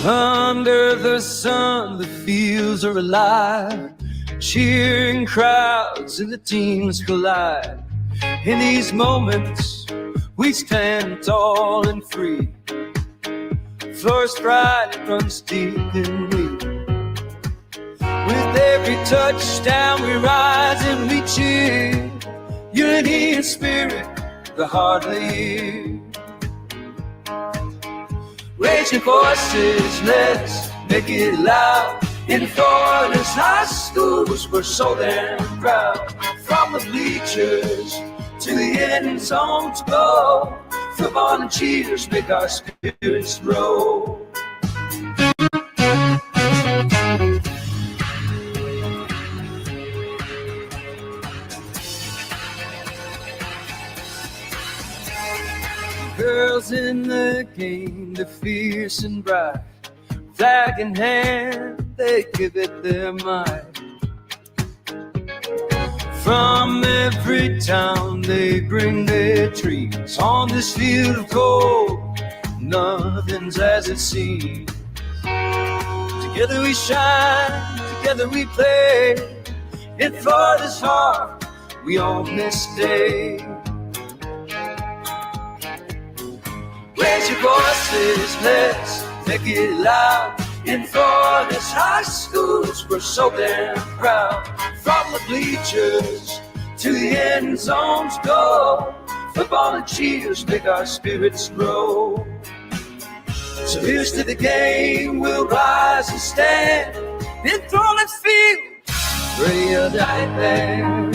Under the sun, the fields are alive, cheering crowds and the teams collide. In these moments, we stand tall and free. Flourish pride runs deep in me. With every touchdown, we rise and we cheer. Unity and spirit, the heart lead. Raise your voices, let's make it loud. In Florida's high schools, we're so damn proud. From the bleachers to the end zone to go, football and cheers make our spirits grow. Girls in the game, they're fierce and bright. Flag in hand, they give it their might. From every town, they bring their dreams. On this field of gold, nothing's as it seems. Together we shine, together we play. In Florida's heart, we own this day. Raise your voices, let's make it loud. In Florida's high schools, we're so damn proud. From the bleachers to the end zones go, football and cheers make our spirits grow. So here's to the game, we'll rise and stand. In Florida's field, ready or die band.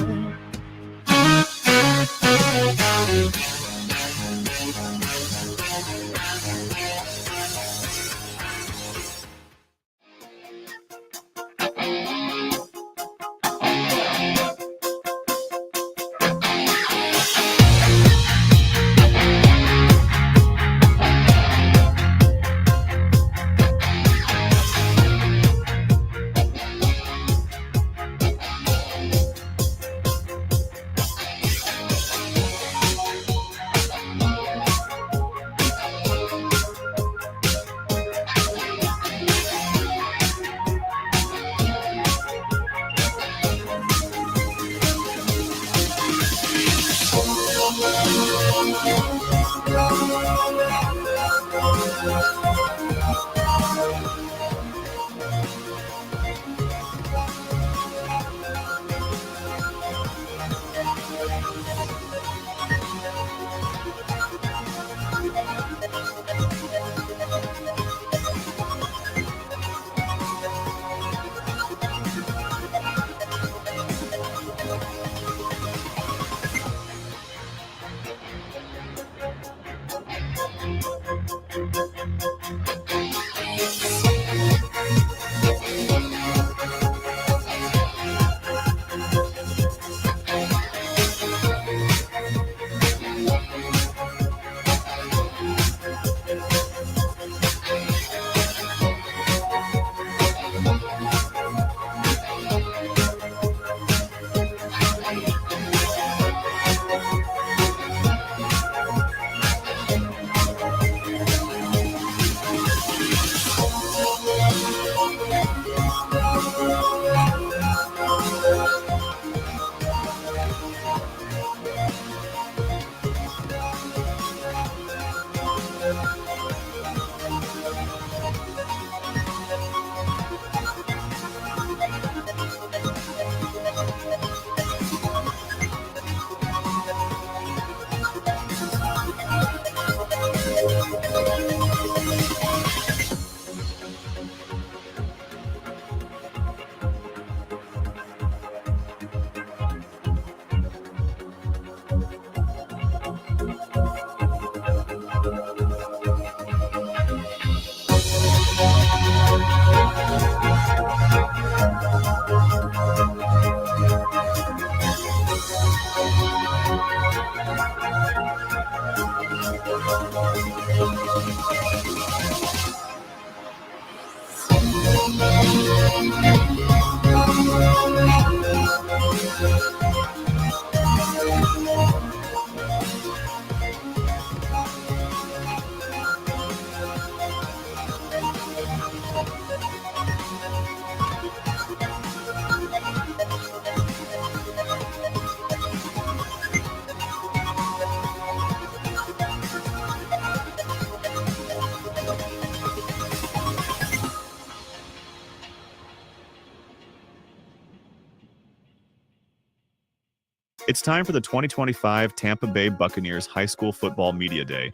It's time for the 2025 Tampa Bay Buccaneers High School Football Media Day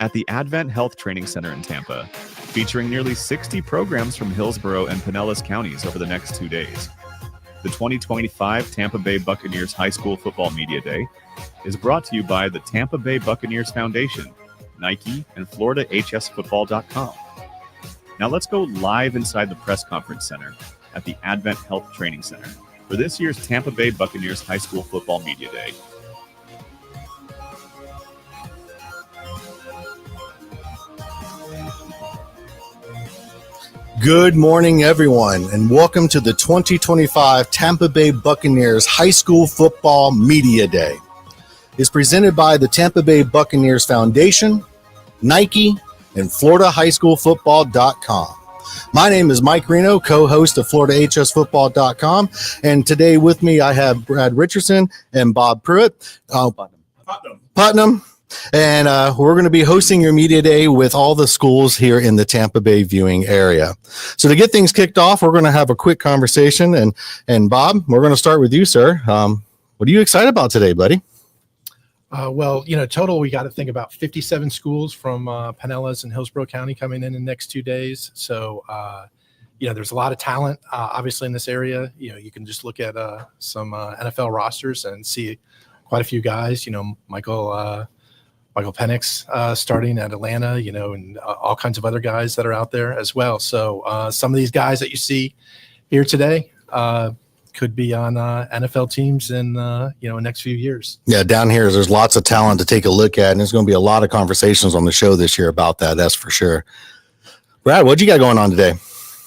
at the Advent Health Training Center in Tampa, featuring nearly 60 programs from Hillsborough and Pinellas Counties over the next 2 days. The 2025 Tampa Bay Buccaneers High School Football Media Day is brought to you by the Tampa Bay Buccaneers Foundation, Nike, and FloridaHSFootball.com. Now let's go live inside the press conference center at the Advent Health Training Center for this year's Tampa Bay Buccaneers High School Football Media Day. Good morning, everyone, and welcome to the 2025 Tampa Bay Buccaneers High School Football Media Day. It's presented by the Tampa Bay Buccaneers Foundation, Nike, and FloridaHighSchoolFootball.com. My name is Mike Reno, co-host of FloridaHSFootball.com, and today with me I have Brad Richardson and Bob Pruitt. Putnam. And we're going to be hosting your media day with all the schools here in the Tampa Bay viewing area. So to get things kicked off, we're going to have a quick conversation. And Bob, we're going to start with you, sir. What are you excited about today, buddy? Total, we got to think about 57 schools from Pinellas and Hillsborough County coming in the next 2 days. So, there's a lot of talent, obviously, in this area. You can just look at some NFL rosters and see quite a few guys. Michael Penix starting at Atlanta, and all kinds of other guys that are out there as well. So some of these guys that you see here today could be on NFL teams in next few years. Yeah, down here, there's lots of talent to take a look at, and there's going to be a lot of conversations on the show this year about that. That's for sure. Brad, what you got going on today?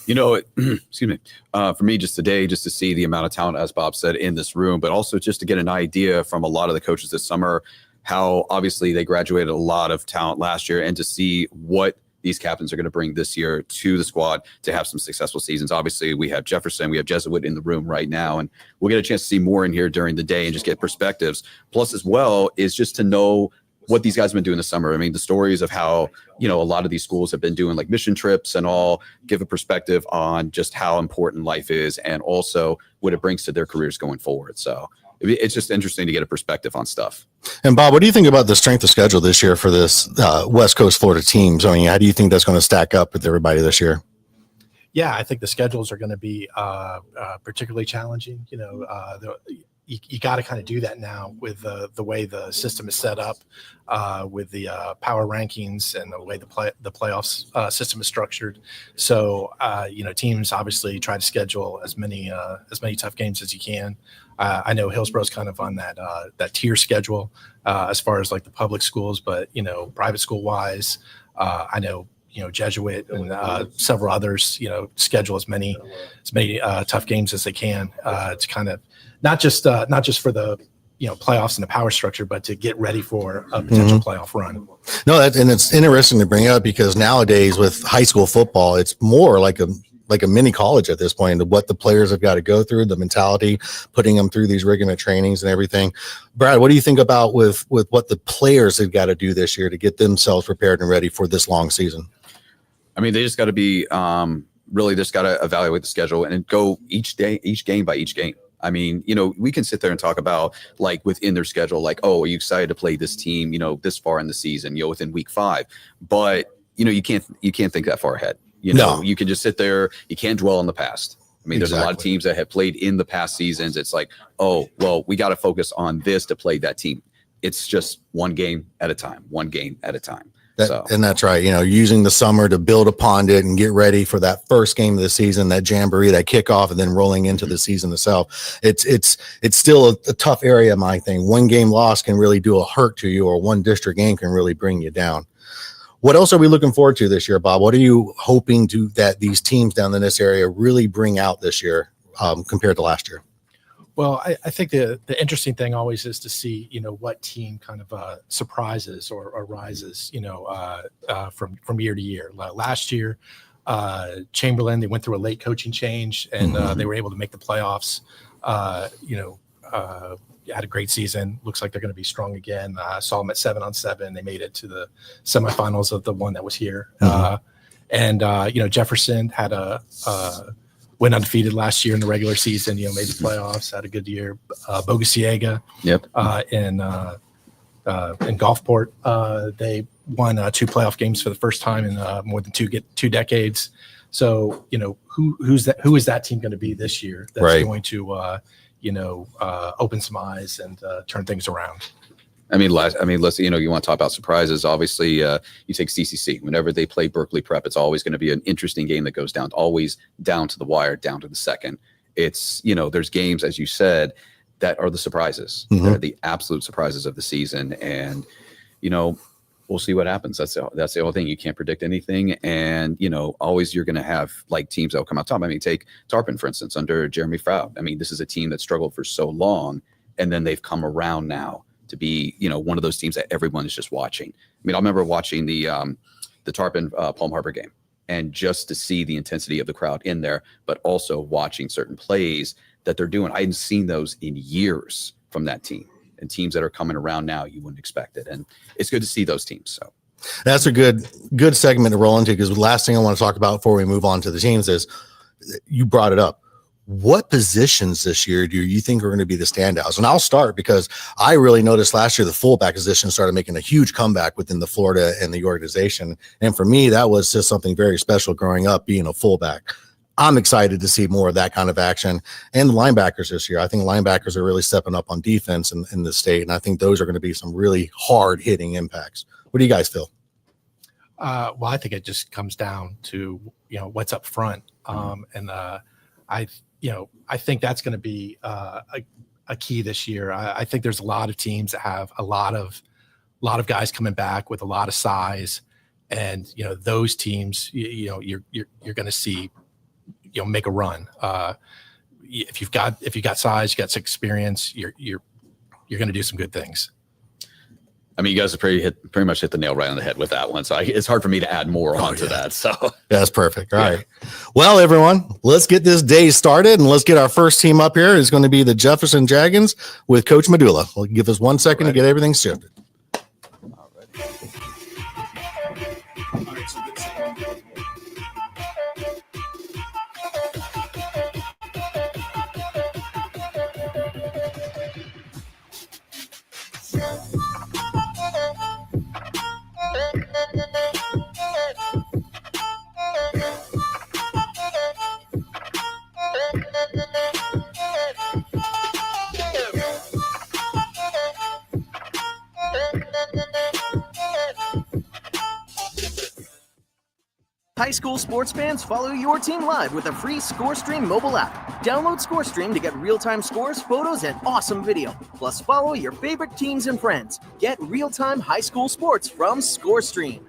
Excuse me. For me, just today, just to see the amount of talent, as Bob said, in this room, but also just to get an idea from a lot of the coaches this summer, how obviously they graduated a lot of talent last year, and to see what these captains are going to bring this year to the squad to have some successful seasons. Obviously, we have Jefferson, we have Jesuit in the room right now, and we'll get a chance to see more in here during the day and just get perspectives. Plus, as well, is just to know what these guys have been doing this summer. I mean, the stories of how, a lot of these schools have been doing like mission trips and all, give a perspective on just how important life is and also what it brings to their careers going forward. So it's just interesting to get a perspective on stuff. And Bob, what do you think about the strength of schedule this year for this West Coast Florida teams? I mean, how do you think that's going to stack up with everybody this year? Yeah, I think the schedules are going to be particularly challenging. You got to kind of do that now with the way the system is set up, with the power rankings and the way the playoffs system is structured. So teams obviously try to schedule as many tough games as you can. I know Hillsborough's kind of on that tier schedule as far as like the public schools, but private school wise, I know Jesuit and several others schedule as many tough games as they can to kind of not just for the playoffs and the power structure, but to get ready for a potential playoff run. No, and it's interesting to bring up because nowadays with high school football, it's more like a mini college at this point, what the players have got to go through, the mentality, putting them through these rigorous trainings and everything. Brad, what do you think about with what the players have got to do this year to get themselves prepared and ready for this long season? I mean, they just got to be really just got to evaluate the schedule and go each game by each game. I mean, we can sit there and talk about like within their schedule, like, oh, are you excited to play this team, this far in the season, within week 5, but you can't think that far ahead. No. You can just sit there. You can't dwell on the past. I mean, there's a lot of teams that have played in the past seasons. It's like, oh, well, we got to focus on this to play that team. It's just one game at a time. And that's right. Using the summer to build upon it and get ready for that first game of the season, that jamboree, that kickoff, and then rolling into the season itself. It's still a tough area, my thing. One game loss can really do a hurt to you, or one district game can really bring you down. What else are we looking forward to this year, Bob? What are you hoping that these teams down in this area really bring out this year compared to last year? Well, I think the interesting thing always is to see, what team kind of surprises or rises, from year to year. Last year, Chamberlain, they went through a late coaching change, and they were able to make the playoffs. Had a great season. Looks like they're going to be strong again. Saw them at 7-on-7. They made it to the semifinals of the one that was here. Jefferson had went undefeated last year in the regular season, made the playoffs, had a good year. Bogosiega in Gulfport, they won 2 playoff games for the first time in more than two decades. So, who is that team going to be this year that's going to, open some eyes and turn things around? Let's you want to talk about surprises. Obviously, you take CCC. Whenever they play Berkeley Prep, it's always going to be an interesting game that goes always down to the wire, down to the second. It's there's games, as you said, that are the surprises. They're the absolute surprises of the season, and we'll see what happens. That's the only thing. You can't predict anything, and always you're going to have teams that will come out top. Take Tarpon, for instance, under Jeremy Froud. this is a team that struggled for so long, and then they've come around now to be, one of those teams that everyone is just watching. I remember watching the Tarpon Palm Harbor game, and just to see the intensity of the crowd in there, but also watching certain plays that they're doing. I hadn't seen those in years from that team, and teams that are coming around now, you wouldn't expect it. And it's good to see those teams. So that's a good segment to roll into, because the last thing I want to talk about before we move on to the teams is, you brought it up. What positions this year do you think are going to be the standouts? And I'll start, because I really noticed last year the fullback position started making a huge comeback within the Florida and the organization. And for me, that was just something very special growing up, being a fullback. I'm excited to see more of that kind of action. And the linebackers this year, I think linebackers are really stepping up on defense in the state. And I think those are going to be some really hard hitting impacts. What do you guys feel? Well, I think it just comes down to, what's up front. I think that's going to be a key this year. I think there's a lot of teams that have a lot of guys coming back with a lot of size, and those teams, you're going to see, make a run. If you've got size, you got some experience, you're going to do some good things. You guys have pretty much hit the nail right on the head with that one. So it's hard for me to add more onto that. So that's perfect. All right. Well, everyone, let's get this day started, and let's get our first team up here. It's going to be the Jefferson Dragons with Coach Medulla. We'll give us 1 second to get everything shifted. High school sports fans, follow your team live with a free ScoreStream mobile app. Download ScoreStream to get real-time scores, photos, and awesome video. Plus, follow your favorite teams and friends. Get real-time high school sports from ScoreStream.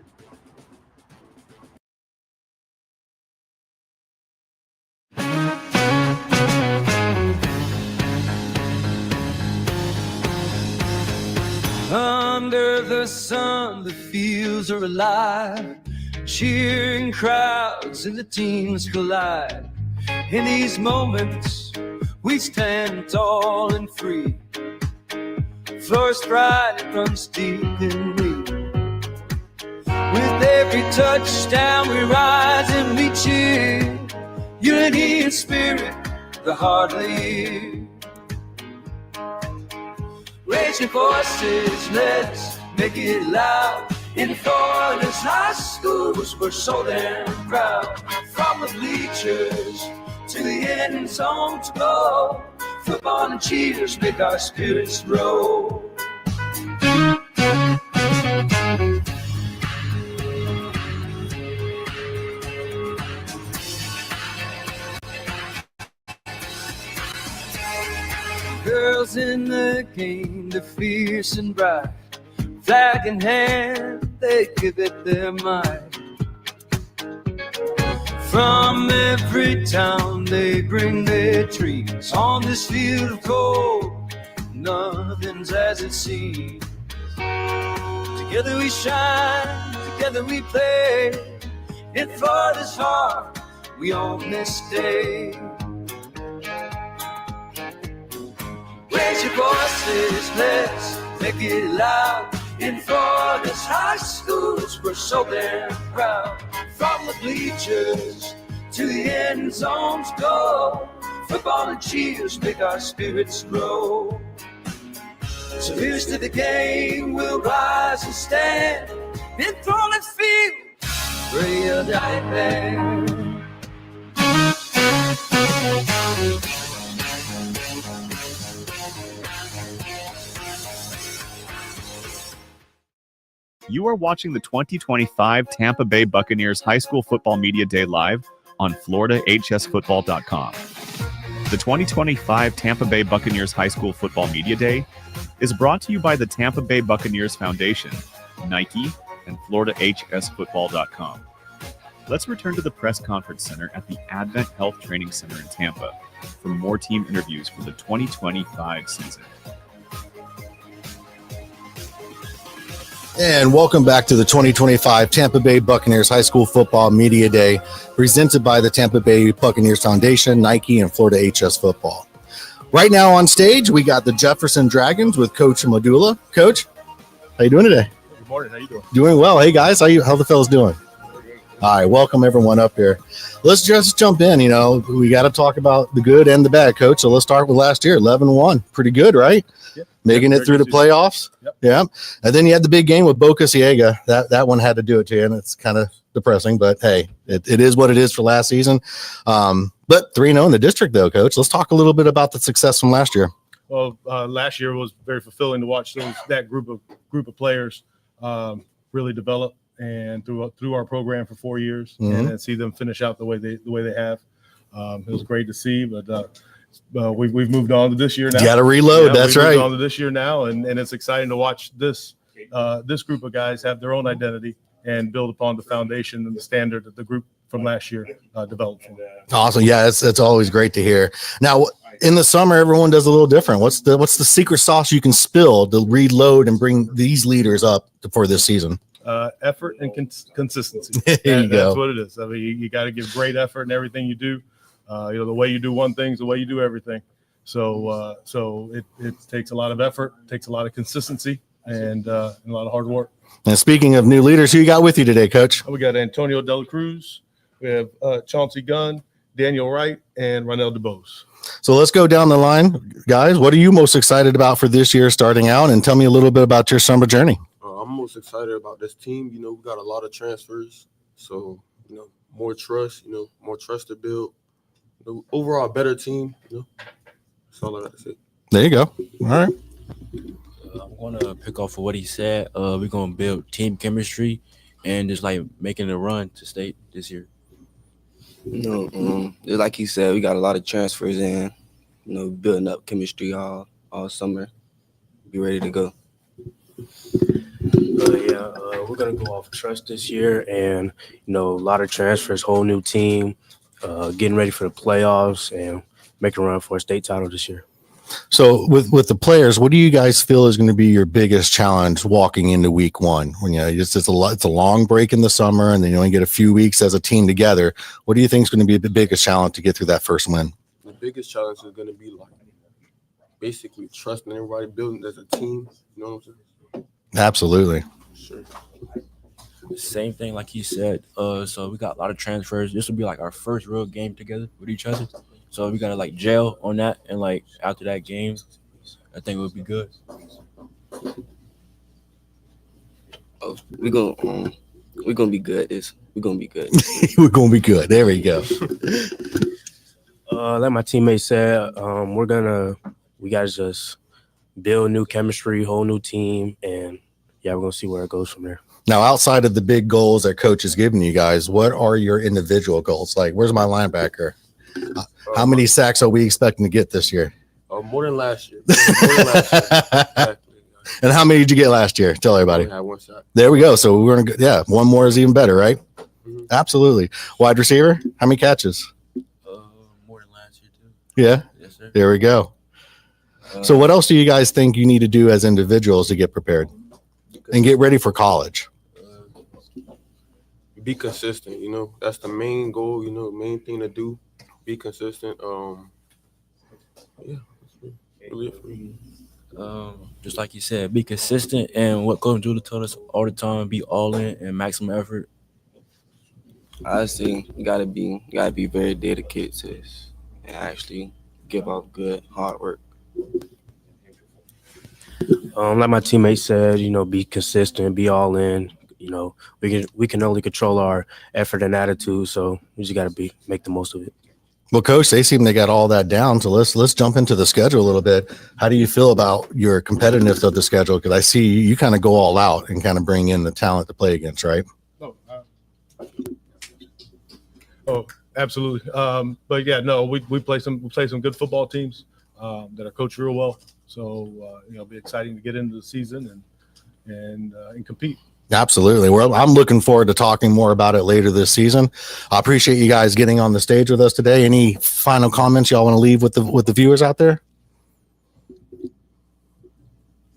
Under the sun, the fields are alive. Cheering crowds and the teams collide. In these moments, we stand tall and free. Flourish pride runs deep in me. With every touchdown, we rise and we cheer. Unity and spirit, the heart of the year. Raise your voices, let's make it loud. In Florida's high schools, we're so damn proud. From the bleachers to the end zone to go, football and cheers make our spirits grow. Lions in the game, they're fierce and bright. Flag in hand, they give it their might. From every town they bring their trees. On this field of gold, nothing's as it seems. Together we shine, together we play. In Father's heart, we own this day. Raise your voices, let's make it loud. In Father's high schools, we're so damn proud. From the bleachers to the end zones go. Football and cheers make our spirits grow. So here's to the game, we'll rise and stand. Enthralling field, pray a night band. You are watching the 2025 Tampa Bay Buccaneers High School Football Media Day live on FloridaHSFootball.com. The 2025 Tampa Bay Buccaneers High School Football Media Day is brought to you by the Tampa Bay Buccaneers Foundation, Nike, and FloridaHSFootball.com. Let's return to the press conference center at the Advent Health Training Center in Tampa for more team interviews for the 2025 season. And welcome back to the 2025 Tampa Bay Buccaneers High School Football Media Day, presented by the Tampa Bay Buccaneers Foundation, Nike, and Florida HS Football. Right now on stage, we got the Jefferson Dragons with Coach Madula. Coach, how you doing today? Good morning. How you doing? Doing well. Hey, guys, how the fellas doing? All right, welcome everyone up here. Let's just jump in. You know, we got to talk about the good and the bad, Coach. So let's start with last year, 11-1. Pretty good, right? Yep. Making it through the playoffs. Yep. Yeah. And then you had the big game with Boca Ciega. That one had to do it to you, and it's kind of depressing, but hey, it is what it is for last season. But 3-0 in the district, though, Coach. Let's talk a little bit about the success from last year. Well, last year was very fulfilling to watch that group of players really develop and through our program for 4 years, and then see them finish out the way they have. It was great to see, but we've moved on to this year now. You got to reload. That's right. Moved on to this year now, and it's exciting to watch this group of guys have their own identity and build upon the foundation and the standard that the group from last year developed from. Awesome. Yeah, it's always great to hear. Now, in the summer, everyone does a little different. What's the secret sauce you can spill to reload and bring these leaders up for this season? Effort and consistency. There you go. That's what it is. I mean, you got to give great effort in everything you do. The way you do one thing is the way you do everything. So it takes a lot of effort, takes a lot of consistency, and a lot of hard work. And speaking of new leaders, who you got with you today, Coach? We got Antonio De La Cruz, we have Chauncey Gunn, Daniel Wright, and Ronell DeBose. So let's go down the line, guys. What are you most excited about for this year starting out? And tell me a little bit about your summer journey. I'm most excited about this team. You know, we got a lot of transfers. So, you know, more trust to build. You know, overall, better team. You know, that's all I got to say. There you go. All right. I'm going to pick off of what he said. We're going to build team chemistry and just like making a run to state this year. You know, just like he said, we got a lot of transfers in, you know, building up chemistry all summer. Be ready to go. We're going to go off trust this year and, you know, a lot of transfers, whole new team, getting ready for the playoffs and making a run for a state title this year. So with the players, what do you guys feel is going to be your biggest challenge walking into week one? When it's a long break in the summer and then you only get a few weeks as a team together. What do you think is going to be the biggest challenge to get through that first win? The biggest challenge is going to be like basically trusting everybody, building as a team. You know what I'm saying? Absolutely. Sure. Same thing like he said. So we got a lot of transfers. This will be like our first real game together with each other. So we gotta like gel on that, and like after that game, I think it would be good. Oh, we're gonna be good. We're gonna be good. We're gonna be good. There we go. Like my teammate said, we gotta just build new chemistry, whole new team, and we're gonna see where it goes from there. Now, outside of the big goals that coach is giving you guys, what are your individual goals? Like, where's my linebacker? How many sacks are we expecting to get this year? More than last year. Exactly. And how many did you get last year? Tell everybody. I had 1 shot. There we go. So we're going to, yeah, one more is even better, right? Mhm. Absolutely. Wide receiver, how many catches? More than last year too. Yeah. Yes, sir. There we go. So what else do you guys think you need to do as individuals to get prepared and get ready for college? Be consistent, that's the main goal, main thing to do. Be consistent. Yeah, that's really it for me. Just like you said, be consistent, and what Coach Judah told us all the time: be all in and maximum effort. I see. You gotta be very dedicated to this and actually give out good hard work. Like my teammate said, be consistent, be all in. We can only control our effort and attitude, so we just got to make the most of it. Well, Coach, they seem they got all that down. So let's jump into the schedule a little bit. How do you feel about your competitiveness of the schedule? Because I see you kind of go all out and kind of bring in the talent to play against, right? Oh, absolutely. But yeah, no, we play some good football teams that are coached real well. So it'll be exciting to get into the season and compete. Absolutely. Well, I'm looking forward to talking more about it later this season. I appreciate you guys getting on the stage with us today. Any final comments y'all want to leave with the viewers out there?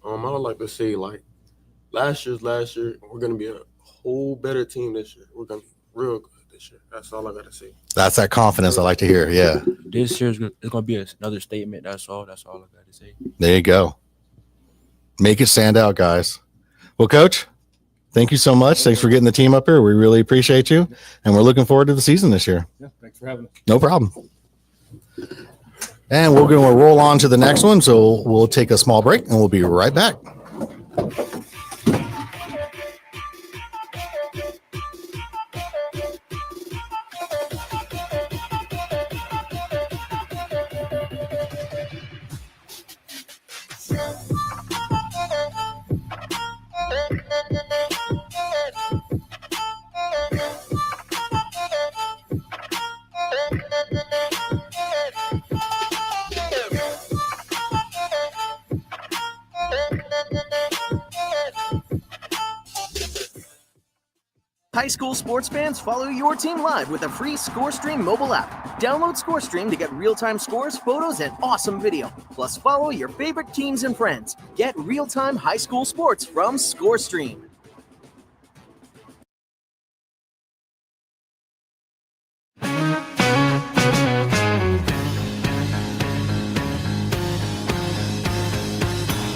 I would like to say, like, last year, we're gonna be a whole better team this year. We're gonna be real good this year. That's all I gotta say. That's that confidence I like to hear. Yeah. This year it's gonna be another statement. That's all I got to say. There you go. Make it stand out, guys. Well, Coach, thank you so much. Thanks for getting the team up here. We really appreciate you, and we're looking forward to the season this year. Yeah, thanks for having us. No problem. And we're going to roll on to the next one, so we'll take a small break, and we'll be right back. High school sports fans, follow your team live with a free ScoreStream mobile app. Download ScoreStream to get real-time scores, photos, and awesome video. Plus, follow your favorite teams and friends. Get real-time high school sports from ScoreStream.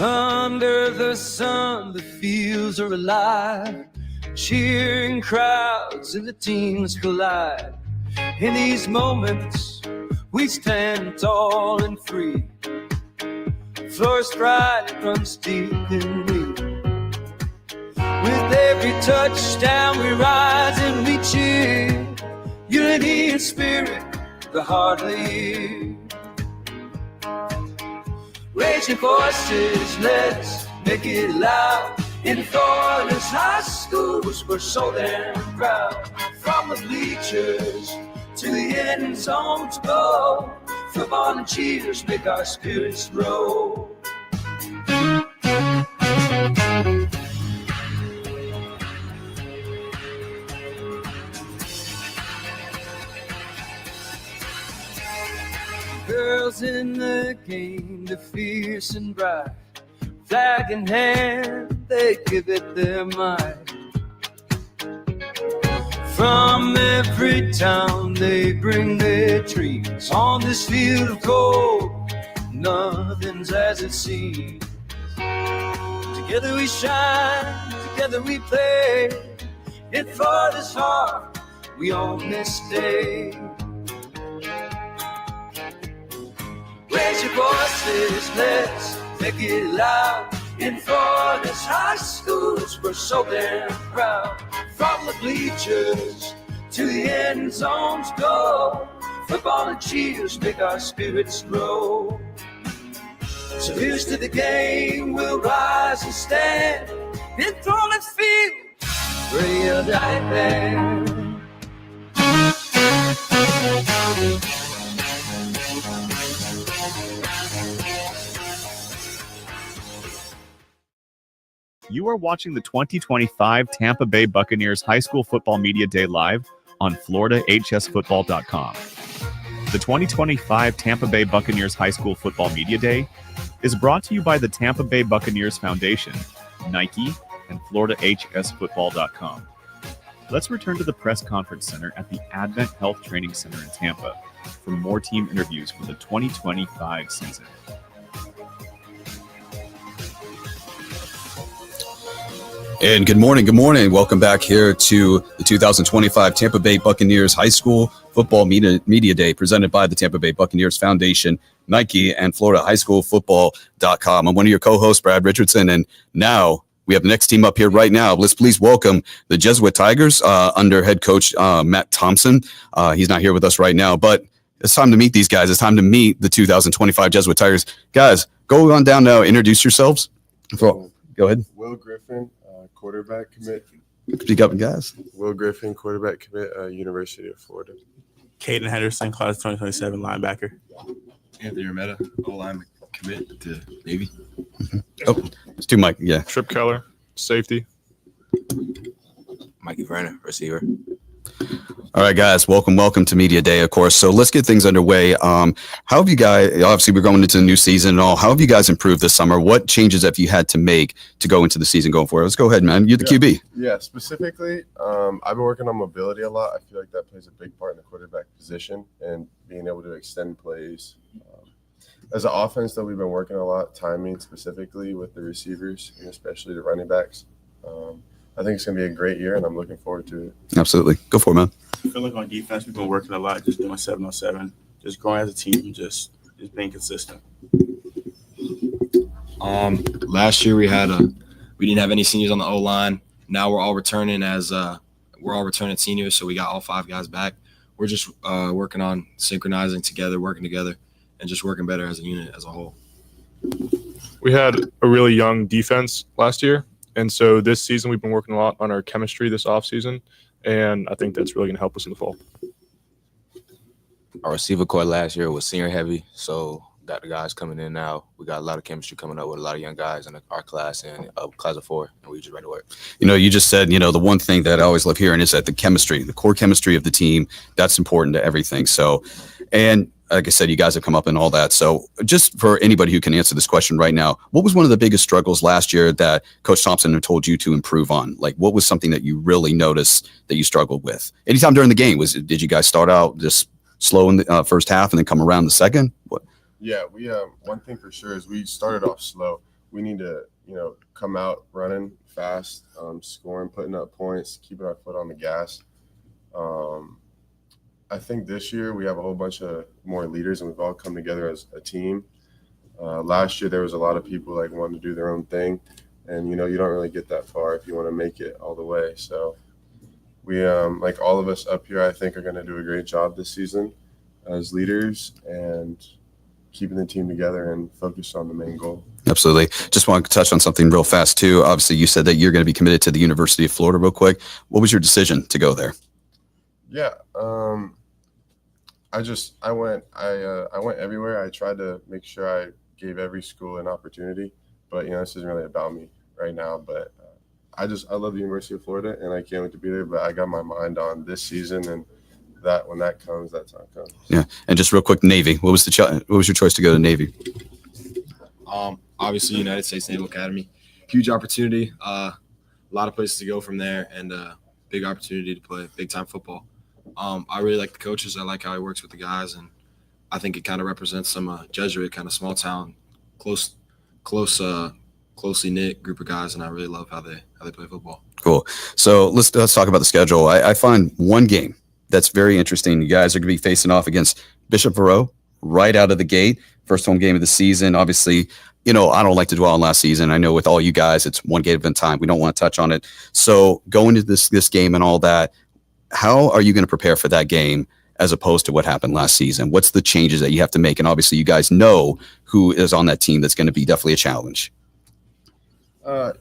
Under the sun, the fields are alive. Cheering crowds and the teams collide. In these moments, we stand tall and free. Floor stride runs deep in me. With every touchdown, we rise and we cheer. Unity and spirit, the heart of the year. Raging voices, let's make it loud. In Florida's high schools, we're so damn proud. From the bleachers to the end zone to go, football and cheers make our spirits grow. Girls in the game, they're fierce and bright. Flag in hand, they give it their might. From every town, they bring their dreams. On this field of gold, nothing's as it seems. Together we shine, together we play. In Florida's heart, we own this day. Raise your voices, let's make it loud. In Florida's high schools, we're so damn proud. From the bleachers to the end zones go, football and cheers make our spirits grow. So here's to the game, we'll rise and stand. In Florida's field, real night band. You are watching the 2025 Tampa Bay Buccaneers High School Football Media Day live on FloridaHSFootball.com. The 2025 Tampa Bay Buccaneers High School Football Media Day is brought to you by the Tampa Bay Buccaneers Foundation, Nike, and FloridaHSFootball.com. Let's return to the press conference center at the Advent Health Training Center in Tampa for more team interviews for the 2025 season. And good morning. Welcome back here to the 2025 Tampa Bay Buccaneers High School Football Media Day presented by the Tampa Bay Buccaneers Foundation, Nike, and FloridaHighSchoolFootball.com. I'm one of your co-hosts, Brad Richardson, and now we have the next team up here right now. Let's please welcome the Jesuit Tigers under head coach Matt Thompson. He's not here with us right now, but it's time to meet these guys. It's time to meet the 2025 Jesuit Tigers. Guys, go on down now. Introduce yourselves. Go ahead. Will Griffin, quarterback commit. Speak up, guys. Will Griffin, quarterback commit, University of Florida. Caden Henderson, class 2027 linebacker. Anthony Rometta, O-line commit to Navy. Oh, it's two Mike. Yeah. Trip Keller, safety. Mikey Verner, receiver. All right, guys, welcome to Media Day, of course. So let's get things underway. How have you guys, obviously we're going into the new season and all, how have you guys improved this summer? What changes have you had to make to go into the season going forward? Let's go ahead, man. You're the QB. Yeah, specifically, I've been working on mobility a lot. I feel like that plays a big part in the quarterback position and being able to extend plays. As an offense, though, we've been working a lot, timing specifically with the receivers and especially the running backs. I think it's going to be a great year, and I'm looking forward to it. Absolutely. Go for it, man. I feel like on defense, we've been working a lot, just doing 7-on-7, just growing as a team, just being consistent. Last year we didn't have any seniors on the O-line. Now we're all returning seniors, so we got all 5 guys back. We're just working on synchronizing together, working together, and just working better as a unit as a whole. We had a really young defense last year, and so this season we've been working a lot on our chemistry this offseason, and I think that's really going to help us in the fall. Our receiver core last year was senior heavy, so got the guys coming in now. We got a lot of chemistry coming up with a lot of young guys in our class and class of 4, and we just ready to work. You just said, the one thing that I always love hearing is that the chemistry, the core chemistry of the team, that's important to everything. So, and like I said, you guys have come up and all that. So just for anybody who can answer this question right now, what was one of the biggest struggles last year that Coach Thompson had told you to improve on? Like, what was something that you really noticed that you struggled with? Anytime during the game, did you guys start out just slow in the first half and then come around the second? What? Yeah, we one thing for sure is we started off slow. We need to, come out running fast, scoring, putting up points, keeping our foot on the gas. I think this year we have a whole bunch of more leaders, and we've all come together as a team. Last year there was a lot of people wanting to do their own thing, and you don't really get that far if you want to make it all the way. So we, all of us up here, I think are going to do a great job this season as leaders and keeping the team together and focused on the main goal. Absolutely. Just want to touch on something real fast too. Obviously, you said that you're going to be committed to the University of Florida real quick. What was your decision to go there? Yeah, I went everywhere. I tried to make sure I gave every school an opportunity, but this isn't really about me right now. But I love the University of Florida, and I can't wait to be there. But I got my mind on this season, and that when that comes, that time comes. Yeah, and just real quick, Navy. What was your choice to go to Navy? Obviously, United States Naval Academy, huge opportunity. A lot of places to go from there, and big opportunity to play big time football. I really like the coaches. I like how he works with the guys, and I think it kind of represents some Jesuit kind of small town, closely knit group of guys, and I really love how they play football. Cool. So let's talk about the schedule. I find one game that's very interesting. You guys are going to be facing off against Bishop Verot right out of the gate. First home game of the season. Obviously, I don't like to dwell on last season. I know with all you guys, it's one game at a time. We don't want to touch on it. So going into this game and all that, how are you going to prepare for that game as opposed to what happened last season? What's the changes that you have to make? And obviously you guys know who is on that team that's going to be definitely a challenge.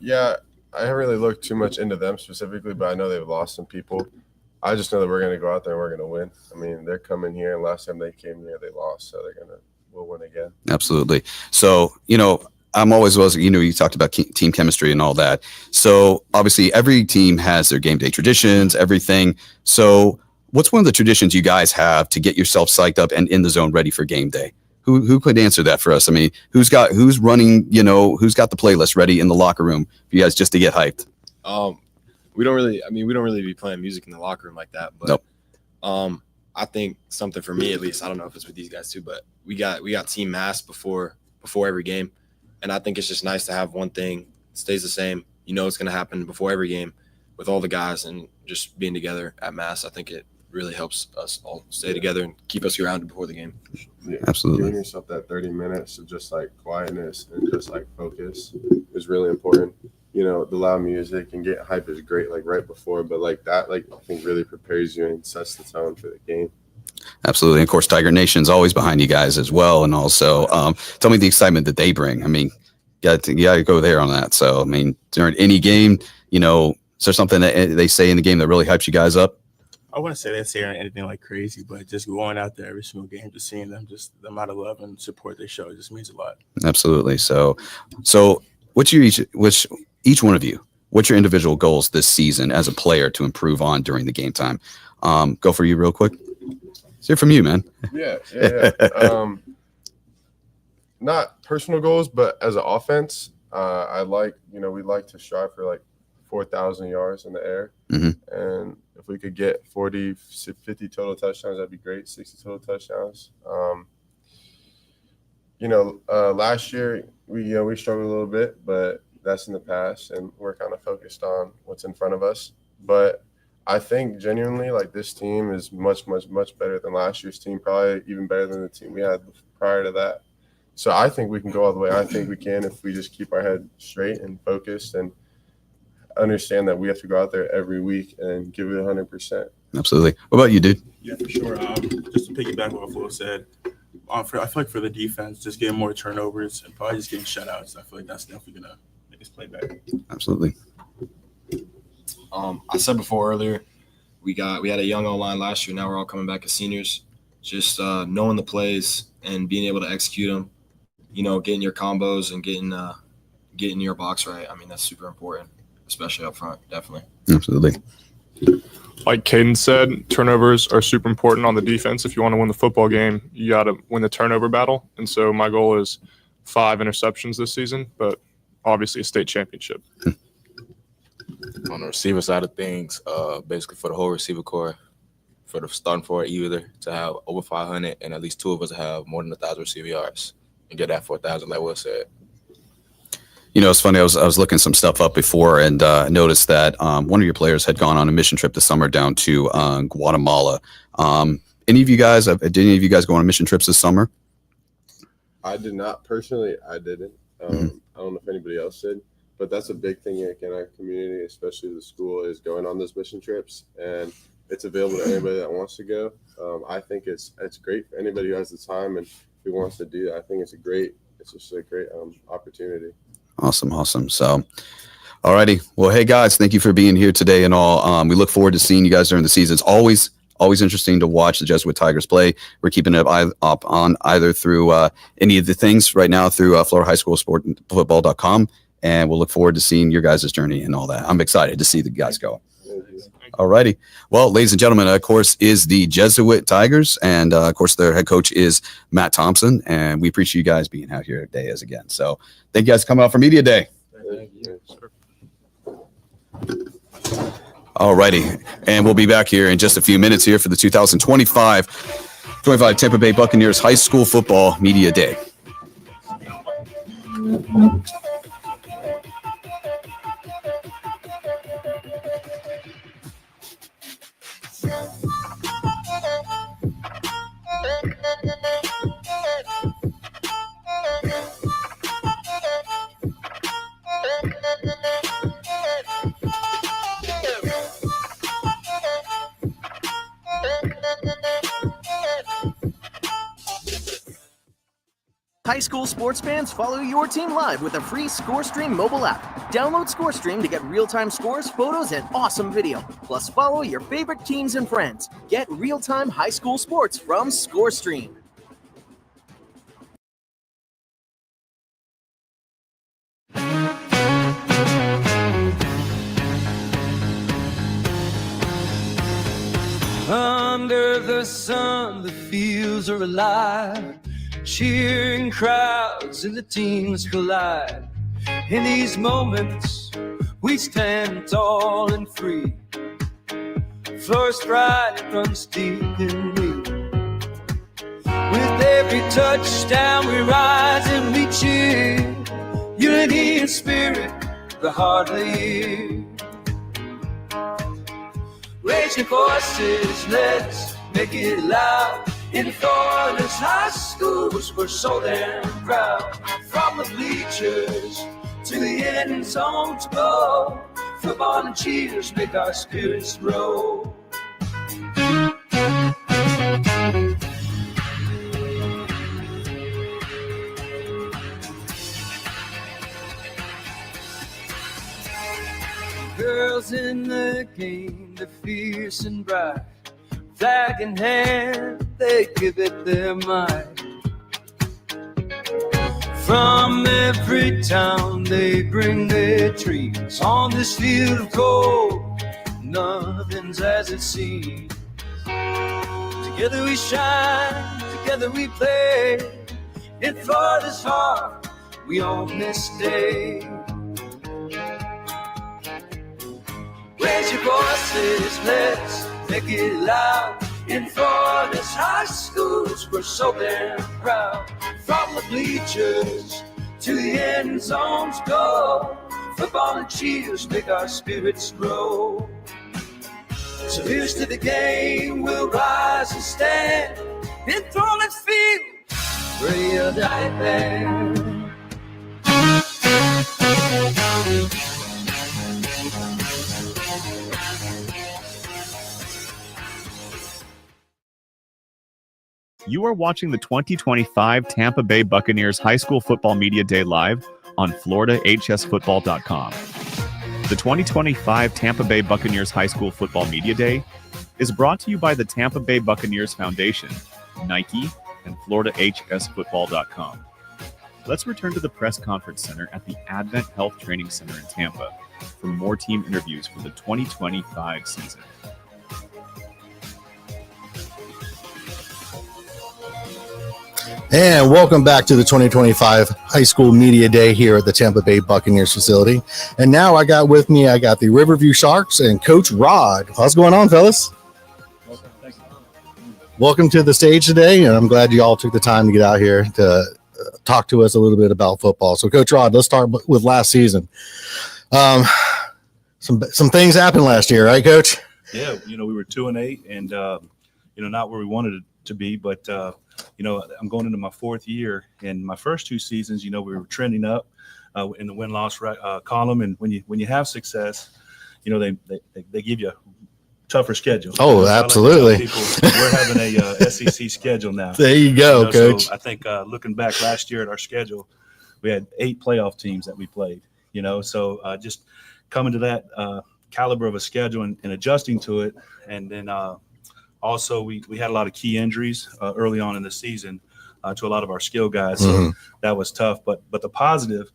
Yeah, I haven't really looked too much into them specifically, but I know they've lost some people. I just know that we're going to go out there and we're going to win. I mean, they're coming here, and last time they came here, they lost, so we'll win again. Absolutely. So, I'm always was, you talked about team chemistry and all that. So obviously every team has their game day traditions, everything. So what's one of the traditions you guys have to get yourself psyched up and in the zone ready for game day? Who could answer that for us? I mean, who's running, who's got the playlist ready in the locker room for you guys just to get hyped? We don't really be playing music in the locker room like that, but nope. I think something for me, at least, I don't know if it's with these guys too, but we got team mass before every game. And I think it's just nice to have one thing stays the same. It's going to happen before every game with all the guys, and just being together at mass. I think it really helps us all stay together and keep us grounded before the game. Yeah, absolutely. Giving yourself that 30 minutes of just like quietness and just like focus is really important. The loud music and getting hype is great, like right before, but like that, like I think really prepares you and sets the tone for the game. Absolutely. And of course, Tiger Nation's always behind you guys as well. And also, tell me the excitement that they bring. I mean, you got to go there on that. So, I mean, during any game, is there something that they say in the game that really hypes you guys up? I wouldn't say they say anything like crazy, but just going out there every single game, just seeing them, just the amount of love and support they show, just means a lot. Absolutely. So what's each one of you, what's your individual goals this season as a player to improve on during the game time? Go for you real quick. Let's hear from you, man. Yeah. Not personal goals, but as an offense, I like, we like to strive for like 4,000 yards in the air. Mm-hmm. And if we could get 40, 50 total touchdowns, that'd be great. 60 total touchdowns. Last year we struggled a little bit, but that's in the past, and we're kind of focused on what's in front of us. But I think genuinely, like, this team is much, much, much better than last year's team, probably even better than the team we had prior to that. So I think we can go all the way. I think we can if we just keep our head straight and focused and understand that we have to go out there every week and give it 100%. Absolutely. What about you, dude? Yeah, for sure. Just to piggyback what Flo said, I feel like for the defense, just getting more turnovers and probably just getting shutouts. I feel like that's definitely going to make us play better. Absolutely. I said before earlier, we had a young O-line last year. Now we're all coming back as seniors. Just knowing the plays and being able to execute them, getting your combos and getting your box right. I mean, that's super important, especially up front, definitely. Absolutely. Like Caden said, turnovers are super important on the defense. If you want to win the football game, you got to win the turnover battle. And so my goal is 5 interceptions this season, but obviously a state championship. On the receiver side of things, basically for the whole receiver core, for the starting for either to have over 500 and at least 2 of us have more than 1,000 receiver yards and get that 4,000, like Will said. It's funny. I was looking some stuff up before and noticed that one of your players had gone on a mission trip this summer down to Guatemala. Did any of you guys go on mission trips this summer? I did not personally. I didn't. I don't know if anybody else did, but that's a big thing in our community, especially the school, is going on those mission trips, and it's available to anybody that wants to go. I think it's great for anybody who has the time and who wants to do that. I think it's just a great opportunity. Awesome. So, all righty. Well, hey, guys, thank you for being here today and all. We look forward to seeing you guys during the season. It's always interesting to watch the Jesuit Tigers play. We're keeping it up on either through any of the things right now through Florida High School Football.com, and we'll look forward to seeing your guys' journey and all that. I'm excited to see the guys go. All righty. Well, ladies and gentlemen, of course, is the Jesuit Tigers, and of course, their head coach is Matt Thompson, and we appreciate you guys being out here today as again. So thank you guys for coming out for Media Day. Thank you. All righty. And we'll be back here in just a few minutes here for the 2025 Tampa Bay Buccaneers High School Football Media Day. High school sports fans, follow your team live with a free ScoreStream mobile app. Download ScoreStream to get real-time scores, photos, and awesome video. Plus, follow your favorite teams and friends. Get real-time high school sports from ScoreStream. Under the sun, the fields are alive. Cheering crowds and the teams collide. In these moments, we stand tall and free. First pride runs deep in me. With every touchdown, we rise and we cheer. Unity and spirit, the heart of the year. Raise your voices, let's make it loud. In Florida's high schools, we're so damn proud. From the bleachers to the end zone to go, football and cheers make our spirits grow. Girls in the game, they're fierce and bright. Flag in hand, they give it their might. From every town, they bring their trees. On this field of gold, nothing's as it seems. Together we shine, together we play. In Florida's heart, we own this day. Raise your voices, let's make it loud. In Florida's high schools, we're so damn proud. From the bleachers to the end zones go, football and cheers make our spirits grow. So here's to the game, we'll rise and stand. Enthralled field, ready or die band. You are watching the 2025 Tampa Bay Buccaneers High School Football Media Day live on FloridaHSFootball.com. The 2025 Tampa Bay Buccaneers High School Football Media Day is brought to you by the Tampa Bay Buccaneers Foundation, Nike, and FloridaHSFootball.com. Let's return to the press conference center at the Advent Health Training Center in Tampa for more team interviews for the 2025 season. And welcome back to the 2025 High School Media Day here at the Tampa Bay Buccaneers facility. And now I got the Riverview Sharks and Coach Rod. What's going on, fellas? Welcome to the stage today, and I'm glad you all took the time to get out here to talk to us a little bit about football. So, Coach Rod, let's start with last season. Some things happened last year, right, Coach? Yeah, we were 2-8, and not where we wanted it to be, but I'm going into my fourth year, and my first two seasons, we were trending up in the win-loss column, and when you have success, they give you a tougher schedule. Oh, absolutely. We're having a SEC schedule now. There you go, Coach. So I think looking back last year at our schedule, we had 8 playoff teams that we played. So just coming to that caliber of a schedule and adjusting to it, and then. Also, we had a lot of key injuries early on in the season to a lot of our skill guys. So that was tough. But the positive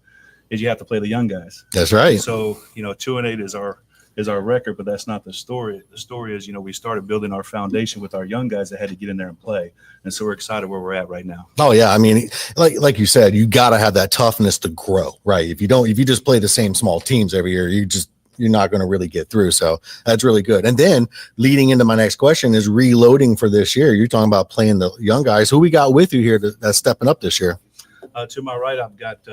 is you have to play the young guys. That's right. So, 2-8 is our record, but that's not the story. The story is, we started building our foundation with our young guys that had to get in there and play. And so we're excited where we're at right now. Oh, yeah. I mean, like you said, you got to have that toughness to grow, right? If you just play the same small teams every year, you're not going to really get through. So that's really good. And then leading into my next question is reloading for this year. You're talking about playing the young guys. Who we got with you here that's stepping up this year? To my right, I've got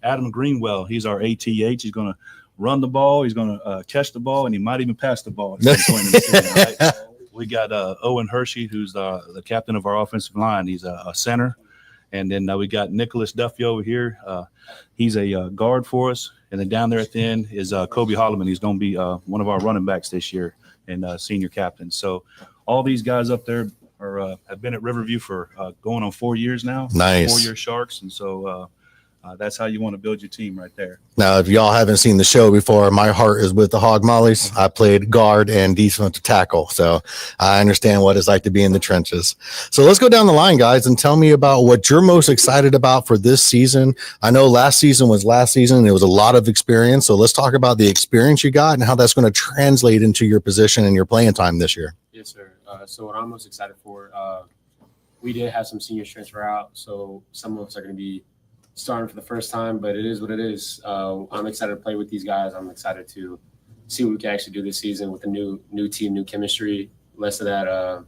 Adam Greenwell. He's our ATH. He's going to run the ball. He's going to catch the ball, and he might even pass the ball. Right? We got Owen Hershey, who's the captain of our offensive line. He's a center. And then we got Nicholas Duffy over here. He's a guard for us. And then down there at the end is Kobe Holloman. He's going to be one of our running backs this year and senior captain. So all these guys up there have been at Riverview for going on 4 years now. Nice. 4-year Sharks. And so that's how you want to build your team right there. Now, if y'all haven't seen the show before, my heart is with the Hog Mollies. I played guard and defensive tackle, so I understand what it's like to be in the trenches. So let's go down the line, guys, and tell me about what you're most excited about for this season. I know last season was last season. It was a lot of experience, so let's talk about the experience you got and how that's going to translate into your position and your playing time this year. Yes, sir. So what I'm most excited for, we did have some seniors transfer out, so some of us are going to be starting for the first time, but it is what it is. I'm excited to play with these guys. I'm excited to see what we can actually do this season with a new team, new chemistry. Less of that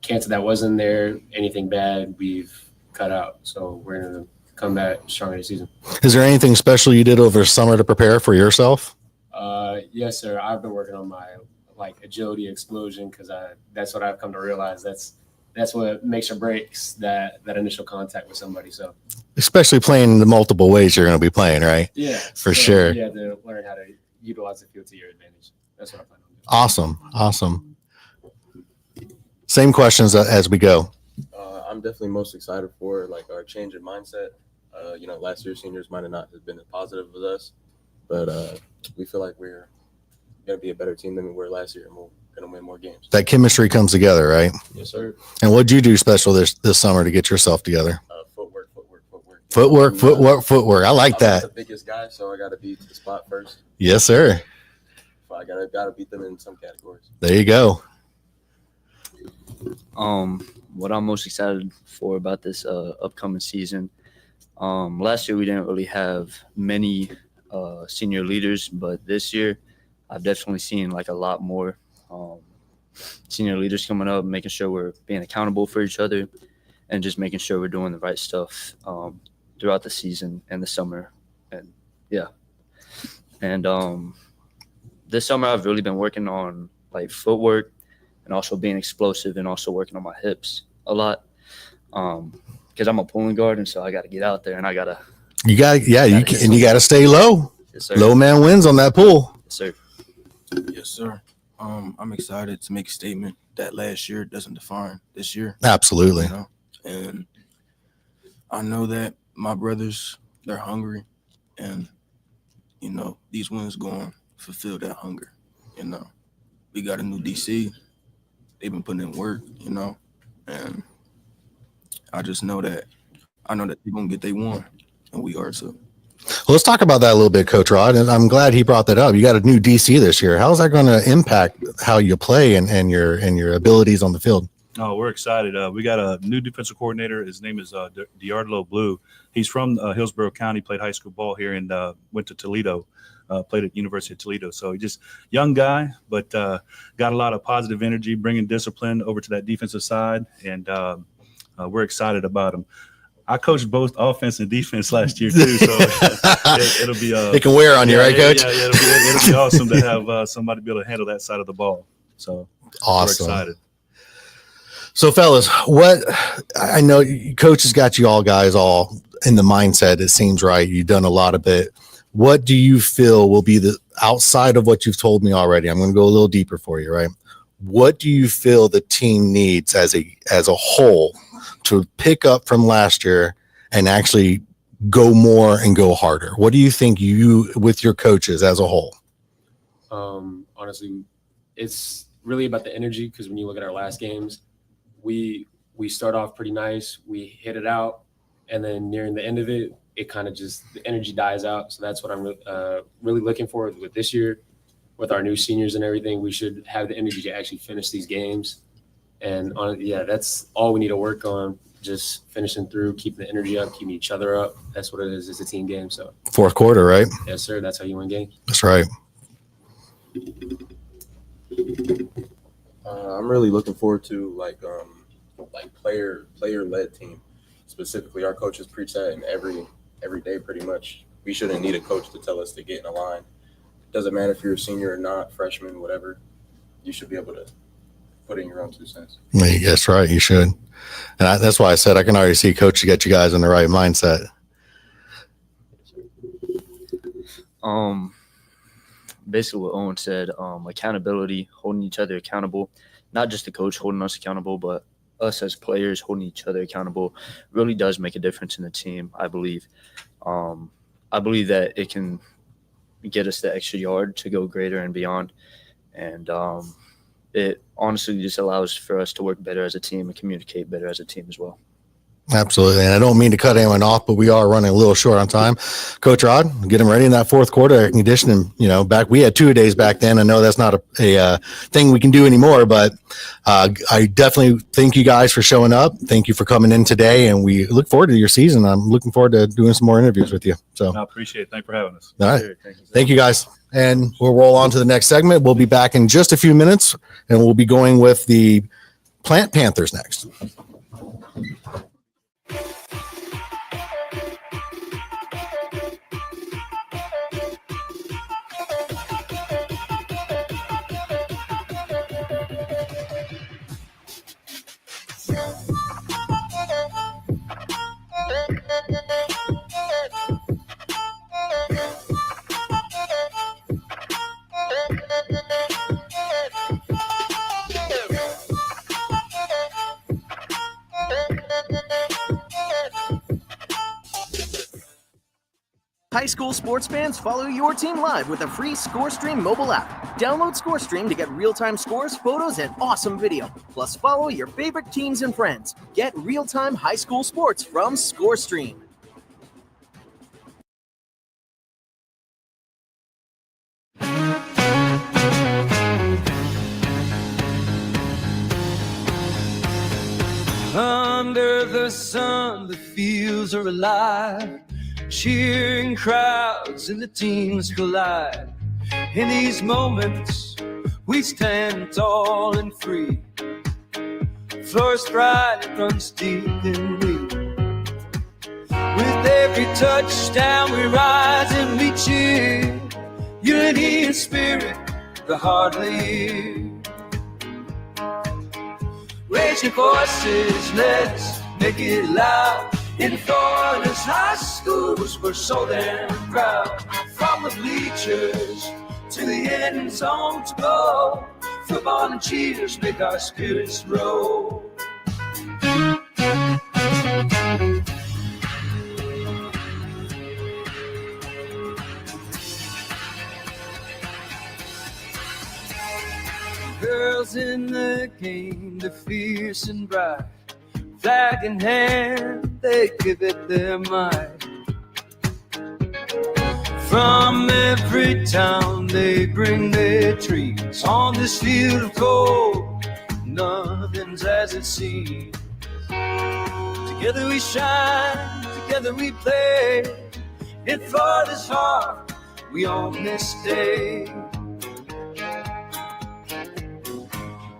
cancer that wasn't there, anything bad we've cut out. So we're going to come back stronger this season. Is there anything special you did over summer to prepare for yourself? Yes, sir. I've been working on my agility explosion because that's what I've come to realize. That's what makes or breaks that initial contact with somebody. So Especially playing the multiple ways you're going to be playing, right? yeah, For sure. You have to learn how to utilize the field to your advantage. That's what I plan on doing. Awesome. Same questions as we go. I'm definitely most excited for our change in mindset. Last year seniors might have not have been as positive as us, but we feel like we're going to be a better team than we were last year, and we're going to win more games. That chemistry comes together, right? Yes, sir. And what'd you do special this summer to get yourself together? Footwork. Footwork. I like I'm that. not the biggest guy, so I got to beat the spot first. Yes, sir. I got to beat them in some categories. There you go. What I'm most excited for about this upcoming season. Last year we didn't really have many senior leaders, but this year I've definitely seen a lot more senior leaders coming up, making sure we're being accountable for each other and just making sure we're doing the right stuff throughout the season and the summer. And this summer I've really been working on footwork and also being explosive and also working on my hips a lot. Because I'm a pulling guard, and so I got to get out there, and you got to stay low. Yes, sir. Low man wins on that pull. Yes, sir. Yes, sir. I'm excited to make a statement that last year doesn't define this year. Absolutely. And I know that my brothers, they're hungry, and these wins going to fulfill that hunger. We got a new DC. They've been putting in work, and I just know that they're going to get they one, and we are too. Well, let's talk about that a little bit, Coach Rod. And I'm glad he brought that up. You got a new DC this year. How's that going to impact how you play and your abilities on the field? Oh, we're excited. We got a new defensive coordinator. His name is Diarlo Blue. He's from Hillsborough County, played high school ball here, and went to Toledo, played at University of Toledo. So he just young guy, but got a lot of positive energy, bringing discipline over to that defensive side, and we're excited about him. I coached both offense and defense last year too, so it'll be it can wear on you, right, Coach? Yeah, it'll be awesome to have somebody be able to handle that side of the ball. So awesome. We're excited. So, fellas, what I know, Coach has got you all guys all in the mindset. It seems right. You've done a lot of it. What do you feel will be the outside of what you've told me already? I'm going to go a little deeper for you, right? What do you feel the team needs as a whole to pick up from last year and actually go more and go harder? What do you think with your coaches as a whole? Honestly, it's really about the energy, because when you look at our last games, we start off pretty nice, we hit it out, and then nearing the end of it, it kind of just the energy dies out. So that's what I'm really looking for with this year. With our new seniors and everything, we should have the energy to actually finish these games. And that's all we need to work on, just finishing through, keeping the energy up, keeping each other up. That's what it is. It's a team game. So fourth quarter, right? Yes, sir. That's how you win games. That's right. I'm really looking forward to player-led team. Specifically, our coaches preach that in every day pretty much. We shouldn't need a coach to tell us to get in a line. Doesn't matter if you're a senior or not, freshman, whatever. You should be able to put in your own 2 cents. That's right. You should. And that's why I said I can already see Coach to get you guys in the right mindset. Basically what Owen said, accountability, holding each other accountable, not just the coach holding us accountable, but us as players holding each other accountable really does make a difference in the team, I believe. I believe that it can get us the extra yard to go greater and beyond. And it honestly just allows for us to work better as a team and communicate better as a team as well. Absolutely. And I don't mean to cut anyone off, but we are running a little short on time. Coach Rod, get them ready in that fourth quarter, air conditioning. We had 2 days back then. I know that's not a thing we can do anymore, but I definitely thank you guys for showing up. Thank you for coming in today, and we look forward to your season. I'm looking forward to doing some more interviews with you. So I appreciate it. Thanks for having us. All right. Thank you guys. And we'll roll on to the next segment. We'll be back in just a few minutes, and we'll be going with the Plant Panthers next. High school sports fans, follow your team live with a free ScoreStream mobile app. Download ScoreStream to get real-time scores, photos, and awesome video. Plus, follow your favorite teams and friends. Get real-time high school sports from ScoreStream. Under the sun, the fields are alive. Cheering crowds and the teams collide. In these moments, we stand tall and free. Flourish pride, it runs deep in we. With every touchdown, we rise and we cheer. Unity and spirit, the heart lead. Raise your voices, let's make it loud. In Florida's high schools, we're so damn proud. From the bleachers to the end zone to go, football and cheers make our spirits roll. Girls in the game, they're fierce and bright. Flag in hand, they give it their might. From every town, they bring their trees. On this field of gold, nothing's as it seems. Together we shine, together we play. In Florida's heart, we own this day.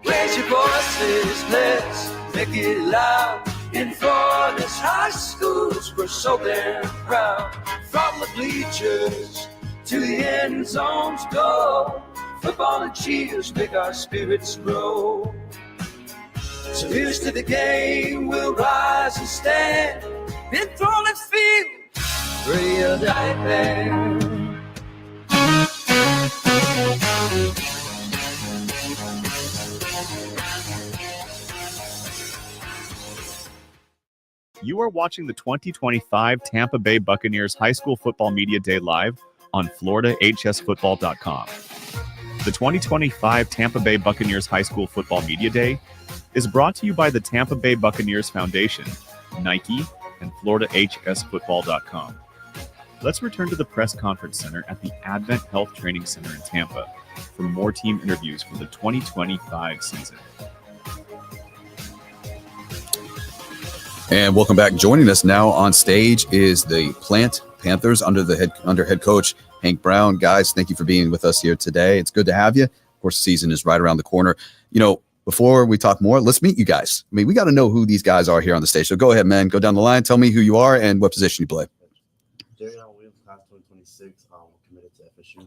Raise your voices, let's make it loud. In Florida's high schools, we're so damn proud. From the bleachers to the end zones go, football and cheers make our spirits grow. So here's to the game, we'll rise and stand. In Florida's field, real diamond. You are watching the 2025 Tampa Bay Buccaneers High School Football Media Day live on FloridaHSFootball.com. The 2025 Tampa Bay Buccaneers High School Football Media Day is brought to you by the Tampa Bay Buccaneers Foundation, Nike, and FloridaHSFootball.com. Let's return to the press conference center at the Advent Health Training Center in Tampa for more team interviews for the 2025 season. And welcome back. Joining us now on stage is the Plant Panthers under head coach Hank Brown. Guys, thank you for being with us here today. It's good to have you. Of course, the season is right around the corner. Before we talk more, let's meet you guys. I mean, we got to know who these guys are here on the stage. So go ahead, man. Go down the line. Tell me who you are and what position you play. Darion Williams, class 2026, committed to FSU.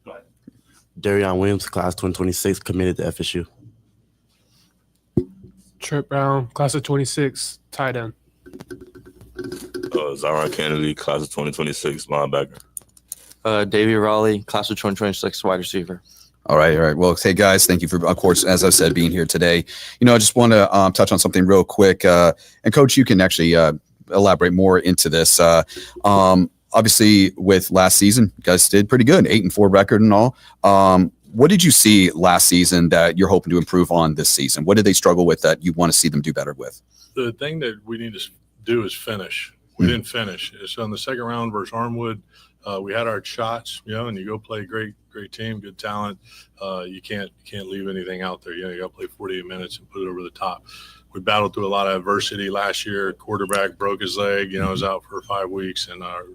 Go ahead. Darion Williams, class 2026, committed to FSU. Trent Brown, class of 26, tight end. Zion Kennedy, class of 2026, linebacker. Davey Raleigh, class of 2026, wide receiver. All right. Well, hey, guys, thank you for, of course, as I said, being here today. I just want to touch on something real quick. And, Coach, you can actually elaborate more into this. Obviously, with last season, you guys did pretty good, 8-4 record and all. what did you see last season that you're hoping to improve on this season? What did they struggle with that you want to see them do better with? The thing that we need to do is finish. We didn't finish. So in the second round versus Armwood, we had our shots, and you go play great team, good talent. You can't leave anything out there. You got to play 48 minutes and put it over the top. We battled through a lot of adversity last year. Quarterback broke his leg, was out for 5 weeks, and our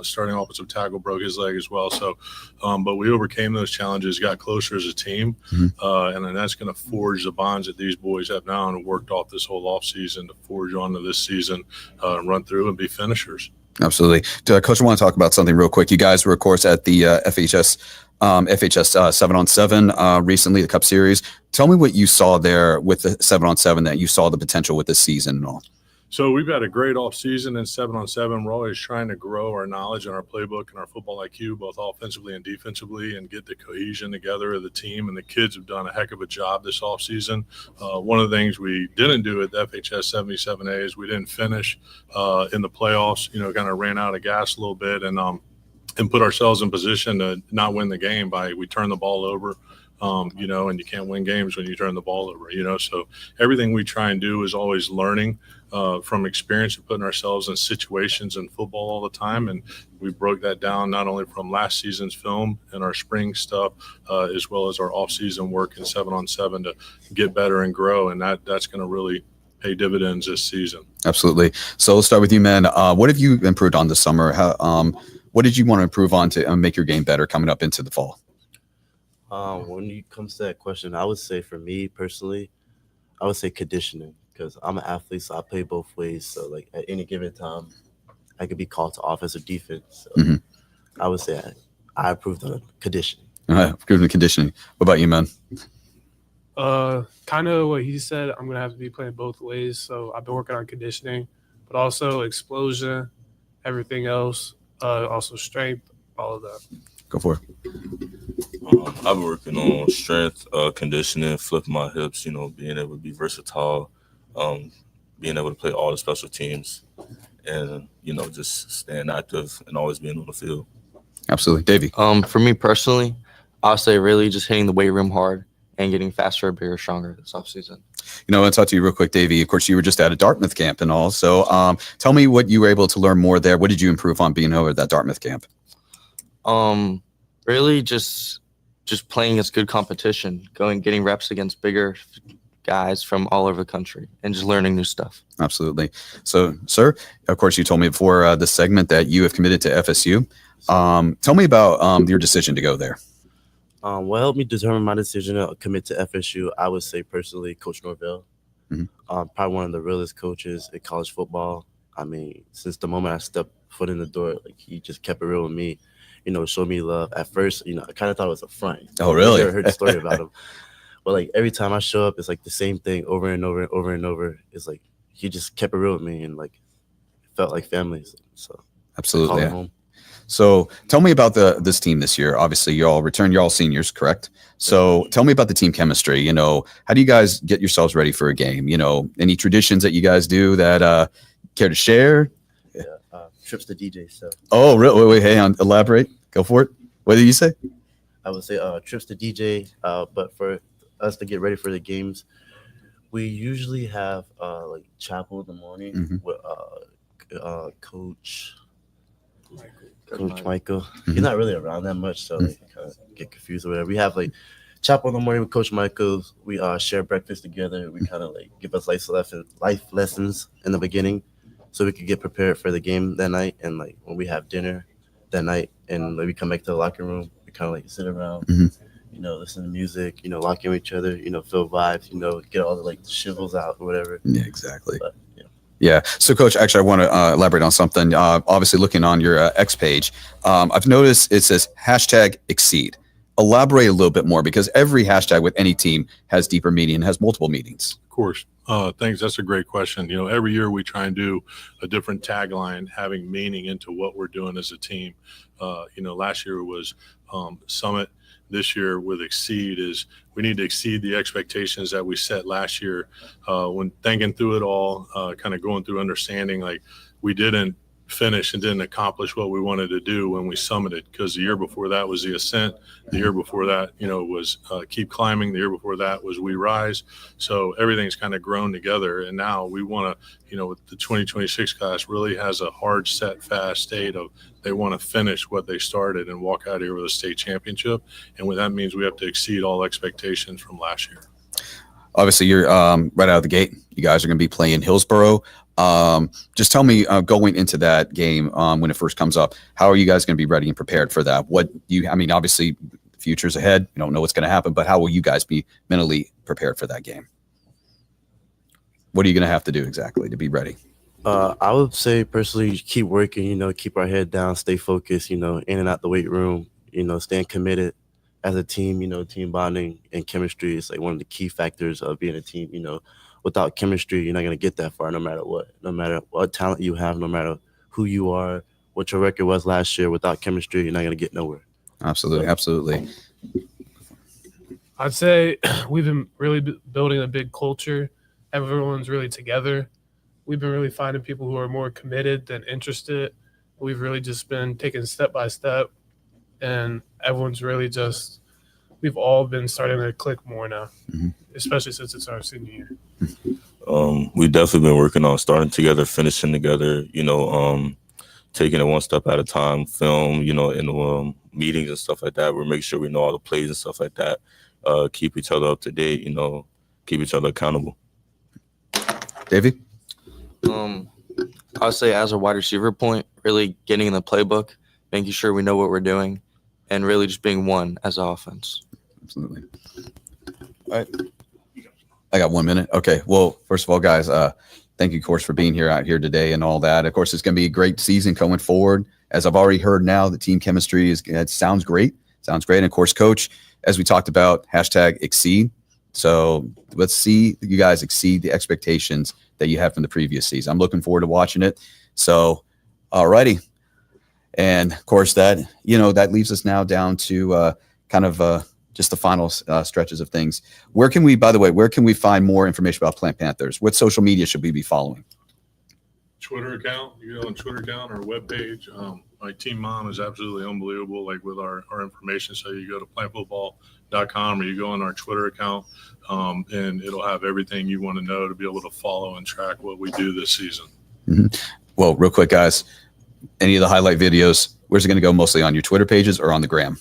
starting offensive tackle broke his leg as well. So, but we overcame those challenges, got closer as a team, and then that's going to forge the bonds that these boys have now and worked off this whole offseason to forge onto this season, run through and be finishers. Absolutely. Coach, I want to talk about something real quick. You guys were, of course, at the FHS 7-on-7 recently, the Cup Series. Tell me what you saw there with the 7-on-7 that you saw the potential with this season and all. So we've had a great off season in 7-on-7. We're always trying to grow our knowledge and our playbook and our football IQ, both offensively and defensively, and get the cohesion together of the team. And the kids have done a heck of a job this off season. One of the things we didn't do at the FHS 77A is we didn't finish in the playoffs. Kind of ran out of gas a little bit and put ourselves in position to not win the game we turned the ball over. And you can't win games when you turn the ball over, so everything we try and do is always learning from experience and putting ourselves in situations in football all the time. And we broke that down not only from last season's film and our spring stuff, as well as our off-season work in 7-on-7 to get better and grow. And that's going to really pay dividends this season. Absolutely. So let's start with you, man. What have you improved on this summer? What did you want to improve on to make your game better coming up into the fall? When it comes to that question, I would say for me personally, I would say conditioning, because I'm an athlete, so I play both ways. So like at any given time, I could be called to offense or defense. So I would say I improved on conditioning. Improved on conditioning. What about you, man? Kind of what he said. I'm gonna have to be playing both ways. So I've been working on conditioning, but also explosion, everything else, also strength, all of that. Go for it. I've been working on strength, conditioning, flipping my hips, being able to be versatile, being able to play all the special teams, and, just staying active and always being on the field. Absolutely. Davey? For me personally, I'll say really just hitting the weight room hard and getting faster, bigger, stronger this offseason. I want to talk to you real quick, Davey. Of course, you were just at a Dartmouth camp and all. So tell me what you were able to learn more there. What did you improve on being over at that Dartmouth camp? Really just playing against good competition, getting reps against bigger guys from all over the country, and just learning new stuff. Absolutely. So, sir, of course, you told me before this segment that you have committed to FSU. Tell me about your decision to go there. What helped me determine my decision to commit to FSU, I would say personally, Coach Norvell. Probably one of the realest coaches in college football. I mean, since the moment I stepped foot in the door, he just kept it real with me. Showed me love. At first, I kind of thought it was a front. Oh, really? I never heard the story about him. But every time I show up, it's the same thing over and over and over and over. It's he just kept it real with me, and it felt like family. So absolutely. I call him home. So tell me about this team this year. Obviously, you're all seniors, correct? So tell me about the team chemistry. How do you guys get yourselves ready for a game? Any traditions that you guys do that care to share? Yeah, trips to DJ. So. Oh, really? Wait, hang on. Elaborate. Go for it. What did you say? I would say trips to DJ. But for us to get ready for the games, we usually have chapel in the morning with Coach Michael. He's not really around that much, so they kind of get confused or whatever. We have chapel in the morning with Coach Michael. We share breakfast together. We kind of give us life lessons in the beginning, so we could get prepared for the game that night. And when we have dinner that night, and we come back to the locker room, we kind of sit around, listen to music, lock in with each other, feel vibes, get all the shivels out or whatever. Yeah, exactly. But, yeah. So, Coach, actually, I want to elaborate on something. Obviously, looking on your X page, I've noticed it says #exceed. Elaborate a little bit more, because every hashtag with any team has deeper meaning and has multiple meanings. Of course. Thanks. That's a great question. Every year we try and do a different tagline, having meaning into what we're doing as a team. Last year was Summit. This year with Exceed is we need to exceed the expectations that we set last year. When thinking through it all, kind of going through understanding, we didn't finish and didn't accomplish what we wanted to do when we summited, because the year before that was the ascent. The year before that, was keep climbing. The year before that was we rise. So everything's kind of grown together. And now we want to, with the 2026 class really has a hard, set, fast state of they want to finish what they started and walk out here with a state championship. And what that means, we have to exceed all expectations from last year. Obviously, you're right out of the gate. You guys are going to be playing Hillsborough. Just tell me, going into that game, when it first comes up, how are you guys going to be ready and prepared for that? Obviously, the future's ahead. You don't know what's going to happen, but how will you guys be mentally prepared for that game? What are you going to have to do exactly to be ready? I would say personally, keep working, keep our head down, stay focused, in and out the weight room, staying committed as a team, team bonding and chemistry is like one of the key factors of being a team. Without chemistry, you're not going to get that far no matter what talent you have, no matter who you are, what your record was last year. Without chemistry, you're not going to get nowhere. Absolutely. I'd say we've been really building a big culture. Everyone's really together. We've been really finding people who are more committed than interested. We've really just been taking step by step, and everyone's really we've all been starting to click more now, especially since it's our senior year. We've definitely been working on starting together, finishing together, taking it one step at a time, film, in the meetings and stuff like that. We're making sure we know all the plays and stuff like that, keep each other up to date, keep each other accountable. Davey? I would say as a wide receiver point, really getting in the playbook, making sure we know what we're doing, and really just being one as an offense. Absolutely. All right. I got 1 minute. Okay. Well, first of all, guys, thank you, of course, for being out here today and all that. Of course, it's going to be a great season going forward. As I've already heard now, the team chemistry sounds great. And of course, Coach, as we talked about, #exceed. So let's see you guys exceed the expectations that you had from the previous season. I'm looking forward to watching it. So, all righty. And of course, that leaves us now down to just the final stretches of things. Where can we find more information about Plant Panthers? What social media should we be following? Twitter account. You go on Twitter account or webpage. My team mom is absolutely unbelievable, with our information. So you go to plantfootball.com or you go on our Twitter account, and it'll have everything you want to know to be able to follow and track what we do this season. Mm-hmm. Well, real quick, guys, any of the highlight videos, where's it going to go? Mostly on your Twitter pages or on the gram?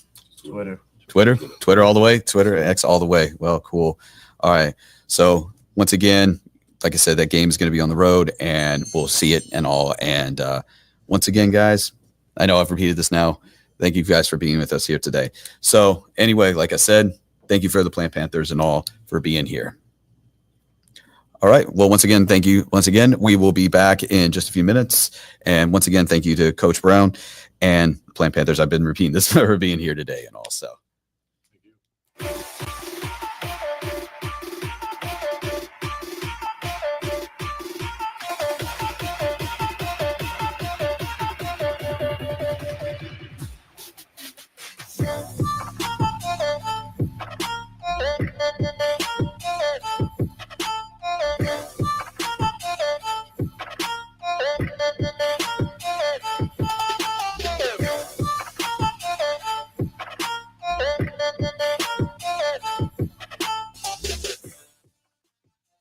Twitter all the way? Twitter X all the way. Well, cool. All right. So once again, like I said, that game is going to be on the road, and we'll see it and all. And once again, guys, I know I've repeated this now. Thank you guys for being with us here today. So anyway, like I said, thank you for the Plant Panthers and all for being here. All right. Well, once again, thank you. Once again, we will be back in just a few minutes. And once again, thank you to Coach Brown and Plant Panthers. I've been repeating this for being here today and also.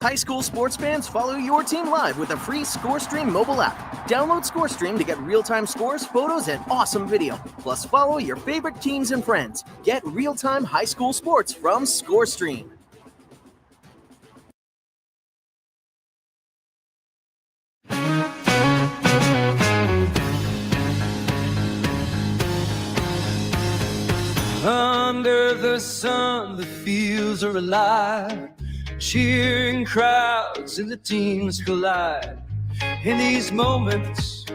High school sports fans, follow your team live with a free ScoreStream mobile app. Download ScoreStream to get real-time scores, photos, and awesome video. Plus, follow your favorite teams and friends. Get real-time high school sports from ScoreStream. Under the sun, the fields are alive. Cheering crowds and the teams collide. In these moments,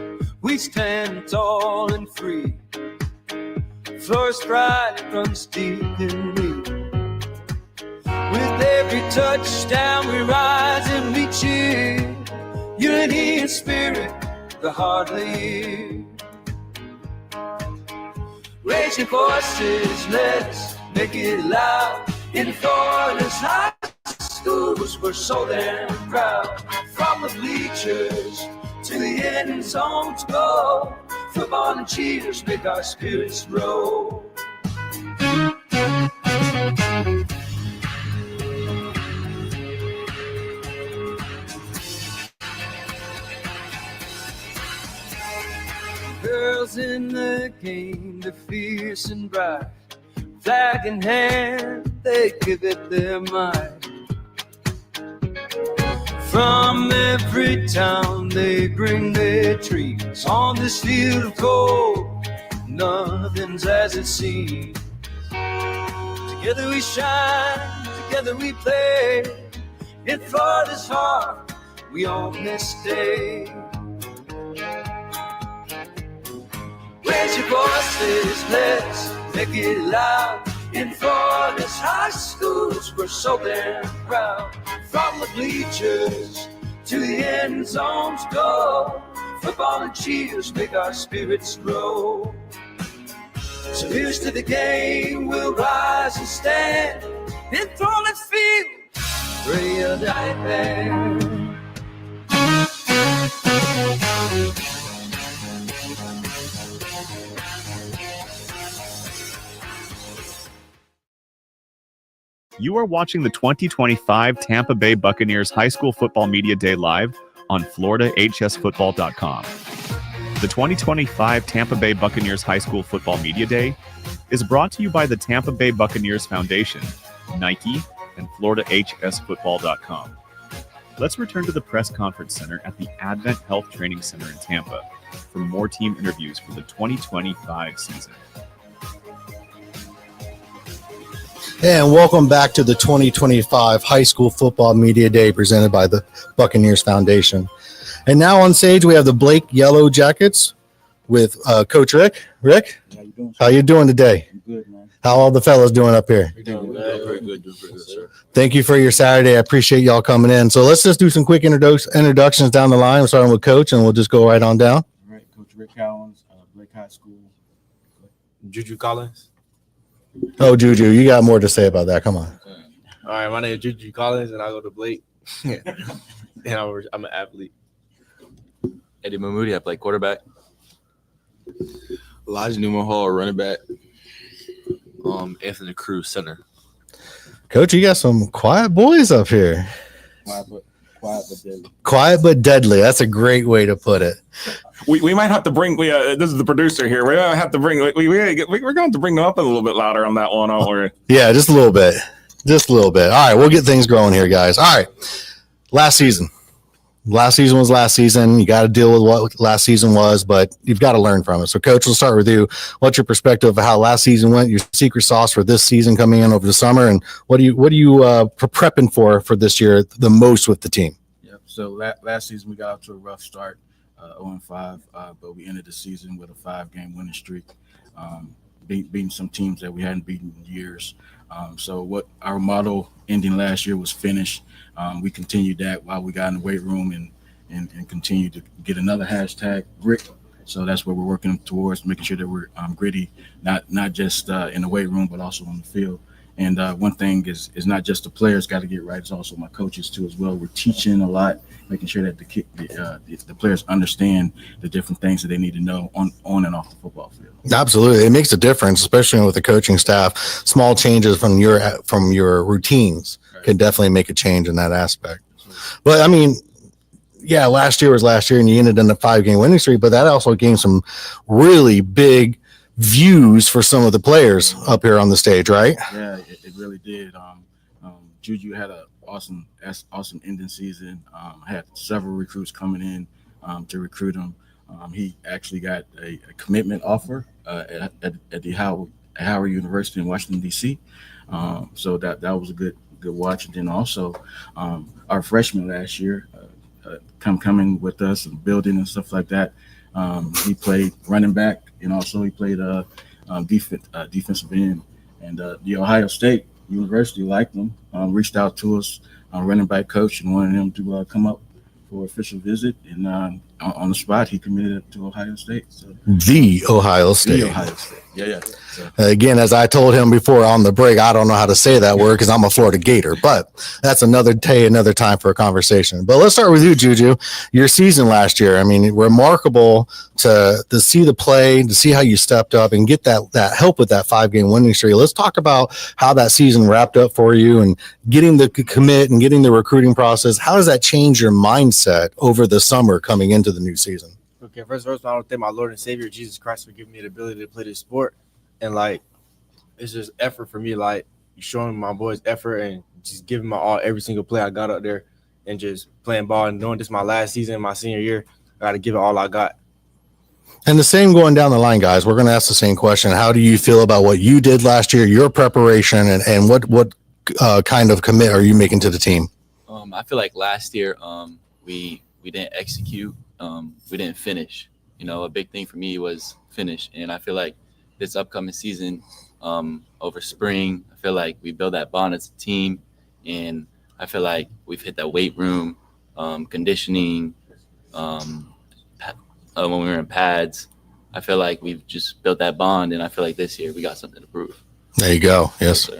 we stand tall and free. First pride runs deep in me. With every touchdown, we rise and we cheer. Unity and spirit, the heart lead. Raise your voices, let's make it loud. In Florida's high schools, we're so damn proud. From the bleachers to the end zone to go. Football and cheers make our spirits grow. Girls in the game, they're fierce and bright. Flag in hand, they give it their might. From every town they bring their dreams. On this field of gold, nothing's as it seems. Together we shine, together we play. In Florida's heart, we own this day. Raise your voices, let's make it loud. In Florida's high schools, we're so damn proud. From the bleachers to the end zones go. Football and cheers make our spirits grow. So here's to the game, we'll rise and stand. In Florida's field, ray of night band. You are watching the 2025 Tampa Bay Buccaneers High School Football Media Day live on FloridaHSFootball.com. The 2025 Tampa Bay Buccaneers High School Football Media Day is brought to you by the Tampa Bay Buccaneers Foundation, Nike, and FloridaHSFootball.com. Let's return to the press conference center at the Advent Health Training Center in Tampa for more team interviews for the 2025 season. And welcome back to the 2025 High School Football Media Day presented by the Buccaneers Foundation. And now on stage, we have the Blake Yellow Jackets with Coach Rick. Rick, how you doing today? I'm good, man. How all the fellas doing up here? Very good, sir. Thank you for your Saturday. I appreciate y'all coming in. So let's just do some quick introductions down the line. We're starting with Coach, and we'll just go right on down. All right, Coach Rick Collins, Blake High School. Juju Collins. Oh, Juju, you got more to say about that. Come on. All right, my name is Juju Collins, and I go to Blake. And I'm an athlete. Eddie Mahmoudi, I play quarterback. Elijah Newman Hall, running back. Anthony Cruz, center. Coach, you got some quiet boys up here. Quiet but deadly. Quiet but deadly. That's a great way to put it. We might have to bring. This is the producer here. We might have to bring. We're going to have to bring them up a little bit louder on that one, aren't we? Yeah, just a little bit. Just a little bit. All right, we'll get things going here, guys. All right, last season. Last season was last season. You got to deal with what last season was, but you've got to learn from it. So, Coach, we'll start with you. What's your perspective of how last season went? Your secret sauce for this season coming in over the summer, and what are you prepping for this year the most with the team? Yep. So last season we got off to a rough start, 0-5, but we ended the season with a 5-game winning streak, beating some teams that we hadn't beaten in years. So what our motto ending last year was finish. We continued that while we got in the weight room and continued to get another hashtag grit. So that's what we're working towards, making sure that we're gritty, not just in the weight room, but also on the field. And one thing is not just the players got to get right; it's also my coaches too as well. We're teaching a lot, making sure that the players understand the different things that they need to know on and off the football field. Absolutely, it makes a difference, especially with the coaching staff. Small changes from your routines can definitely make a change in that aspect. But I mean, yeah, last year was last year, and you ended in a 5-game winning streak. But that also gained some really big views for some of the players up here on the stage, right? Yeah, it really did. Juju had an awesome ending season. Had several recruits coming in to recruit him. He actually got a commitment offer at the Howard University in Washington, D.C. So that was a good watch. And then also our freshman last year coming with us and building and stuff like that. He played running back, and also he played defensive end. And the Ohio State University liked him, reached out to us, running back coach, and wanted him to come up for an official visit. And on the spot, he committed to Ohio State. So. The Ohio State. The Ohio State. Yeah. So. Again, as I told him before on the break, I don't know how to say that word because I'm a Florida Gator, but that's another day, another time for a conversation. But let's start with you, Juju. Your season last year, I mean, remarkable to see the play, to see how you stepped up and get that help with that 5-game winning streak. Let's talk about how that season wrapped up for you and getting the commit and getting the recruiting process. How does that change your mindset over the summer coming into the new season? Okay, first of all, I want to thank my Lord and Savior, Jesus Christ, for giving me the ability to play this sport. And, like, it's just effort for me. Like, showing my boys effort and just giving my all every single play I got up there and just playing ball and knowing this is my last season, my senior year. I got to give it all I got. And the same going down the line, guys. We're going to ask the same question. How do you feel about what you did last year, your preparation, and what kind of commit are you making to the team? I feel like last year we didn't execute. We didn't finish. You know, a big thing for me was finish. And I feel like this upcoming season over spring, I feel like we build that bond as a team. And I feel like we've hit that weight room, conditioning, when we were in pads. I feel like we've just built that bond. And I feel like this year we got something to prove. There you go. Yes.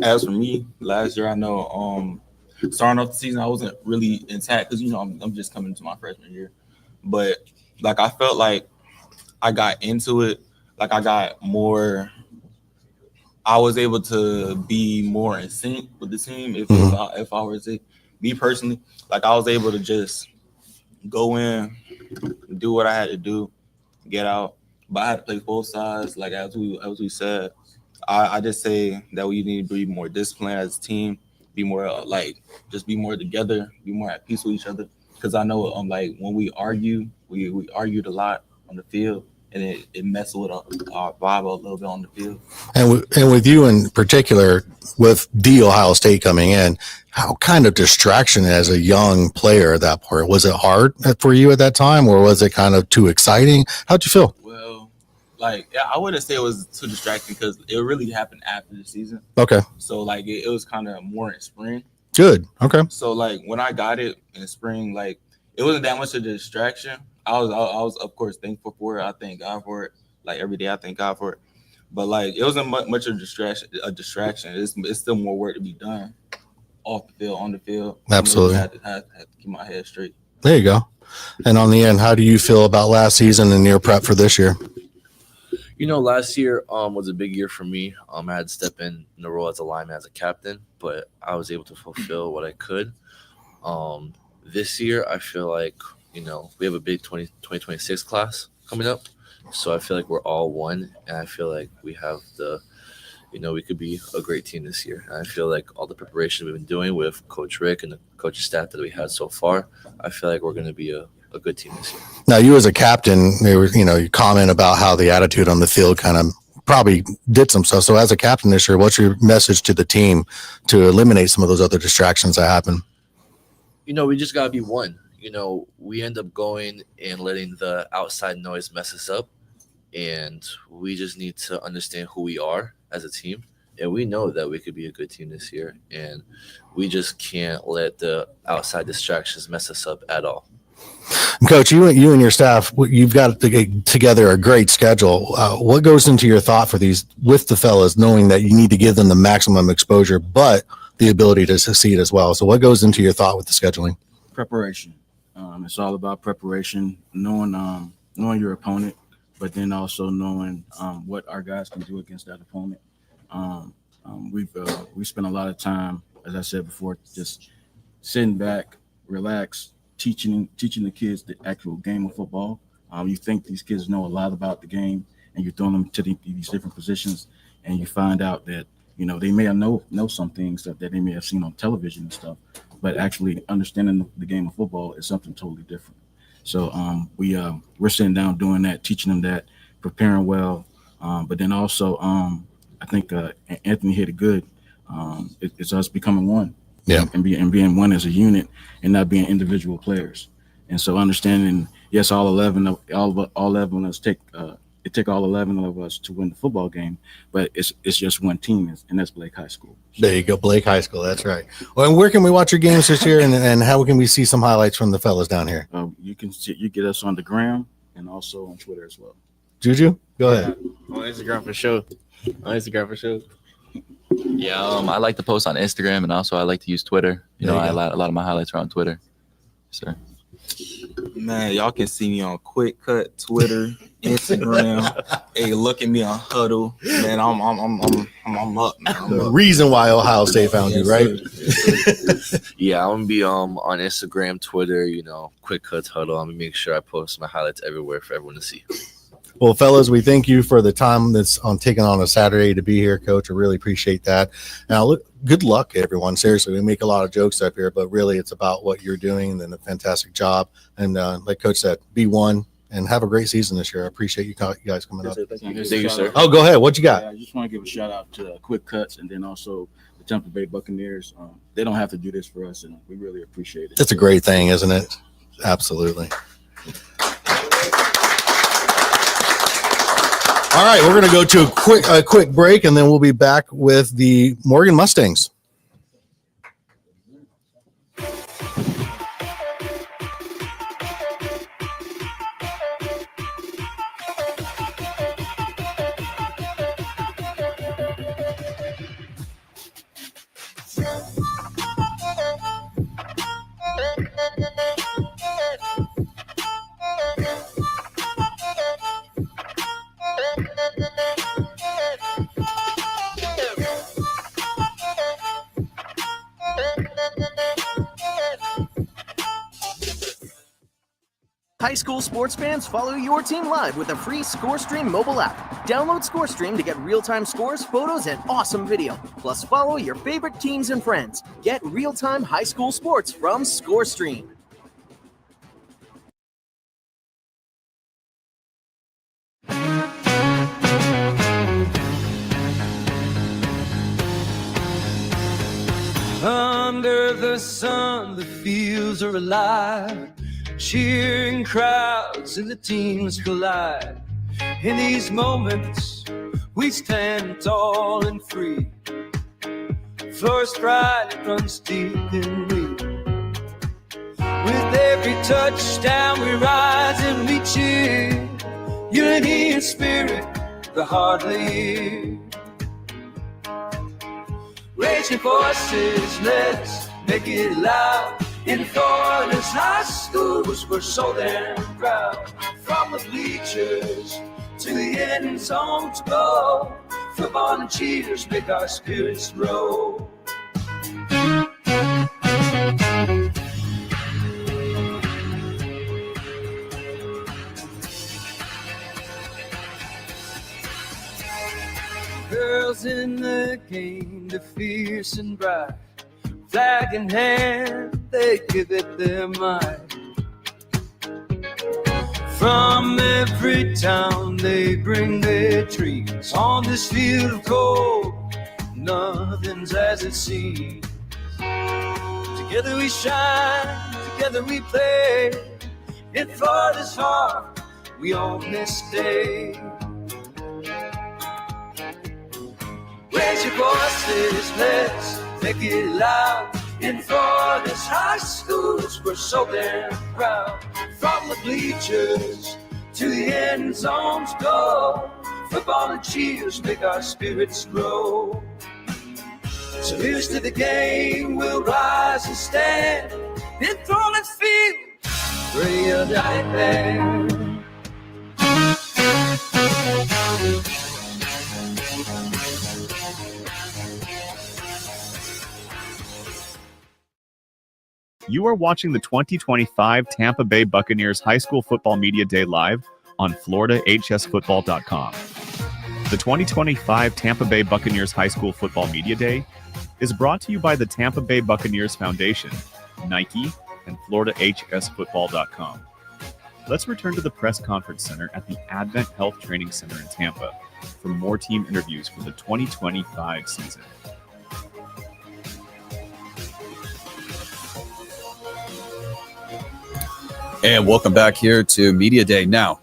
As for me, last year, I know starting off the season, I wasn't really intact because, you know, I'm just coming into my freshman year. But, like, I felt like I got into it. Like, I was able to be more in sync with the team if I were to me personally. Like, I was able to just go in, do what I had to do, get out. But I had to play both sides. Like, as we said, I just say that we need to be more disciplined as a team, be more just be more together, be more at peace with each other. Because I know like when we argue, we argued a lot on the field, and it messed with our vibe a little bit on the field. And with you in particular, with the Ohio State coming in, how kind of distraction as a young player at that point? Was it hard for you at that time, or was it kind of too exciting? How'd you feel? Like, I wouldn't say it was too distracting because it really happened after the season. Okay. So, like, it was kind of more in spring. Good. Okay. So, like, when I got it in spring, like, it wasn't that much of a distraction. I was of course, thankful for it. I thank God for it. Like, every day I thank God for it. But, like, it wasn't much of a distraction. It's still more work to be done off the field, on the field. Absolutely. I had to keep my head straight. There you go. And on the end, how do you feel about last season and your prep for this year? You know, last year was a big year for me. I had to step in the role as a lineman, as a captain, but I was able to fulfill what I could. This year, I feel like, you know, we have a big 2026 class coming up. So I feel like we're all one, and I feel like we have we could be a great team this year. And I feel like all the preparation we've been doing with Coach Rick and the coaching staff that we had so far, I feel like we're going to be a good team this year. Now, you as a captain, you comment about how the attitude on the field kind of probably did some stuff. So as a captain this year, what's your message to the team to eliminate some of those other distractions that happen? You know, we just got to be one. You know, we end up going and letting the outside noise mess us up. And we just need to understand who we are as a team. And we know that we could be a good team this year. And we just can't let the outside distractions mess us up at all. Coach, you and your staff, you've got together a great schedule. What goes into your thought for these with the fellas, knowing that you need to give them the maximum exposure, but the ability to succeed as well? So what goes into your thought with the scheduling? Preparation. It's all about preparation, knowing your opponent, but then also knowing what our guys can do against that opponent. We spent a lot of time, as I said before, just sitting back, relax, teaching the kids the actual game of football. You think these kids know a lot about the game, and you're throwing them to these different positions, and you find out that they may know some things that they may have seen on television and stuff, but actually understanding the game of football is something totally different. So we're sitting down doing that, teaching them that, preparing well, but then also I think Anthony hit it good. It's us becoming one. Yeah, and being one as a unit and not being individual players. And so understanding, yes, all 11 of us take it took all 11 of us to win the football game, but it's just one team, and that's Blake High School. There you go, Blake High School. That's right. Well, and where can we watch your games this year, and how can we see some highlights from the fellas down here? You get us on the gram and also on Twitter as well. Juju, go ahead. On Instagram for sure. Yeah, I like to post on Instagram, and also I like to use Twitter. A lot of my highlights are on Twitter. Sir. Man, y'all can see me on Quick Cut, Twitter, Instagram. Hey, look at me on Huddle. Man, I'm up, man. The reason why Ohio State found you, right? Yeah, I'm gonna be on Instagram, Twitter, Quick Cuts, Huddle. I'm gonna make sure I post my highlights everywhere for everyone to see. Well, fellas, we thank you for the time that's taken on a Saturday to be here, Coach. I really appreciate that. Now, good luck, everyone. Seriously, we make a lot of jokes up here, but really it's about what you're doing and a fantastic job. And like Coach said, be one and have a great season this year. I appreciate you guys coming up. Thank you, sir. Oh, go ahead. What you got? I just want to give a shout out to Quick Cuts and then also the Tampa Bay Buccaneers. They don't have to do this for us, and we really appreciate it. It's a great thing, isn't it? Absolutely. All right, we're going to go to a quick break, and then we'll be back with the Morgan Mustangs. High school sports fans, follow your team live with a free ScoreStream mobile app. Download ScoreStream to get real-time scores, photos, and awesome video. Plus, follow your favorite teams and friends. Get real-time high school sports from ScoreStream. Under the sun, the fields are alive. Cheering crowds and the teams collide. In these moments, we stand tall and free. First stride runs deep in we. With every touchdown, we rise and we cheer. Unity and spirit, the heart lead. Raise your voices, let's make it loud. In Florida's high schools, we're so damn proud. From the bleachers to the end zone to go, football and cheers make our spirits roll. Girls in the game, they're fierce and bright. Flag in hand, they give it their might. From every town, they bring their dreams. On this field of gold, nothing's as it seems. Together we shine, together we play. In Florida's heart, we own this day. Raise your voices, let's make it loud. In Florida's high schools, we're so damn proud. From the bleachers to the end zones go, football and cheers make our spirits grow. So here's to the game, we'll rise and stand. In Florida's field, real nightmare. You are watching the 2025 Tampa Bay Buccaneers High School Football Media Day live on FloridaHSFootball.com. The 2025 Tampa Bay Buccaneers High School Football Media Day is brought to you by the Tampa Bay Buccaneers Foundation, Nike, and FloridaHSFootball.com. Let's return to the press conference center at the Advent Health Training Center in Tampa for more team interviews for the 2025 season. And welcome back here to Media Day. Now,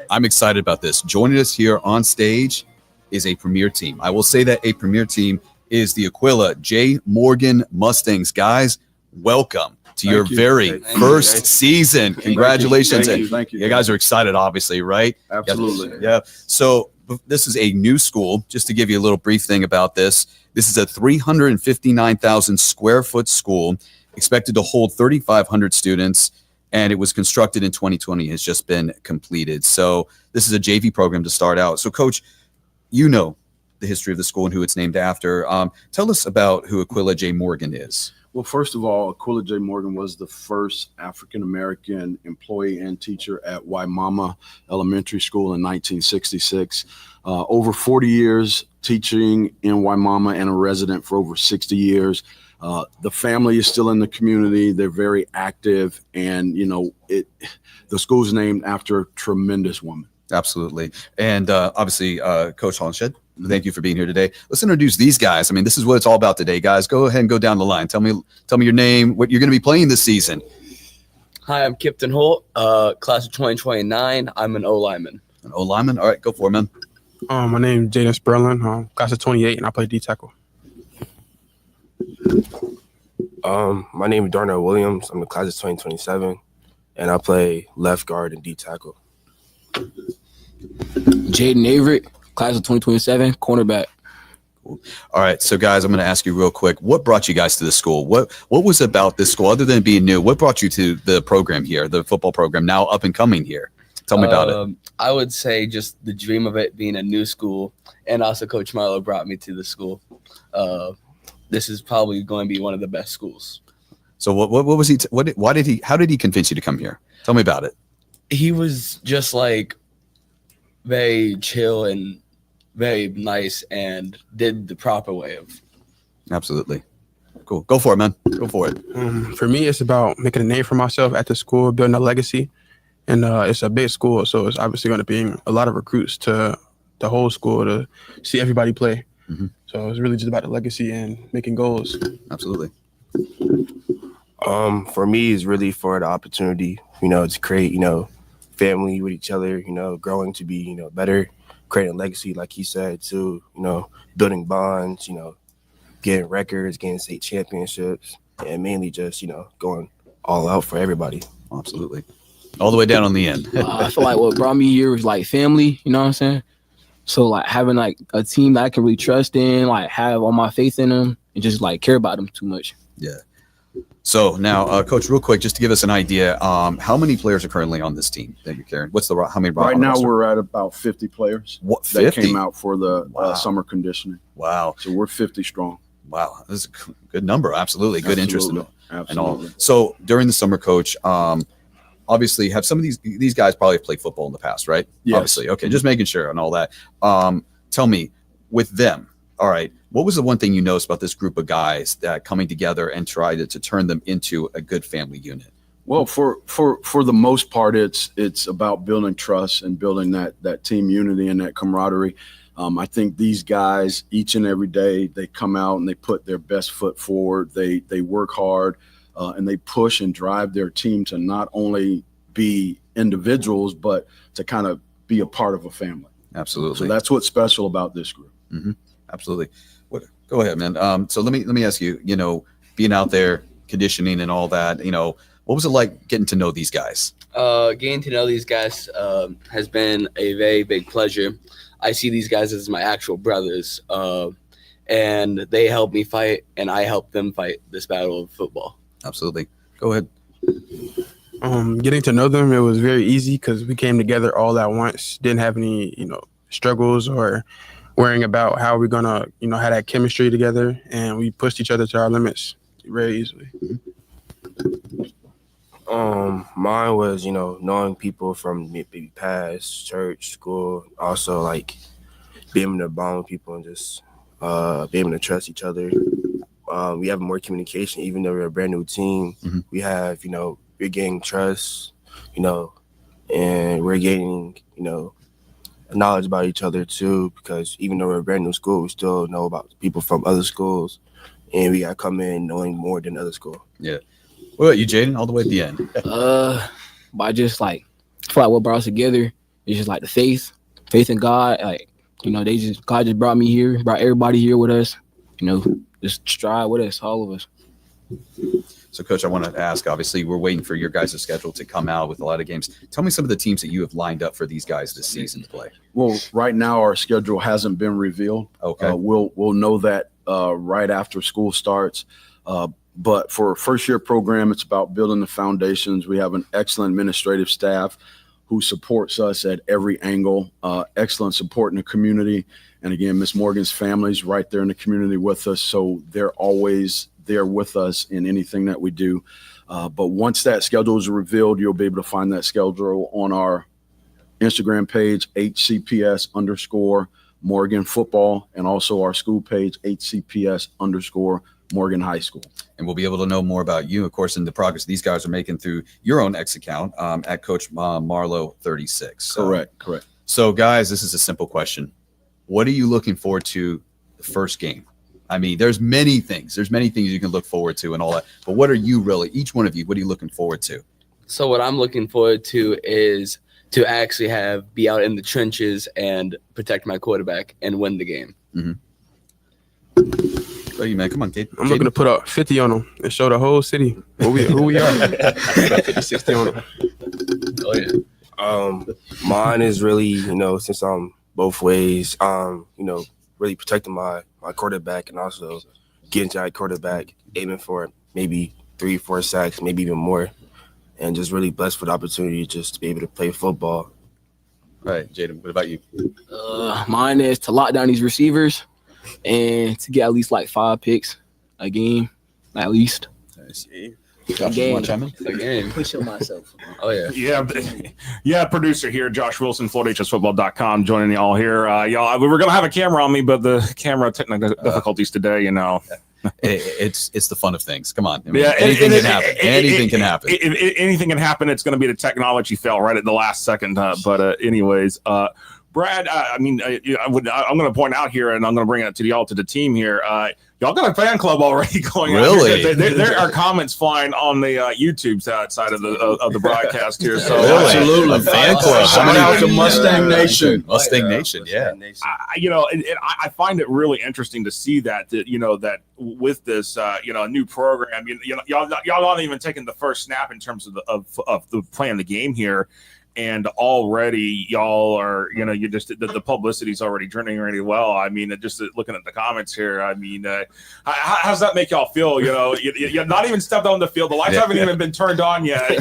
I'm excited about this. Joining us here on stage is a premier team. I will say that a premier team is the Aquilla J. Morgan Mustangs. Guys, welcome to your very first season. Congratulations. Thank you. You guys are excited, obviously, right? Absolutely. Yeah. So this is a new school. Just to give you a little brief thing about this, this is a 359,000 square foot school expected to hold 3,500 students. And it was constructed in 2020, has just been completed. So this is a JV program to start out. So, Coach, you know the history of the school and who it's named after. Tell us about who Aquilla J. Morgan is. Well, first of all, Aquilla J. Morgan was the first African-American employee and teacher at Waimama Elementary School in 1966. Over 40 years teaching in Waimama and a resident for over 60 years. The family is still in the community. They're very active, and the school's named after a tremendous woman. Absolutely. And obviously, Coach Hollinshed, thank you for being here today. Let's introduce these guys. I mean, this is what it's all about today, guys. Go ahead and go down the line. Tell me your name, what you're going to be playing this season. Hi, I'm Kipton Holt, class of 2029. I'm an O-lineman. An O-lineman? All right, go for it, man. My name is Jaden Sperlin, class of 28, and I play D-tackle. My name is Darnell Williams. I'm in class of 2027, and I play left guard and D tackle. Jaden Avery, class of 2027, cornerback. All right, so guys, I'm going to ask you real quick. What brought you guys to the school? What was about this school other than being new? What brought you to the program here, the football program, now up and coming here? Tell me about it. I would say just the dream of it being a new school, and also Coach Marlowe brought me to the school. This is probably going to be one of the best schools. So what was he? How did he convince you to come here? Tell me about it. He was just like very chill and very nice, and did the proper way of. Absolutely. Cool. Go for it, man. Go for it. For me, it's about making a name for myself at the school, building a legacy, and it's a big school, so it's obviously going to be a lot of recruits to the whole school to see everybody play. Mm-hmm. So it's really just about the legacy and making goals. Absolutely. For me, it's really for the opportunity, to create, family with each other, growing to be, better, creating a legacy, like he said, too, building bonds, getting records, getting state championships, and mainly just, going all out for everybody. Absolutely. All the way down on the end. I feel like what brought me here was like family, you know what I'm saying? So like having like a team that I can really trust in, like have all my faith in them, and just like care about them too much. Yeah. So now, Coach, real quick, just to give us an idea, how many players are currently on this team that you're carrying? How many? Right now, we're at about 50 players. What, 50? That came out for the summer conditioning. Wow. So we're 50 strong. Wow, this is a good number. Absolutely, good interest in Absolutely. and all. So during the summer, Coach, obviously, have some of these guys probably played football in the past, right? Yes. Obviously, okay, just making sure and all that. Tell me, with them, all right, what was the one thing you noticed about this group of guys that coming together and try to turn them into a good family unit? Well, for the most part, it's about building trust and building that team unity and that camaraderie. I think these guys, each and every day, they come out and they put their best foot forward. They work hard. And they push and drive their team to not only be individuals, but to kind of be a part of a family. Absolutely. So that's what's special about this group. Mm-hmm. Absolutely. Go ahead, man. So let me ask you, being out there, conditioning and all that, what was it like getting to know these guys? Getting to know these guys has been a very big pleasure. I see these guys as my actual brothers, and they help me fight, and I help them fight this battle of football. Absolutely. Go ahead. Getting to know them, it was very easy because we came together all at once. Didn't have any, struggles or worrying about how we're gonna, have that chemistry together, and we pushed each other to our limits very easily. Mine was, knowing people from maybe past, church, school, also like being able to bond with people and just being able to trust each other. We have more communication, even though we're a brand new team. Mm-hmm. We have, we're gaining trust, and we're gaining, knowledge about each other too, because even though we're a brand new school, we still know about people from other schools, and we got to come in knowing more than other school. Yeah. What about you, Jaden? All the way at the end. But I just I feel like what brought us together it's just like the faith in God. Like, you know, God just brought me here, brought everybody here with us, you know, just strive with us, all of us. So, Coach, I want to ask, obviously, we're waiting for your guys' schedule to come out with a lot of games. Tell me some of the teams that you have lined up for these guys this season to play. Well, right now our schedule hasn't been revealed. Okay. We'll know that right after school starts. But for a first-year program, it's about building the foundations. We have an excellent administrative staff who supports us at every angle, excellent support in the community. And again, Miss Morgan's family's right there in the community with us, so they're always there with us in anything that we do. But once that schedule is revealed, you'll be able to find that schedule on our Instagram page, HCPS_Morgan Football, and also our school page, HCPS_Morgan High School. And we'll be able to know more about you, of course, and the progress these guys are making through your own X account at Coach Marlowe 36. So, Correct. So, guys, this is a simple question. What are you looking forward to the first game? I mean, there's many things. There's many things you can look forward to and all that. But what are you really, each one of you, what are you looking forward to? So what I'm looking forward to is to actually be out in the trenches and protect my quarterback and win the game. Oh, you man, come on, Kate. I'm looking to put up 50 on them and show the whole city who we are. 50, 60 on them. Oh yeah. Mine is really, you know, since I'm both ways, you know, really protecting my quarterback and also getting to that quarterback, aiming for maybe 3-4 sacks, maybe even more, and just really blessed for the opportunity just to be able to play football. All right, Jaden, what about you? Mine is to lock down these receivers and to get at least like 5 picks a game, at least. Again. Pushing myself. Oh, yeah. Yeah, producer here, Josh Wilson, FloorHSFootball.com, joining y'all here. Y'all, we were going to have a camera on me, but the camera technical difficulties today, you know. It's the fun of things. Come on. I mean, anything can happen. Anything can happen. Anything can happen. It's going to be the technology fail right at the last second. Anyways, Brad, I'm going to point out here, and I'm going to bring it to the team here. Y'all got a fan club already going on. Really? There are comments flying on the YouTube side of the broadcast here. So Absolutely. A fan club. Shout out to Mustang Nation. Mustang Nation, yeah. I find it really interesting to see that with this, a new program, y'all not even taking the first snap in terms of the playing the game here. And already y'all are, you just the publicity's already trending really well. I mean, just looking at the comments here, I mean, how does that make y'all feel? You're not even stepped on the field. The lights haven't even been turned on yet. How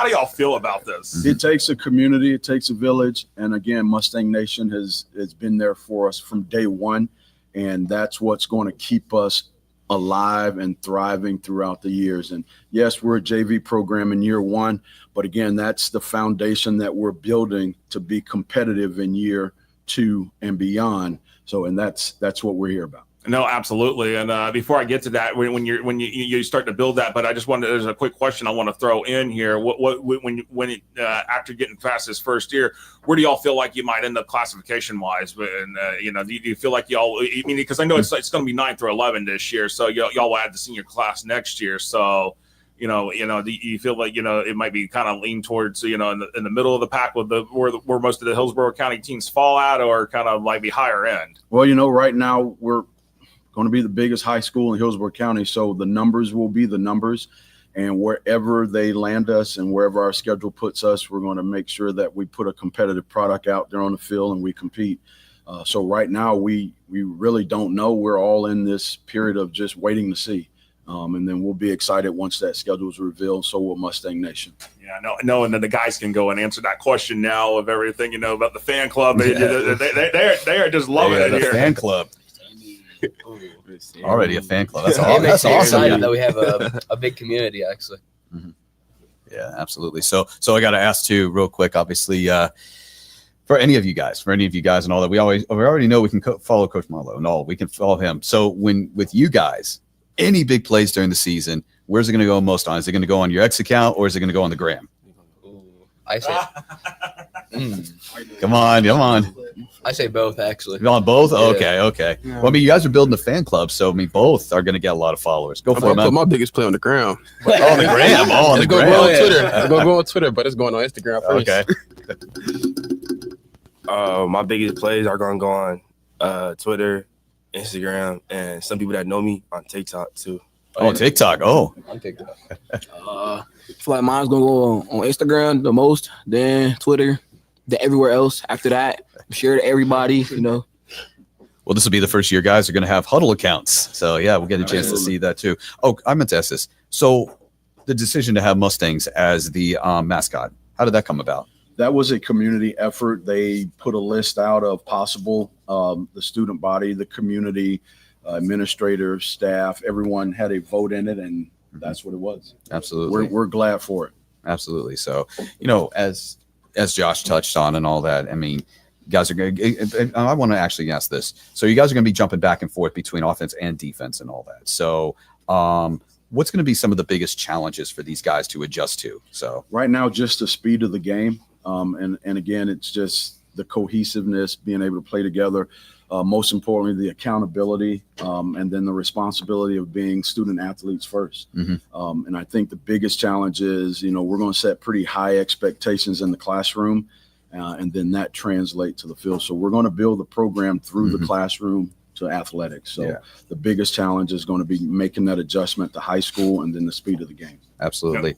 do y'all feel about this? It takes a community. It takes a village. And again, Mustang Nation has been there for us from day one. And that's what's going to keep us alive and thriving throughout the years. And yes, we're a JV program in year one, but again, that's the foundation that we're building to be competitive in year 2 and beyond. So, and that's what we're here about. No, absolutely. And before I get to that, when you start to build that, but I just there's a quick question I want to throw in here. After getting past this first year, where do y'all feel like you might end up classification wise? And do you feel like y'all? I mean, because I know it's going to be 9 through 11 this year, so y'all will add the senior class next year. So do you feel like it might be kind of lean towards in the middle of the pack with where most of the Hillsborough County teams fall at, or kind of like be higher end? Well, right now we're going to be the biggest high school in Hillsborough County, so the numbers will be the numbers, and wherever they land us and wherever our schedule puts us, we're going to make sure that we put a competitive product out there on the field and we compete. So right now we really don't know. We're all in this period of just waiting to see, and then we'll be excited once that schedule is revealed. So will Mustang Nation. Yeah, no, and then the guys can go and answer that question now of everything about the fan club. They are just loving it the here. Fan club. Already a fan club. That's It awesome. makes That's me awesome. excited that we have a big community, actually. Mm-hmm. Yeah, absolutely. So I got to ask too, real quick. Obviously, for any of you guys and all that, we already know we can follow Coach Marlowe and all. We can follow him. So with you guys, any big plays during the season, where's it going to go most on? Is it going to go on your X account or is it going to go on the gram? I say. Come on. I say both, actually. You on both? Yeah. Okay. Yeah. Well, I mean, you guys are building a fan club, so I mean, both are going to get a lot of followers. Go I'm for it, gonna put man. my biggest play on the ground. Oh, on the gram. Oh, on the It's gonna gram. go on Twitter. It's gonna go on Twitter, but it's going on Instagram first. Okay. My biggest plays are going to go on Twitter, Instagram, and some people that know me on TikTok too. Oh, TikTok. Oh. On TikTok. I feel like mine's gonna go on Instagram the most, then Twitter, then everywhere else. After that, share to everybody. Well, this will be the first year guys are going to have huddle accounts. So, yeah, we'll get a chance to see that too. Oh, I meant to ask this. So, the decision to have Mustangs as the mascot, how did that come about? That was a community effort. They put a list out of possible, the student body, the community, administrators, staff, everyone had a vote in it, and that's what it was. Absolutely. We're glad for it. Absolutely. So, as Josh touched on and all that, I mean, you guys are going to, I want to actually ask this. So you guys are going to be jumping back and forth between offense and defense and all that. So, what's going to be some of the biggest challenges for these guys to adjust to? So right now, just the speed of the game. And again, it's just the cohesiveness, being able to play together. Most importantly, the accountability, and then the responsibility of being student athletes first. And I think the biggest challenge is, we're going to set pretty high expectations in the classroom, and then that translates to the field. So we're going to build the program through the classroom to athletics. So the biggest challenge is going to be making that adjustment to high school and then the speed of the game. Absolutely.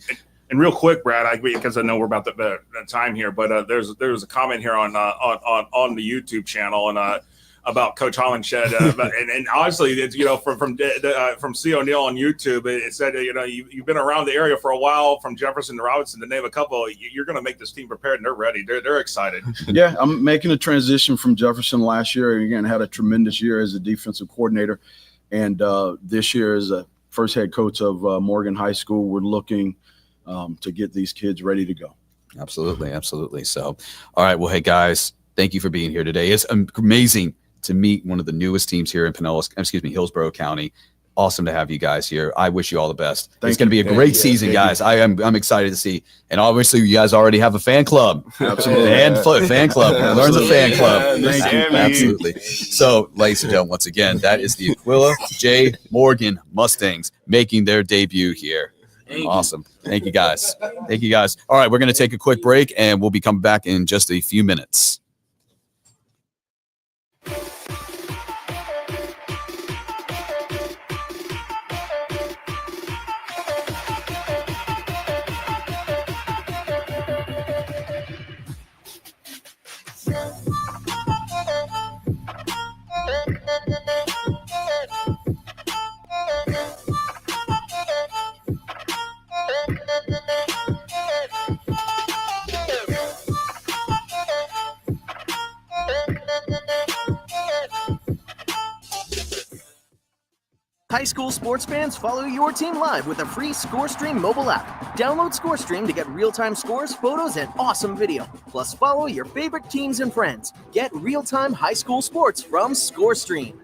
And real quick, Brad, because I know we're about the time here, but there's a comment here on the YouTube channel and about Coach Hollinshed, and honestly, it's, from C. O'Neill on YouTube, it said you've been around the area for a while, from Jefferson to Robinson, to name a couple. You're going to make this team prepared, and they're ready. They're excited. Yeah, I'm making a transition from Jefferson last year. Again, had a tremendous year as a defensive coordinator, and this year as a first head coach of Morgan High School. We're looking to get these kids ready to go. Absolutely. So, all right. Well, hey guys, thank you for being here today. It's amazing to meet one of the newest teams here in Hillsborough County. Awesome to have you guys here. I wish you all the best. It's going to be a great season, guys. I'm excited to see. And obviously, you guys already have a fan club. Absolutely. And fan club. Learn the fan club. Absolutely. So, ladies and gentlemen, once again, that is the Aquilla J. Morgan Mustangs making their debut here. Awesome. Thank you, guys. All right, we're going to take a quick break, and we'll be coming back in just a few minutes. High school sports fans, follow your team live with a free ScoreStream mobile app. Download ScoreStream to get real-time scores, photos, and awesome video. Plus, follow your favorite teams and friends. Get real-time high school sports from ScoreStream.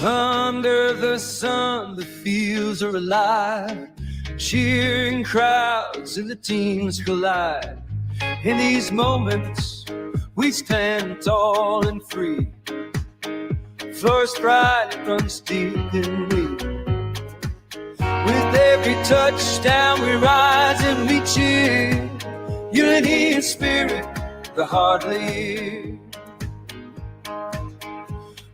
Under the sun, the fields are alive. Cheering crowds and the teams collide. In these moments, we stand tall and free. Flourish pride runs deep in me. With every touchdown, we rise and we cheer. Unity and spirit, the heart lead.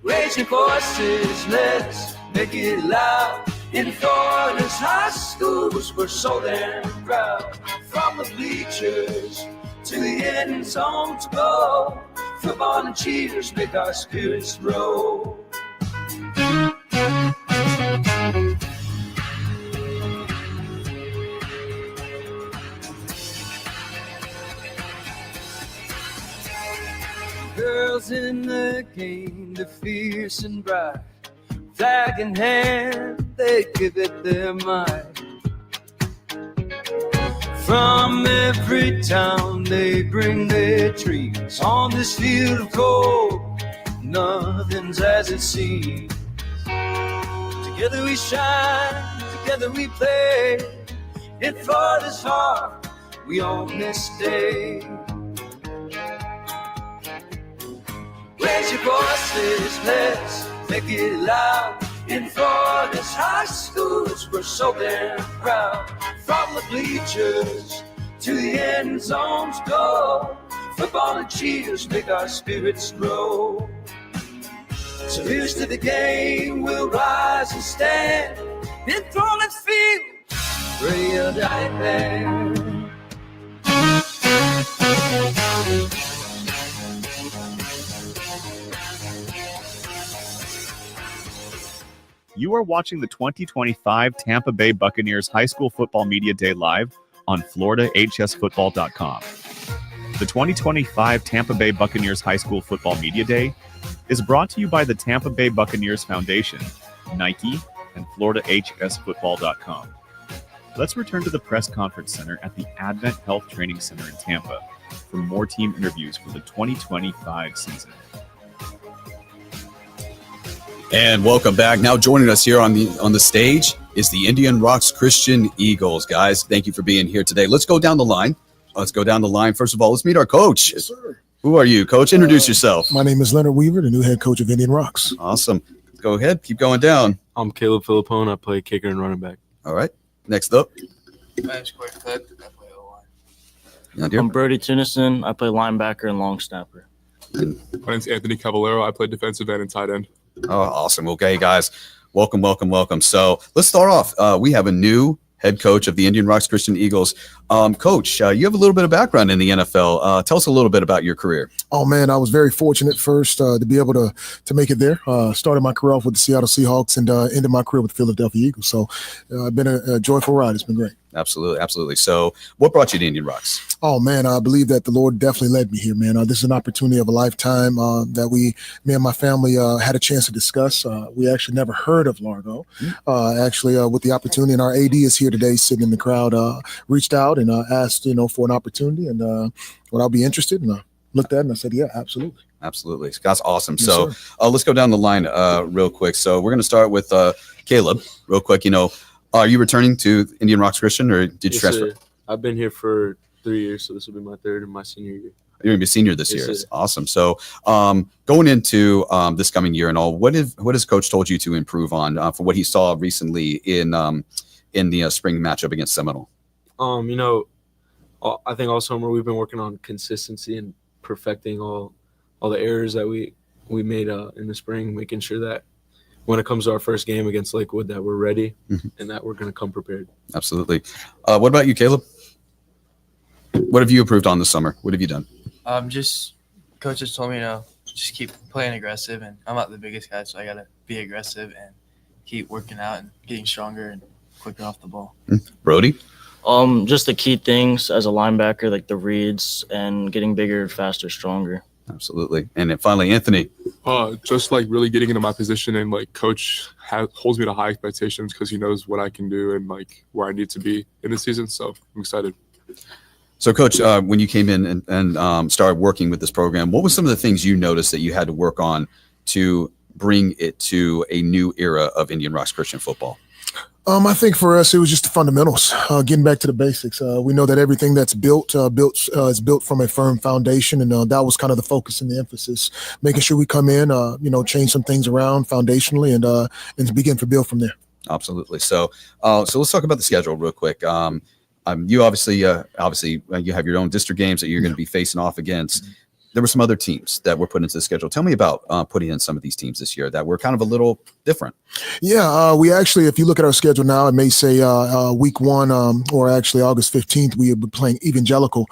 Raise your voices, let's make it loud. In Florida's high schools, we're so damn proud. From the bleachers to the end zone to go, football and cheers make our spirits grow. Girls in the game, they're fierce and bright. Flag in hand, they give it their might. From every town, they bring their dreams. On this field of gold, nothing's as it seems. Together we shine, together we play. In Florida's heart, we own this day. Raise your voices, let's make it loud. In Florida's high schools, we're so damn proud. From the bleachers to the end zones go. Football and cheers make our spirits grow. So here's to the game, we'll rise and stand. In Florida's field, real diamond. You are watching the 2025 Tampa Bay Buccaneers High School Football Media Day live on FloridaHSFootball.com. The 2025 Tampa Bay Buccaneers High School Football Media Day is brought to you by the Tampa Bay Buccaneers Foundation, Nike, and FloridaHSFootball.com. Let's return to the press conference center at the Advent Health Training Center in Tampa for more team interviews for the 2025 season. And welcome back. Now joining us here on the stage is the Indian Rocks Christian Eagles. Guys, thank you for being here today. Let's go down the line. First of all, let's meet our coach. Yes, sir. Who are you, Coach? Introduce yourself. My name is Leonard Weaver, the new head coach of Indian Rocks. Awesome. Go ahead. Keep going down. I'm Caleb Philippone. I play kicker and running back. All right. Next up. My name's Corey Cook. I play O-line. I'm Brody Tennyson. I play linebacker and long snapper. My name's Anthony Caballero. I play defensive end and tight end. Oh, awesome. Okay, guys. Welcome. So let's start off. We have a new head coach of the Indian Rocks Christian Eagles. Coach, you have a little bit of background in the NFL. Tell us a little bit about your career. Oh, man, I was very fortunate first to be able to make it there. Started my career off with the Seattle Seahawks and ended my career with the Philadelphia Eagles. So it's been a joyful ride. It's been great. Absolutely. So what brought you to Indian Rocks? Oh, man, I believe that the Lord definitely led me here, man. This is an opportunity of a lifetime that me and my family had a chance to discuss. We actually never heard of Largo. With the opportunity, and our AD is here today sitting in the crowd, reached out and asked, for an opportunity and would I be interested? And I looked at it and I said, yeah, absolutely. Absolutely. That's awesome. Yes, So let's go down the line real quick. So we're going to start with Caleb real quick. Are you returning to Indian Rocks Christian or did you transfer? I've been here for 3 years, so this will be my third and my senior year. You're going to be a senior this Yes, year. sir. Awesome. So going into this coming year and all, what has Coach told you to improve on for what he saw recently in the spring matchup against Seminole? I think all summer we've been working on consistency and perfecting all the errors that we made in the spring, making sure that when it comes to our first game against Lakewood that we're ready and that we're going to come prepared. Absolutely. What about you, Caleb? What have you improved on this summer? What have you done? Just coach just told me to just keep playing aggressive, and I'm not the biggest guy, so I gotta be aggressive and keep working out and getting stronger and quicker off the ball. Brody? Just the key things as a linebacker, like the reads and getting bigger, faster, stronger. Absolutely. And then finally, Anthony. Just like really getting into my position, and like coach holds me to high expectations because he knows what I can do and like where I need to be in the season. So I'm excited. So, Coach, when you came in and started working with this program, what were some of the things you noticed that you had to work on to bring it to a new era of Indian Rocks Christian football? I think for us, it was just the fundamentals, getting back to the basics. We know that everything that's built is built from a firm foundation, and that was kind of the focus and the emphasis, making sure we come in, change some things around foundationally and begin to build from there. Absolutely. So let's talk about the schedule real quick. You obviously you have your own district games that you're going to be facing off against. There were some other teams that were put into the schedule. Tell me about putting in some of these teams this year that were kind of a little different. Yeah, we actually, if you look at our schedule now, it may say week 1 or actually August 15th, we will be playing Evangelical.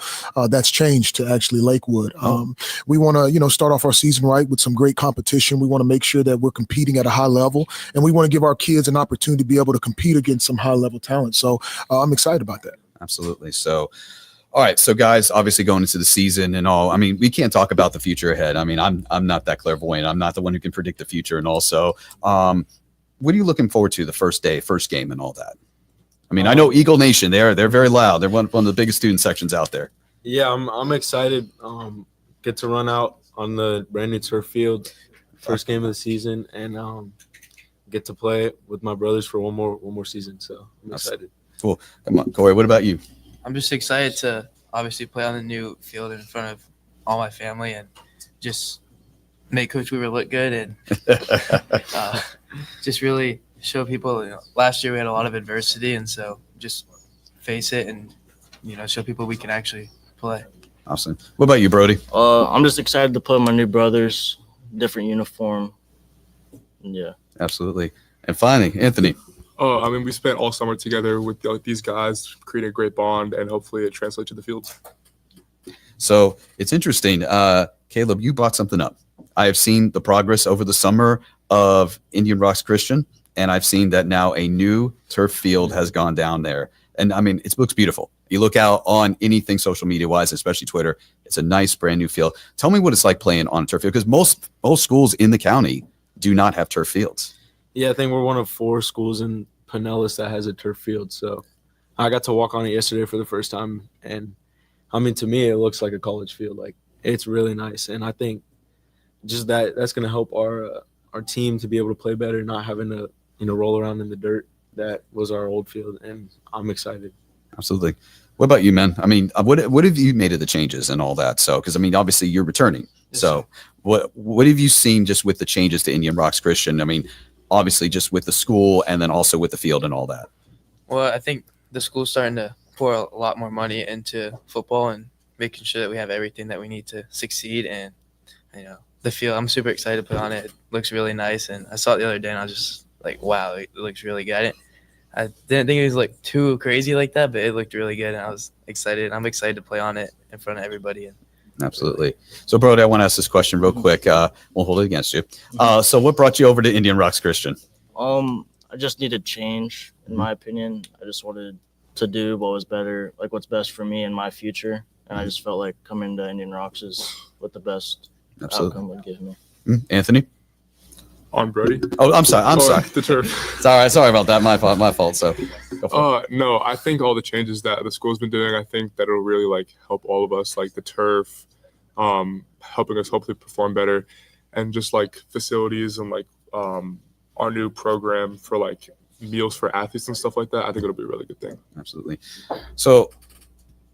That's changed to actually Lakewood. We want to, start off our season right with some great competition. We want to make sure that we're competing at a high level, and we want to give our kids an opportunity to be able to compete against some high level talent. So I'm excited about that. Absolutely. So, all right. So, guys, obviously going into the season and all, I mean, we can't talk about the future ahead. I mean, I'm not that clairvoyant. I'm not the one who can predict the future. And also, what are you looking forward to the first day, first game and all that? I mean, I know Eagle Nation, they're very loud. They're one of the biggest student sections out there. Yeah, I'm excited. Get to run out on the brand new turf field first game of the season, and get to play with my brothers for one more season. So I'm excited. Cool. Come on, Corey. What about you? I'm just excited to obviously play on the new field in front of all my family and just make Coach Weaver look good and just really show people. Last year we had a lot of adversity, and so just face it and show people we can actually play. Awesome. What about you, Brody? I'm just excited to play with my new brothers, different uniform. Yeah. Absolutely. And finally, Anthony. I mean, we spent all summer together with these guys, created a great bond, and hopefully it translates to the field. So it's interesting. Caleb, you brought something up. I have seen the progress over the summer of Indian Rocks Christian, and I've seen that now a new turf field has gone down there. And I mean, it looks beautiful. You look out on anything social media wise, especially Twitter, it's a nice brand new field. Tell me what it's like playing on a turf field, because most schools in the county do not have turf fields. Yeah, I think we're one of 4 schools in Pinellas that has a turf field. So I got to walk on it yesterday for the first time. And I mean, to me, it looks like a college field. Like, it's really nice. And I think just that's going to help our team to be able to play better, not having to, roll around in the dirt. That was our old field. And I'm excited. Absolutely. What about you, man? I mean, what have you made of the changes and all that? So, because I mean, obviously you're returning. Yes, so what have you seen just with the changes to Indian Rocks Christian? I mean, obviously just with the school and then also with the field and all that. Well, I think the school's starting to pour a lot more money into football and making sure that we have everything that we need to succeed. And, the field, I'm super excited to put on it. It looks really nice. And I saw it the other day and I was just like, wow, it looks really good. I didn't think it was like too crazy like that, but it looked really good. And I was excited. I'm excited to play on it in front of everybody. Absolutely. So, Brody, I want to ask this question real quick. We'll hold it against you. So what brought you over to Indian Rocks Christian? I just needed change, in my opinion. I just wanted to do what was better, like what's best for me and my future. And I just felt like coming to Indian Rocks is what the best outcome would give me. Anthony? On Brody? Oh, I'm sorry. The turf. Sorry about that. My fault. So, go for it. No, I think all the changes that the school's been doing, I think that it'll really help all of us, like the turf, helping us hopefully perform better, and just facilities and our new program for meals for athletes and stuff like that. I think it'll be a really good thing. Absolutely. So,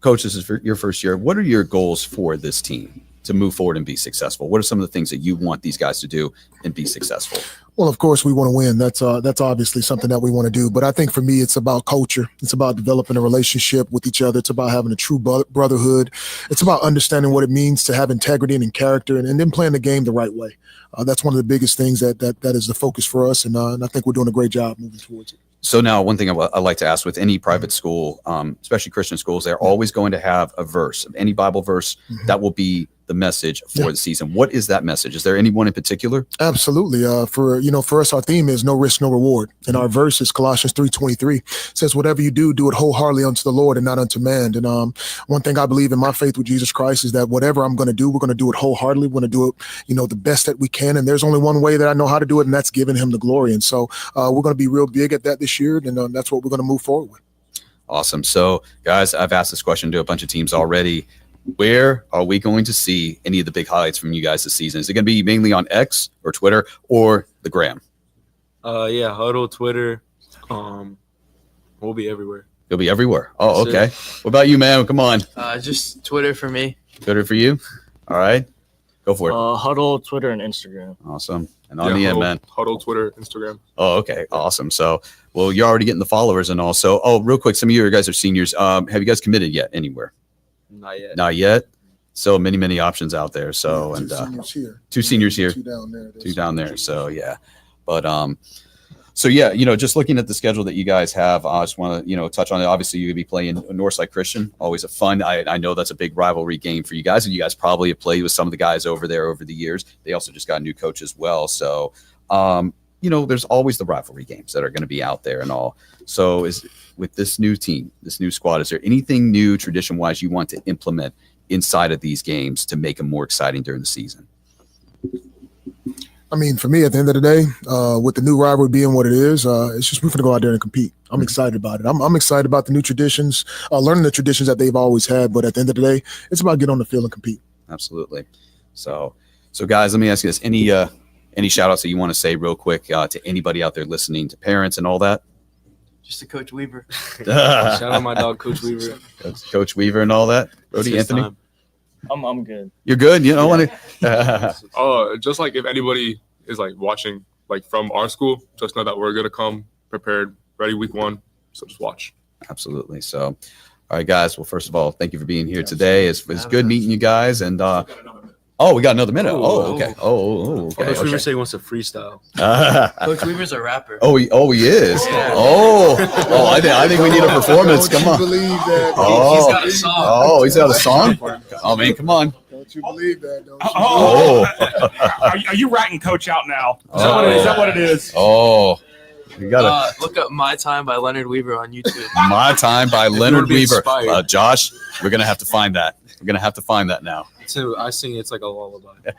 Coach, this is for your first year. What are your goals for this team to move forward and be successful? What are some of the things that you want these guys to do and be successful? Well, of course, we want to win. That's obviously something that we want to do. But I think for me, it's about culture. It's about developing a relationship with each other. It's about having a true brotherhood. It's about understanding what it means to have integrity and character, and then playing the game the right way. That's one of the biggest things that is the focus for us, and I think we're doing a great job moving towards it. So now one thing I like to ask with any private school, especially Christian schools, they're always going to have a verse, any Bible verse that will be the message for the season. What is that message? Is there anyone in particular? Absolutely. For us, our theme is no risk, no reward. And our verse is Colossians 3:23. It says, whatever you do, do it wholeheartedly unto the Lord and not unto man. And one thing I believe in my faith with Jesus Christ is that whatever I'm going to do, we're going to do it wholeheartedly. We're going to do it, the best that we can. And there's only one way that I know how to do it, and that's giving him the glory. And so we're going to be real big at that this year. And that's what we're going to move forward with. Awesome. So, guys, I've asked this question to a bunch of teams already. Where are we going to see any of the big highlights from you guys this season? Is it going to be mainly on X or Twitter or the Gram? Yeah, Huddle, Twitter. We'll be everywhere. You'll be everywhere. Oh, okay. What about you, man? Come on. Just Twitter for me. Twitter for you? All right. Go for it. Huddle, Twitter, and Instagram. Awesome. And on the end, man. Huddle, Twitter, Instagram. Oh, okay. Awesome. So, well, you're already getting the followers and all. So, real quick, some of you guys are seniors. Have you guys committed yet anywhere? Not yet. Not yet. So many options out there. So, and two seniors here, two down there. So, yeah. But, so yeah, just looking at the schedule that you guys have, I just want to, touch on it. Obviously, you're going to be playing Northside Christian, always a fun. I know that's a big rivalry game for you guys, and you guys probably have played with some of the guys over there over the years. They also just got a new coach as well. So, there's always the rivalry games that are going to be out there and all. So with this new team, this new squad, is there anything new tradition-wise you want to implement inside of these games to make them more exciting during the season? I mean, for me, at the end of the day, with the new rivalry being what it is, it's just we're going to go out there and compete. I'm excited about it. I'm excited about the new traditions, learning the traditions that they've always had. But at the end of the day, it's about getting on the field and compete. Absolutely. So guys, let me ask you this: any shout outs that you want to say real quick to anybody out there listening, to parents and all that? Just to Coach Weaver. Shout out my dog, Coach Weaver. Coach Weaver and all that. Brody, Anthony? Time. I'm good. You're good? You don't want to? Just like if anybody is like watching like from our school, just know that we're going to come prepared, ready week 1. So just watch. Absolutely. So, all right, guys. Well, first of all, thank you for being here today. It's good meeting you guys. And we got another minute. Okay. Okay. Coach Weaver said he wants to freestyle. Coach Weaver's a rapper. He is. Yeah. I think we need a performance. Come on. Believe that. He's got a song. He's got a song. Oh man, come on. Don't you believe that? Don't you? Are you ratting Coach out now? Is that what it is? You gotta look up "My Time" by Leonard Weaver on YouTube. My Time by Leonard Weaver. Josh, we're gonna have to find that. We're gonna have to find that now. So I sing it's like a lullaby.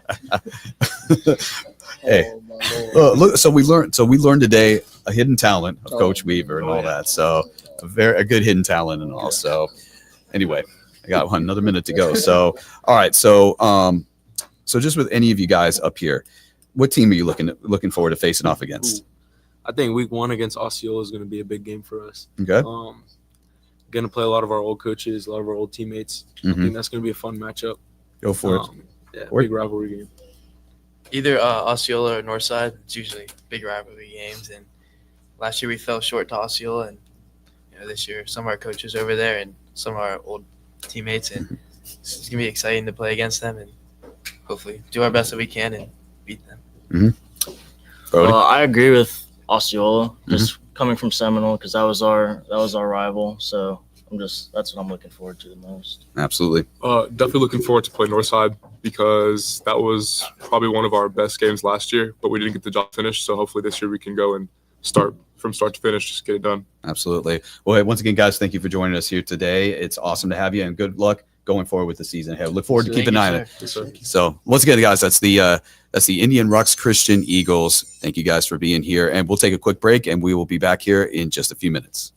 Hey, look. So we learned today a hidden talent of Coach Weaver and all that. So a good hidden talent and all. So anyway, I got another minute to go. So all right. So just with any of you guys up here, what team are you looking forward to facing off against? I think week 1 against Osceola is going to be a big game for us. Okay. Going to play a lot of our old coaches, a lot of our old teammates. I think that's going to be a fun matchup. Go for it. Yeah, big rivalry game. Either Osceola or Northside. It's usually big rivalry games. And last year we fell short to Osceola, and this year some of our coaches over there and some of our old teammates, and it's gonna be exciting to play against them and hopefully do our best that we can and beat them. I agree with Osceola, just coming from Seminole, because that was our rival. So that's what I'm looking forward to the most. Absolutely. Definitely looking forward to play Northside, because that was probably one of our best games last year, but we didn't get the job finished. So hopefully this year we can go and start from start to finish, just get it done. Absolutely. Well, hey, once again, guys, thank you for joining us here today. It's awesome to have you, and good luck going forward with the season. Hey, look forward to keeping an eye on it. So once again, guys, that's the Indian Rocks Christian Eagles. Thank you guys for being here, and we'll take a quick break, and we will be back here in just a few minutes.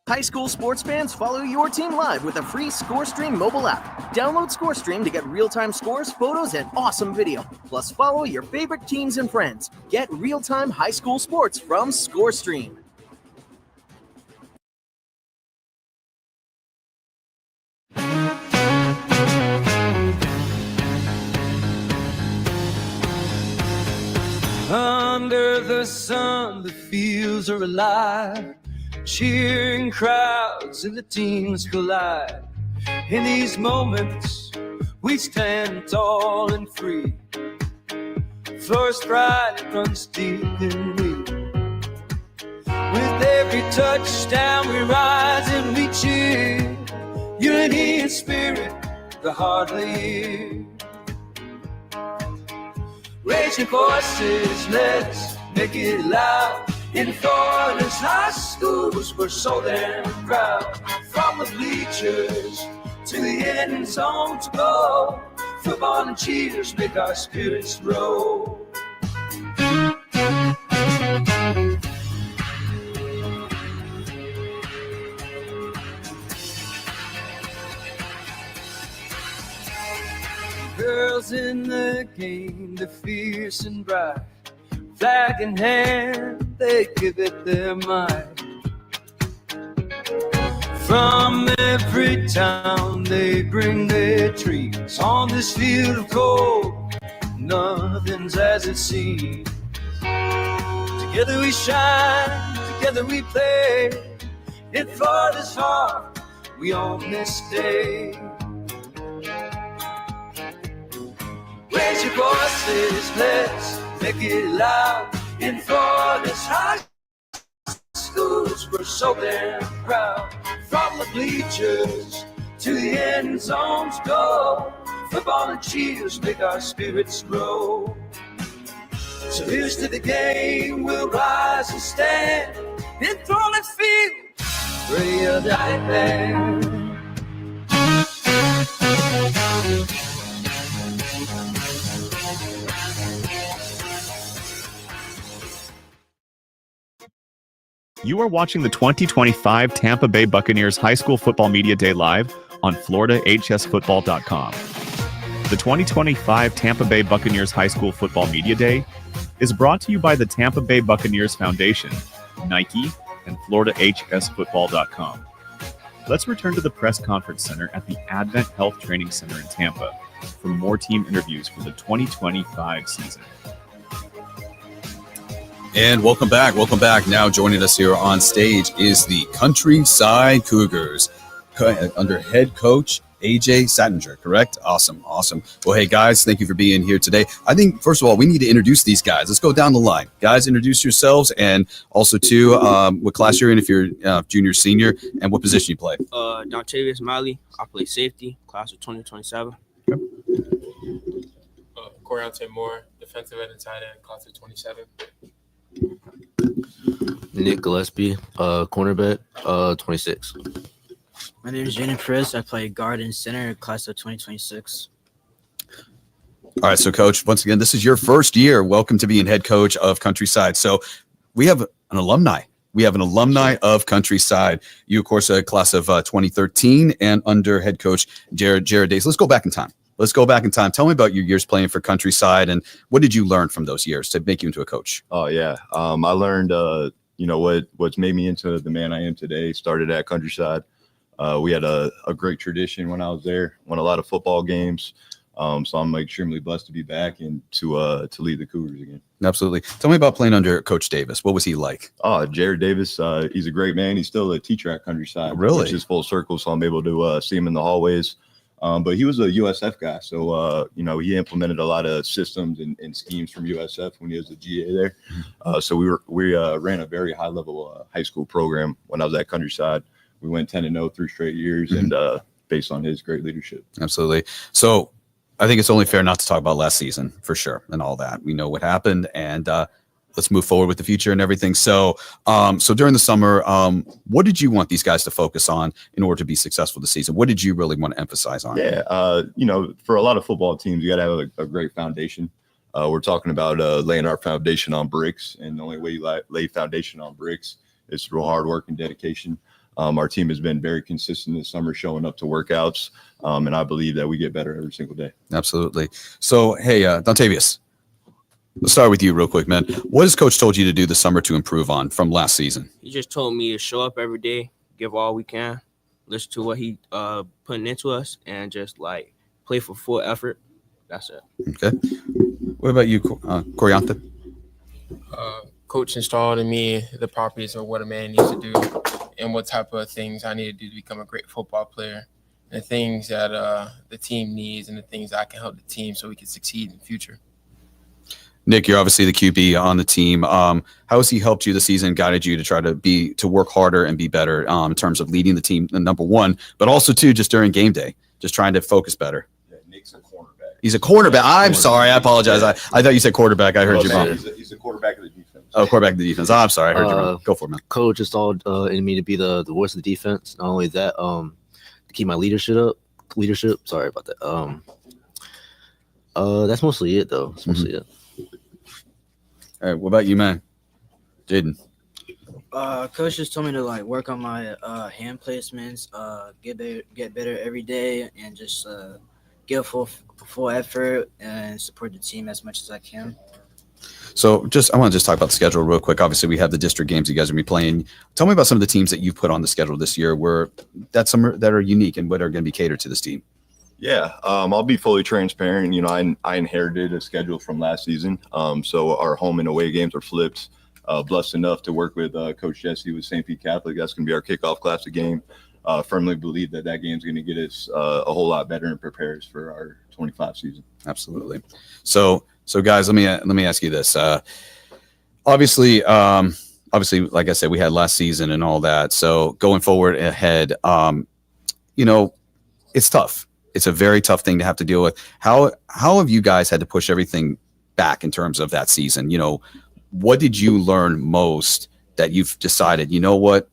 High school sports fans, follow your team live with a free ScoreStream mobile app. Download ScoreStream to get real-time scores, photos, and awesome video. Plus, follow your favorite teams and friends. Get real-time high school sports from ScoreStream. Under the sun, the fields are alive. Cheering crowds and the teams collide. In these moments, we stand tall and free. First pride runs deep in me. With every touchdown, we rise and we cheer. Unity and spirit, the heart of the year. Raising voices, let's make it loud. In Florida's high schools, we're so damn proud. From the bleachers to the end zone to go, football and cheers make our spirits grow. Girls in the game, they're fierce and bright. Flag in hand, they give it their might. From every town, they bring their dreams. On this field of gold, nothing's as it seems. Together we shine, together we play. In Florida's heart, we own this day. Raise your voices, let's make it loud. In Florida's high schools, we're so damn proud. From the bleachers to the end zones go, Football and cheers make our spirits grow. So here's to the game, we'll rise and stand. Enthralling field, ready or die band. You are watching the 2025 Tampa Bay Buccaneers High School Football Media Day live on FloridaHSFootball.com. The 2025 Tampa Bay Buccaneers High School Football Media Day is brought to you by the Tampa Bay Buccaneers Foundation, Nike, and FloridaHSFootball.com. Let's return to the press conference center at the Advent Health Training Center in Tampa for more team interviews for the 2025 season. And welcome back. Welcome back. Now joining us here on stage is the Countryside Cougars under head coach AJ Sattinger, correct? Awesome. Well, hey, guys, thank you for being here today. I think, first of all, we need to introduce these guys. Let's go down the line. Guys, introduce yourselves, and also, too, what class you're in, if you're junior, senior, and what position you play. Dontavius Miley. I play safety, class of 2027. Coriante Moore, defensive end and tight end, class of 27. Nick Gillespie, cornerback, 26. My name is Jaden Priss. I play guard and center, class of 2026. All right, so, Coach, once again, this is your first year. Welcome to being head coach of Countryside. So we have an alumni. We have an alumni of Countryside. You, of course, a class of 2013 and under head coach Jared Days. Let's go back in time. Tell me about your years playing for Countryside, and what did you learn from those years to make you into a coach? Oh, yeah. I learned, what's made me into the man I am today started at Countryside. We had a great tradition when I was there, won a lot of football games. So I'm extremely blessed to be back and to lead the Cougars again. Absolutely. Tell me about playing under Coach Davis. What was he like? Oh, Jared Davis, he's a great man. He's still a teacher at Countryside. Really? Which is full circle, so I'm able to see him in the hallways. But he was a USF guy, so he implemented a lot of systems and schemes from USF when he was a GA there. So we ran a very high level high school program when I was at Countryside. We went 10-0 3 straight years, and based on his great leadership. Absolutely. So I think it's only fair not to talk about last season for sure and all that. We know what happened, and let's move forward with the future and everything. So, so during the summer, what did you want these guys to focus on in order to be successful this season? What did you really want to emphasize on? Yeah, for a lot of football teams, you got to have a great foundation. We're talking about laying our foundation on bricks, and the only way you lay foundation on bricks is through hard work and dedication. Our team has been very consistent this summer, showing up to workouts, and I believe that we get better every single day. Absolutely. So, hey, Dontavius, let's start with you real quick, man. What has Coach told you to do this summer to improve on from last season? He just told me to show up every day, give all we can, listen to what he putting into us, and just play for full effort. That's it. Okay. What about you, Coriante? Coach installed in me the properties of what a man needs to do and what type of things I need to do to become a great football player, and the things that the team needs and the things I can help the team so we can succeed in the future. Nick, you're obviously the QB on the team. How has he helped you this season, guided you to try to work harder and be better in terms of leading the team, number one, but also, too, just during game day, just trying to focus better? Yeah, Nick's a cornerback. He's a cornerback. I'm sorry. I apologize. I thought you said quarterback. I heard you wrong. He's a quarterback of the defense. Oh, quarterback of the defense. Oh, I'm sorry. I heard you wrong. Go for it, man. Coach installed in me to be the voice of the defense. Not only that, to keep my leadership. Sorry about that. That's mostly it, though. That's mostly it. All right. What about you, man? Jaden. Coach just told me to work on my hand placements, get better every day, and just give full effort and support the team as much as I can. So I want to just talk about the schedule real quick. Obviously, we have the district games you guys are going to be playing. Tell me about some of the teams that you've put on the schedule this year that are unique and what are going to be catered to this team. Yeah, I'll be fully transparent. I inherited a schedule from last season. So our home and away games are flipped. Blessed enough to work with Coach Jesse with St. Pete Catholic. That's going to be our kickoff classic game. Firmly believe that game is going to get us a whole lot better and prepare us for our 25 season. Absolutely. So guys, let me ask you this. Obviously, like I said, we had last season and all that. So going forward ahead, it's tough. it's a very tough thing to have to deal with. How have you guys had to push everything back in terms of that season? You know, what did you learn most that you've decided, you know what,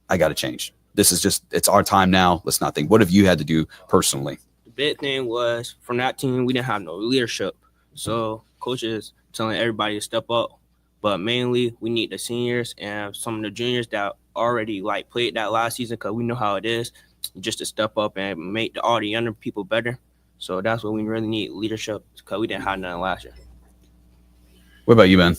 I got to change. This is just, it's our time now. Let's not think. What have you had to do personally? The big thing was from that team, we didn't have no leadership. So coaches telling everybody to step up. But mainly we need the seniors and some of the juniors that already like played that last season, because we know how it is, just to step up and make all the younger people better. So that's what we really need, leadership, because we didn't have none last year. What about you, Ben?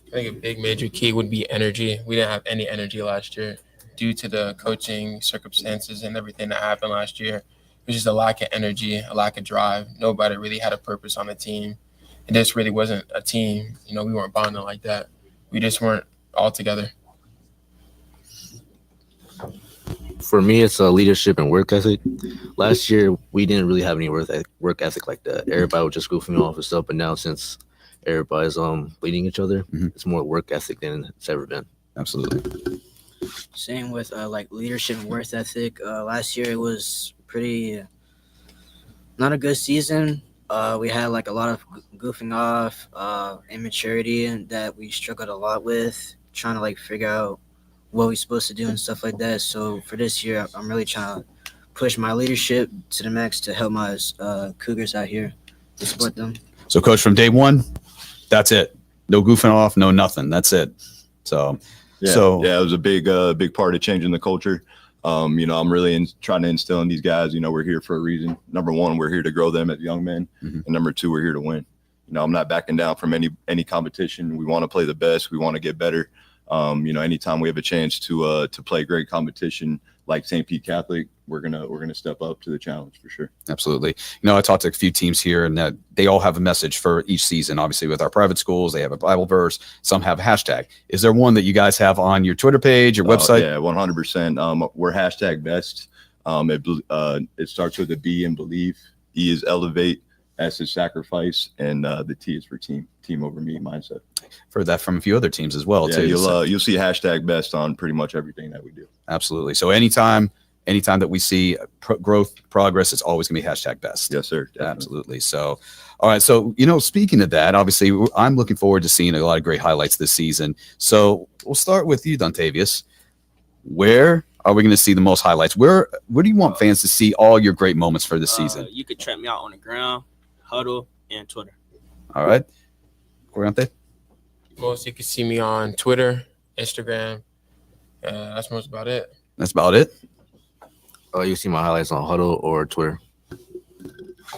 I think a big major key would be energy. We didn't have any energy last year due to the coaching circumstances and everything that happened last year. It was just a lack of energy, a lack of drive. Nobody really had a purpose on the team. And this really wasn't a team. You know, we weren't bonding like that. We just weren't all together. For me, it's a leadership and work ethic. Last year, we didn't really have any work ethic like that. Everybody was just goofing off and stuff. But now, since everybody's leading each other, it's more work ethic than it's ever been. Absolutely. Same with like leadership and work ethic. Last year it was pretty not a good season. We had like a lot of goofing off, immaturity, and that we struggled a lot with, trying to like figure out what we're supposed to do and stuff like that. So for this year, I'm really trying to push my leadership to the max to help my Cougars out here, to support them. So, Coach, from day one, that's it. No goofing off, no nothing. That's it. So, yeah, it was a big part of changing the culture. You know, I'm really trying to instill in these guys, you know, we're here for a reason. Number one, we're here to grow them as young men. And number two, we're here to win. You know, I'm not backing down from any competition. We want to play the best. We want to get better. You know, anytime we have a chance to play great competition like St. Pete Catholic, we're gonna step up to the challenge for sure. Absolutely. You know, I talked to a few teams here, and that they all have a message for each season. Obviously, with our private schools, they have a Bible verse. Some have a hashtag. Is there one that you guys have on your Twitter page, your website? Yeah, 100%. We're hashtag best. It starts with a B in believe. E is elevate. S is sacrifice, and the T is for team over me mindset. Heard that from a few other teams as well, yeah, too. You'll see hashtag best on pretty much everything that we do. Absolutely. So anytime that we see growth, progress, it's always going to be hashtag best. Yes, sir. Definitely. Absolutely. So, all right. So, you know, speaking of that, obviously, I'm looking forward to seeing a lot of great highlights this season. So we'll start with you, Dontavius. Where are we going to see the most highlights? Where do you want fans to see all your great moments for this season? You could check me out on the ground, Huddle, and Twitter. All right. Corriente? Most you can see me on Twitter, Instagram. That's most about it. That's about it? You see my highlights on Huddle or Twitter.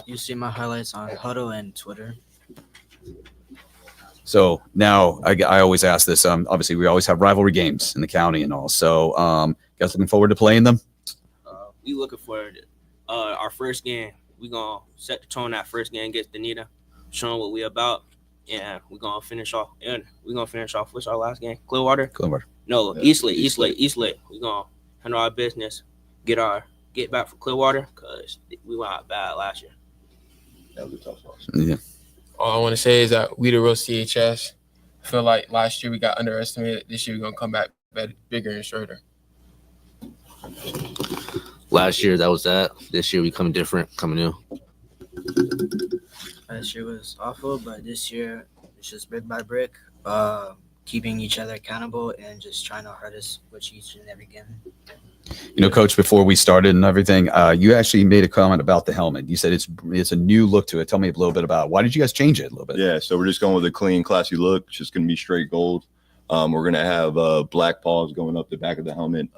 You see my highlights on Huddle and Twitter. So now I always ask this. Obviously, we always have rivalry games in the county and all. So guys looking forward to playing them? We looking forward to our first game. We're going to set the tone that first game against Dunedin, showing what we about. And we're going to finish off. And we're going to finish off. What's our last game? Clearwater? No, yeah, Eastlake. We're going to handle our business, get back for Clearwater, because we went out bad last year. That was a tough loss. Yeah. All I want to say is that we the real CHS. I feel like last year we got underestimated. This year we're going to come back better, bigger and shorter. Last year, that was that. This year, we come different, coming new. Last year was awful, but this year, it's just brick by brick, keeping each other accountable and just trying our hardest with each and every game. You know, Coach, before we started and everything, you actually made a comment about the helmet. You said it's a new look to it. Tell me a little bit about it. Why did you guys change it a little bit? Yeah, so we're just going with a clean, classy look. It's just going to be straight gold. We're going to have black paws going up the back of the helmet.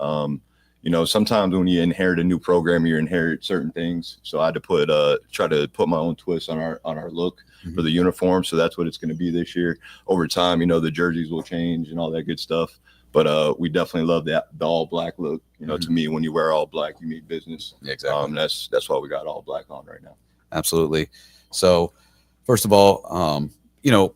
You know, sometimes when you inherit a new program, you inherit certain things. So I had to try to put my own twist on our look for the uniform. So that's what it's going to be this year. Over time, you know, the jerseys will change and all that good stuff. But we definitely love the all black look. You know, to me, when you wear all black, you mean business. Yeah, exactly. That's why we got all black on right now. Absolutely. So, first of all, you know,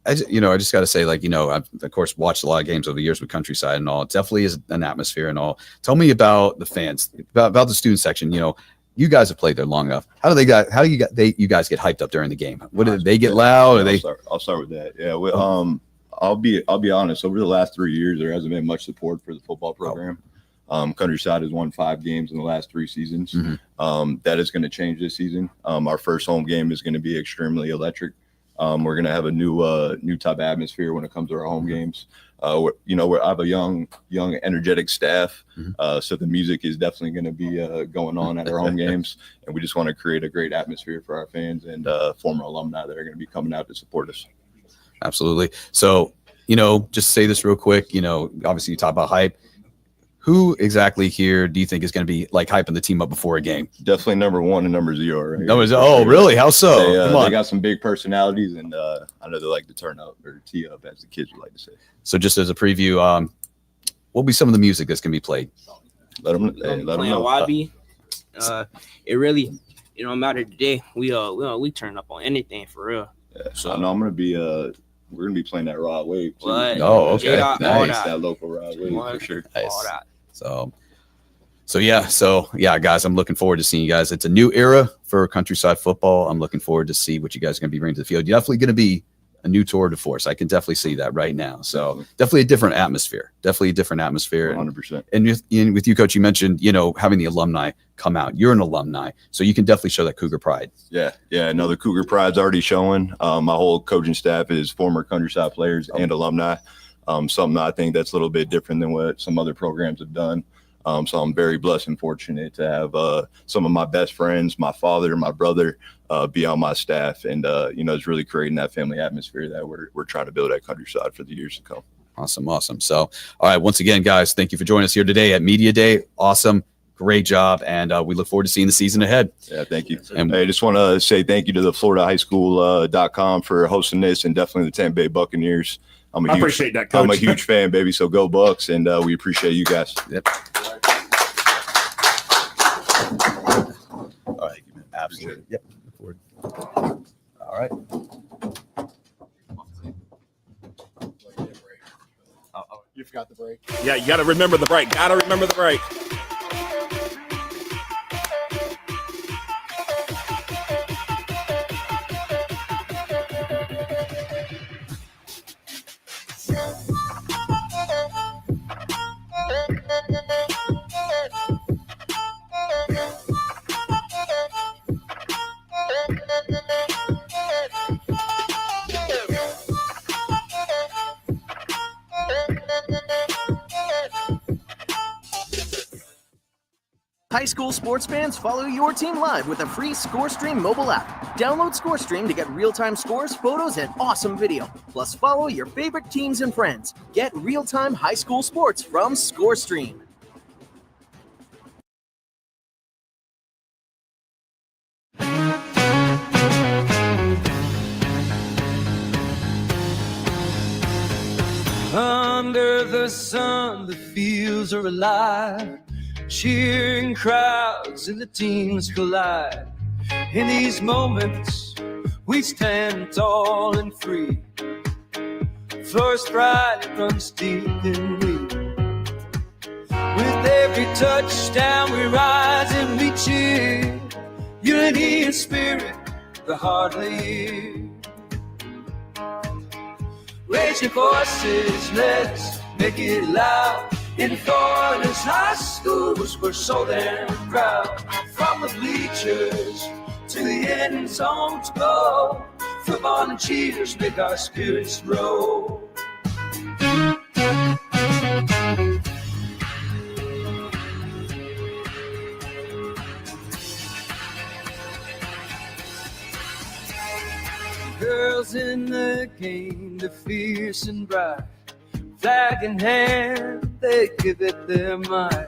I just got to say, like, you know, I've, of course, watched a lot of games over the years with Countryside and all. It definitely is an atmosphere and all. Tell me about the fans, about the student section. You know, you guys have played there long enough. How do you guys get hyped up during the game? What do they get loud? I'll start with that. Yeah. I'll be honest. Over the last 3 years, there hasn't been much support for the football program. Countryside has won 5 games in the last 3 seasons. That is going to change this season. Our first home game is going to be extremely electric. We're going to have a new type of atmosphere when it comes to our home games. I have a young, energetic staff. So the music is definitely going to be going on at our home games. And we just want to create a great atmosphere for our fans and former alumni that are going to be coming out to support us. Absolutely. So, just say this real quick, obviously you talk about hype. Who exactly here do you think is going to be like hyping the team up before a game? Definitely number 1 and number 0. Right? Really? How so? They got some big personalities, and I know they like to turn up or tee up, as the kids would like to say. So just as a preview, what will be some of the music that's going to be played? Let them know. YB. It really, no matter the day, we turn up on anything for real. Yeah. So I know I'm going to be we're gonna be playing that Rod Wave too. What? Oh, okay. Nice. That local Rod Wave for sure. Nice. So yeah, guys, I'm looking forward to seeing you guys. It's a new era for Countryside football. I'm looking forward to see what you guys are going to be bringing to the field. You're definitely going to be a new tour de force. I can definitely see that right now. So definitely a different atmosphere. 100%. And with you, Coach, you mentioned, having the alumni come out. You're an alumni, so you can definitely show that Cougar pride. Yeah. No, the Cougar pride's already showing. My whole coaching staff is former Countryside players and alumni. Something I think that's a little bit different than what some other programs have done. So I'm very blessed and fortunate to have some of my best friends, my father, my brother, be on my staff. And, it's really creating that family atmosphere that we're trying to build at Countryside for the years to come. Awesome. So, all right, once again, guys, thank you for joining us here today at Media Day. Awesome. Great job. And we look forward to seeing the season ahead. Yeah, thank you. And I just want to say thank you to the FloridaHighSchool.com for hosting this, and definitely the Tampa Bay Buccaneers. I appreciate that, Coach. I'm a huge fan, baby. So go Bucks, and we appreciate you guys. Yep. All right. Absolutely. Yep. All right. You forgot the break. Yeah, you got to remember the break. High school sports fans, follow your team live with a free ScoreStream mobile app. Download ScoreStream to get real-time scores, photos, and awesome video. Plus, follow your favorite teams and friends. Get real-time high school sports from ScoreStream. Under the sun, the fields are alive. Cheering crowds and the teams collide. In these moments, we stand tall and free. Flourish pride runs deep in me. With every touchdown, we rise and we cheer. Unity and spirit, the heart lead. Raise your voices, let's make it loud. In Florida's high schools, we're so damn proud. From the bleachers to the end zone to go, football and cheers make our spirits roll. Girls in the game, they're fierce and bright. Flag in hand, they give it their might.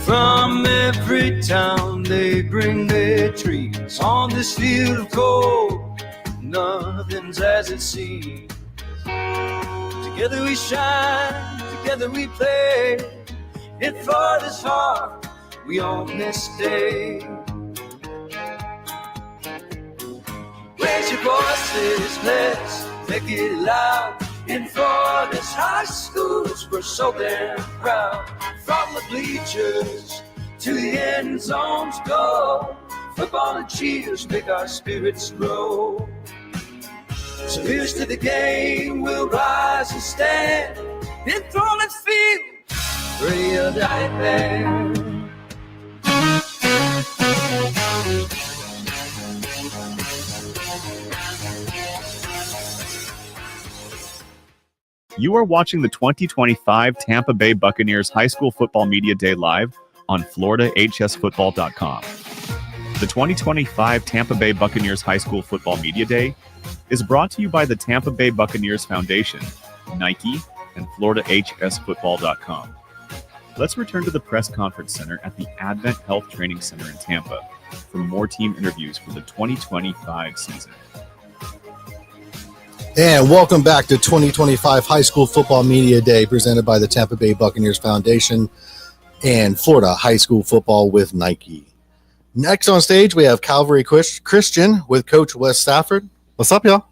From every town, they bring their dreams. On this field of gold, nothing's as it seems. Together we shine, together we play. In Florida's heart, we own this day. Raise your voices, let's make it loud. In Florida's high schools, we're so damn proud. From the bleachers to the end zones go, football and cheers make our spirits grow. So here's to the game, we'll rise and stand. In Florida's field, real nightmare. You are watching the 2025 Tampa Bay Buccaneers High School Football Media Day live on FloridaHSFootball.com. The 2025 Tampa Bay Buccaneers High School Football Media Day is brought to you by the Tampa Bay Buccaneers Foundation, Nike, and FloridaHSFootball.com. Let's return to the press conference center at the Advent Health Training Center in Tampa for more team interviews for the 2025 season. And welcome back to 2025 High School Football Media Day presented by the Tampa Bay Buccaneers Foundation and Florida High School Football with Nike. Next on stage, we have Calvary Christian with Coach Wes Stafford. What's up, y'all?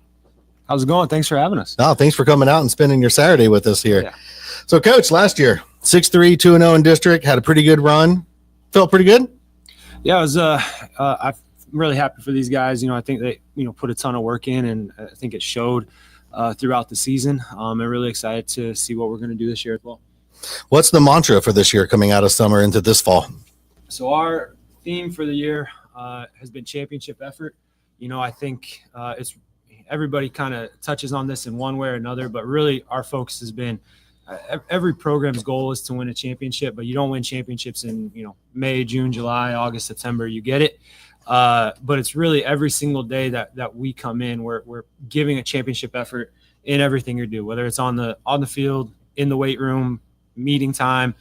How's it going? Thanks for having us. Oh, thanks for coming out and spending your Saturday with us here. Yeah. So, Coach, last year, 6-3, 2-0 in district, had a pretty good run. Felt pretty good? Yeah, it was. I'm really happy for these guys. I think they, put a ton of work in, and I think it showed throughout the season. I'm really excited to see what we're going to do this year as well. What's the mantra for this year coming out of summer into this fall? So our theme for the year has been championship effort. I think it's everybody kind of touches on this in one way or another, but really our focus has been every program's goal is to win a championship, but you don't win championships in May, June, July, August, September. You get it. But it's really every single day that we come in, we're giving a championship effort in everything you do, whether it's on the field, in the weight room, meeting time,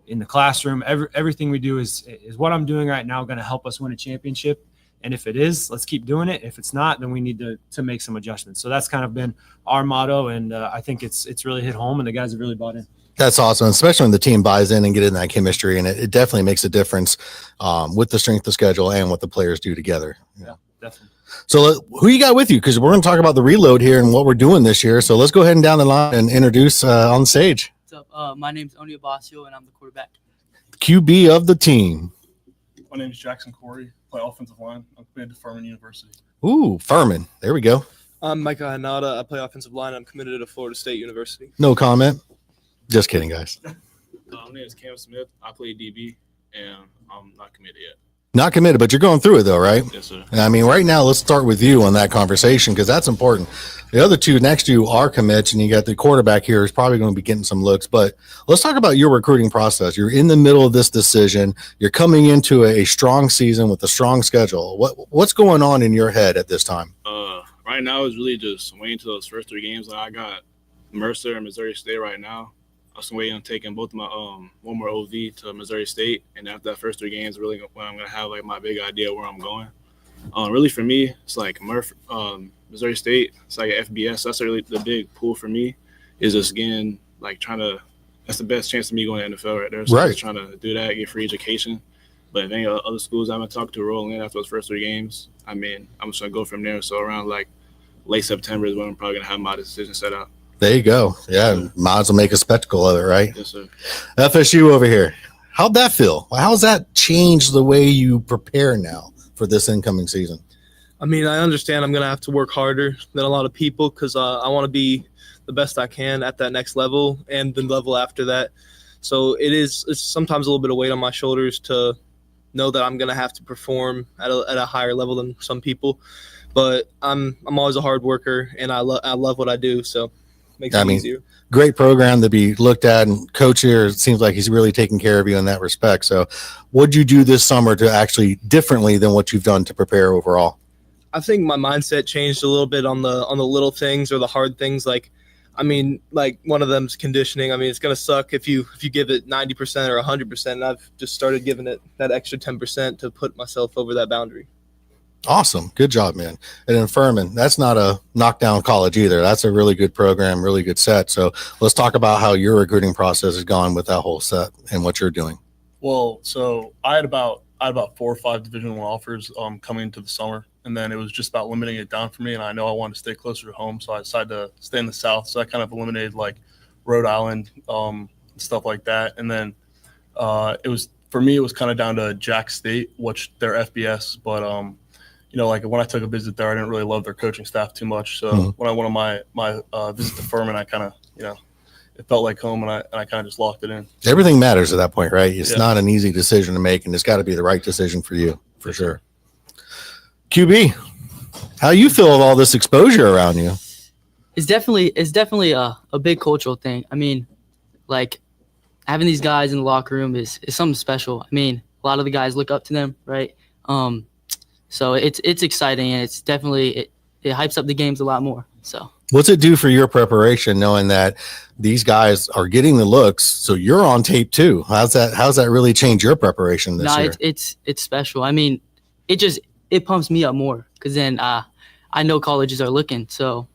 in the classroom. Everything we do is what I'm doing right now going to help us win a championship. And if it is, let's keep doing it. If it's not, then we need to make some adjustments. So that's kind of been our motto, and I think it's really hit home, and the guys have really bought in. That's awesome, especially when the team buys in and get in that chemistry, and it definitely makes a difference with the strength of schedule and what the players do together. Yeah, definitely. So who you got with you? Because we're going to talk about the reload here and what we're doing this year. So let's go ahead and down the line and introduce on stage. What's up? My name's Oni Abasio, and I'm the quarterback. QB of the team. My name is Jackson Corey. Play offensive line. I'm committed to Furman University. Ooh, Furman. There we go. I'm Micah Hanada. I play offensive line. I'm committed to Florida State University. No comment. Just kidding, guys. My name is Cam Smith. I play DB, and I'm not committed yet. Not committed, but you're going through it, though, right? Yes, sir. I mean, right now, let's start with you on that conversation because that's important. The other two next to you are commits, and you got the quarterback here who's probably going to be getting some looks. But let's talk about your recruiting process. You're in the middle of this decision. You're coming into a strong season with a strong schedule. What's going on in your head at this time? Right now, it's really just waiting until those first three games. I got Mercer and Missouri State right now. I was waiting on taking both of my one more OV to Missouri State, and after that first three games, really when I'm gonna have like my big idea where I'm going. Really for me, it's like Missouri State. It's like FBS. That's really the big pull for me. Is just again like trying to. That's the best chance of me going to the NFL right there. So Right. Just trying to do that, get free education. But if any other schools I'm gonna talk to rolling in after those first three games, I mean, I'm just gonna go from there. So around like late September is when I'm probably gonna have my decision set out. There you go. Yeah, might as well make a spectacle of it, right? Yes, sir. FSU over here. How'd that feel? How's that changed the way you prepare now for this incoming season? I mean, I understand I'm going to have to work harder than a lot of people because I want to be the best I can at that next level and the level after that. So it's sometimes a little bit of weight on my shoulders to know that I'm going to have to perform at a higher level than some people. But I'm always a hard worker, and I love what I do, so makes it easier. Great program to be looked at, and coach here, it seems like he's really taking care of you in that respect. So what'd you do this summer to actually differently than what you've done to prepare overall? I think my mindset changed a little bit on the little things or the hard things. Like one of them's conditioning. I mean, it's going to suck if you give it 90% or 100%. And I've just started giving it that extra 10% to put myself over that boundary. Awesome. Good job, man. And in Furman, that's not a knockdown college either. That's a really good program, really good set. So let's talk about how your recruiting process has gone with that whole set and what you're doing. Well, so I had about 4 or 5 Division I offers coming into the summer, and then it was just about limiting it down for me. And I know I wanted to stay closer to home, so I decided to stay in the South. So I kind of eliminated like Rhode Island, stuff like that. And then it was kind of down to Jack State, which they're FBS, but like when I took a visit there, I didn't really love their coaching staff too much. So when I went on my visit to Furman, I kind of, it felt like home, and I kind of just locked it in. Everything matters at that point, right? It's Yeah. not an easy decision to make, and it's got to be the right decision for you, for sure. QB, how you feel of all this exposure around you? It's definitely a big cultural thing. I mean, like having these guys in the locker room is something special. I mean, a lot of the guys look up to them, right? So it's exciting, and it's definitely it hypes up the games a lot more. So What's it do for your preparation knowing that these guys are getting the looks, so you're on tape too? How's that really change your preparation this year? it's special. I mean, it pumps me up more because then I know colleges are looking, so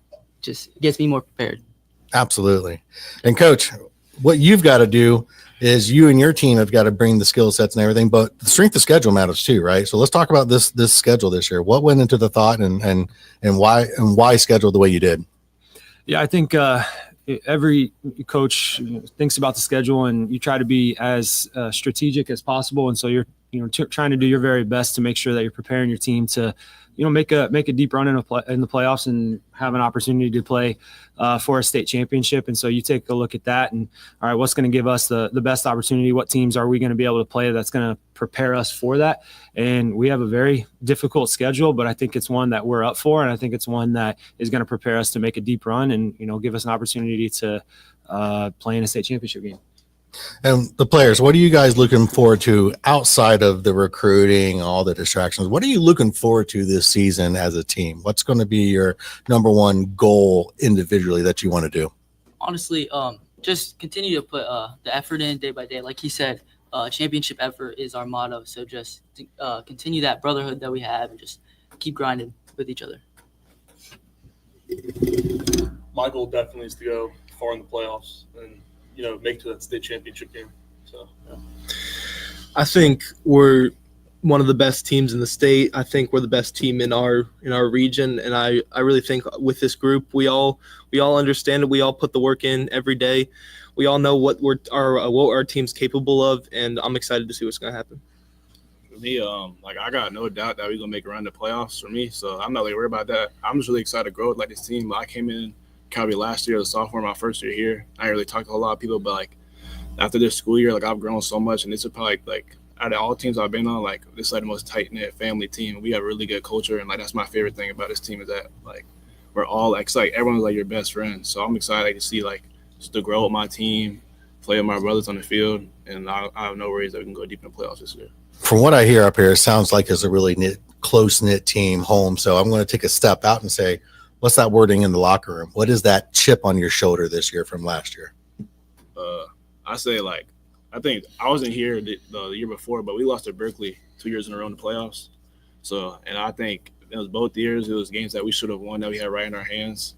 just gets me more prepared. Absolutely. And Coach, what you've got to do is you and your team have got to bring the skill sets and everything, but the strength of schedule matters too, right? So let's talk about this schedule this year. What went into the thought and why schedule the way you did? Yeah, I think every coach thinks about the schedule, and you try to be as strategic as possible. And so you're trying to do your very best to make sure that you're preparing your team to make a deep run in the playoffs and have an opportunity to play for a state championship. And so you take a look at that and, all right, what's going to give us the best opportunity? What teams are we going to be able to play that's going to prepare us for that? And we have a very difficult schedule, but I think it's one that we're up for. And I think it's one that is going to prepare us to make a deep run and, give us an opportunity to play in a state championship game. And the players, what are you guys looking forward to outside of the recruiting, all the distractions? What are you looking forward to this season as a team? What's going to be your number one goal individually that you want to do? Honestly, just continue to put the effort in day by day. Like he said, championship effort is our motto. So just continue that brotherhood that we have and just keep grinding with each other. My goal definitely is to go far in the playoffs and make to that state championship game. So yeah. I think we're one of the best teams in the state. I think we're the best team in our region, and I really think with this group we all understand it. We all put the work in every day. We all know what our team's capable of, and I'm excited to see what's going to happen. For me, I got no doubt that we're gonna make a run to playoffs for me. So I'm not really worried about that. I'm just really excited to grow with this team. I came in Calvary last year as a sophomore, my first year here. I really talked to a lot of people, but after this school year, I've grown so much, and this is probably out of all teams I've been on, this is the most tight knit family team. We have a really good culture, and that's my favorite thing about this team is that we're all everyone's your best friend. So I'm excited to see just to grow with my team, play with my brothers on the field, and I have no worries that we can go deep in the playoffs this year. From what I hear up here, it sounds like it's a really close knit team home. So I'm going to take a step out and say, what's that wording in the locker room? What is that chip on your shoulder this year from last year? I say I think I wasn't here the year before, but we lost to Berkeley 2 years in a row in the playoffs. So, and I think it was both years. It was games that we should have won that we had right in our hands.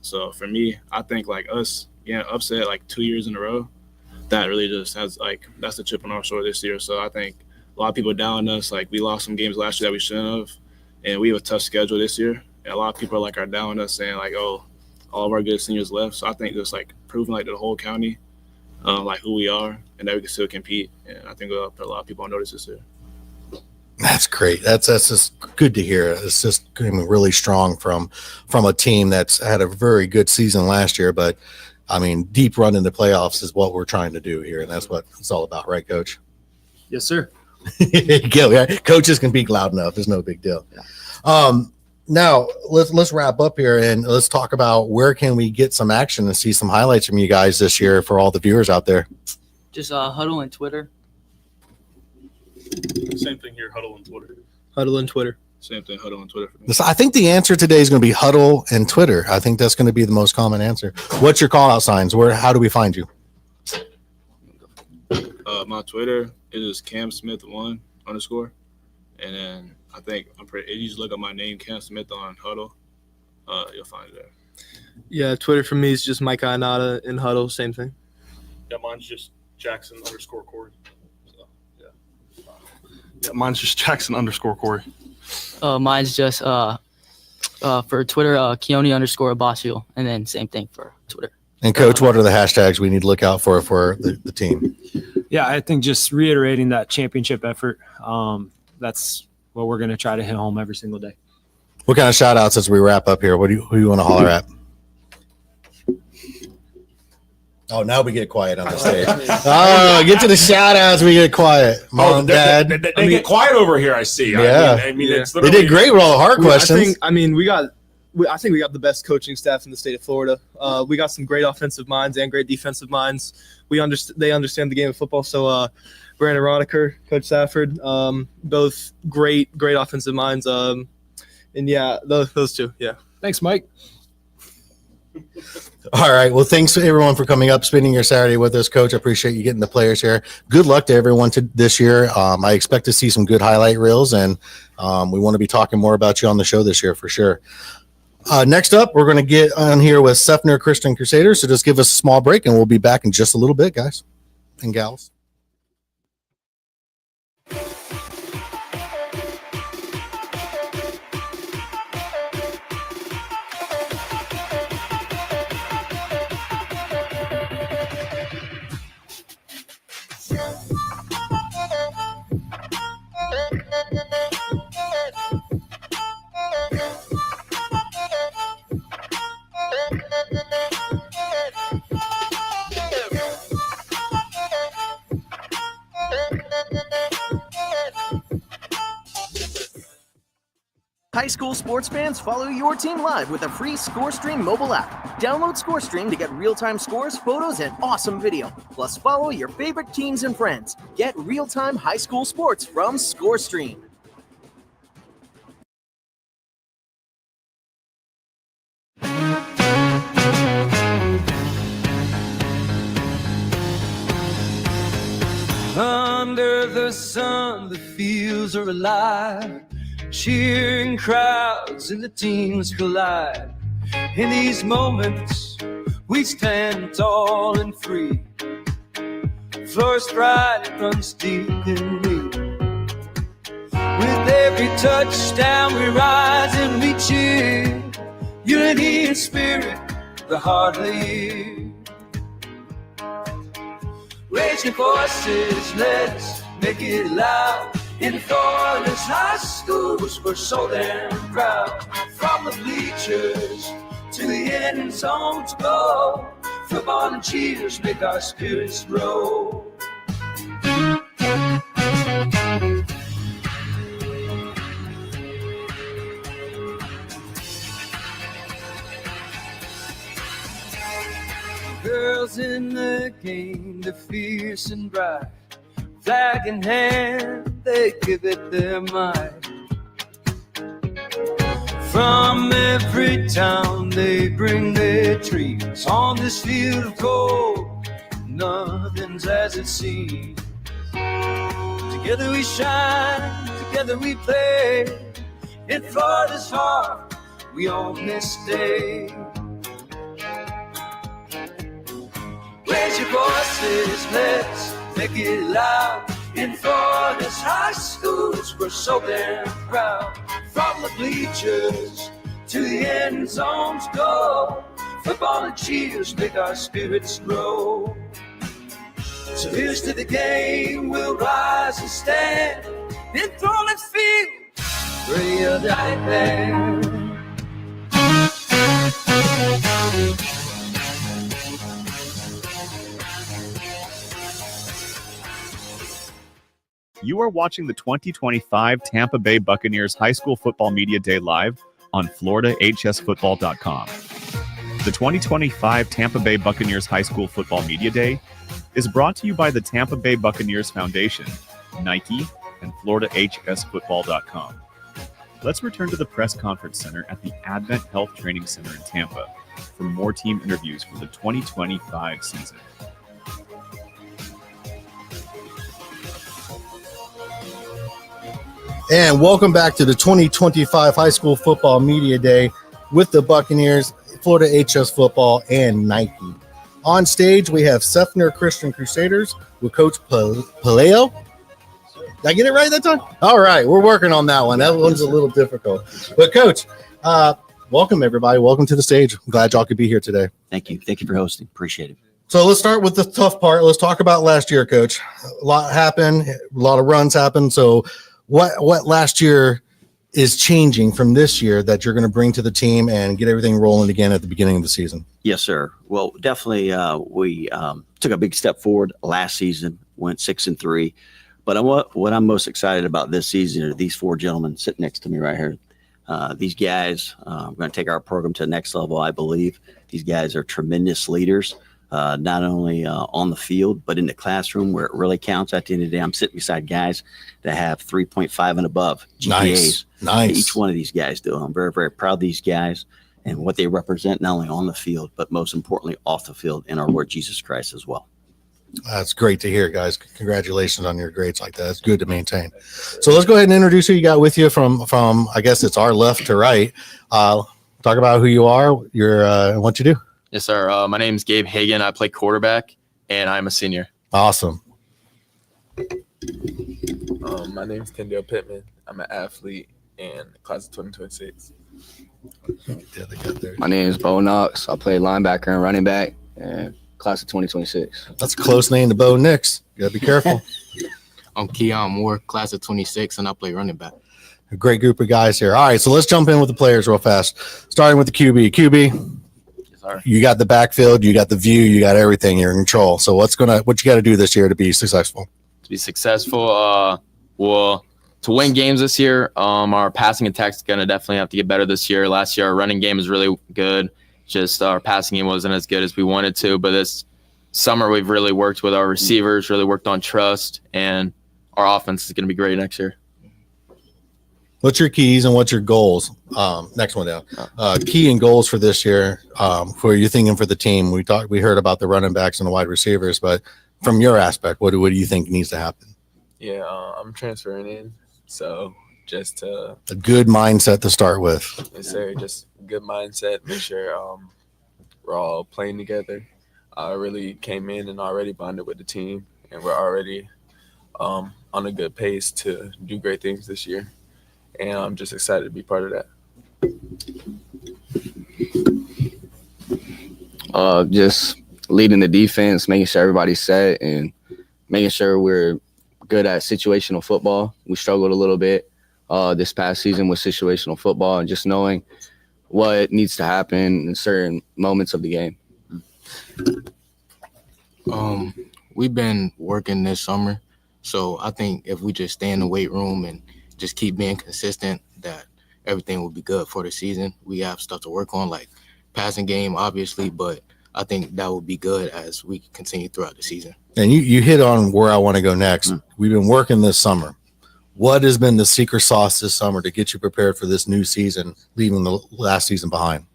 So for me, I think us getting upset 2 years in a row, that really just has that's the chip on our shoulder this year. So I think a lot of people down us. We lost some games last year that we shouldn't have, and we have a tough schedule this year. And a lot of people are down us, saying oh, all of our good seniors left. So I think just proving to the whole county, who we are, and that we can still compete. And I think we'll put a lot of people on notice this year. That's great. That's just good to hear. It's just really strong from a team that's had a very good season last year. But I mean, deep run in the playoffs is what we're trying to do here, and that's what it's all about, right, Coach? Yes, sir. Coaches can be loud enough. There's no big deal. Yeah. Now let's wrap up here and let's talk about where can we get some action and see some highlights from you guys this year for all the viewers out there. Just Huddle and Twitter. Same thing here, Huddle and Twitter. Huddle and Twitter. Same thing, Huddle and Twitter. So I think the answer today is going to be Huddle and Twitter. I think that's going to be the most common answer. What's your call out signs? How do we find you? My Twitter is CamSmith1_, and then I think you just look up my name, Cam Smith, on Huddle. You'll find it there. Yeah, Twitter for me is just Micah Inada in Huddle, same thing. Yeah, mine's just Jackson_Corey. So, yeah, mine's just Jackson_Corey. Mine's just for Twitter, Keone_Abasio, and then same thing for Twitter. And Coach, what are the hashtags we need to look out for the team? Yeah, I think just reiterating that championship effort. That's what we're going to try to hit home every single day. What kind of shout outs as we wrap up here? Who do you want to holler at? Oh, now we get quiet on the stage. Oh, get to the shout outs. We get quiet. Mom, Dad. They get quiet over here. I see. Yeah. I mean, it's they did great with all the hard questions. I think we got the best coaching staff in the state of Florida. We got some great offensive minds and great defensive minds. They understand the game of football. So Brandon Roniker, Coach Safford, both great offensive minds. And yeah, those two. Yeah. Thanks, Mike. All right. Well, thanks everyone for coming up, spending your Saturday with us, Coach. I appreciate you getting the players here. Good luck to everyone this year. I expect to see some good highlight reels, and we want to be talking more about you on the show this year for sure. Next up, we're going to get on here with Seffner Christian Crusaders. So just give us a small break, and we'll be back in just a little bit, guys and gals. High school sports fans, follow your team live with a free ScoreStream mobile app. Download ScoreStream to get real-time scores, photos, and awesome video. Plus, follow your favorite teams and friends. Get real-time high school sports from ScoreStream. Under the sun, the fields are alive. Cheering crowds and the teams collide. In these moments, we stand tall and free. Floor stride and runs deep in me. With every touchdown, we rise and we cheer. Unity and spirit, the heart of the year. Raise your voices, let's make it loud. In Florida's high schools, we're so damn proud. From the bleachers to the end zone to go, football and cheers make our spirits grow. Girls in the game, they're fierce and bright. Flag in hand, they give it their might. From every town they bring their trees. On this field of gold, nothing's as it seems. Together we shine, together we play. In Florida's heart, we own this day. Raise your voices, let's make it loud. In Florida's high schools, we're so damn proud. From the bleachers to the end zones go, football and cheers make our spirits grow. So here's to the game, we'll rise and stand. Enthrall and feel, real die band. You are watching the 2025 Tampa Bay Buccaneers High School Football Media Day live on FloridaHSFootball.com. The 2025 Tampa Bay Buccaneers High School Football Media Day is brought to you by the Tampa Bay Buccaneers Foundation, Nike, and FloridaHSFootball.com. Let's return to the press conference center at the Advent Health Training Center in Tampa for more team interviews for the 2025 season. And welcome back to the 2025 High School Football Media Day with the Buccaneers, Florida HS Football, and Nike. On stage, we have Seffner Christian Crusaders with Coach Paleo. Did I get it right that time? All right, we're working on that one. That one's a little difficult. But, Coach, welcome, everybody. Welcome to the stage. I'm glad y'all could be here today. Thank you. Thank you for hosting. Appreciate it. So let's start with the tough part. Let's talk about last year, Coach. A lot happened. A lot of runs happened. So what last year is changing from this year that you're going to bring to the team and get everything rolling again at the beginning of the season? Yes, sir. Well, definitely, we took a big step forward last season, went 6-3. But what I'm most excited about this season are these four gentlemen sitting next to me right here. These guys are going to take our program to the next level, I believe. These guys are tremendous leaders, not only on the field, but in the classroom where it really counts. At the end of the day, I'm sitting beside guys that have 3.5 and above GPAs. Nice. Each one of these guys do. I'm very, very proud of these guys and what they represent, not only on the field, but most importantly, off the field in our Lord Jesus Christ as well. That's great to hear, guys. Congratulations on your grades like that. It's good to maintain. So let's go ahead and introduce who you got with you from I guess it's our left to right. Talk about who you are, and what you do. Yes, sir. My name is Gabe Hagan. I play quarterback, and I'm a senior. Awesome. My name is Kendall Pittman. I'm an athlete in class of 2026. My name is Bo Knox. I play linebacker and running back, and class of 2026. That's a close name to Bo Nix. You gotta be careful. I'm Keon Moore, class of 26, and I play running back. A great group of guys here. All right, so let's jump in with the players real fast. Starting with the QB. QB, you got the backfield, you got the view, you got everything. You're in control. So what you got to do this year to be successful? To be successful, to win games this year, our passing attack is going to definitely have to get better this year. Last year, our running game was really good. Just our passing game wasn't as good as we wanted to. But this summer, we've really worked with our receivers, really worked on trust, and our offense is going to be great next year. What's your keys and what's your goals? Next one down. Key and goals for this year. Who are you thinking for the team? We heard about the running backs and the wide receivers, but from your aspect, what do you think needs to happen? Yeah, I'm transferring in, so just a good mindset to start with. Yes, sir. Just good mindset. Make sure we're all playing together. I really came in and already bonded with the team, and we're already on a good pace to do great things this year. And I'm just excited to be part of that. Just leading the defense, making sure everybody's set, and making sure we're good at situational football. We struggled a little bit this past season with situational football, and just knowing what needs to happen in certain moments of the game. We've been working this summer, so I think if we just stay in the weight room and just keep being consistent, that everything will be good for the season. We have stuff to work on, like passing game, obviously, but I think that will be good as we continue throughout the season. And you hit on where I want to go next. We've been working this summer. What has been the secret sauce this summer to get you prepared for this new season, leaving the last season behind?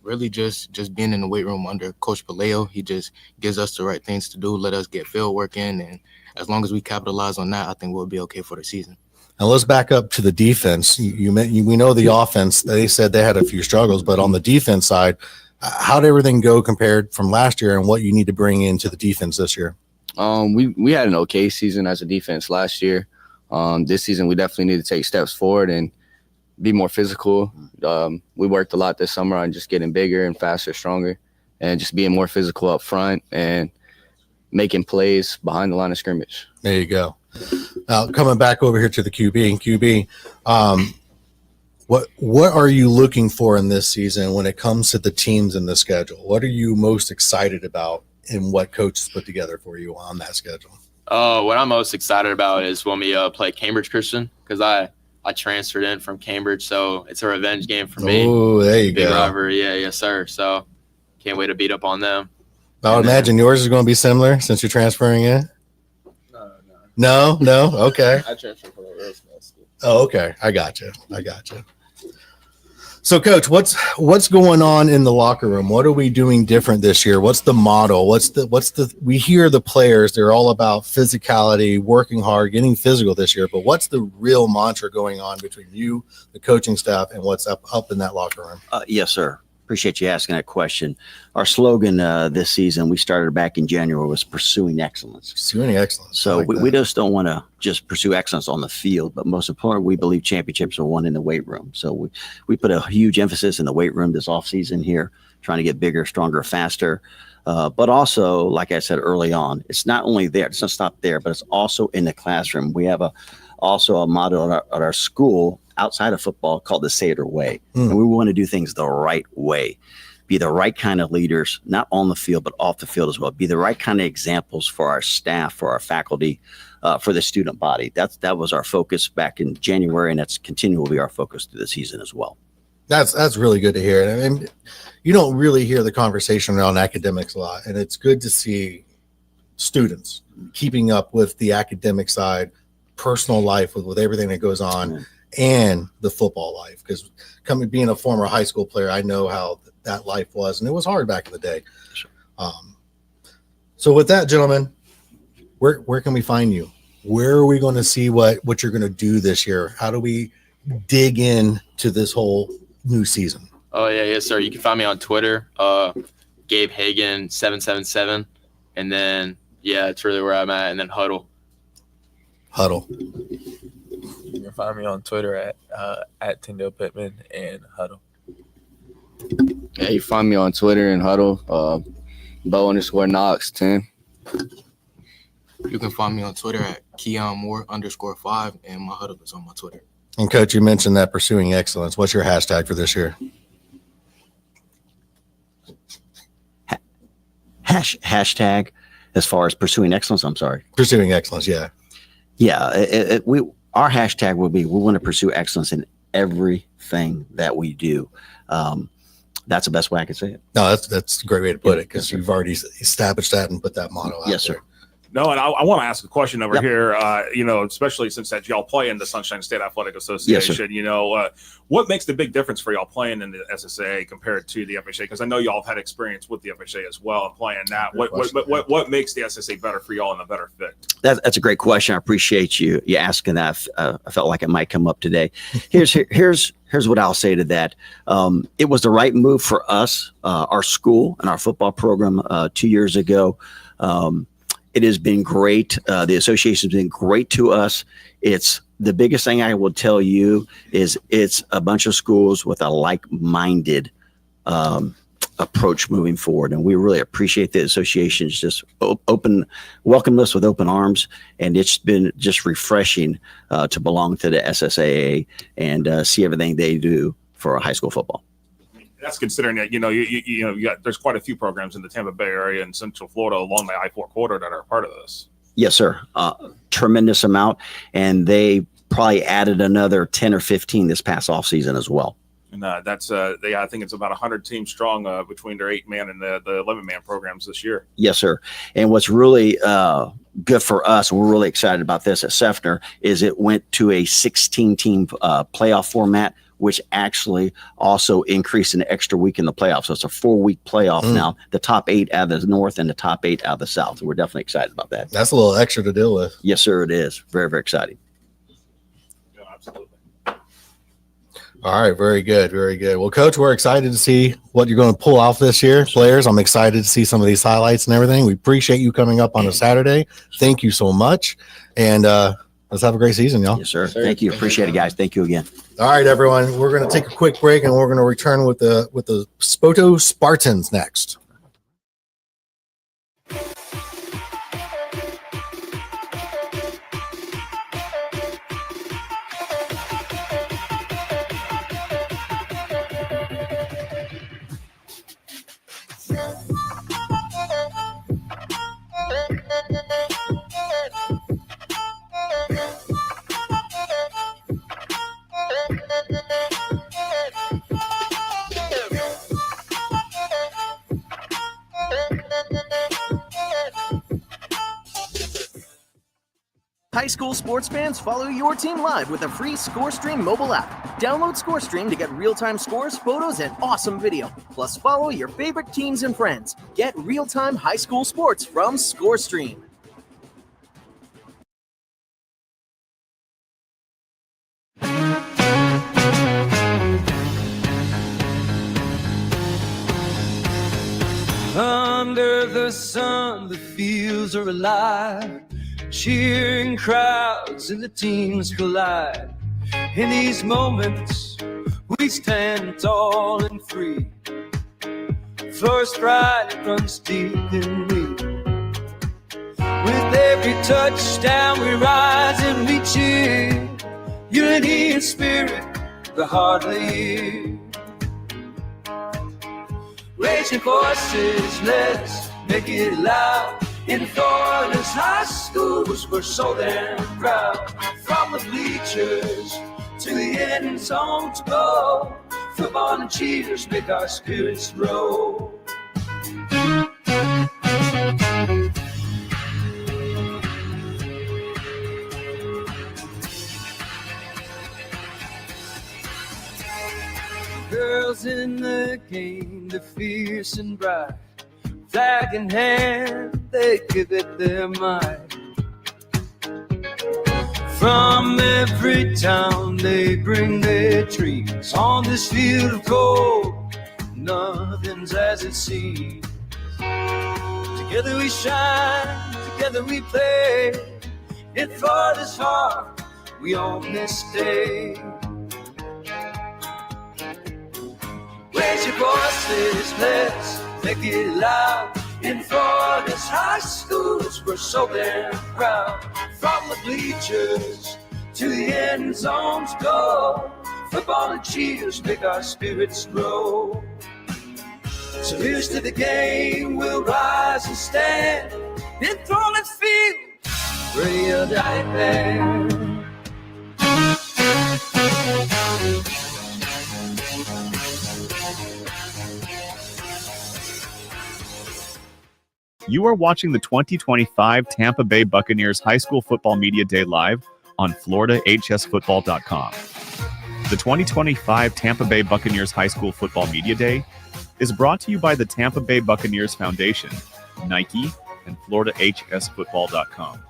Really just being in the weight room under Coach Paleo. He just gives us the right things to do, let us get field work in, and as long as we capitalize on that, I think we'll be okay for the season. Now let's back up to the defense. We know the offense. They said they had a few struggles, but on the defense side, how did everything go compared from last year, and what you need to bring into the defense this year? We had an okay season as a defense last year. This season, we definitely need to take steps forward and be more physical. We worked a lot this summer on just getting bigger and faster, stronger, and just being more physical up front and making plays behind the line of scrimmage. There you go. Now, coming back over here to the QB, what are you looking for in this season when it comes to the teams in the schedule? What are you most excited about in what coaches put together for you on that schedule? What I'm most excited about is when we play Cambridge Christian, because I transferred in from Cambridge, so it's a revenge game for me. Oh, there you Big go. rivalry, yeah, yes, sir. So can't wait to beat up on them. I would imagine yours is going to be similar since you're transferring in. No. Okay. I transferred from a real small school. Oh, okay. I got you. So, Coach, what's going on in the locker room? What are we doing different this year? What's the model? We hear the players, they're all about physicality, working hard, getting physical this year, but what's the real mantra going on between you, the coaching staff, and what's up in that locker room? Yes, sir. Appreciate you asking that question. Our slogan this season, we started back in January, was pursuing excellence. Pursuing excellence. So we just don't want to just pursue excellence on the field, but most importantly, we believe championships are won in the weight room. So we put a huge emphasis in the weight room this offseason here, trying to get bigger, stronger, faster. But also, like I said early on, it's not only there, it's not stop there, but it's also in the classroom. We have also a motto at our school, outside of football called the Seder way. And we want to do things the right way. Be the right kind of leaders, not on the field, but off the field as well. Be the right kind of examples for our staff, for our faculty, for the student body. That was our focus back in January, and that's continually will be our focus through the season as well. That's really good to hear. And you don't really hear the conversation around academics a lot, and it's good to see students keeping up with the academic side, personal life with everything that goes on, and the football life. Because being a former high school player, I know how that life was, and it was hard back in the day. Sure. So with that, gentlemen, where can we find you? Where are we going to see what you're going to do this year? How do we dig in to this whole new season? Oh yeah, yes sir. You can find me on Twitter, Gabe Hagen 777, and then it's really where I'm at. And then Huddle. You can find me on Twitter at Tyndale Pittman and Huddle. Yeah, you find me on Twitter and Huddle, Bo_Knox10. You can find me on Twitter at KeonMoore_5, and my Huddle is on my Twitter. And Coach, you mentioned that pursuing excellence. What's your hashtag for this year? Hashtag as far as pursuing excellence. I'm sorry. Pursuing excellence. Yeah. Yeah. Our hashtag will be, we want to pursue excellence in everything that we do. That's the best way I can say it. No, that's a great way to put it, because you've already established that and put that motto out. Yes, sir. No, and I want to ask a question over here, especially since that y'all play in the Sunshine State Athletic Association. Yes, what makes the big difference for y'all playing in the SSAA compared to the FHA? Because I know y'all have had experience with the FHA as well and playing that. What makes the SSA better for y'all and a better fit? That's a great question. I appreciate you asking that. I felt like it might come up today. Here's what I'll say to that. It was the right move for us, our school and our football program 2 years ago. It has been great. The association has been great to us. It's the biggest thing I will tell you is it's a bunch of schools with a like-minded approach moving forward. And we really appreciate the association's just welcome us with open arms. And it's been just refreshing to belong to the SSAA and see everything they do for high school football. That's considering that, there's quite a few programs in the Tampa Bay area and Central Florida along the I-4 corridor that are part of this. Yes, sir. Tremendous amount. And they probably added another 10 or 15 this past off season as well. And I think it's about 100 teams strong between their 8-man and the 11-man programs this year. Yes, sir. And what's really good for us, and we're really excited about this at Seffner, is it went to a 16-team playoff format, which actually also increased an extra week in the playoffs. So it's a 4-week playoff now, the top 8 out of the North and the top 8 out of the South. We're definitely excited about that. That's a little extra to deal with. Yes, sir, it is. Very, very exciting. Yeah, absolutely. All right. Very good. Very good. Well, Coach, we're excited to see what you're going to pull off this year. Players, I'm excited to see some of these highlights and everything. We appreciate you coming up on a Saturday. Thank you so much. And let's have a great season, y'all. Yes, sir. Thank you. Appreciate it, guys. Thank you again. All right, everyone. We're going to take a quick break, and we're going to return with the Spoto Spartans next. High school sports fans, follow your team live with a free ScoreStream mobile app. Download ScoreStream to get real-time scores, photos, and awesome video. Plus, follow your favorite teams and friends. Get real-time high school sports from ScoreStream. Under the sun, the fields are alive. Cheering crowds and the teams collide. In these moments, we stand tall and free. First pride runs deep in me. With every touchdown, we rise and we cheer. Unity and spirit but hardly. Raging voices, let's make it loud. In Florida's high schools, we're so damn proud. From the bleachers to the end zone to go, football and cheers make our spirits roll. Girls in the game, they're fierce and bright. Flag in hand, they give it their might. From every town, they bring their dreams. On this field of gold, nothing's as it seems. Together we shine, together we play. In Florida's heart, we own this day. Raise your voices, let's make it loud. In Florida's high schools, we're so damn proud. From the bleachers to the end zones go, football and cheers make our spirits grow. So here's to the game, we'll rise and stand. Enthralling field, ready or die band. You are watching the 2025 Tampa Bay Buccaneers High School Football Media Day live on FloridaHSFootball.com. The 2025 Tampa Bay Buccaneers High School Football Media Day is brought to you by the Tampa Bay Buccaneers Foundation, Nike, and FloridaHSFootball.com.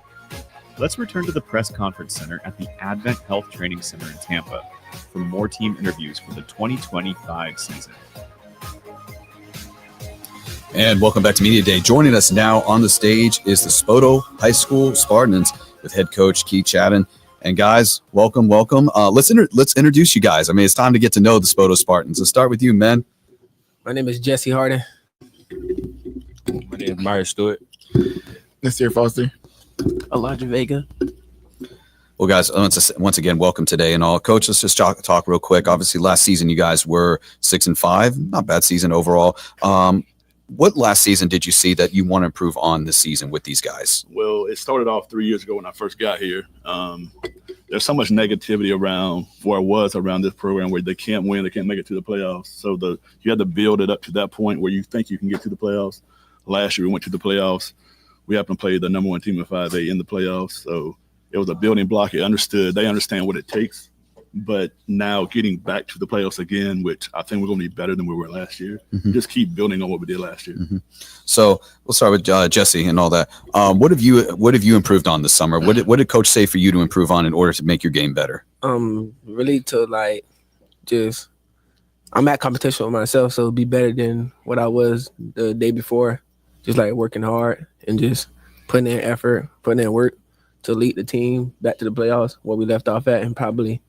Let's return to the press conference center at the Advent Health Training Center in Tampa for more team interviews for the 2025 season. And welcome back to Media Day. Joining us now on the stage is the Spoto High School Spartans with head coach Keith Chadden. And guys, welcome. Let's introduce you guys. I mean, it's time to get to know the Spoto Spartans. Let's start with you, man. My name is Jesse Harden. My name is Myers Stewart. Nasir Foster. Elijah Vega. Well, guys, once again, welcome today and all. Coach, let's just talk real quick. Obviously, last season you guys were 6-5, not bad season overall. What last season did you see that you want to improve on this season with these guys? Well, it started off 3 years ago when I first got here. There's so much negativity around this program where they can't win, they can't make it to the playoffs. So you had to build it up to that point where you think you can get to the playoffs. Last year we went to the playoffs. We happened to play the number one team in 5A in the playoffs. So it was a building block. They understand what it takes. But now getting back to the playoffs again, which I think we're going to be better than we were last year. Mm-hmm. Just keep building on what we did last year. Mm-hmm. So we'll start with Jesse and all that. What have you improved on this summer? What did Coach say for you to improve on in order to make your game better? Really to I'm at competition with myself, so be better than what I was the day before. Just working hard and just putting in effort, putting in work to lead the team back to the playoffs where we left off at, and probably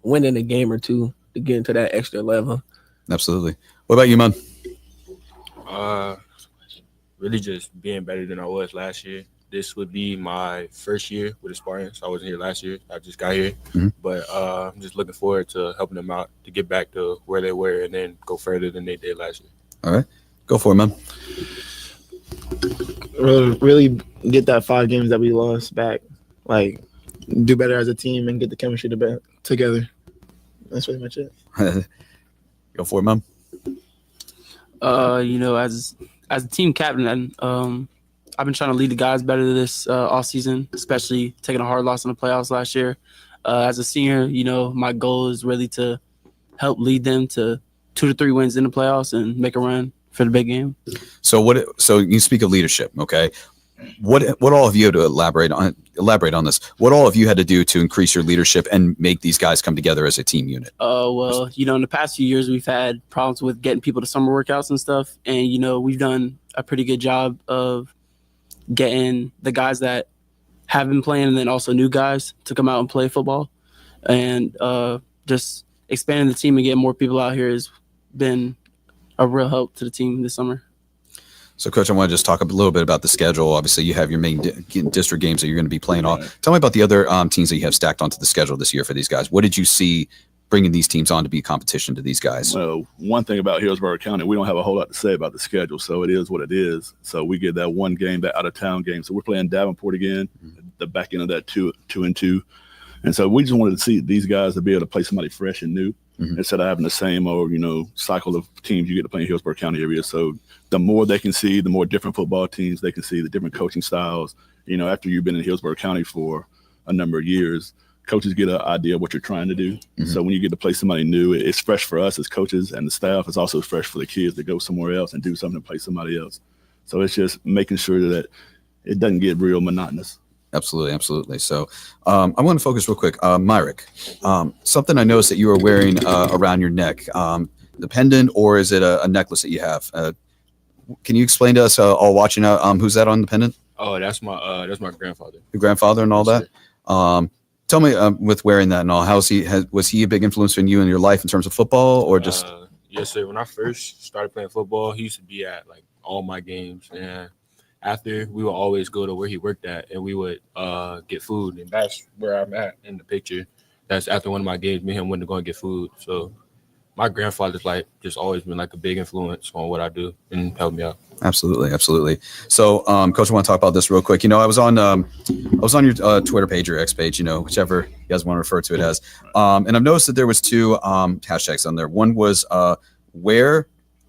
winning a game or two to get into that extra level. Absolutely. What about you, man? Really just being better than I was last year. This would be my first year with the Spartans. I wasn't here last year. I just got here. Mm-hmm. But I'm just looking forward to helping them out to get back to where they were and then go further than they did last year. All right. Go for it, man. Really get that 5 games that we lost back. Do better as a team and get the chemistry together. That's pretty much it. Go for it, man. As a team captain, I've been trying to lead the guys better this off season, especially taking a hard loss in the playoffs last year. As a senior, my goal is really to help lead them to 2 to 3 wins in the playoffs and make a run for the big game. So you speak of leadership, okay? What all have you had to elaborate on this? What all have you had to do to increase your leadership and make these guys come together as a team unit? Well, in the past few years, we've had problems with getting people to summer workouts and stuff. And, we've done a pretty good job of getting the guys that have been playing and then also new guys to come out and play football. And just expanding the team and getting more people out here has been a real help to the team this summer. So, Coach, I want to just talk a little bit about the schedule. Obviously, you have your main district games that you're going to be playing on. Tell me about the other teams that you have stacked onto the schedule this year for these guys. What did you see bringing these teams on to be competition to these guys? Well, one thing about Hillsborough County, we don't have a whole lot to say about the schedule, so it is what it is. So we get that one game, that out-of-town game. So we're playing Davenport again, the back end of that 2-2. And so we just wanted to see these guys to be able to play somebody fresh and new instead of having the same old, cycle of teams you get to play in Hillsborough County area. So the more they can see, the more different football teams they can see, the different coaching styles. After you've been in Hillsborough County for a number of years, coaches get an idea of what you're trying to do. So when you get to play somebody new, it's fresh for us as coaches and the staff. It's also fresh for the kids to go somewhere else and do something to play somebody else. So it's just making sure that it doesn't get real monotonous. Absolutely. So I want to focus real quick. Myrick, something I noticed that you were wearing around your neck, the pendant, or is it a necklace that you have? Can you explain to us all watching out who's that on the pendant? Oh, that's my grandfather. Your grandfather and all that? Tell me, with wearing that and all, was he a big influence on you in your life in terms of football or just? Yes, sir. When I first started playing football, he used to be at like all my games, and after we would always go to where he worked at, and we would get food, and that's where I'm at in the picture. That's after one of my games. Me and him went to go and get food. So my grandfather's just always been like a big influence on what I do and helped me out. Absolutely. So, Coach, I want to talk about this real quick. I was on your Twitter page or X page, whichever you guys want to refer to it as. And I've noticed that there was two hashtags on there. One was where,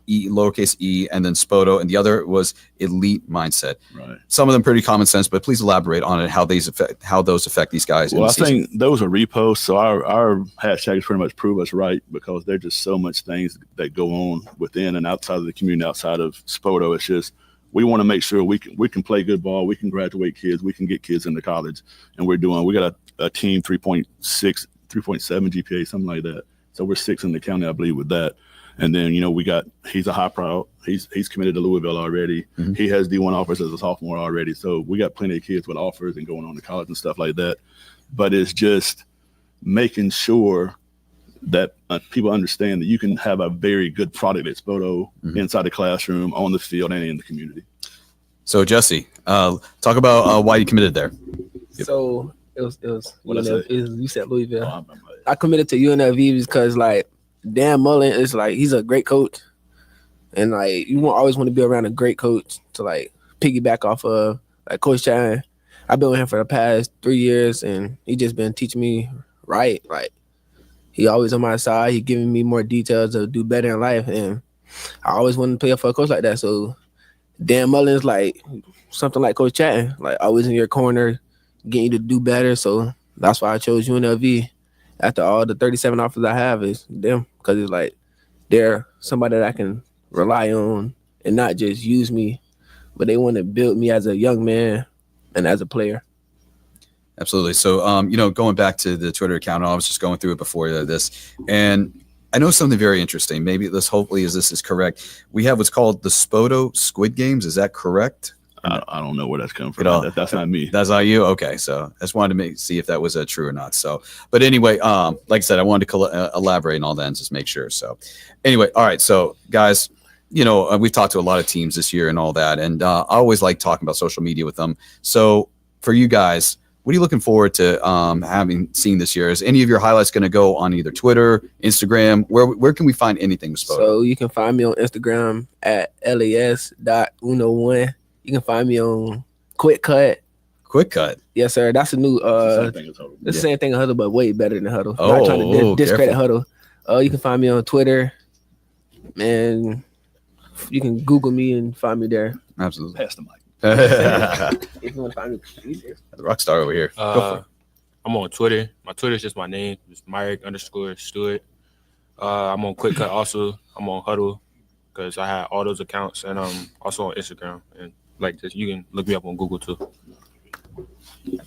lowercase e, and then Spoto, and the other was elite mindset. Right. Some of them pretty common sense, but please elaborate on it, how those affect these guys. Well, I think those are reposts. So our hashtags pretty much prove us right because there's just so much things that go on within and outside of the community, outside of Spoto. It's just we want to make sure we can play good ball, we can graduate kids, we can get kids into college, and we got a team 3.6, 3.7 GPA, something like that. So we're 6th in the county, I believe, with that. And then, he's a high pro. He's committed to Louisville already. He has D1 offers as a sophomore already. So we got plenty of kids with offers and going on to college and stuff like that. But it's just making sure that people understand that you can have a very good product at Spoto inside the classroom, on the field, and in the community. So, Jesse, talk about why you committed there. So it was you said Louisville. Oh, I committed to UNLV because Dan Mullen is he's a great coach, and you always want to be around a great coach to piggyback off of Coach Chan. I've been with him for the past 3 years, and he just been teaching me right. He always on my side. He giving me more details to do better in life, and I always wanted to play for a coach like that. So Dan Mullen's something like Coach Chan, always in your corner, getting you to do better. So that's why I chose UNLV. After all the 37 offers I have is them, because it's they're somebody that I can rely on and not just use me, but they want to build me as a young man and as a player. Absolutely. So, going back to the Twitter account, I was just going through it before this, and I know something very interesting. Maybe this is correct. We have what's called the Spoto Squid Games. Is that correct? I don't know where that's coming from. That's not me. That's not you? Okay. So I just wanted to see if that was true or not. So, but anyway, like I said, I wanted to elaborate on all that and just make sure. So anyway, all right. So guys, we've talked to a lot of teams this year and all that. And I always like talking about social media with them. So for you guys, what are you looking forward to seen this year? Is any of your highlights going to go on either Twitter, Instagram? Where can we find anything with Spoto? So you can find me on Instagram at las.uno1. You can find me on Quick Cut. Quick Cut? Yes, sir. That's a new it's the same thing as Huddle, but way better than Huddle. Not trying to discredit Huddle. You can find me on Twitter. Man, you can Google me and find me there. Absolutely. Pass the mic. If you want to find me, the rock star over here. I'm on Twitter. My Twitter is just my name. It's Myrick_Stewart. I'm on Quick Cut also. I'm on Huddle, because I had all those accounts, and also on Instagram, and you can look me up on Google too.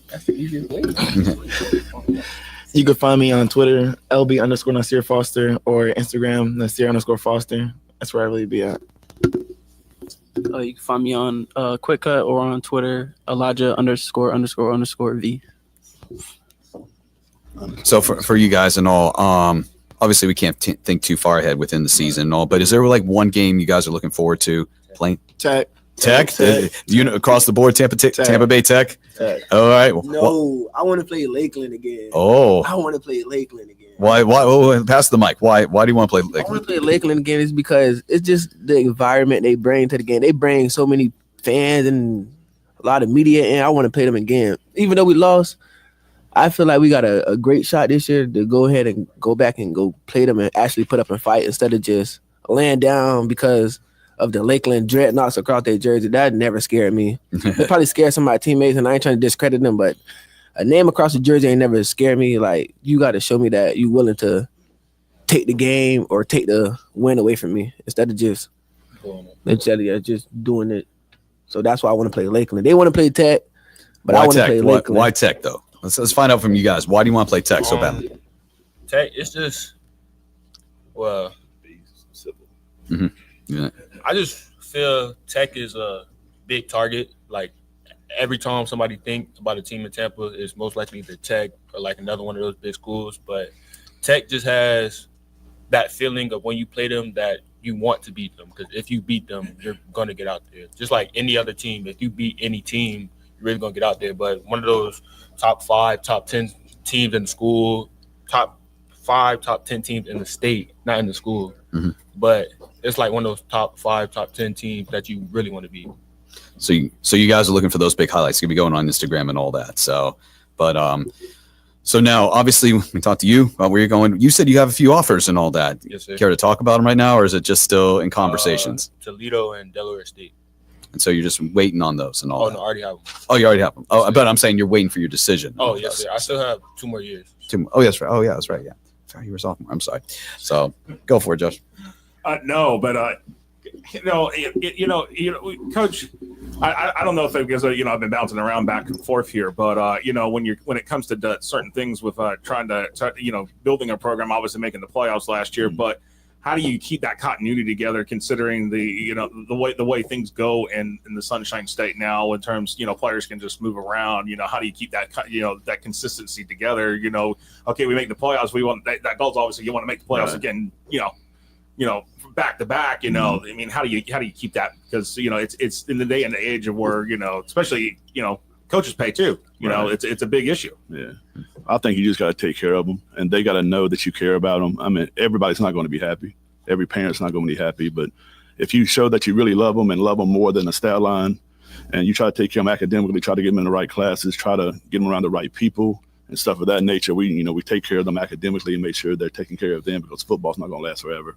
That's the easiest way. You can find me on Twitter, LB_Nasir Foster, or Instagram, Nasir_Foster. That's where I really be at. You can find me on Quick Cut or on Twitter, Elijah____V. So for you guys and all, obviously we can't think too far ahead within the season and all, but is there one game you guys are looking forward to playing? Tech. Across the board, Tampa Bay Tech. All right. No, I want to play Lakeland again. Oh. I want to play Lakeland again. Why? Oh, pass the mic. Why do you want to play I want Lakeland? to play Lakeland again is because it's just the environment they bring to the game. They bring so many fans and a lot of media, and I want to play them again. Even though we lost, I feel like we got a great shot this year to go ahead and go back and go play them and actually put up and fight instead of just laying down because of the Lakeland dreadnoughts across their jersey. That never scared me. It probably scared some of my teammates, and I ain't trying to discredit them, but a name across the jersey ain't never scared me. Like, you got to show me that you willing to take the game or take the win away from me instead of just doing it. So that's why I want to play Lakeland. They want to play Tech, but I want to play Lakeland. Why Tech though? Let's find out from you guys. Why do you want to play Tech so badly? Tech, it's just simple. Yeah. I just feel Tech is a big target. Like every time somebody thinks about a team in Tampa, it's most likely the Tech or like another one of those big schools. But Tech just has that feeling of when you play them that you want to beat them, because if you beat them, you're going to get out there. Just like any other team, if you beat any team, you're really going to get out there. But one of those top 5, top 10 teams in the school, top 5, top 10 teams in the state, not in the school. Mm-hmm. But it's like one of those top 5, top 10 teams that you really want to beat. So you guys are looking for those big highlights. You're gonna be going on Instagram and all that. So now obviously we talked to you about where you're going. You said you have a few offers and all that. Yes, sir. Care to talk about them right now, or is it just still in conversations? Toledo and Delaware State. And so you're just waiting on those and all that. No, I already have them. Oh, you already have them. Oh, but I'm saying you're waiting for your decision. Oh, yes, sir. I still have 2 more years. Oh, yes, right. Oh, yeah, that's right. Yeah. Sorry, you were sophomore. I'm sorry. So go for it, Josh. No, but Coach, I don't know if because I've been bouncing around back and forth here, but when it comes to certain things with trying to building a program, obviously making the playoffs last year, but how do you keep that continuity together considering the way things go in the Sunshine State now in terms players can just move around, how do you keep that that consistency together? Okay, we make the playoffs, we want that goal's obviously you want to make the playoffs again, back to back, I mean, how do you keep that? Because it's in the day and the age of where especially coaches pay too. It's a big issue. Yeah, I think you just got to take care of them, and they got to know that you care about them. I mean, everybody's not going to be happy. Every parent's not going to be happy, but if you show that you really love them and love them more than a stat line, and you try to take care of them academically, try to get them in the right classes, try to get them around the right people and stuff of that nature, we take care of them academically and make sure they're taking care of them, because football's not going to last forever.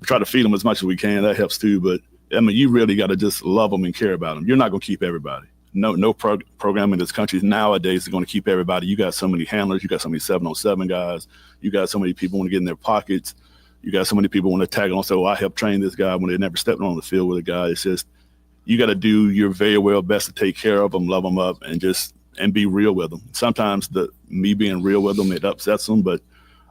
We try to feed them as much as we can. That helps too. But I mean, you really got to just love them and care about them. You're not going to keep everybody. No program in this country nowadays is going to keep everybody. You got so many handlers. You got so many 7-on-7 guys. You got so many people want to get in their pockets. You got so many people want to tag on and say, "Well, I helped train this guy," when they never stepped on the field with a guy. It's just you got to do your very well best to take care of them, love them up, and be real with them. Sometimes me being real with them, it upsets them, but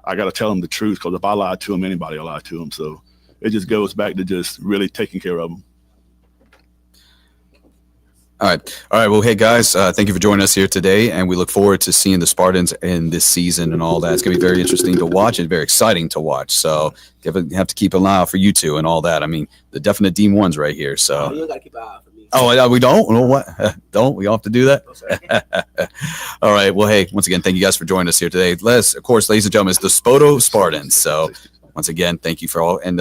I got to tell them the truth, because if I lie to them, anybody will lie to them. So it just goes back to just really taking care of them. All right. Well, hey, guys, thank you for joining us here today, and we look forward to seeing the Spartans in this season and all that. It's going to be very interesting to watch and very exciting to watch. So you have to keep an eye out for you two and all that. I mean, the definite D1s right here. So. You got to keep an eye out for me. Oh, we don't? Oh, what? Don't? We all have to do that? All right. Well, hey, once again, thank you guys for joining us here today. Of course, ladies and gentlemen, it's the Spoto Spartans. So once again, thank you for all. And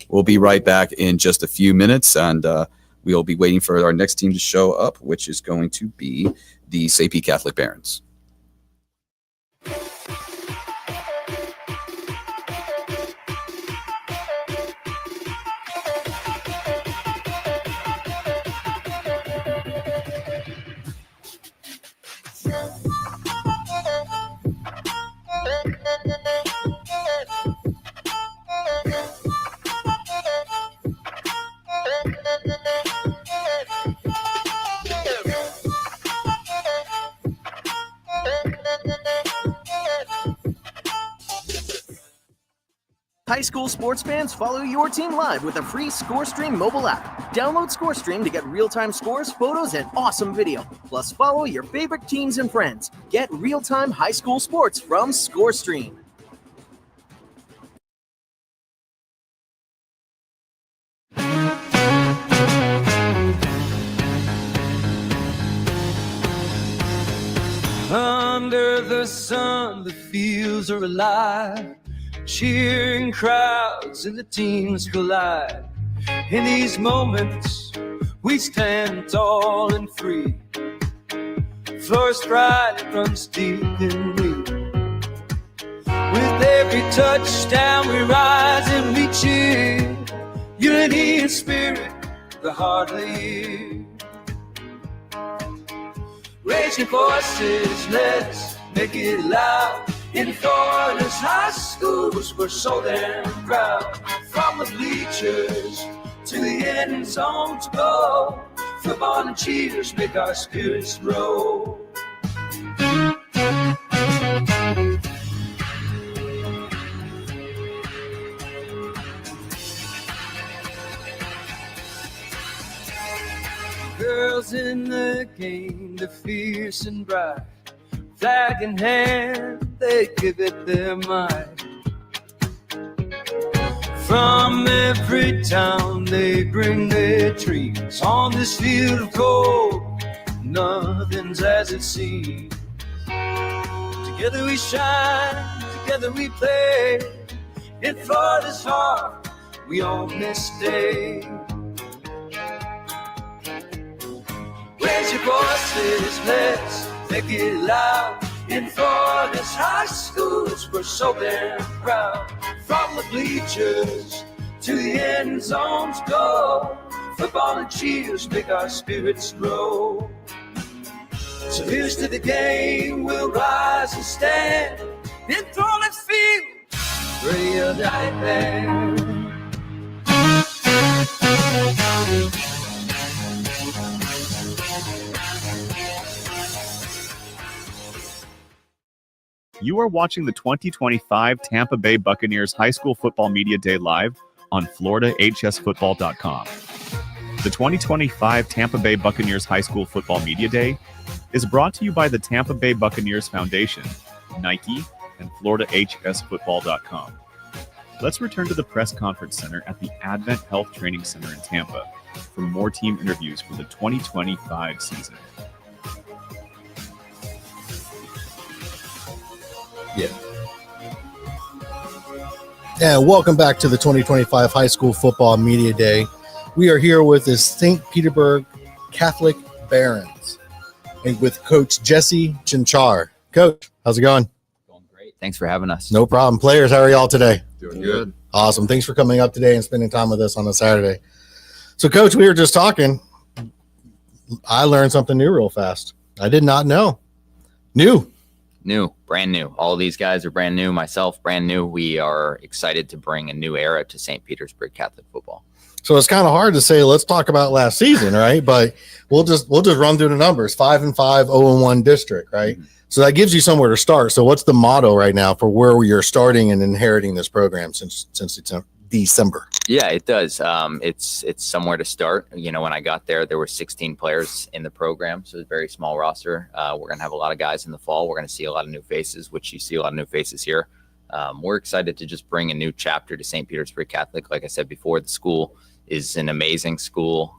we'll be right back in just a few minutes. And we'll be waiting for our next team to show up, which is going to be the Tampa Catholic Barons. High school sports fans, follow your team live with a free ScoreStream mobile app. Download ScoreStream to get real-time scores, photos, and awesome video. Plus, follow your favorite teams and friends. Get real-time high school sports from ScoreStream. Under the sun, the fields are alive. Cheering crowds and the teams collide. In these moments, we stand tall and free. Flourish pride runs deep in me. With every touchdown, we rise and we cheer. Unity and spirit, the heart of the year. Raise your voices, let's make it loud. In Florida's high schools, we're so damn proud. From the bleachers to the end zone to go, football and cheers make our spirits grow. Girls in the game, they're fierce and bright. Flag in hand, they give it their might. From every town, they bring their dreams. On this field of gold, nothing's as it seems. Together we shine, together we play. In Florida's heart, we own this day. Raise your voices, let's make it loud. In Florida's high schools, we're so damn proud. From the bleachers to the end zones go, football and cheers make our spirits grow. So here's to the game, we'll rise and stand. In Florida's field, ready or die band. You are watching the 2025 Tampa Bay Buccaneers High School Football Media Day live on FloridaHSFootball.com. The 2025 Tampa Bay Buccaneers High School Football Media Day is brought to you by the Tampa Bay Buccaneers Foundation, Nike, and FloridaHSFootball.com. Let's return to the press conference center at the Advent Health Training Center in Tampa for more team interviews for the 2025 season. And welcome back to the 2025 High School Football Media Day. We are here with the St. Petersburg Catholic Barons and with Coach Jesse Chinchar. Coach, how's it going? Thanks for having us. No problem. Players, how are y'all today? Doing good. Awesome. Thanks for coming up today and spending time with us on a Saturday. So, Coach, we were just talking. I learned something new real fast. I did not know. New, brand new. All of these guys are brand new. Myself, brand new. We are excited to bring a new era to St. Petersburg Catholic football. So it's kind of hard to say, let's talk about last season, right? But we'll just run through the numbers. 5-5, 0-1 district, right? Mm-hmm. So that gives you somewhere to start. So what's the motto right now for where you're starting and inheriting this program since December? Yeah, it does. It's somewhere to start. You know, when I got there were 16 players in the program, so it's a very small roster. We're going to have a lot of guys in the fall. We're going to see a lot of new faces, which you see a lot of new faces here. We're excited to just bring a new chapter to St. Petersburg Catholic. Like I said before, the school is an amazing school.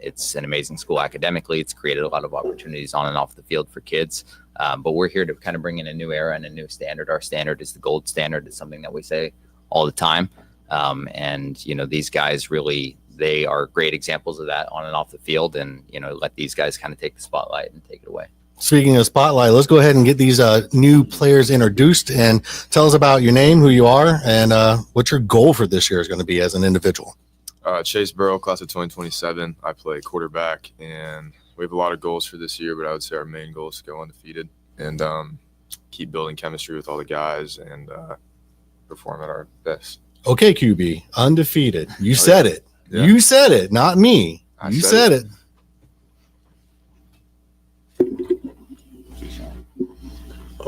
It's an amazing school academically. It's created a lot of opportunities on and off the field for kids. But we're here to kind of bring in a new era and a new standard. Our standard is the gold standard. It's something that we say all the time. And, you know, these guys really, they are great examples of that on and off the field. And, you know, let these guys kind of take the spotlight and take it away. Speaking of spotlight, let's go ahead and get these new players introduced and tell us about your name, who you are, and what your goal for this year is going to be as an individual. Chase Burrow, class of 2027. I play quarterback, and we have a lot of goals for this year, but I would say our main goal is to go undefeated and keep building chemistry with all the guys and perform at our best. Okay, QB, undefeated. You said it. Yeah. You said it, not me. You said it.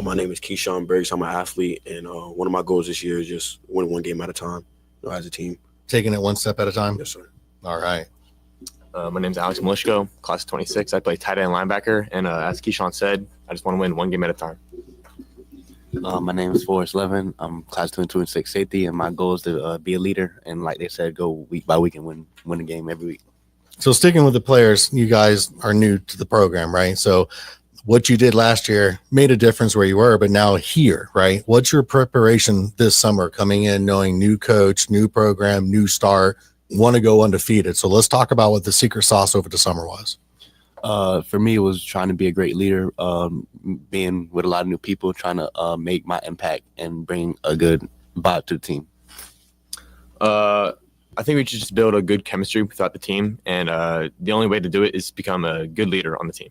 My name is Keyshawn Briggs. I'm an athlete, and one of my goals this year is just win one game at a time, as a team. Taking it one step at a time? Yes, sir. All right. My name's Alex Milishko, class of 26. I play tight end linebacker, and as Keyshawn said, I just want to win one game at a time. My name is Forrest Levin. I'm class 2026 safety, and my goal is to be a leader. And like they said, go week by week and win a game every week. So sticking with the players, you guys are new to the program, right? So what you did last year made a difference where you were, but now here, right? What's your preparation this summer coming in, knowing new coach, new program, new start, want to go undefeated? So let's talk about what the secret sauce over the summer was. For me, it was trying to be a great leader, being with a lot of new people, trying to make my impact and bring a good vibe to the team. I think we should just build a good chemistry throughout the team, and the only way to do it is become a good leader on the team.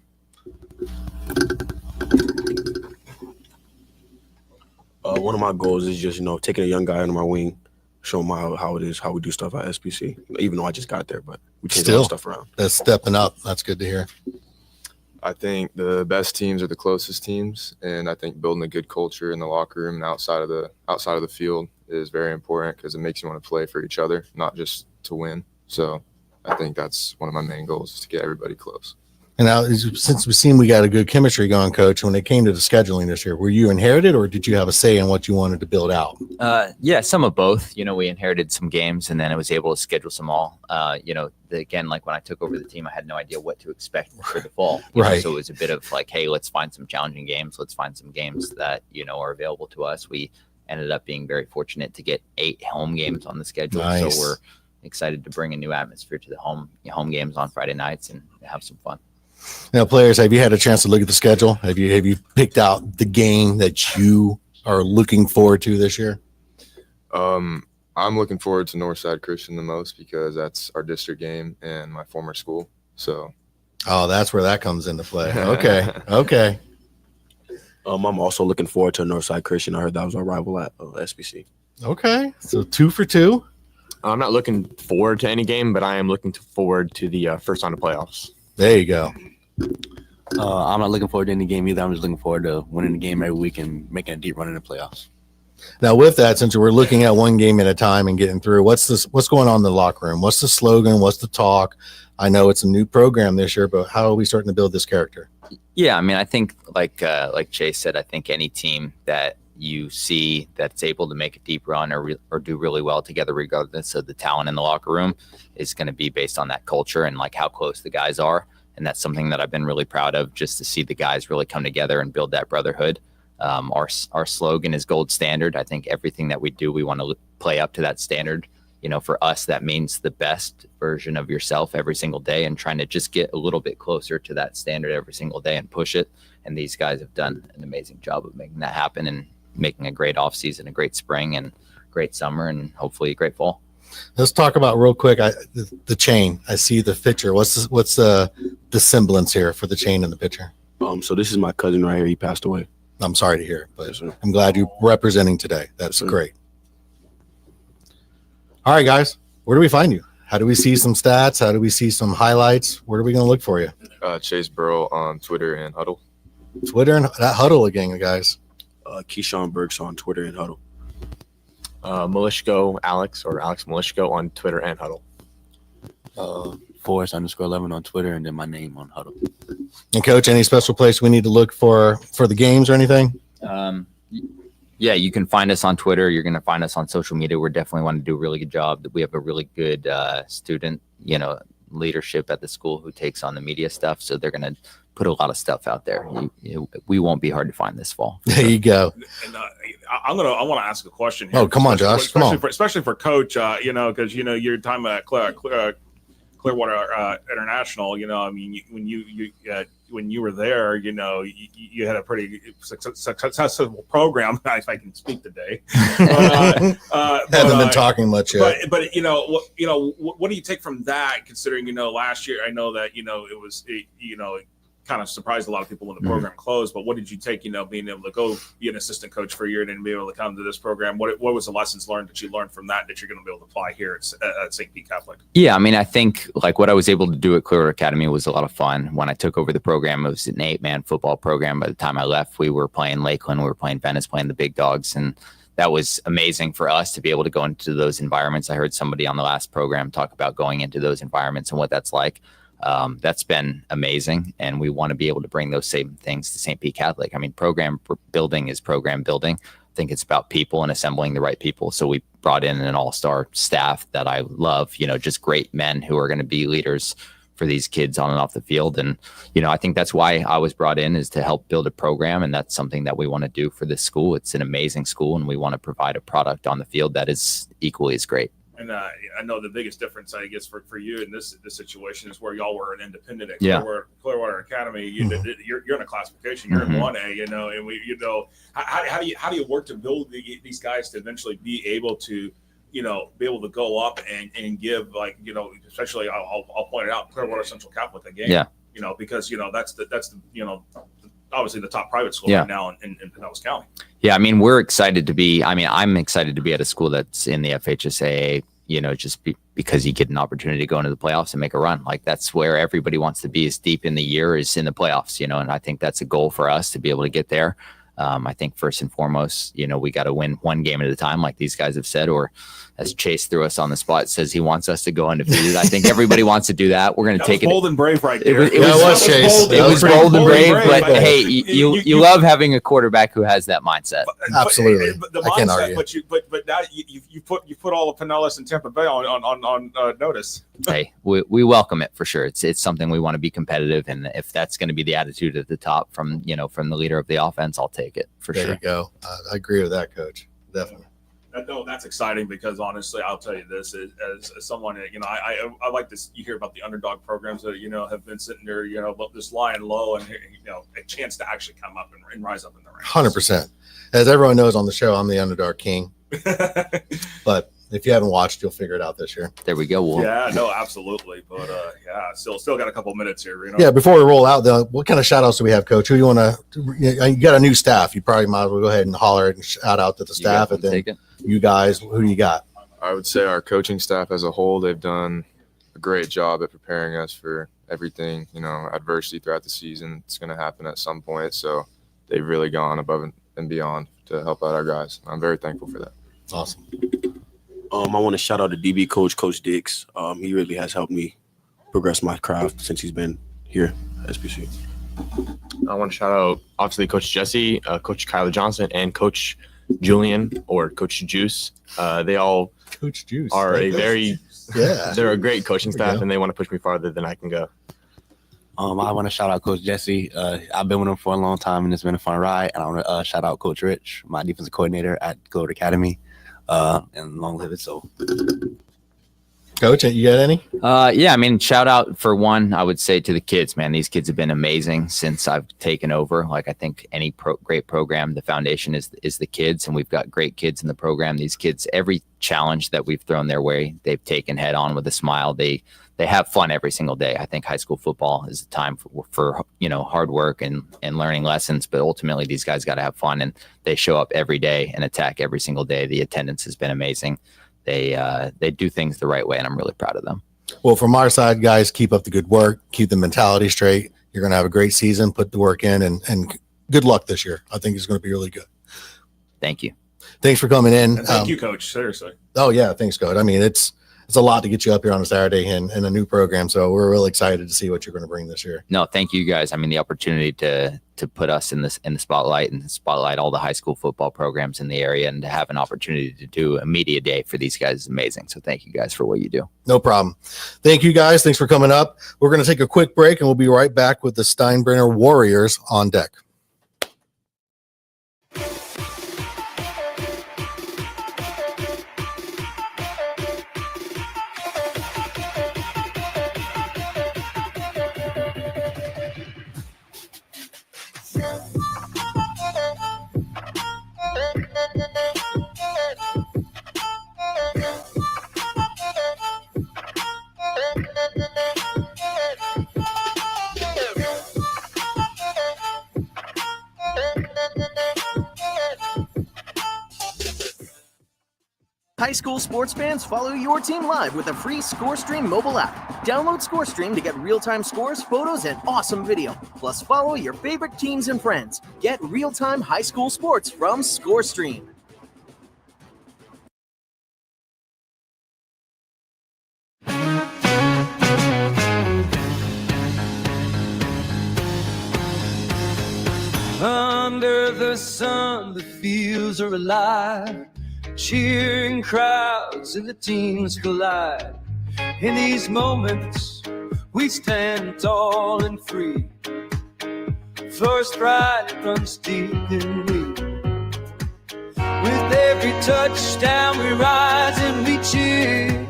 One of my goals is just, taking a young guy under my wing, show him how it is, how we do stuff at SPC, even though I just got there, but we change all stuff around. That's stepping up. That's good to hear. I think the best teams are the closest teams, and I think building a good culture in the locker room and outside of the field is very important because it makes you want to play for each other, not just to win. So I think that's one of my main goals is to get everybody close. And now, since we've seen we got a good chemistry going, Coach, when it came to the scheduling this year, were you inherited or did you have a say in what you wanted to build out? Yeah, some of both. We inherited some games and then I was able to schedule some all. Again, like when I took over the team, I had no idea what to expect for the fall. Right. So it was a bit of like, hey, let's find some challenging games. Let's find some games that, are available to us. We ended up being very fortunate to get 8 home games on the schedule. Nice. So we're excited to bring a new atmosphere to the home games on Friday nights and have some fun. Now, players, have you had a chance to look at the schedule? Have you picked out the game that you are looking forward to this year? I'm looking forward to Northside Christian the most because that's our district game and my former school. So, that's where that comes into play. Okay. I'm also looking forward to Northside Christian. I heard that was our rival at SBC. Okay, so 2 for 2. I'm not looking forward to any game, but I am looking forward to the first round of playoffs. There you go. I'm not looking forward to any game either. I'm just looking forward to winning the game every week and making a deep run in the playoffs. Now, with that, since we're looking at one game at a time and getting through, what's going on in the locker room? What's the slogan? What's the talk? I know it's a new program this year, but how are we starting to build this character? Yeah, I think like Chase said, I think any team that you see that's able to make a deep run or do really well together, regardless of the talent in the locker room, is going to be based on that culture and like how close the guys are. And that's something that I've been really proud of, just to see the guys really come together and build that brotherhood. Our slogan is gold standard. I think everything that we do, we want to play up to that standard. For us, that means the best version of yourself every single day and trying to just get a little bit closer to that standard every single day and push it. And these guys have done an amazing job of making that happen and making a great off season, a great spring and great summer, and hopefully a great fall. Let's talk about real quick the chain. I see the picture. What's the semblance here for the chain in the picture? So this is my cousin right here. He passed away. I'm sorry to hear it, but I'm glad you're representing today. That's great. All right, guys, where do we find you? How do we see some stats? How do we see some highlights? Where are we going to look for you? Chase Burrow on Twitter and Huddle. Twitter and that Huddle again, guys. Keyshawn Burks on Twitter and Huddle. Milishko Alex or Alex Milishko on Twitter and Huddle. Forrest_11 on Twitter, and then my name on Huddle. And Coach, any special place we need to look for the games or anything? Yeah, you can find us on Twitter. You're going to find us on social media. We're definitely want to do a really good job. We have a really good student, leadership at the school who takes on the media stuff. So they're going to put a lot of stuff out there. We won't be hard to find this fall. There you go. And I want to ask a question here. Oh, come on, Josh. Come on. Especially for Coach, because your time at Clearwater International, when you were there, you had a pretty successful program. If I can speak today, haven't been talking much yet. But what do you take from that? Considering last year, I know that it was kind of surprised a lot of people when the program closed. But what did you take? Being able to go be an assistant coach for a year and then be able to come to this program. What was the lessons learned that you learned from that you're going to be able to apply here at St. Pete Catholic? Yeah, I think like what I was able to do at Clearwater Academy was a lot of fun. When I took over the program, it was an 8-man football program. By the time I left, we were playing Lakeland, we were playing Venice, playing the big dogs, and that was amazing for us to be able to go into those environments. I heard somebody on the last program talk about going into those environments and what that's like. That's been amazing, and we want to be able to bring those same things to St. Pete Catholic. Program building is program building. I think it's about people and assembling the right people. So we brought in an all-star staff that I love, just great men who are going to be leaders these kids on and off the field. And, I think that's why I was brought in, is to help build a program. And that's something that we want to do for this school. It's an amazing school, and we want to provide a product on the field that is equally as great. And I know the biggest difference, I guess, for you in this situation is where y'all were an independent at Yeah. Clearwater Academy. You're in a classification. You're in 1A, and we, how do you work to build these guys to eventually be able to, be able to go up and give, like, especially I'll point it out, Clearwater Central Catholic again. Yeah. Because that's the obviously the top private school Yeah. right now in Pinellas County. Yeah, I'm excited to be at a school that's in the FHSAA, because you get an opportunity to go into the playoffs and make a run. Like, that's where everybody wants to be, is deep in the year, is in the playoffs, and I think that's a goal for us to be able to get there. I think first and foremost, we got to win one game at a time, like these guys have said, or as Chase threw us on the spot, says he wants us to go undefeated. I think everybody wants to do that. We're going to take it. Bold and brave, right there. It was Chase. It was bold and brave, but hey, you love having a quarterback who has that mindset. Absolutely, But the I can't mindset, argue. but now you put all of Pinellas and Tampa Bay on notice. Hey, we welcome it for sure. It's something we want to be competitive, and if that's going to be the attitude at the top from the leader of the offense, I'll take it for There sure. you go. I agree with that, Coach. Definitely. No, that's exciting, because honestly, I'll tell you this, as someone, I like this. You hear about the underdog programs that, have been sitting there, just lying low, and, a chance to actually come up and rise up in the ranks. 100%. As everyone knows on the show, I'm the underdog king. But if you haven't watched, you'll figure it out this year. There we go. Yeah, no, absolutely. But still got a couple minutes here. Yeah, before we roll out, though, what kind of shout outs do we have, Coach? Who you want to? You got a new staff. You probably might as well go ahead and holler and shout out to the staff, and then you guys. Who do you got? I would say our coaching staff as a whole, they've done a great job at preparing us for everything. Adversity throughout the season, it's going to happen at some point. So they've really gone above and beyond to help out our guys. I'm very thankful for that. Awesome. I want to shout out to DB coach, Coach Dix. He really has helped me progress my craft since he's been here at SPC. I want to shout out, obviously, Coach Jesse, Coach Kyler Johnson, and Coach Julian, or Coach Juice. They all Coach Juice are they're a great coaching staff, go. and they want to push me farther than I can go. I want to shout out Coach Jesse. I've been with him for a long time, and it's been a fun ride. And I want to shout out Coach Rich, my defensive coordinator at Clearwater Academy, and long live it. So, Coach, you got any? Yeah, shout out for one, I would say, to the kids, man. These kids have been amazing since I've taken over. Like, I think any great program, the foundation is the kids, and we've got great kids in the program. These kids, every challenge that we've thrown their way, they've taken head on with a smile. They have fun every single day. I think high school football is a time for hard work and learning lessons, but ultimately these guys got to have fun, and they show up every day and attack every single day. The attendance has been amazing. They do things the right way, and I'm really proud of them. Well, from our side, guys, keep up the good work. Keep the mentality straight. You're going to have a great season. Put the work in, and good luck this year. I think it's going to be really good. Thank you. Thanks for coming in. And thank you, Coach. Seriously. Oh, yeah. Thanks, Coach. It's a lot to get you up here on a Saturday and a new program. So we're really excited to see what you're going to bring this year. No, thank you guys. The opportunity to put us in the spotlight and spotlight all the high school football programs in the area, and to have an opportunity to do a media day for these guys is amazing. So thank you guys for what you do. No problem. Thank you, guys. Thanks for coming up. We're going to take a quick break, and we'll be right back with the Steinbrenner Warriors on deck. High school sports fans, follow your team live with a free ScoreStream mobile app. Download ScoreStream to get real-time scores, photos, and awesome video. Plus, follow your favorite teams and friends. Get real-time high school sports from ScoreStream. Under the sun, the fields are alive. Cheering crowds and the teams collide. In these moments, we stand tall and free. First pride runs deep in me. With every touchdown we rise and we cheer.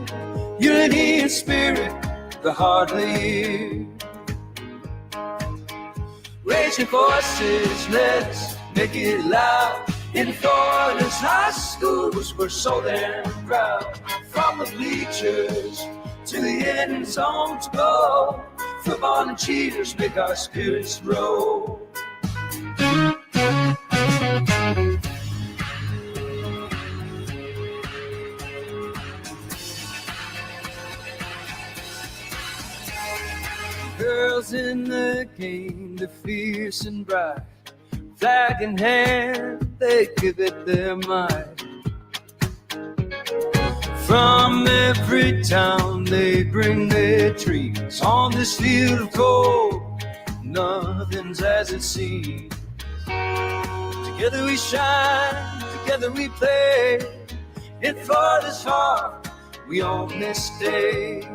Unity in spirit, the heart lead. Raise your voices, let's make it loud. In Florida's high schools, we're so damn proud. From the bleachers to the end zone to go, football and cheers make our spirits grow. Girls in the game, they're fierce and bright. Flag in hand, they give it their might. From every town, they bring their dreams. On this field of gold, nothing's as it seems. Together we shine, together we play. In Florida's heart, we own this day.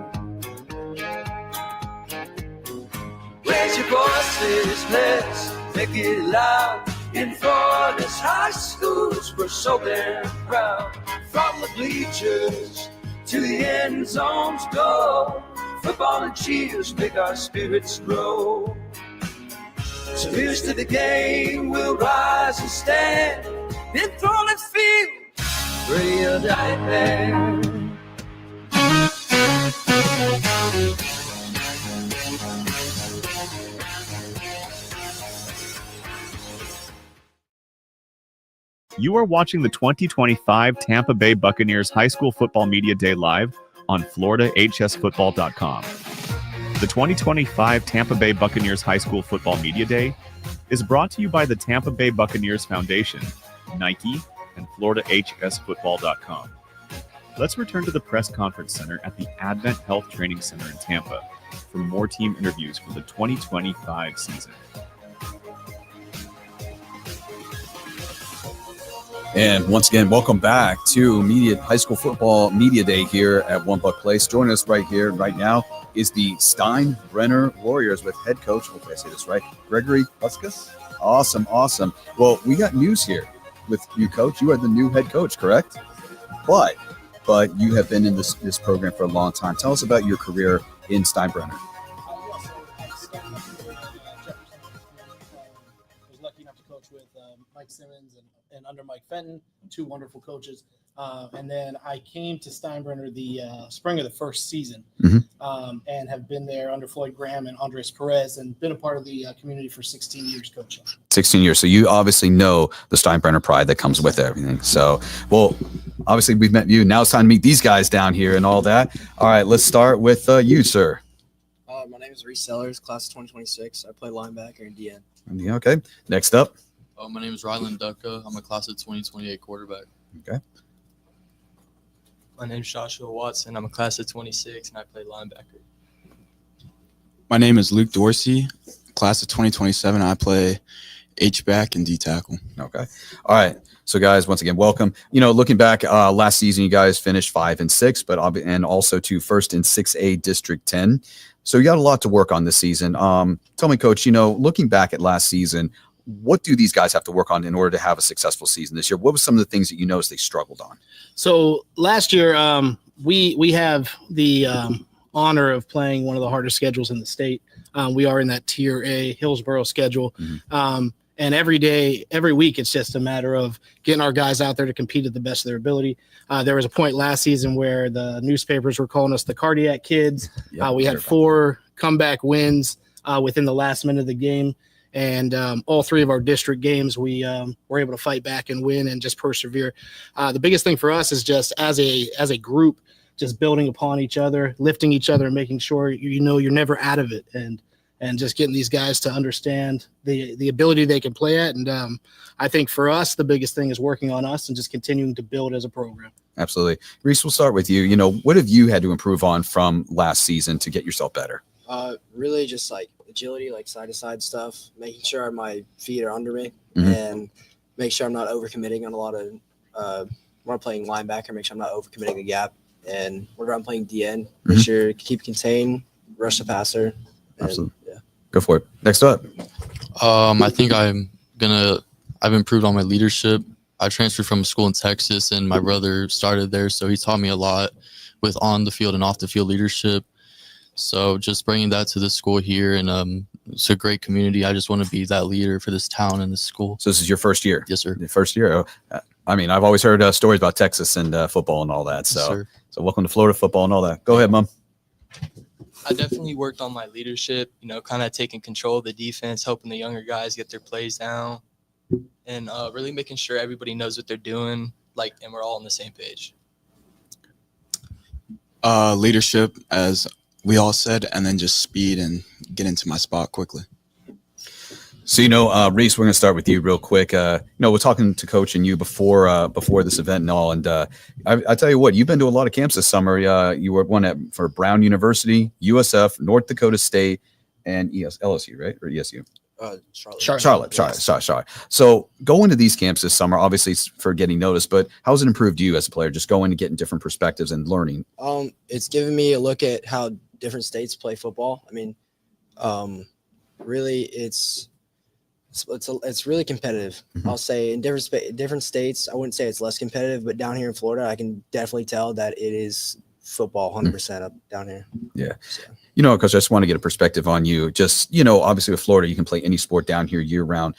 Raise your voices, let's make it loud. In Florida's high schools, we're so damn proud. From the bleachers to the end zones go, football and cheers make our spirits grow. So here's to the game, we'll rise and stand. Enthralling field, ready or die band. You are watching the 2025 Tampa Bay Buccaneers High School Football Media Day live on FloridaHSFootball.com. The 2025 Tampa Bay Buccaneers High School Football Media Day is brought to you by the Tampa Bay Buccaneers Foundation, Nike, and FloridaHSFootball.com. Let's return to the press conference center at the Advent Health Training Center in Tampa for more team interviews for the 2025 season. And once again, welcome back to High School Football Media Day here at One Buck Place. Joining us right here, right now, is the Steinbrenner Warriors with head coach, hopefully I say this right, Gregory Huskus. Awesome, awesome. Well, we got news here with you, Coach. You are the new head coach, correct? But you have been in this program for a long time. Tell us about your career in Steinbrenner. Mike Simmons and under Mike Fenton, two wonderful coaches. And then I came to Steinbrenner the spring of the first season and have been there under Floyd Graham and Andres Perez and been a part of the community for 16 years coaching. 16 years. So you obviously know the Steinbrenner pride that comes with everything. So, well, obviously we've met you. Now it's time to meet these guys down here and all that. All right, let's start with you, sir. My name is Reese Sellers, class of 2026. I play linebacker and DN. Okay. Next up. My name is Rylan Ducka. I'm a class of 2028 quarterback. Okay. My name is Joshua Watson. I'm a class of 26, and I play linebacker. My name is Luke Dorsey, class of 2027. I play H-back and D-tackle. Okay. All right. So, guys, once again, welcome. Looking back last season, you guys finished 5-6, and also to first in 6A District 10. So you got a lot to work on this season. Tell me, Coach, looking back at last season, what do these guys have to work on in order to have a successful season this year? What were some of the things that you noticed they struggled on? So last year, we have the honor of playing one of the hardest schedules in the state. We are in that Tier A Hillsborough schedule. And every week, it's just a matter of getting our guys out there to compete at the best of their ability. There was a point last season where the newspapers were calling us the cardiac kids. We had 4 comeback wins within the last minute of the game. And all 3 of our district games, we were able to fight back and win and just persevere. The biggest thing for us is just as a group, just building upon each other, lifting each other, and making sure you're never out of it, and just getting these guys to understand the ability they can play at. And I think for us, the biggest thing is working on us and just continuing to build as a program. Absolutely. Reese, we'll start with you. What have you had to improve on from last season to get yourself better? Really just like agility, like side to side stuff, making sure my feet are under me and make sure I'm not overcommitting on a lot of when I'm playing linebacker, make sure I'm not overcommitting the gap. And whenever I'm playing DN, make sure to keep contained, rush the passer. And, Absolutely. Yeah. Go for it. Next up. I think I've improved on my leadership. I transferred from a school in Texas, and my brother started there, so he taught me a lot with on the field and off the field leadership. So just bringing that to the school here, and it's a great community. I just want to be that leader for this town and this school. So this is your first year? Yes, sir. Your first year? I mean, I've always heard stories about Texas and football and all that. So, Yes, sir. so welcome to Florida football and all that. Go ahead, Mom. I definitely worked on my leadership, kind of taking control of the defense, helping the younger guys get their plays down, and really making sure everybody knows what they're doing, and we're all on the same page. Leadership, as we all said, and then just speed and get into my spot quickly. So, Reese, we're going to start with you real quick. We're talking to Coach and you before this event and all. And I tell you what, you've been to a lot of camps this summer. You were one for Brown University, USF, North Dakota State, and LSU, right? Or ESU? Charlotte. So going to these camps this summer, obviously it's for getting noticed, but how's it improved you as a player, just going and getting different perspectives and learning? It's given me a look at how different states play football. I mean, really it's really competitive. Mm-hmm. I'll say in different states, I wouldn't say it's less competitive, but down here in Florida, I can definitely tell that it is football 100% up down here. Yeah. Because I just want to get a perspective on you. Just, obviously with Florida, you can play any sport down here year round.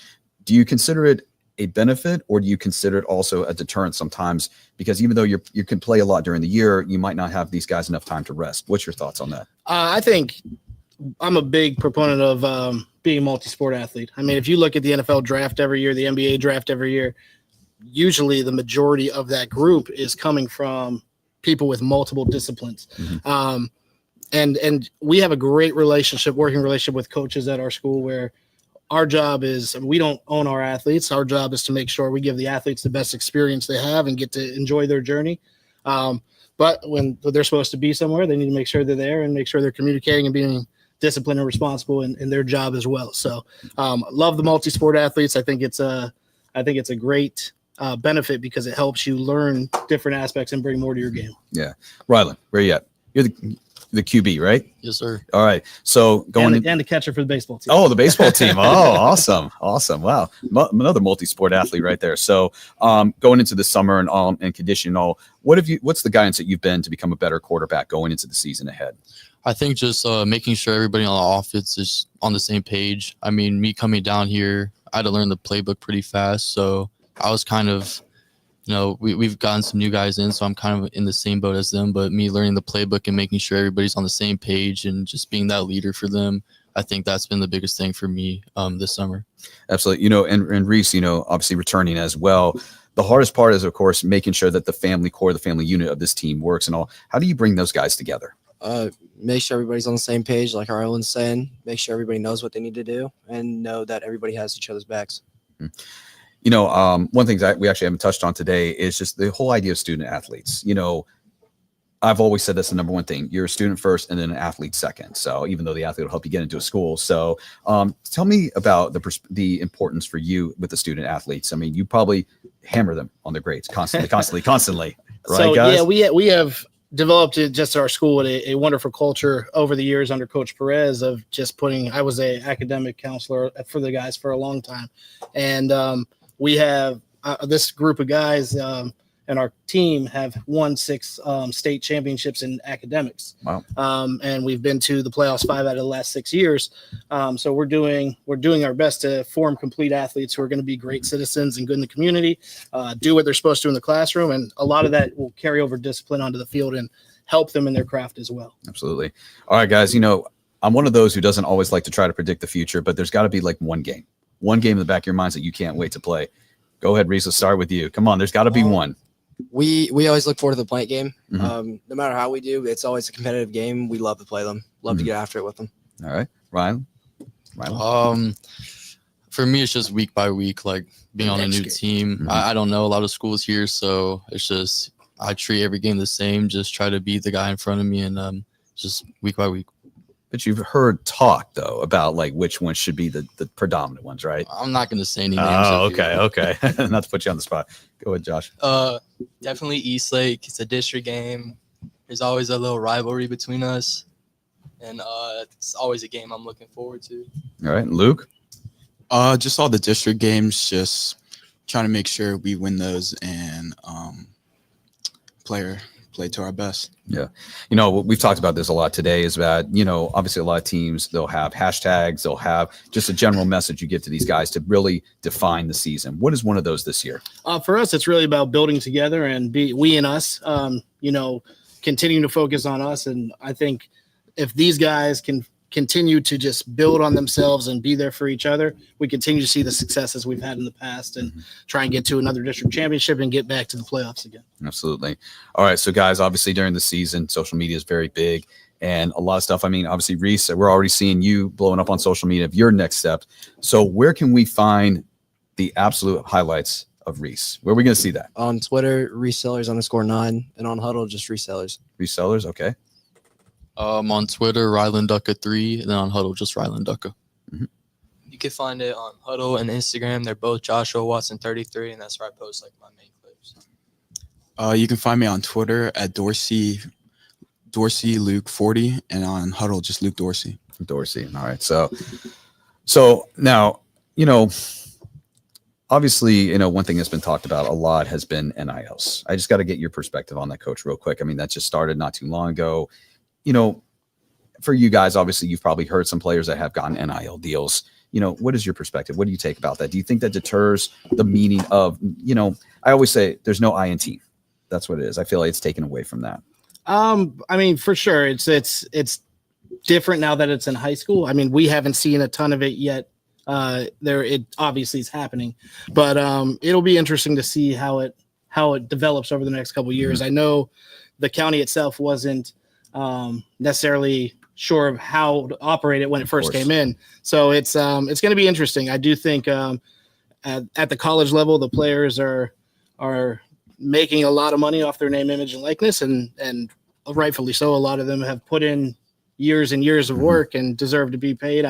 Do you consider it a benefit, or do you consider it also a deterrent sometimes? Because even though you can play a lot during the year, you might not have these guys enough time to rest. What's your thoughts on that? I think I'm a big proponent of being a multi-sport athlete. I mean, if you look at the NFL draft every year, the NBA draft every year, usually the majority of that group is coming from people with multiple disciplines. Mm-hmm. And we have a great working relationship with coaches at our school, where our job is, we don't own our athletes. Our job is to make sure we give the athletes the best experience they have and get to enjoy their journey. But when they're supposed to be somewhere, they need to make sure they're there and make sure they're communicating and being disciplined and responsible in their job as well. So love the multi-sport athletes. I think it's a great benefit, because it helps you learn different aspects and bring more to your game. Yeah. Rylan, where you at? You're the QB, right? Yes, sir. All right. So and the catcher for the baseball team. Oh, the baseball team. Oh, awesome. Wow. Another multi-sport athlete right there. So going into the summer and conditioning and all, what's the guidance that you've been to become a better quarterback going into the season ahead? I think just making sure everybody on the offense is on the same page. I mean, me coming down here, I had to learn the playbook pretty fast. So I was kind of, we've gotten some new guys in, so I'm kind of in the same boat as them. But me learning the playbook and making sure everybody's on the same page and just being that leader for them, I think that's been the biggest thing for me this summer. Absolutely. And Reese, obviously returning as well. The hardest part is, of course, making sure that the family core, the family unit of this team works and all. How do you bring those guys together? Make sure everybody's on the same page, like Arlen's saying. Make sure everybody knows what they need to do and know that everybody has each other's backs. Mm-hmm. One thing that we actually haven't touched on today is just the whole idea of student athletes. I've always said that's the number one thing. You're a student first and then an athlete second. So even though the athlete will help you get into a school. So tell me about the importance for you with the student athletes. I mean, you probably hammer them on their grades constantly. Right, so, guys? Yeah, we have developed just our school a wonderful culture over the years under Coach Perez of just I was an academic counselor for the guys for a long time. And we have this group of guys and our team have won 6 state championships in academics. Wow. And we've been to the playoffs 5 out of the last 6 years. So we're doing our best to form complete athletes who are going to be great citizens and good in the community, do what they're supposed to in the classroom. And a lot of that will carry over discipline onto the field and help them in their craft as well. Absolutely. All right, guys, I'm one of those who doesn't always like to try to predict the future, but there's got to be like one game in the back of your minds that you can't wait to play. Go ahead, Reese, let's start with you. Come on, there's got to be one. We always look forward to the Plant game. Mm-hmm. No matter how we do, it's always a competitive game. We love to play them. Love to get after it with them. All right, Ryan. For me, it's just week by week, like being on a new team. Mm-hmm. I don't know a lot of schools here, so it's just I treat every game the same. Just try to beat the guy in front of me, and just week by week. But you've heard talk though about like which ones should be the predominant ones, right? I'm not going to say any names. Oh, okay. Not to put you on the spot. Go ahead, Josh. Definitely Eastlake. It's a district game. There's always a little rivalry between us, and it's always a game I'm looking forward to. All right, Luke. Just all the district games, just trying to make sure we win those and play to our best. Yeah. We've talked about this a lot today is that, obviously a lot of teams, they'll have hashtags, they'll have just a general message you give to these guys to really define the season. What is one of those this year? For us, it's really about building together and we and us, continuing to focus on us. And I think if these guys can continue to just build on themselves and be there for each other, we continue to see the successes we've had in the past and try and get to another district championship and get back to the playoffs again. Absolutely. All right. So guys, obviously during the season, social media is very big and a lot of stuff. I mean, obviously Reese, we're already seeing you blowing up on social media of your next step. So where can we find the absolute highlights of Reese? Where are we going to see that? On Twitter, resellers_9, and on Huddle, just resellers. Resellers. Okay. On Twitter, Ryland Ducka 3, and then on Huddle, just Ryland Ducka. You can find it on Huddle and Instagram. They're both Joshua Watson 33, and that's where I post like my main clips. You can find me on Twitter at Dorsey Luke 40, and on Huddle, just Luke Dorsey. Dorsey. All right. So now, obviously, one thing that's been talked about a lot has been NILs. I just got to get your perspective on that, Coach, real quick. I mean, that just started not too long ago. For you guys, obviously, you've probably heard some players that have gotten NIL deals. What is your perspective? What do you take about that? Do you think that deters the meaning of, I always say there's no I in team. That's what it is. I feel like it's taken away from that. I mean, for sure. It's different now that it's in high school. I mean, we haven't seen a ton of it yet. It obviously is happening, but it'll be interesting to see how it develops over the next couple of years. I know the county itself wasn't necessarily sure of how to operate it when it first came in. So it's going to be interesting. I do think at the college level, the players are making a lot of money off their name, image, and likeness, and rightfully so. A lot of them have put in years and years of work and deserve to be paid.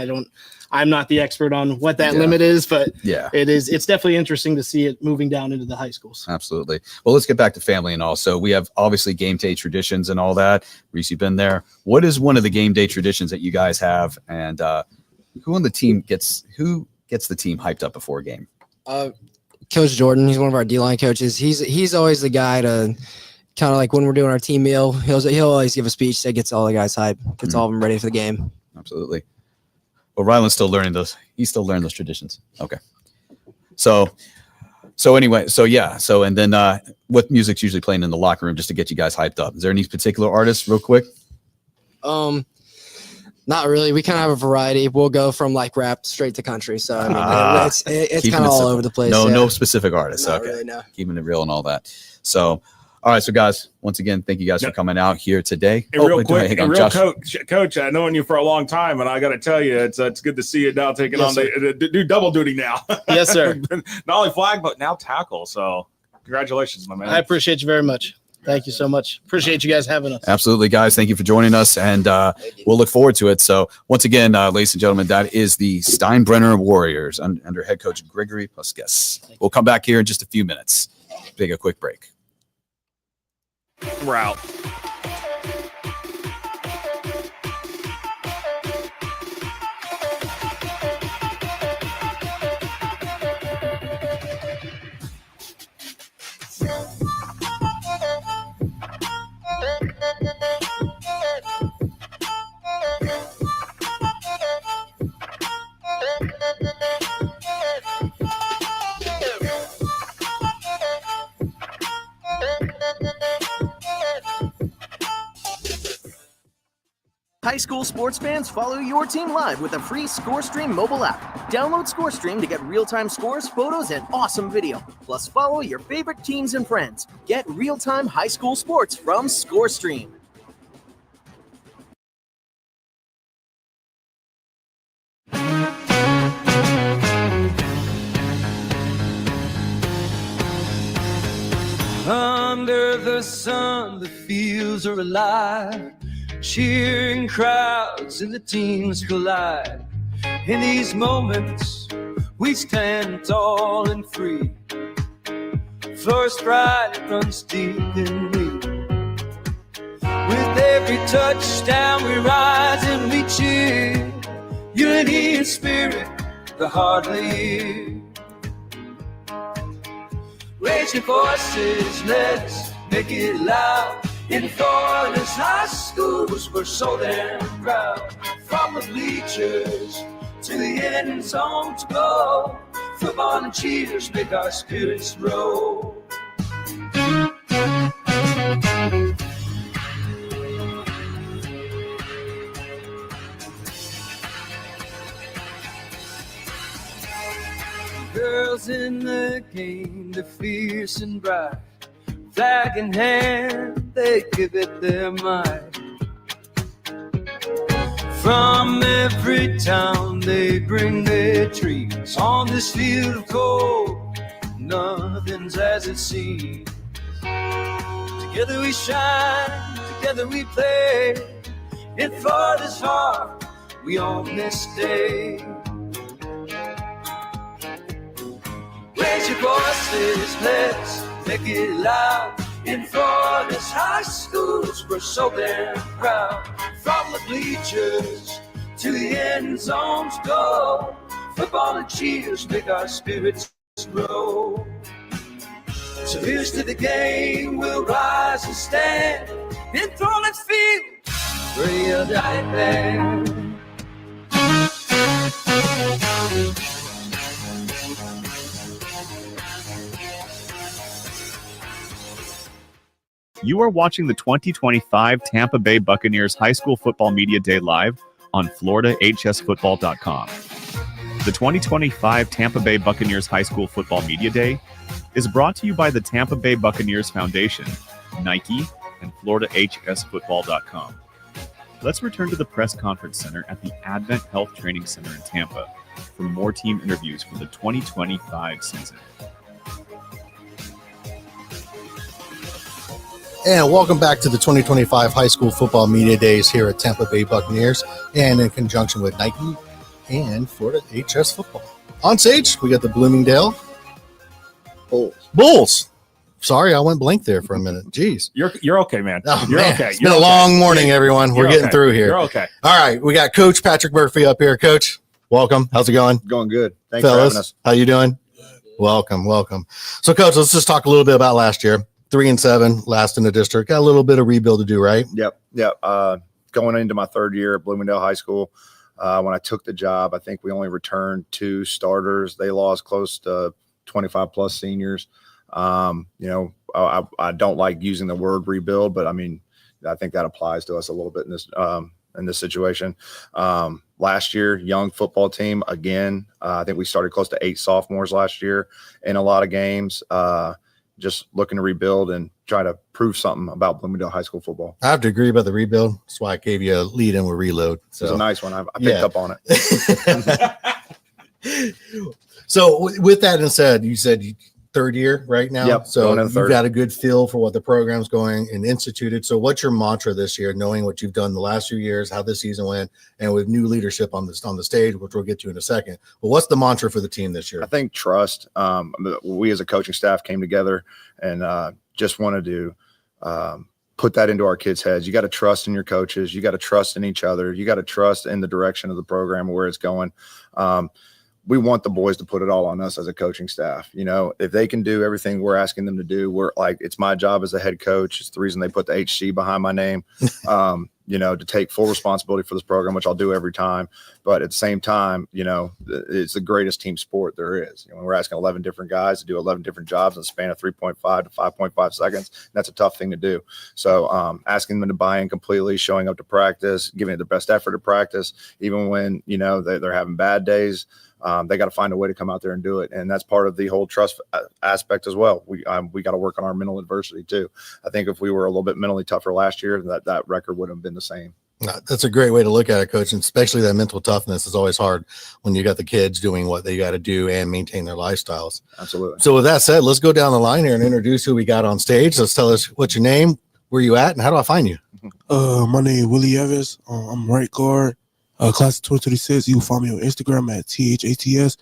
I'm not the expert on what that limit is, but it's definitely interesting to see it moving down into the high schools. Absolutely. Well, let's get back to family and all. So we have obviously game day traditions and all that. Reese, you've been there. What is one of the game day traditions that you guys have, and who on the team gets the team hyped up before a game? Coach Jordan, he's one of our D-line coaches. He's always the guy to kind of like when we're doing our team meal, he'll always give a speech that gets all the guys hyped, gets all of them ready for the game. Absolutely. Well, Ryland's still learning those. He's still learning those traditions. Okay. So anyway, and then what music's usually playing in the locker room just to get you guys hyped up? Is there any particular artists real quick? Not really. We kind of have a variety. We'll go from like rap straight to country. So I mean, it's kind of all over the place. No specific artists. Not okay. really, no. Keeping it real and all that. So, all right. So guys, once again, thank you guys for coming out here today. Hey, real quick, Coach, I've known you for a long time, and I got to tell you, it's good to see you now taking on do double duty now. Yes, sir. Not only flag, but now tackle. So congratulations, my man. I appreciate you very much. Thank you so much. Appreciate you guys having us. Absolutely, guys. Thank you for joining us, and we'll look forward to it. So once again, ladies and gentlemen, that is the Steinbrenner Warriors under head coach Gregory Puskas. We'll come back here in just a few minutes. Take a quick break. We're out. High school sports fans, follow your team live with a free ScoreStream mobile app. Download ScoreStream to get real-time scores, photos, and awesome video. Plus, follow your favorite teams and friends. Get real-time high school sports from ScoreStream. Under the sun, the fields are alive. Cheering crowds and the teams collide. In these moments, we stand tall and free. First pride runs deep in me. With every touchdown we rise and we cheer. Unity in spirit, the heart of the year. Raise your voices, let's make it loud. In Florida's high schools, we're so damn proud. From the bleachers to the end zone to go, football and cheers make our spirits roll. Girls in the game, they're fierce and bright. Flag in hand, they give it their might. From every town, they bring their dreams. On this field of gold, nothing's as it seems. Together we shine, together we play. In Florida's heart, we own this day. Raise your voices, let's make it loud. In Florida's high schools, we're so damn proud. From the bleachers to the end zones go, football and cheers make our spirits grow. So here's to the game, we'll rise and stand. In Florida's field, we're a dying band. You are watching the 2025 Tampa Bay Buccaneers High School Football Media Day live on FloridaHSFootball.com. The 2025 Tampa Bay Buccaneers High School Football Media Day is brought to you by the Tampa Bay Buccaneers Foundation, Nike, and FloridaHSFootball.com. Let's return to the press conference center at the Advent Health Training Center in Tampa for more team interviews for the 2025 season. And welcome back to the 2025 High School Football Media Days here at Tampa Bay Buccaneers and in conjunction with Nike and Florida HS Football. On stage, we got the Bloomingdale Bulls. Sorry, I went blank there for a minute. Jeez. You're okay, man. Oh, You're man. okay. It's been a long morning, everyone. We're getting through here. You're okay. All right, we got Coach Patrick Murphy up here. Coach, welcome. How's it going? Going good. Thanks Fellas, for having us. how you doing? Welcome. So, Coach, let's just talk a little bit about last year. 3-7, last in the district. Got a little bit of rebuild to do, right? Yep. Going into my third year at Bloomingdale High School, when I took the job, I think we only returned 2 starters. They lost close to 25 plus seniors. I don't like using the word rebuild, but I mean, I think that applies to us a little bit in this situation. Last year, young football team again. I think we started close to 8 sophomores last year in a lot of games. Just looking to rebuild and try to prove something about Bloomingdale High School football. I have to agree about the rebuild. That's why I gave you a lead in with reload. So. It was a nice one. I picked up on it. So with that being said, you said third year right now. Yep, So going in you've third. got a good feel for what the program's going and instituted. So what's your mantra this year, knowing what you've done the last few years, how this season went, and with new leadership on the stage, which we'll get to in a second. But what's the mantra for the team this year? I think trust. We as a coaching staff came together and just wanted to put that into our kids' heads. You got to trust in your coaches. You got to trust in each other. You got to trust in the direction of the program, where it's going. We want the boys to put it all on us as a coaching staff. You know, if they can do everything we're asking them to do, we're like, it's my job as a head coach. It's the reason they put the HC behind my name, to take full responsibility for this program, which I'll do every time. But at the same time, it's the greatest team sport there is. We're asking 11 different guys to do 11 different jobs in the span of 3.5 to 5.5 seconds. That's a tough thing to do. So asking them to buy in completely, showing up to practice, giving it the best effort to practice, even when, they're having bad days. They got to find a way to come out there and do it. And that's part of the whole trust aspect as well. We got to work on our mental adversity too. I think if we were a little bit mentally tougher last year, that record would have been the same. That's a great way to look at it, Coach. And especially that mental toughness is always hard when you got the kids doing what they got to do and maintain their lifestyles. Absolutely. So with that said, let's go down the line here and introduce who we got on stage. Let's tell us what's your name, where you at, and how do I find you? My name is Willie Evans. I'm right guard. Class of 2026. You can find me on Instagram at THATS_DRACO.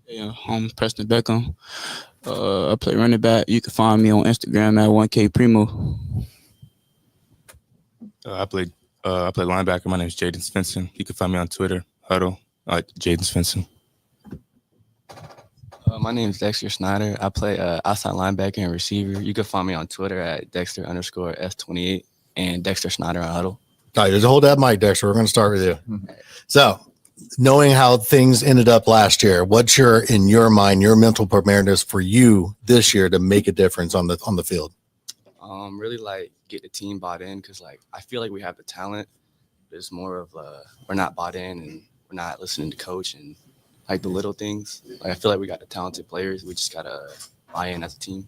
Yeah, I'm Preston Beckham. I play running back. You can find me on Instagram at 1K Primo. I play linebacker. My name is Jaden Svensson. You can find me on Twitter, Huddle, Jaden Svensson. My name is Dexter Snyder. I play outside linebacker and receiver. You can find me on Twitter at Dexter_S28 and Dexter Snyder on Huddle. All right, just hold that mic, Dexter. We're going to start with you. So, knowing how things ended up last year, what's in your mind, your mental preparedness for you this year to make a difference on the field? Really like get the team bought in because like I feel like we have the talent. But it's more of we're not bought in and we're not listening to coach and like the little things. Like I feel like we got the talented players. We just gotta buy in as a team.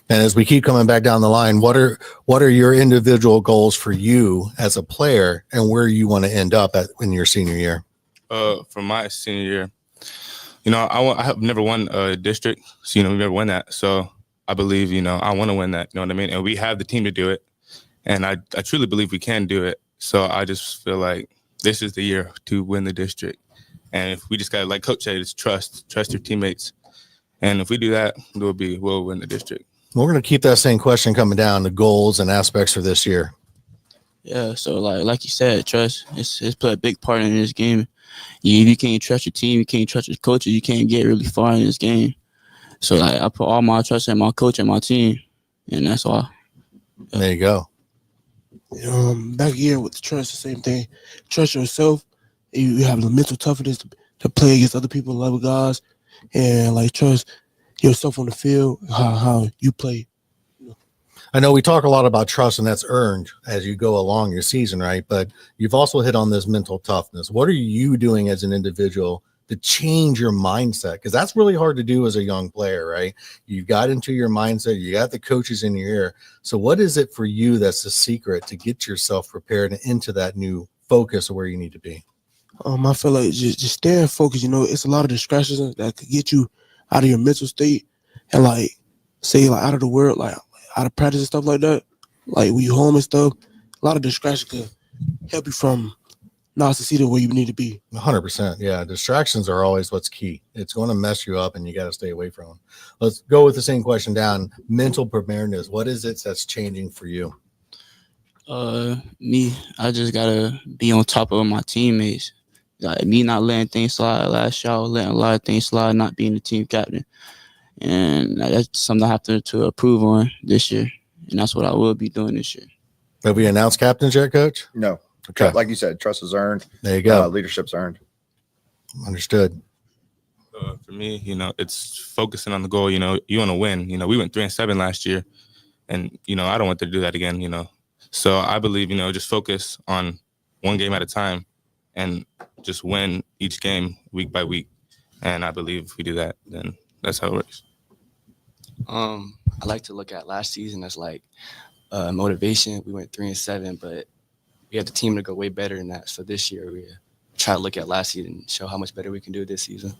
And as we keep coming back down the line, what are your individual goals for you as a player and where you want to end up at in your senior year? For my senior year, I have never won a district, so we've never won that. So I believe, I want to win that. You know what I mean? And we have the team to do it, and I truly believe we can do it. So I just feel like this is the year to win the district, and if we just got to, like Coach said, it's trust your teammates, and if we do that, we'll win the district. We're going to keep that same question coming down to goals and aspects for this year. Yeah, so like you said, trust it's played a big part in this game. If you can't trust your team, you can't trust your coaches, you can't get really far in this game. So like I put all my trust in my coach and my team, and that's all. There you go. Back here with the trust, the same thing. Trust yourself. You have the mental toughness to play against other people, level guys, and like trust yourself on the field, how you play. I know we talk a lot about trust, and that's earned as you go along your season, right? But you've also hit on this mental toughness. What are you doing as an individual to change your mindset? Because that's really hard to do as a young player, right? You've got into your mindset, you got the coaches in your ear. So what is it for you that's the secret to get yourself prepared and into that new focus of where you need to be? I feel like just staying focused. It's a lot of distractions that could get you out of your mental state and like say like out of the world, like out of practice and stuff like that. Like when you home and stuff, a lot of distractions could help you from not succeeding where you need to be. 100%. Yeah. Distractions are always what's key. It's going to mess you up and you got to stay away from them. Let's go with the same question down. Mental preparedness. What is it that's changing for you? Me, I just gotta be on top of my teammates. Like me not letting things slide last year, letting a lot of things slide, not being the team captain. And that's something I have to improve on this year. And that's what I will be doing this year. Have we announced captains yet, Coach? No. Okay. Like you said, trust is earned. There you go. Leadership's earned. Understood. For me, it's focusing on the goal. You want to win. We went 3-7 last year, and I don't want to do that again. So I believe just focus on one game at a time, and just win each game week by week. And I believe if we do that, then that's how it works. I like to look at last season as like motivation. We went 3-7, but we have the team to go way better than that. So this year we try to look at last season and show how much better we can do this season.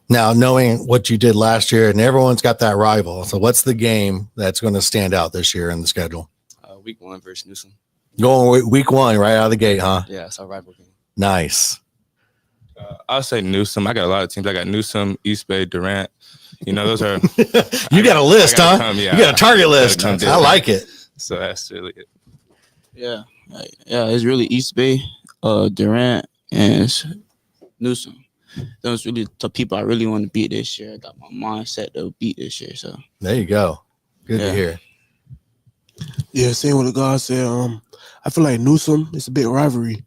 Now, knowing what you did last year, and everyone's got that rival. So what's the game that's going to stand out this year in the schedule? Week 1 versus Newsom. Going week 1 right out of the gate, huh? Yeah, it's our rival game. Nice. I'll say Newsom. I got a lot of teams. I got Newsom, East Bay, Durant. Those are. You got a list, huh? You got a target list. I like it. So that's really it. Yeah. It's really East Bay, Durant, and Newsom. Those really the people I really want to beat this year. I got my mindset to beat this year. So there you go. Good to hear. Yeah, same what the guy said. I feel like Newsom, it's a big rivalry.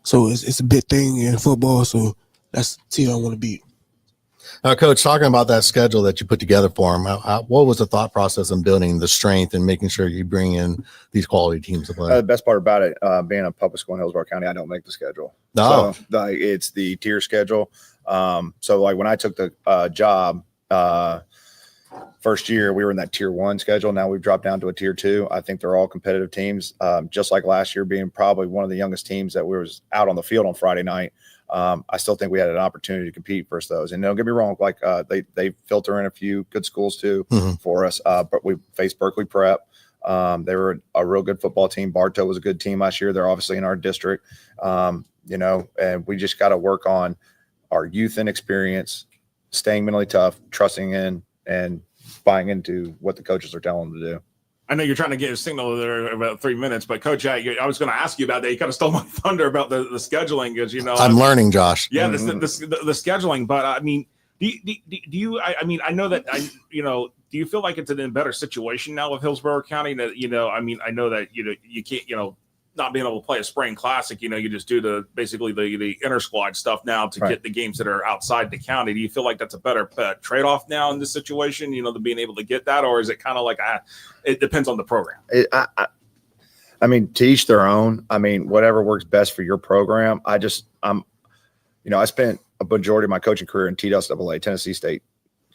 So it's a big thing in football. So that's the team I want to beat. Now, Coach, talking about that schedule that you put together for him, what was the thought process in building the strength and making sure you bring in these quality teams to play? The best part about it, being a public school in Hillsborough County, I don't make the schedule. Oh. So it's the tier schedule. So like when I took the job, first year we were in that tier 1 schedule. Now we've dropped down to a tier 2. I think they're all competitive teams. Just like last year being probably one of the youngest teams that was out on the field on Friday night. I still think we had an opportunity to compete versus those. And don't get me wrong, like they filter in a few good schools too for us. But we faced Berkeley Prep. They were a real good football team. Bartow was a good team last year. They're obviously in our district, and we just got to work on our youth and experience, staying mentally tough, trusting in and buying into what the coaches are telling them to do. I know you're trying to get a signal there about 3 minutes, but Coach, I was going to ask you about that. You kind of stole my thunder about the scheduling, because I'm learning, Josh. Yeah, the scheduling. But I mean, do you? I mean, I know that do you feel like it's in a better situation now with Hillsborough County? That I mean, I know that you can't not being able to play a spring classic. You just do basically the inter squad stuff now to get the games that are outside the county. Do you feel like that's a better trade off now in this situation? To being able to get that, or is it kind of like it depends on the program? I mean, to each their own. I mean, whatever works best for your program. I spent a majority of my coaching career in TSAA, Tennessee State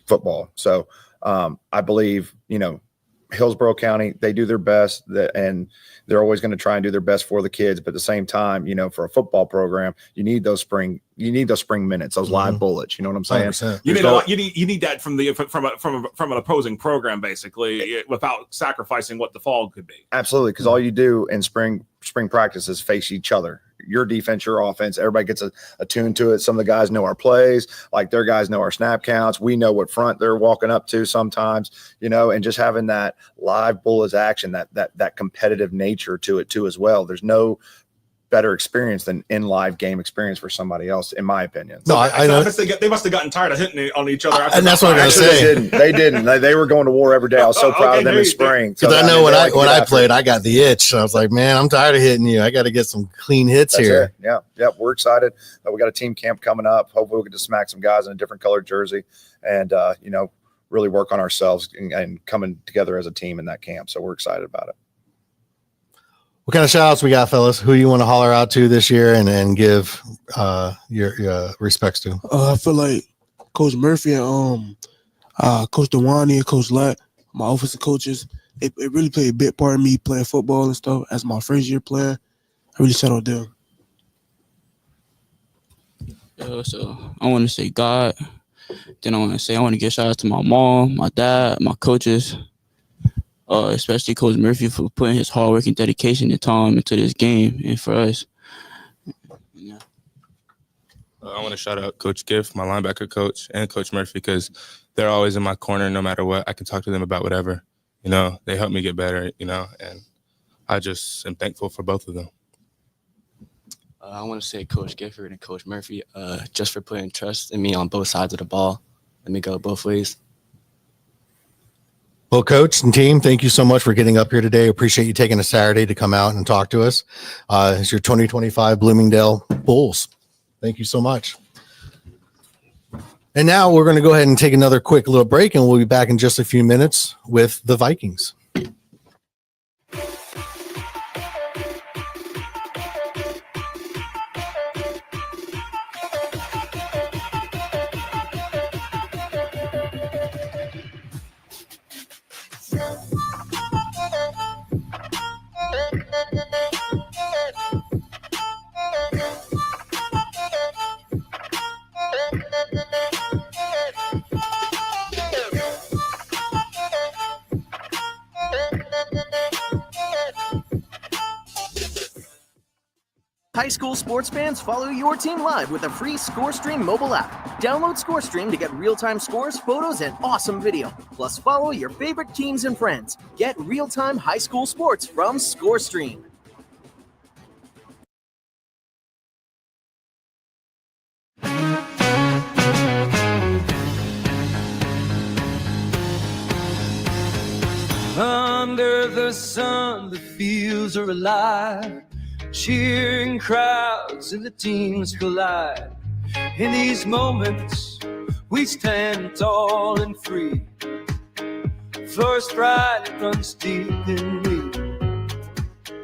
football. So I believe, Hillsborough County, they do their best, and they're always going to try and do their best for the kids. But at the same time, for a football program, you need those spring minutes, those live bullets. You know what I'm saying? 100%. You need that from an opposing program, basically, without sacrificing what the fall could be. Absolutely, because all you do in spring practice is face each other. Your defense, your offense, everybody gets attuned to it. Some of the guys know our plays, like their guys know our snap counts. We know what front they're walking up to sometimes, and just having that live bullets action, that competitive nature to it too as well. There's no better experience than in live game experience for somebody else, in my opinion. No, I know. They must have gotten tired of hitting on each other. And that's what I'm going to say. They didn't. They were going to war every day. I was so proud of them in spring. Because I know when I played, I got the itch. I was like, man, I'm tired of hitting you. I got to get some clean hits here. Yeah. We're excited. We got a team camp coming up. Hopefully we can just smack some guys in a different colored jersey and, really work on ourselves and coming together as a team in that camp. So we're excited about it. What kind of shout outs we got, fellas? Who do you want to holler out to this year and give your respects to? I feel like Coach Murphy and Coach Dewani and Coach Latt, my offensive coaches, it really played a big part in me playing football and stuff. As my first year playing, I really shout out them. So I want to say God. Then I want to give shout out to my mom, my dad, my coaches. Especially Coach Murphy for putting his hard work and dedication and time into this game and for us. Yeah. I want to shout out Coach Giff, my linebacker coach, and Coach Murphy, because they're always in my corner no matter what. I can talk to them about whatever. They help me get better, and I just am thankful for both of them. I want to say Coach Gifford and Coach Murphy, just for putting trust in me on both sides of the ball. Let me go both ways. Well, Coach and team, thank you so much for getting up here today. Appreciate you taking a Saturday to come out and talk to us. It's your 2025 Bloomingdale Bulls. Thank you so much. And now we're going to go ahead and take another quick little break, and we'll be back in just a few minutes with the Vikings. High school sports fans, follow your team live with a free ScoreStream mobile app. Download ScoreStream to get real-time scores, photos, and awesome video. Plus, follow your favorite teams and friends. Get real-time high school sports from ScoreStream. Under the sun, the fields are alive. Cheering crowds and the teams collide. In these moments, we stand tall and free. First pride runs deep in me.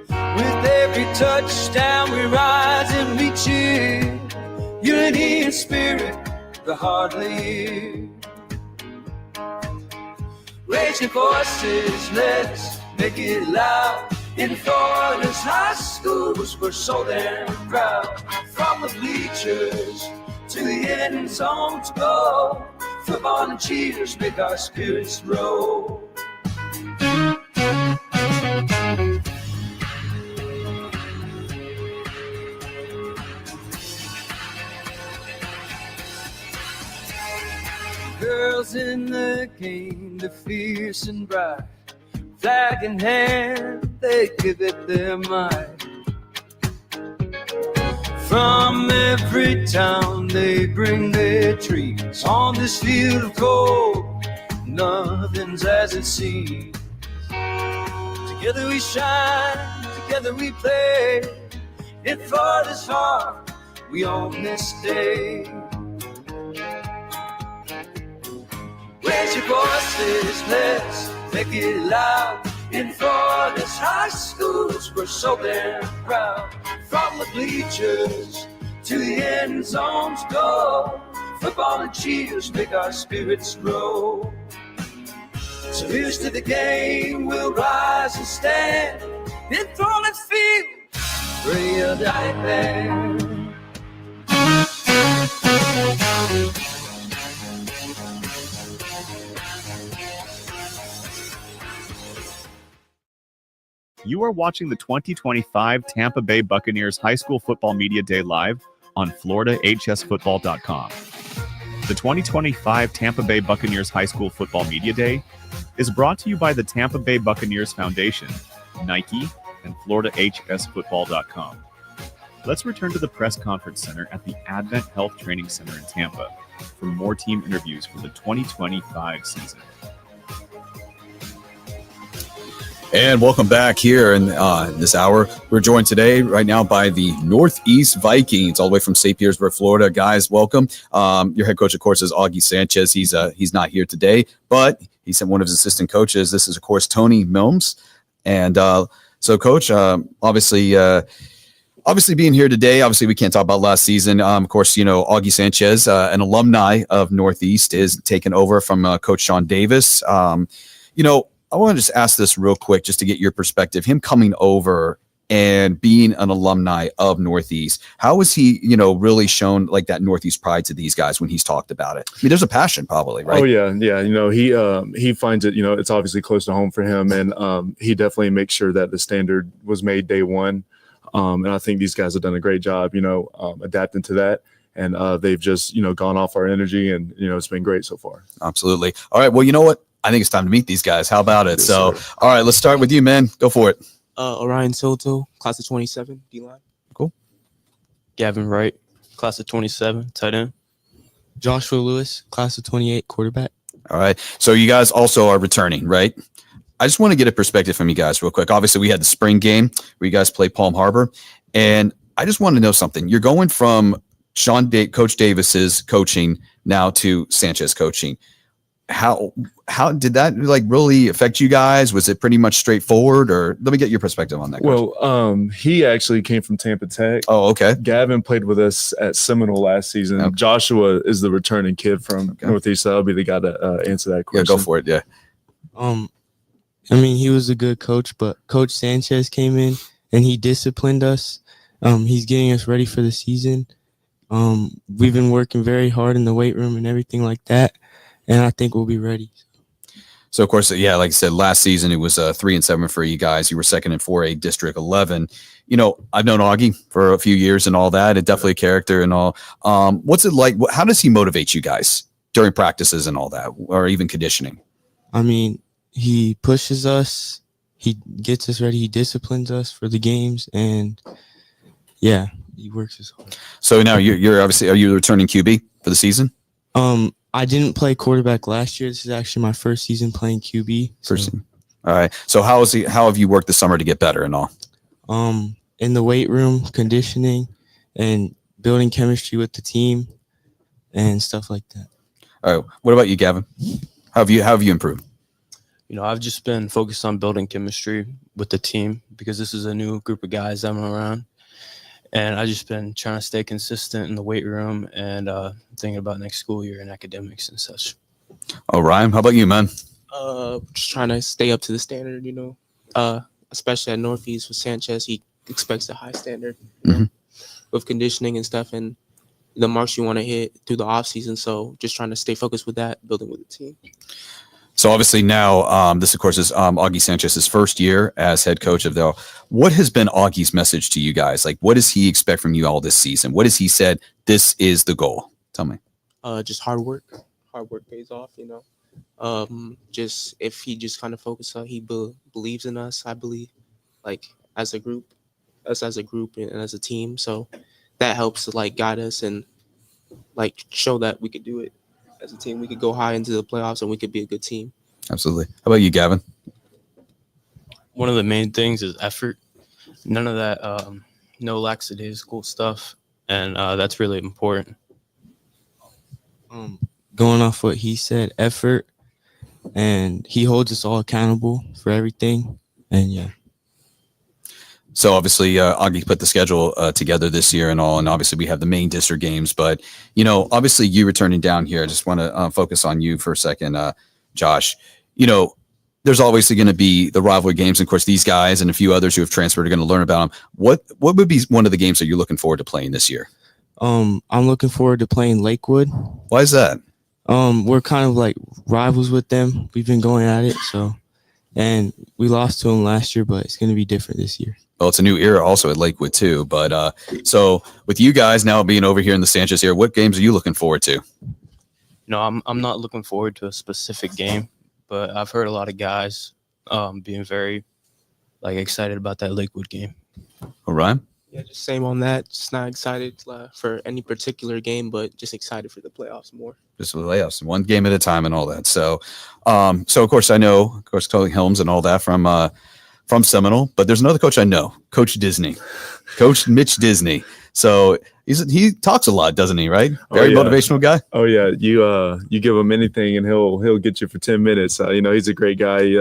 With every touchdown, we rise and we cheer. Unity and spirit, the heart lead. Raging voices, let's make it loud. In Florida's high schools, we're so damn proud. From the bleachers to the end zone to go, football and cheers make our spirits roll. Girls in the game, they're fierce and bright. Flag in hand, they give it their might. From every town they bring their trees. On this field of gold, nothing's as it seems. Together we shine, together we play. It fought as hard, we own this day. Raise your voices, let's make it loud. In Florida's high schools, we're so damn proud. From the bleachers to the end zones go. Football and cheers make our spirits grow. So here's to the game, we'll rise and stand. In Florida's field, bring a night band. You are watching the 2025 Tampa Bay Buccaneers High School Football Media Day live on FloridaHSFootball.com. The 2025 Tampa Bay Buccaneers High School Football Media Day is brought to you by the Tampa Bay Buccaneers Foundation, Nike, and FloridaHSFootball.com. Let's return to the press conference center at the Advent Health Training Center in Tampa for more team interviews for the 2025 season. And welcome back here in this hour. We're joined today right now by the Northeast Vikings, all the way from St. Petersburg, Florida. Guys, welcome. Your head coach, of course, is Augie Sanchez. He's not here today, but he sent one of his assistant coaches. This is, of course, Tony Milnes. And so, Coach, obviously being here today, obviously we can't talk about last season. Of course, Augie Sanchez, an alumni of Northeast, is taken over from Coach Sean Davis. I want to just ask this real quick just to get your perspective. Him coming over and being an alumni of Northeast, how has he, really shown like that Northeast pride to these guys when he's talked about it? I mean, there's a passion probably, right? Oh, yeah. He finds it, it's obviously close to home for him. And he definitely makes sure that the standard was made day one. And I think these guys have done a great job, adapting to that. And they've just, gone off our energy and, it's been great so far. Absolutely. All right. Well, you know what? I think it's time to meet these guys. How about it? Yes, so, sir. All right, let's start with you, man. Go for it. Orion Soto, class of 27, D-line. Cool. Gavin Wright, class of 27, tight end. Joshua Lewis, class of 28, quarterback. All right. So you guys also are returning, right? I just want to get a perspective from you guys real quick. Obviously, we had the spring game where you guys played Palm Harbor. And I just want to know something. You're going from Coach Davis's coaching now to Sanchez coaching. How did that really affect you guys? Was it pretty much straightforward, or let me get your perspective on that, Coach. Well, he actually came from Tampa Tech. Oh, okay. Gavin played with us at Seminole last season. Okay. Joshua is the returning kid from Northeast, so I'll be the guy to answer that question. Yeah, go for it. Yeah. He was a good coach, but Coach Sanchez came in and he disciplined us. He's getting us ready for the season. We've been working very hard in the weight room and everything like that. And I think we'll be ready. So, of course, yeah, like I said, last season it was 3-7 for you guys. You were second in 4A District 11. I've known Augie for a few years and all that. Definitely a character and all. What's it like? How does he motivate you guys during practices and all that, or even conditioning? He pushes us. He gets us ready. He disciplines us for the games. And, yeah, he works as hard. So now you're obviously, are you the returning QB for the season? I didn't play quarterback last year. This is actually my first season playing QB. All right. So how have you worked this summer to get better and all? In the weight room, conditioning, and building chemistry with the team and stuff like that. All right. What about you, Gavin? How have you improved? I've just been focused on building chemistry with the team because this is a new group of guys I'm around. And I've just been trying to stay consistent in the weight room and thinking about next school year and academics and such. Oh, Ryan, how about you, man? Just trying to stay up to the standard, especially at Northeast with Sanchez. He expects a high standard with conditioning and stuff and the marks you want to hit through the off season. So just trying to stay focused with that, building with the team. So obviously now, this, of course, is Augie Sanchez's first year as head coach of the. What has been Augie's message to you guys? Like, what does he expect from you all this season? What has he said? This is the goal. Tell me. Just hard work. hard work pays off, you know. Just if he just kind of focus on, he believes in us, I believe, like as a group, us as a group and as a team. So that helps to like guide us and like show that we could do it as a team. We could go high into the playoffs and we could be a good team. Absolutely. How about you, Gavin? One of the main things is effort. None of that, no lackadaisical stuff, and that's really important. Going off what he said, effort, and he holds us all accountable for everything. And yeah. So obviously, Augie put the schedule together this year and all, and obviously we have the main district games. But you know, obviously you returning down here, I just want to focus on you for a second, Josh. You know, there's obviously going to be the rivalry games. And of course, these guys and a few others who have transferred are going to learn about them. What would be one of the games that you're looking forward to playing this year? I'm looking forward to playing Lakewood. Why is that? We're kind of like rivals with them. We've been going at it, so, and we lost to them last year, but it's going to be different this year. Well, it's a new era also at Lakewood too. But so with you guys now being over here in the Sanchez area, what games are you looking forward to? No, I'm not looking forward to a specific game, but I've heard a lot of guys being very like excited about that Lakewood game. All right. Yeah, just same on that. Just not excited for any particular game, but just excited for the playoffs more. Just the playoffs, one game at a time and all that. So, so of course I know, of course, Coach Helms and all that from Seminole, but there's another coach I know, Coach Disney, Coach Mitch Disney. So he talks a lot, doesn't he? Right? Very motivational guy. Oh yeah, you give him anything and he'll get you for 10 minutes. You know, he's a great guy,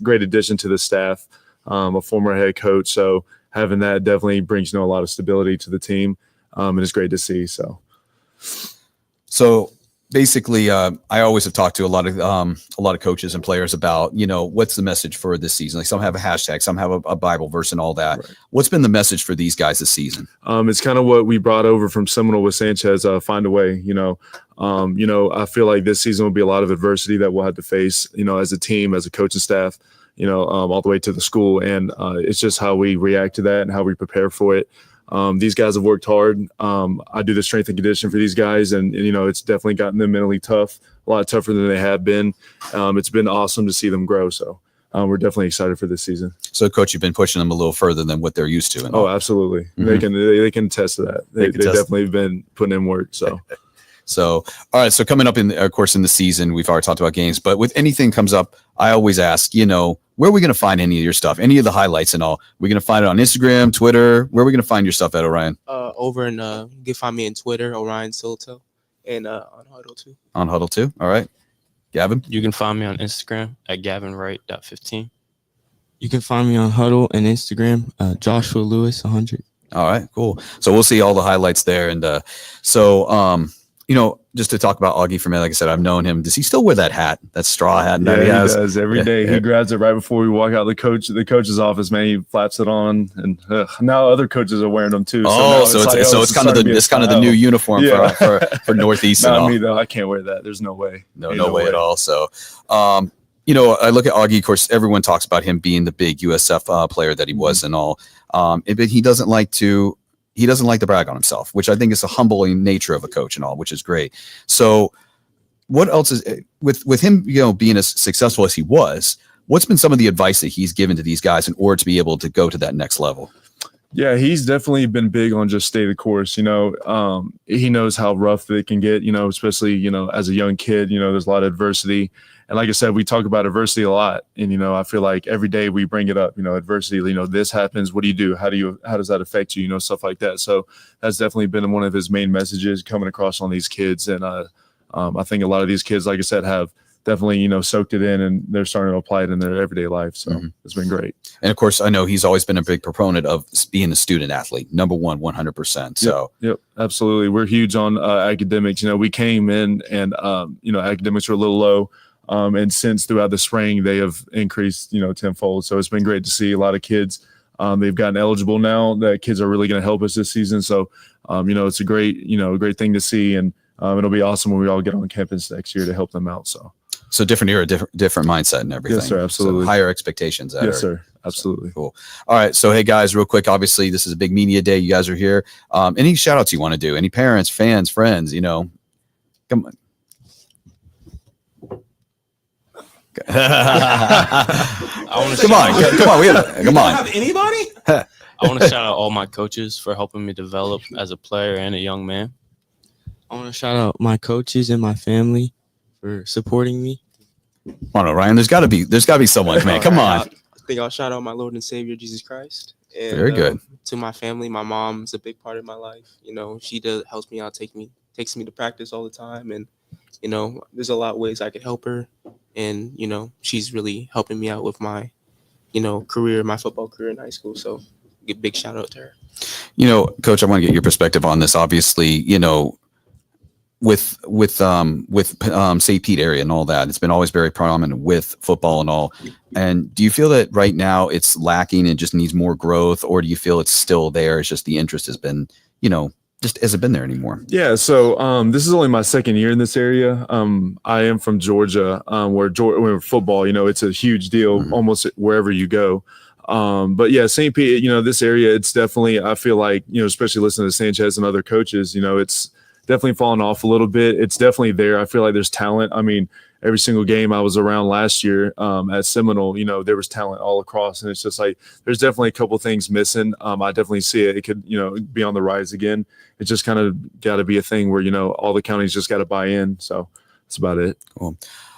great addition to the staff, a former head coach. So having that definitely brings a lot of stability to the team, and it's great to see. So basically, I always have talked to a lot of coaches and players about, you know, what's the message for this season? Like some have a hashtag, some have a Bible verse and all that. Right. What's been the message for these guys this season? It's kind of what we brought over from Seminole with Sanchez. Find a way. You know, I feel like this season will be a lot of adversity that we'll have to face. You know, as a team, as a coaching staff. You know, all the way to the school, and it's just how we react to that and how we prepare for it. These guys have worked hard. I do the strength and condition for these guys, and you know, it's definitely gotten them mentally tough, a lot tougher than they have been. It's been awesome to see them grow. So we're definitely excited for this season. So, Coach, you've been pushing them a little further than what they're used to. Oh, absolutely. Mm-hmm. They can attest to that. They definitely been putting in work. So. So, all right. So coming up of course, in the season, we've already talked about games, but with anything comes up, I always ask, you know, where are we going to find any of your stuff, any of the highlights and all? We're going to find it on Instagram, Twitter. Where are we going to find your stuff at, Orion? Over in, you can find me on Twitter, Orion Silto, and on Huddle too. On Huddle too. All right. Gavin? You can find me on Instagram at gavinwright.15. You can find me on Huddle and Instagram, Joshua Lewis 100. All right, cool. So we'll see all the highlights there. And you know, just to talk about Augie for a minute, like I said, I've known him. Does he still wear that hat, that straw hat? Yeah, he does every day. He grabs it right before we walk out the coach's office. Man, he flaps it on, and now other coaches are wearing them too. So it's kind of the new uniform for Northeast. Not me though. I can't wear that. There's no way. No way at all. So, you know, I look at Augie. Of course, everyone talks about him being the big USF player that he was and all, but he doesn't like to. He doesn't like to brag on himself, which I think is a humbling nature of a coach and all, which is great. So what else is with him, you know, being as successful as he was, what's been some of the advice that he's given to these guys in order to be able to go to that next level? Yeah, he's definitely been big on just stay the course. You know, he knows how rough they can get, you know, especially, you know, as a young kid, you know, there's a lot of adversity. And like I said, we talk about adversity a lot. And, you know, I feel like every day we bring it up, you know, adversity, you know, this happens. What do you do? How does that affect you? You know, stuff like that. So that's definitely been one of his main messages coming across on these kids. And I think a lot of these kids, like I said, have definitely, you know, soaked it in and they're starting to apply it in their everyday life. So it's been great. And of course, I know he's always been a big proponent of being a student athlete, number one, 100%. So yep, absolutely. We're huge on academics. You know, we came in and, you know, academics were a little low. And since throughout the spring, they have increased, you know, tenfold. So it's been great to see a lot of kids. They've gotten eligible now. That kids are really going to help us this season. So, you know, it's a great thing to see. And it'll be awesome when we all get on campus next year to help them out. So different era, different mindset and everything. Yes, sir. Absolutely. So higher expectations. Yes, sir. Absolutely. Cool. All right. So, hey, guys, real quick, obviously, this is a big media day. You guys are here. Any shout outs you want to do? Any parents, fans, friends, you know? Come on. Come on. Come on. Have anybody? I want to shout out all my coaches for helping me develop as a player and a young man. I want to shout out my coaches and my family for supporting me. Come on, Ryan. There's got to be someone, man. Come on. I think I'll shout out my Lord and Savior Jesus Christ. And, Very good. To my family, my mom's a big part of my life. You know, she helps me out, takes me to practice all the time, and you know, there's a lot of ways I could help her, and you know, she's really helping me out with my, you know, career, my football career in high school. So, big shout out to her. You know, Coach, I want to get your perspective on this. Obviously, you know, with St. Pete area and all that, it's been always very prominent with football and all. And do you feel that right now it's lacking and just needs more growth, or do you feel it's still there? It's just the interest has been, you know, just hasn't been there anymore. Yeah. So this is only my second year in this area. I am from Georgia, where football, you know, it's a huge deal almost wherever you go. But yeah, St. Pete, you know, this area, it's definitely, I feel like, you know, especially listening to Sanchez and other coaches, you know, it's definitely fallen off a little bit. It's definitely there. I feel like there's talent. I mean, every single game I was around last year at Seminole, you know, there was talent all across, and it's just like there's definitely a couple things missing. I definitely see it. It could, you know, be on the rise again. It's just kind of got to be a thing where, you know, all the counties just got to buy in. So that's about it. Cool.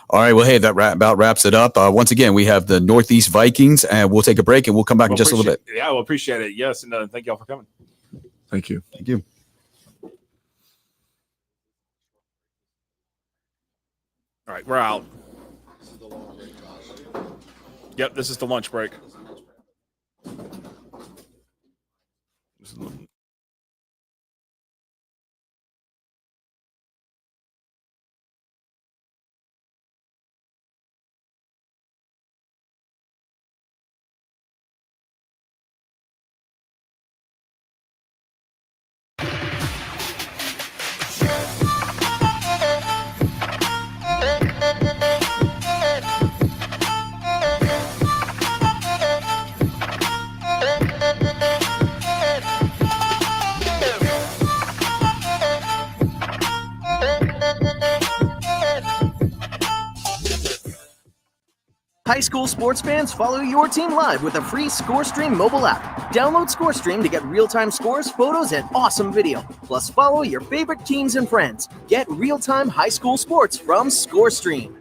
All right. Well, hey, that about wraps it up. Once again, we have the Northeast Vikings, and we'll take a break, and we'll come back in just a little bit. Yeah, we'll appreciate it. Yes, and thank y'all for coming. Thank you. Thank you. All right, we're out. Yep, this is the lunch break. High school sports fans, follow your team live with a free ScoreStream mobile app. Download ScoreStream to get real-time scores, photos, and awesome video. Plus, follow your favorite teams and friends. Get real-time high school sports from ScoreStream.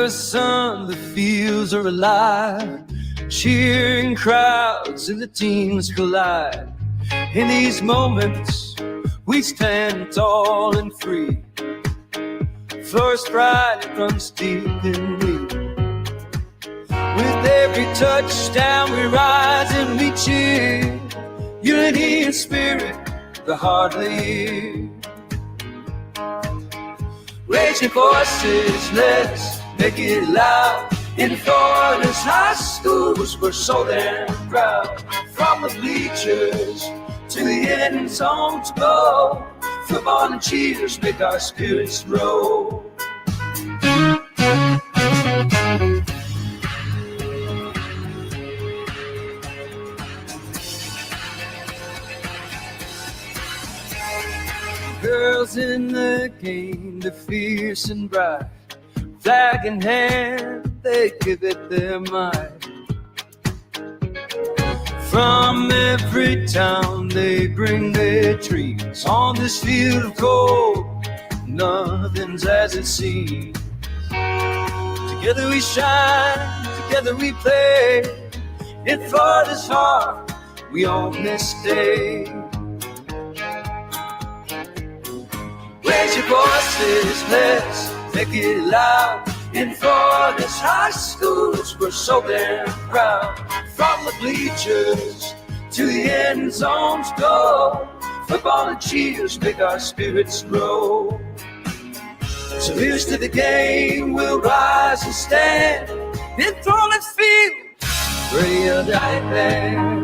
Under a sun, the fields are alive, cheering crowds and the teams collide. In these moments, we stand tall and free. First pride runs deep in me. With every touchdown, we rise and we cheer. Unity and spirit, the heart lead. Raise your voices, let's make it loud. In Florida's high schools, we're so damn proud. From the bleachers to the end zone to go, football and cheers make our spirits roll. Girls in the game, they're fierce and bright. Flag in hand, they give it their might. From every town, they bring their dreams. On this field of gold, nothing's as it seems. Together we shine, together we play. In Florida's heart, we own this day. Raise your voices, let's make it loud. In Florida's high schools, we're so damn proud. From the bleachers to the end zones go, football and cheers make our spirits grow. So here's to the game, we'll rise and stand. In Florida's field, ready or die band.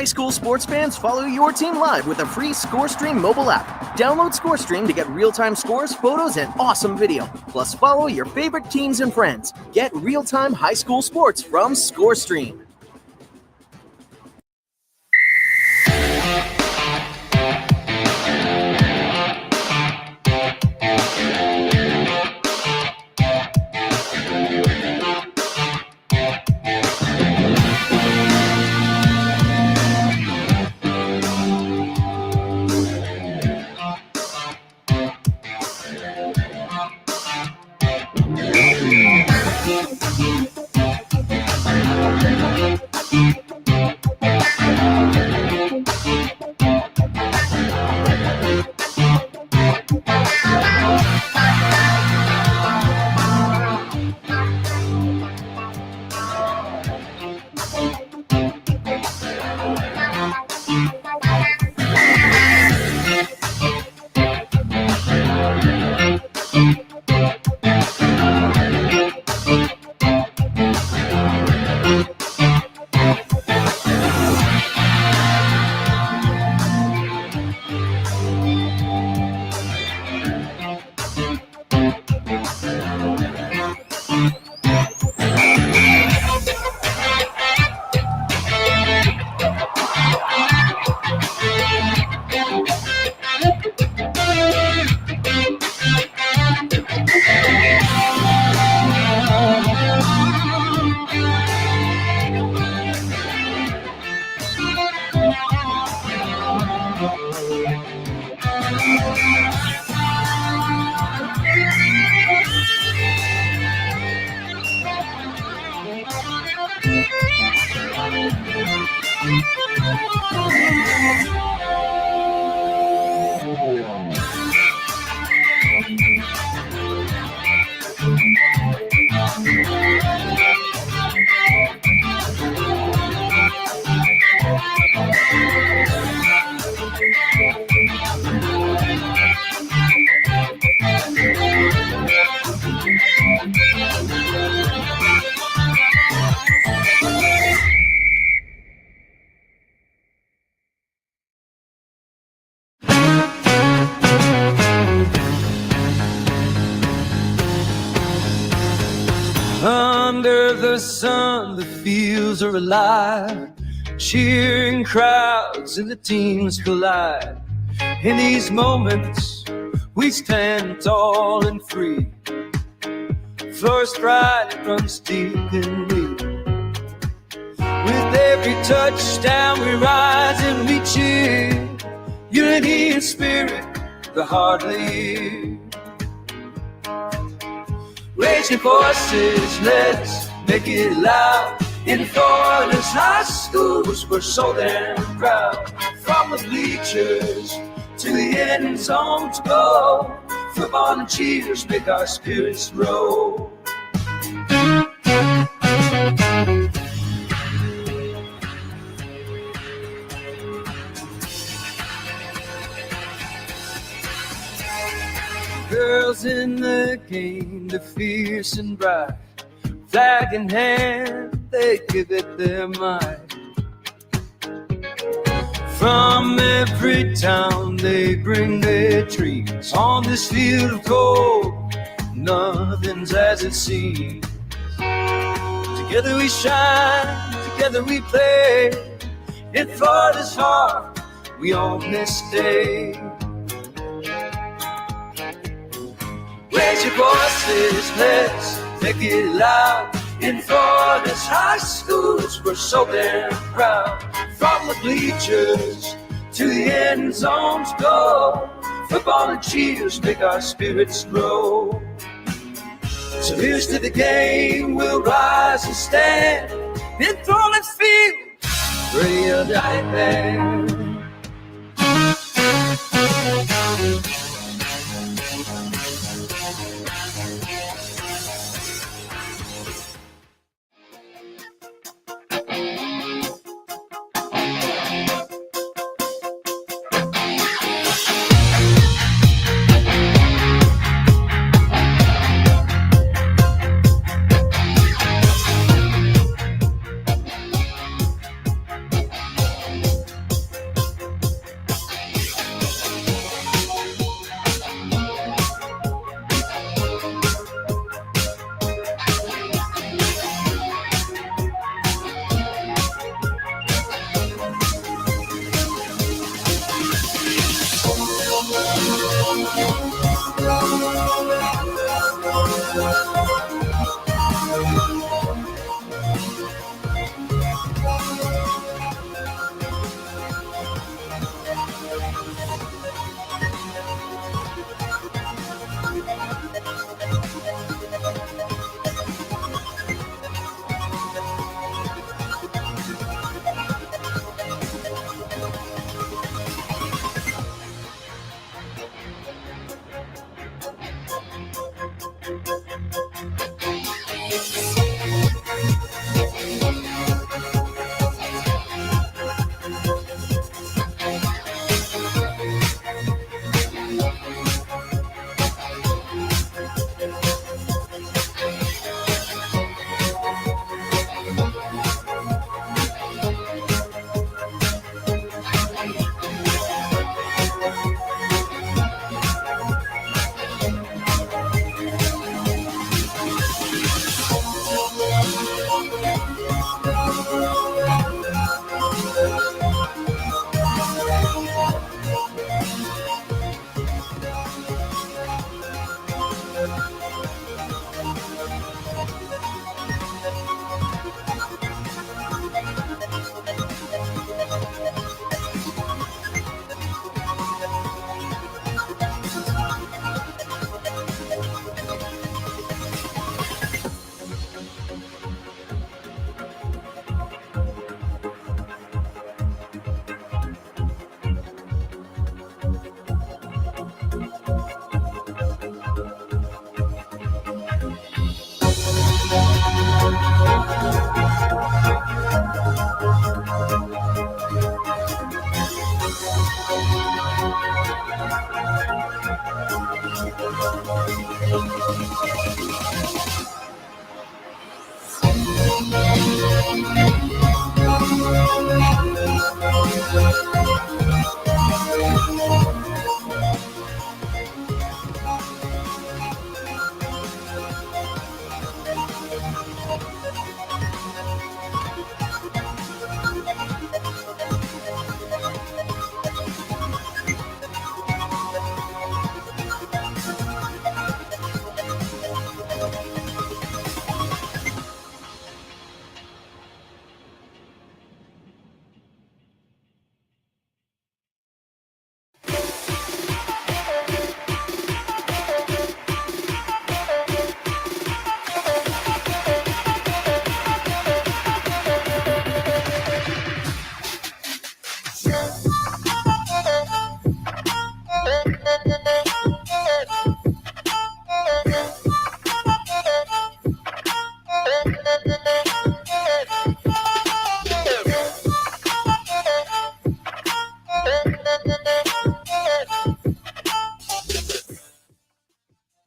High school sports fans, follow your team live with a free ScoreStream mobile app. Download ScoreStream to get real-time scores, photos, and awesome video. Plus, follow your favorite teams and friends. Get real-time high school sports from ScoreStream. Under the sun, the fields are alive, cheering crowds and the teams collide. In these moments, we stand tall and free. Flourish pride runs deep in me. With every touchdown, we rise and we cheer. Unity in spirit, the heart leads. Raise your voices, let's make it loud. In Florida's high schools, we're so damn proud. From the bleachers to the end zone to go, football and cheers make our spirits roll. Girls in the game, they're fierce and bright. Flag in hand, they give it their might. From every town, they bring their dreams. On this field of gold, nothing's as it seems. Together we shine, together we play. In Florida's heart, we own this day. Raise your voices, let's make it loud. In Florida's high schools, we're so damn proud. From the bleachers to the end zones go, football and cheers make our spirits grow. So here's to the game, we'll rise and stand. In Florida's field, real diamond.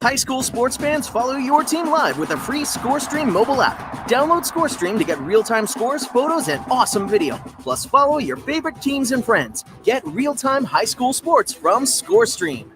High school sports fans, follow your team live with a free ScoreStream mobile app. Download ScoreStream to get real-time scores, photos, and awesome video. Plus, follow your favorite teams and friends. Get real-time high school sports from ScoreStream.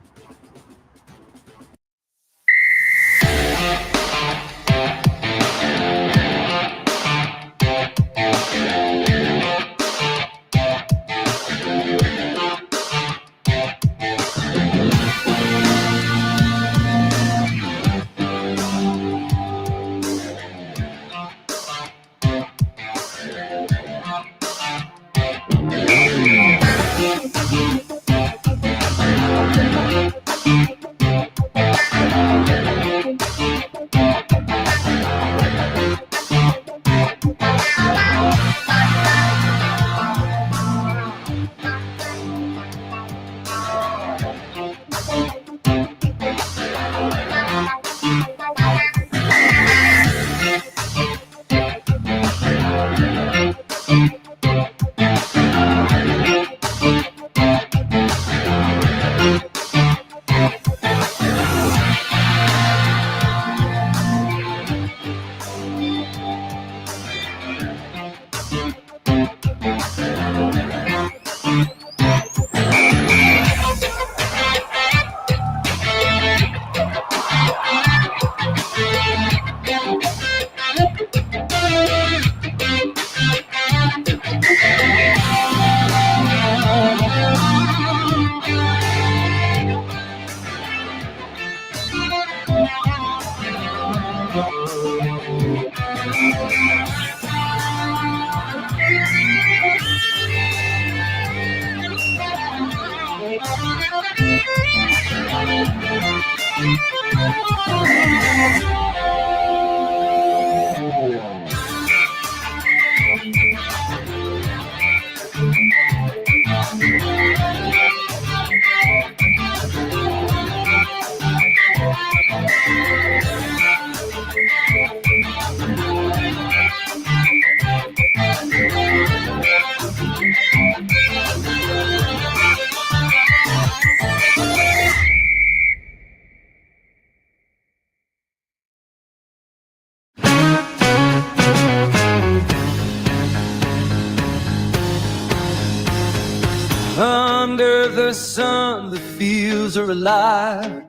Under the sun, the fields are alive,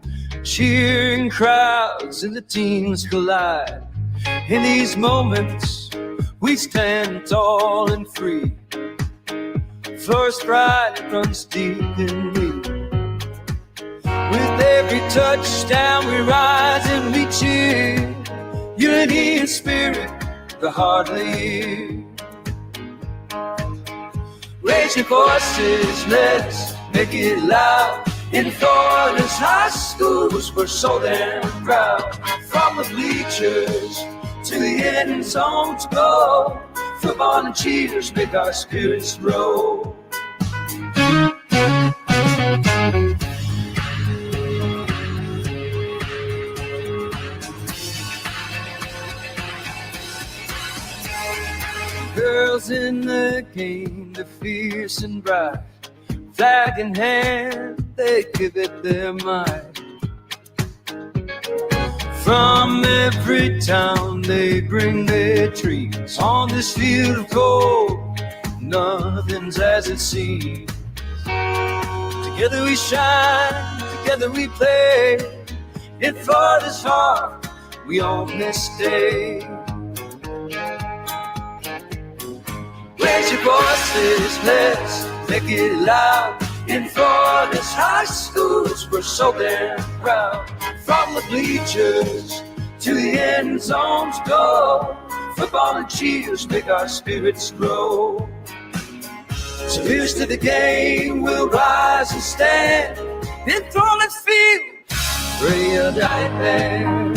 cheering crowds and the teams collide. In these moments, we stand tall and free. First pride runs deep in me. With every touchdown, we rise and we cheer. Unity and spirit, the heart of the year. Raise your voices, let's make it loud. In Florida's high schools, we're so damn proud. From the bleachers to the end zone to go, football and cheers make our spirits roll. Girls in the game, they're fierce and bright. Flag in hand, they give it their might. From every town, they bring their trees. On this field of gold, nothing's as it seems. Together we shine, together we play. In Florida's heart, we own this day. Raise your voices, let's make it loud. In Florida's high schools, we're so damn proud. From the bleachers to the end zones go, football and cheers make our spirits grow. So here's to the game, we'll rise and stand. In Florida's field, pray or die there.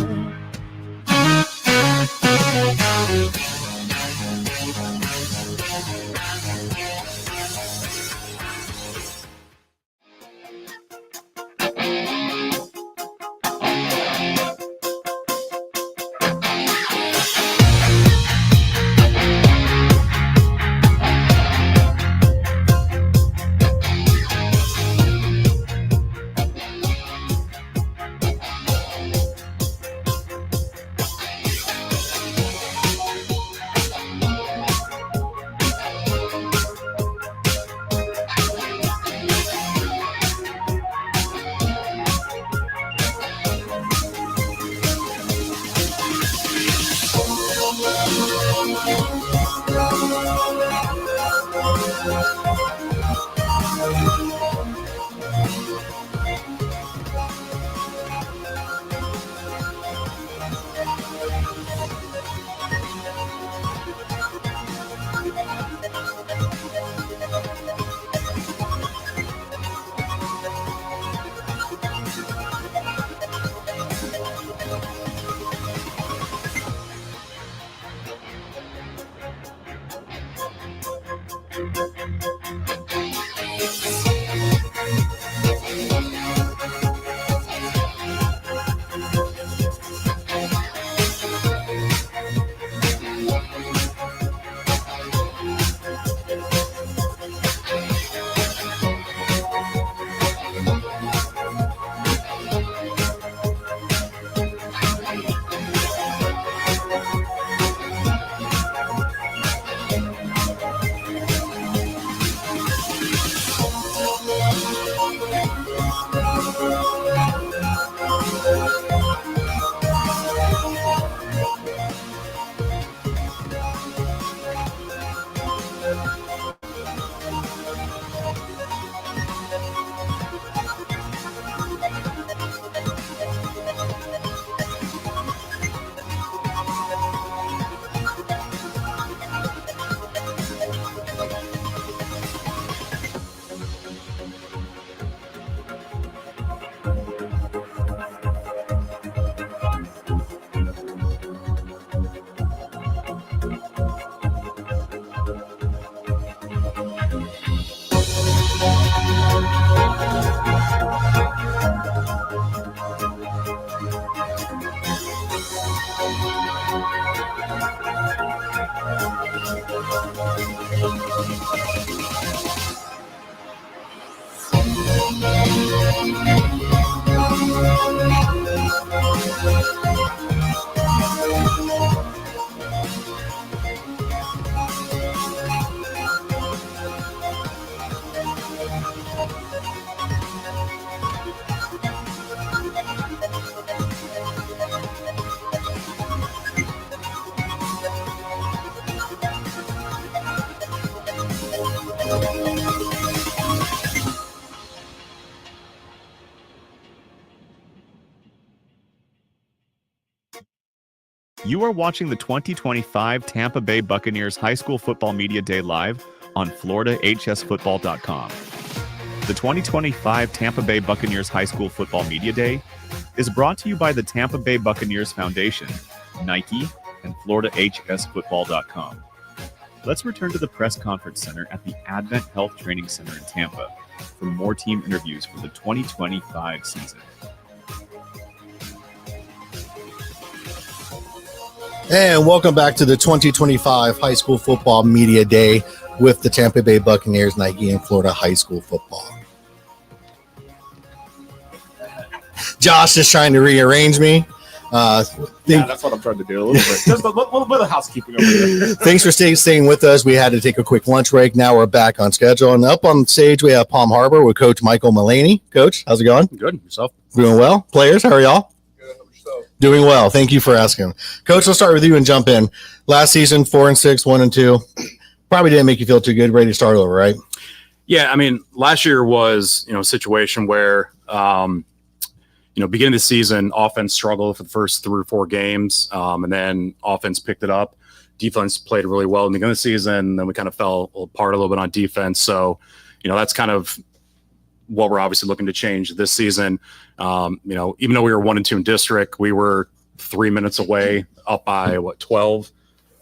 You are watching the 2025 Tampa Bay Buccaneers High School Football Media Day live on FloridaHSFootball.com. The 2025 Tampa Bay Buccaneers High School Football Media Day is brought to you by the Tampa Bay Buccaneers Foundation, Nike, and FloridaHSFootball.com. Let's return to the press conference center at the Advent Health Training Center in Tampa for more team interviews for the 2025 season. And welcome back to the 2025 High School Football Media Day with the Tampa Bay Buccaneers, Nike, and Florida High School Football. Josh is trying to rearrange me. Yeah, that's what I'm trying to do a little bit. Just a little bit of housekeeping over here. Thanks for staying with us. We had to take a quick lunch break. Now we're back on schedule. And up on stage, we have Palm Harbor with Coach Michael Mullaney. Coach, how's it going? Good. Yourself? Doing well. Players, how are y'all? Doing well. Thank you for asking. Coach, let's start with you and jump in. Last season, 4-6, 1-2. Probably didn't make you feel too good. Ready to start over, right? Yeah, I mean, last year was, a situation where, beginning of the season, offense struggled for the first 3 or 4 games, and then offense picked it up. Defense played really well in the beginning of the season, then we kind of fell apart a little bit on defense. So, that's kind of what we're obviously looking to change this season. Even though we were 1-2 in district, we were 3 minutes away, up by 12,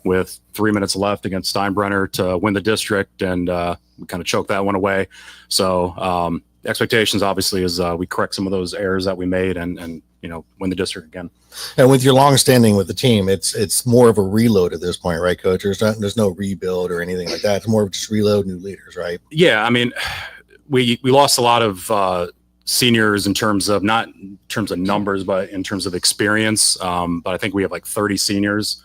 with 3 minutes left against Steinbrenner to win the district, and we kind of choked that one away. So expectations obviously is we correct some of those errors that we made and win the district again. And with your long standing with the team, it's more of a reload at this point, right, Coach? There's no rebuild or anything like that. It's more of just reload, new leaders, right? Yeah, I mean, we lost a lot of seniors in terms of not in terms of numbers, but in terms of experience. But I think we have like 30 seniors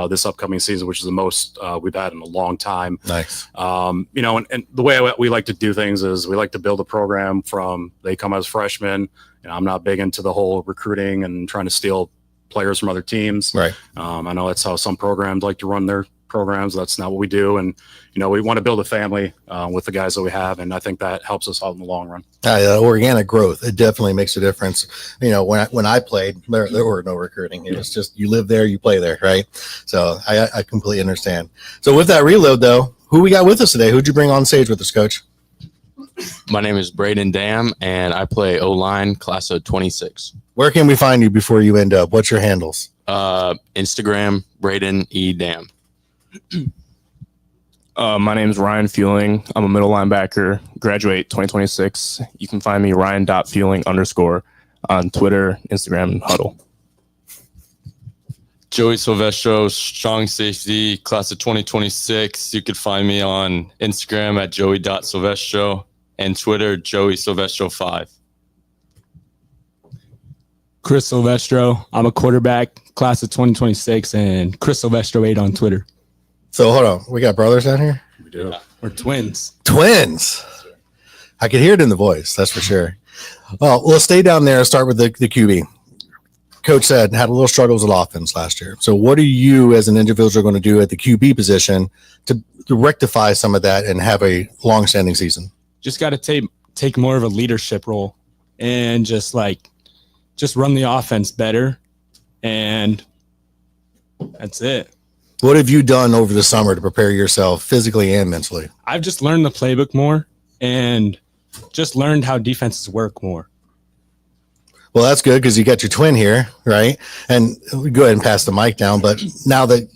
this upcoming season, which is the most we've had in a long time. Nice. And the way we like to do things is we like to build a program from they come as freshmen. I'm not big into the whole recruiting and trying to steal players from other teams. Right. I know that's how some programs like to run their programs. That's not what we do. And, we want to build a family with the guys that we have. And I think that helps us out in the long run. Organic growth, it definitely makes a difference. When I played, there were no recruiting. It was just you live there, you play there, right? So I completely understand. So with that reload, though, who we got with us today? Who'd you bring on stage with us, Coach? My name is Braden Dam, and I play O-line, class of 26. Where can we find you before you end up? What's your handles? Instagram, Braden E. Dam. My name is Ryan Fueling. I'm a middle linebacker, graduate 2026. You can find me Ryan.Fueling_ on Twitter, Instagram, and Huddle. Joey Silvestro, strong safety, class of 2026. You could find me on Instagram at Joey.Silvestro and Twitter, Joey Silvestro 5. Chris Silvestro. I'm a quarterback, class of 2026, and Chris Silvestro 8 on Twitter. So hold on, we got brothers down here? We do. We're twins. Twins. I could hear it in the voice, that's for sure. Well, let's stay down there and start with the QB. Coach said had a little struggles with offense last year. So what are you as an individual going to do at the QB position to rectify some of that and have a long-standing season? Just got to take more of a leadership role and just run the offense better, and that's it. What have you done over the summer to prepare yourself physically and mentally? I've just learned the playbook more and just learned how defenses work more. Well, that's good because you got your twin here, right? And we go ahead and pass the mic down. But now that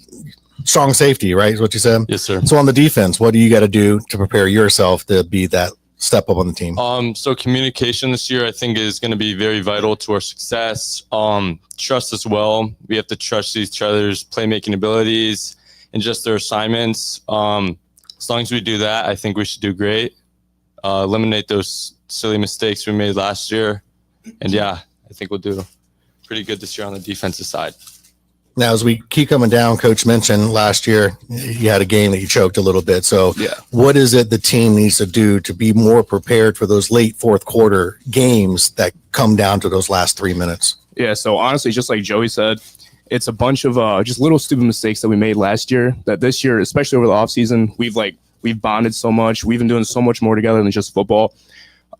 strong safety, right, is what you said? Yes, sir. So on the defense, what do you got to do to prepare yourself to be that step up on the team? So communication this year, I think, is going to be very vital to our success. Trust as well. We have to trust each other's playmaking abilities and just their assignments. As long as we do that, I think we should do great. Eliminate those silly mistakes we made last year. And yeah, I think we'll do pretty good this year on the defensive side. Now, as we keep coming down, Coach mentioned last year you had a game that you choked a little bit. So what is it the team needs to do to be more prepared for those late fourth quarter games that come down to those last 3 minutes? Yeah, so honestly, just like Joey said, it's a bunch of just little stupid mistakes that we made last year that this year, especially over the offseason, we've bonded so much. We've been doing so much more together than just football.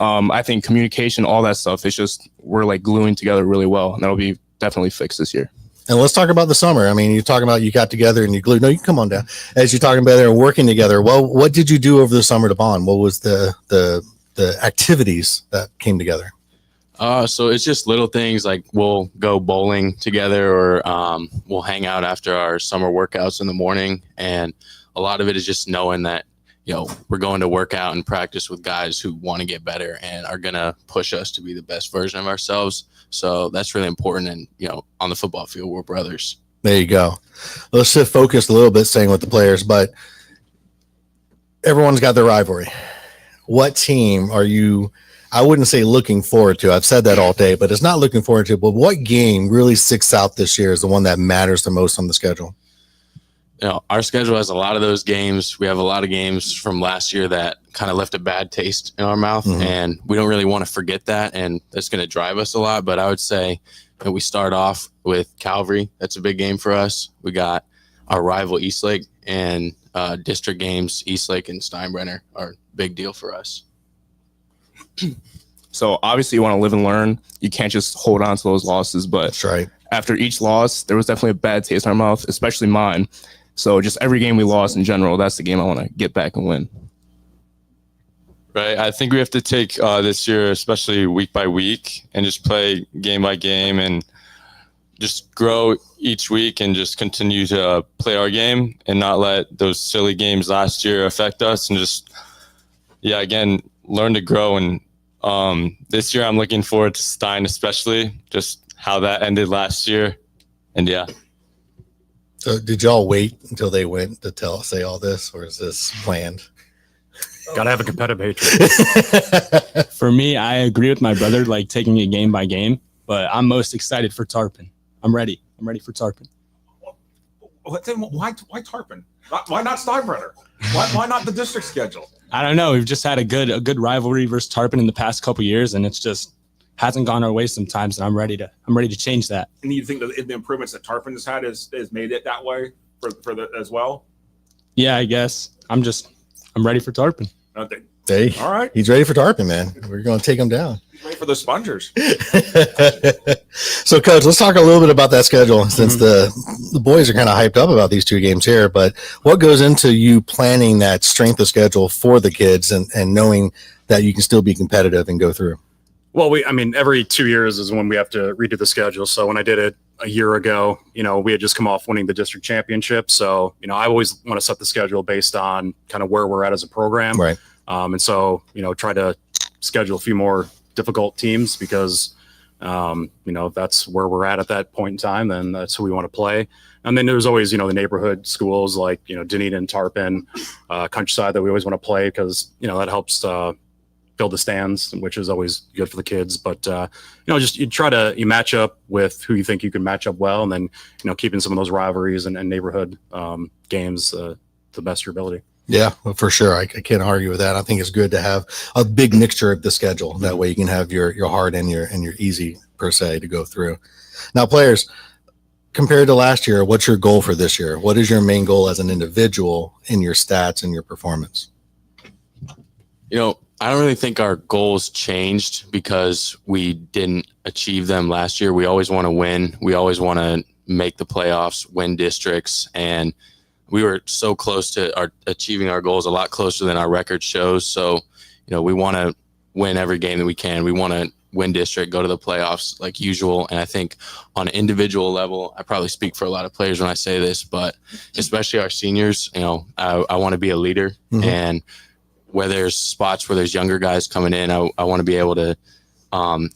I think communication, all that stuff, it's just we're like gluing together really well, and that'll be definitely fixed this year. And let's talk about the summer. I mean, you're talking about you got together and you glued. No, you can come on down. As you're talking about there and working together, well, what did you do over the summer to bond? What was the activities that came together? So it's just little things like we'll go bowling together, or we'll hang out after our summer workouts in the morning. And a lot of it is just knowing that, we're going to work out and practice with guys who want to get better and are going to push us to be the best version of ourselves. So that's really important. And, on the football field, we're brothers. There you go. Let's shift focus a little bit, staying with the players, but everyone's got their rivalry. What team are you, I wouldn't say looking forward to. I've said that all day, but it's not looking forward to. But what game really sticks out this year is the one that matters the most on the schedule? Our schedule has a lot of those games. We have a lot of games from last year that kind of left a bad taste in our mouth, and we don't really want to forget that, and that's going to drive us a lot. But I would say that we start off with Calvary. That's a big game for us. We got our rival Eastlake, and district games, Eastlake and Steinbrenner, are a big deal for us. So obviously you want to live and learn. You can't just hold on to those losses. But that's right. After each loss, there was definitely a bad taste in our mouth, especially mine. So just every game we lost in general, that's the game I want to get back and win. Right. I think we have to take this year, especially week by week, and just play game by game and just grow each week and just continue to play our game and not let those silly games last year affect us, and just, again, learn to grow. And this year I'm looking forward to Stein, especially just how that ended last year. And So did y'all wait until they went to say all this, or is this planned? Got to have a competitive hatred. For me, I agree with my brother, like taking it game by game, but I'm most excited for Tarpon. I'm ready. I'm ready for Tarpon. Why Tarpon? Why not Steinbrenner? Why not the district schedule? I don't know. We've just had a good rivalry versus Tarpon in the past couple years, and it's just hasn't gone our way sometimes, and I'm ready to change that. And you think that the improvements that Tarpon has had has made it that way for the as well? Yeah, I guess. I'm ready for Tarpon. Hey, all right. He's ready for Tarpon, man. We're going to take him down. He's ready for the Spongers. So, Coach, let's talk a little bit about that schedule, since the boys are kind of hyped up about these two games here. But what goes into you planning that strength of schedule for the kids and knowing that you can still be competitive and go through? Well, every 2 years is when we have to redo the schedule. So when I did it a year ago, we had just come off winning the district championship. So, I always want to set the schedule based on kind of where we're at as a program. Right. And so, try to schedule a few more difficult teams because, that's where we're at that point in time. Then that's who we want to play. And then there's always, the neighborhood schools like, Dunedin, Tarpon, Countryside that we always want to play because, that helps build the stands, which is always good for the kids. But, you match up with who you think you can match up well. And then, keeping some of those rivalries and neighborhood games to the best of your ability. Yeah, well, for sure. I can't argue with that. I think it's good to have a big mixture of the schedule. That way you can have your hard and your easy per se to go through. Now, players, compared to last year, what's your goal for this year? What is your main goal as an individual in your stats and your performance? I don't really think our goals changed because we didn't achieve them last year. We always want to win. We always want to make the playoffs, win districts, and we were so close to achieving our goals, a lot closer than our record shows. So, we want to win every game that we can. We want to win district, go to the playoffs like usual. And I think on an individual level, I probably speak for a lot of players when I say this, but especially our seniors, I want to be a leader. And where there's spots where there's younger guys coming in, I want to be able to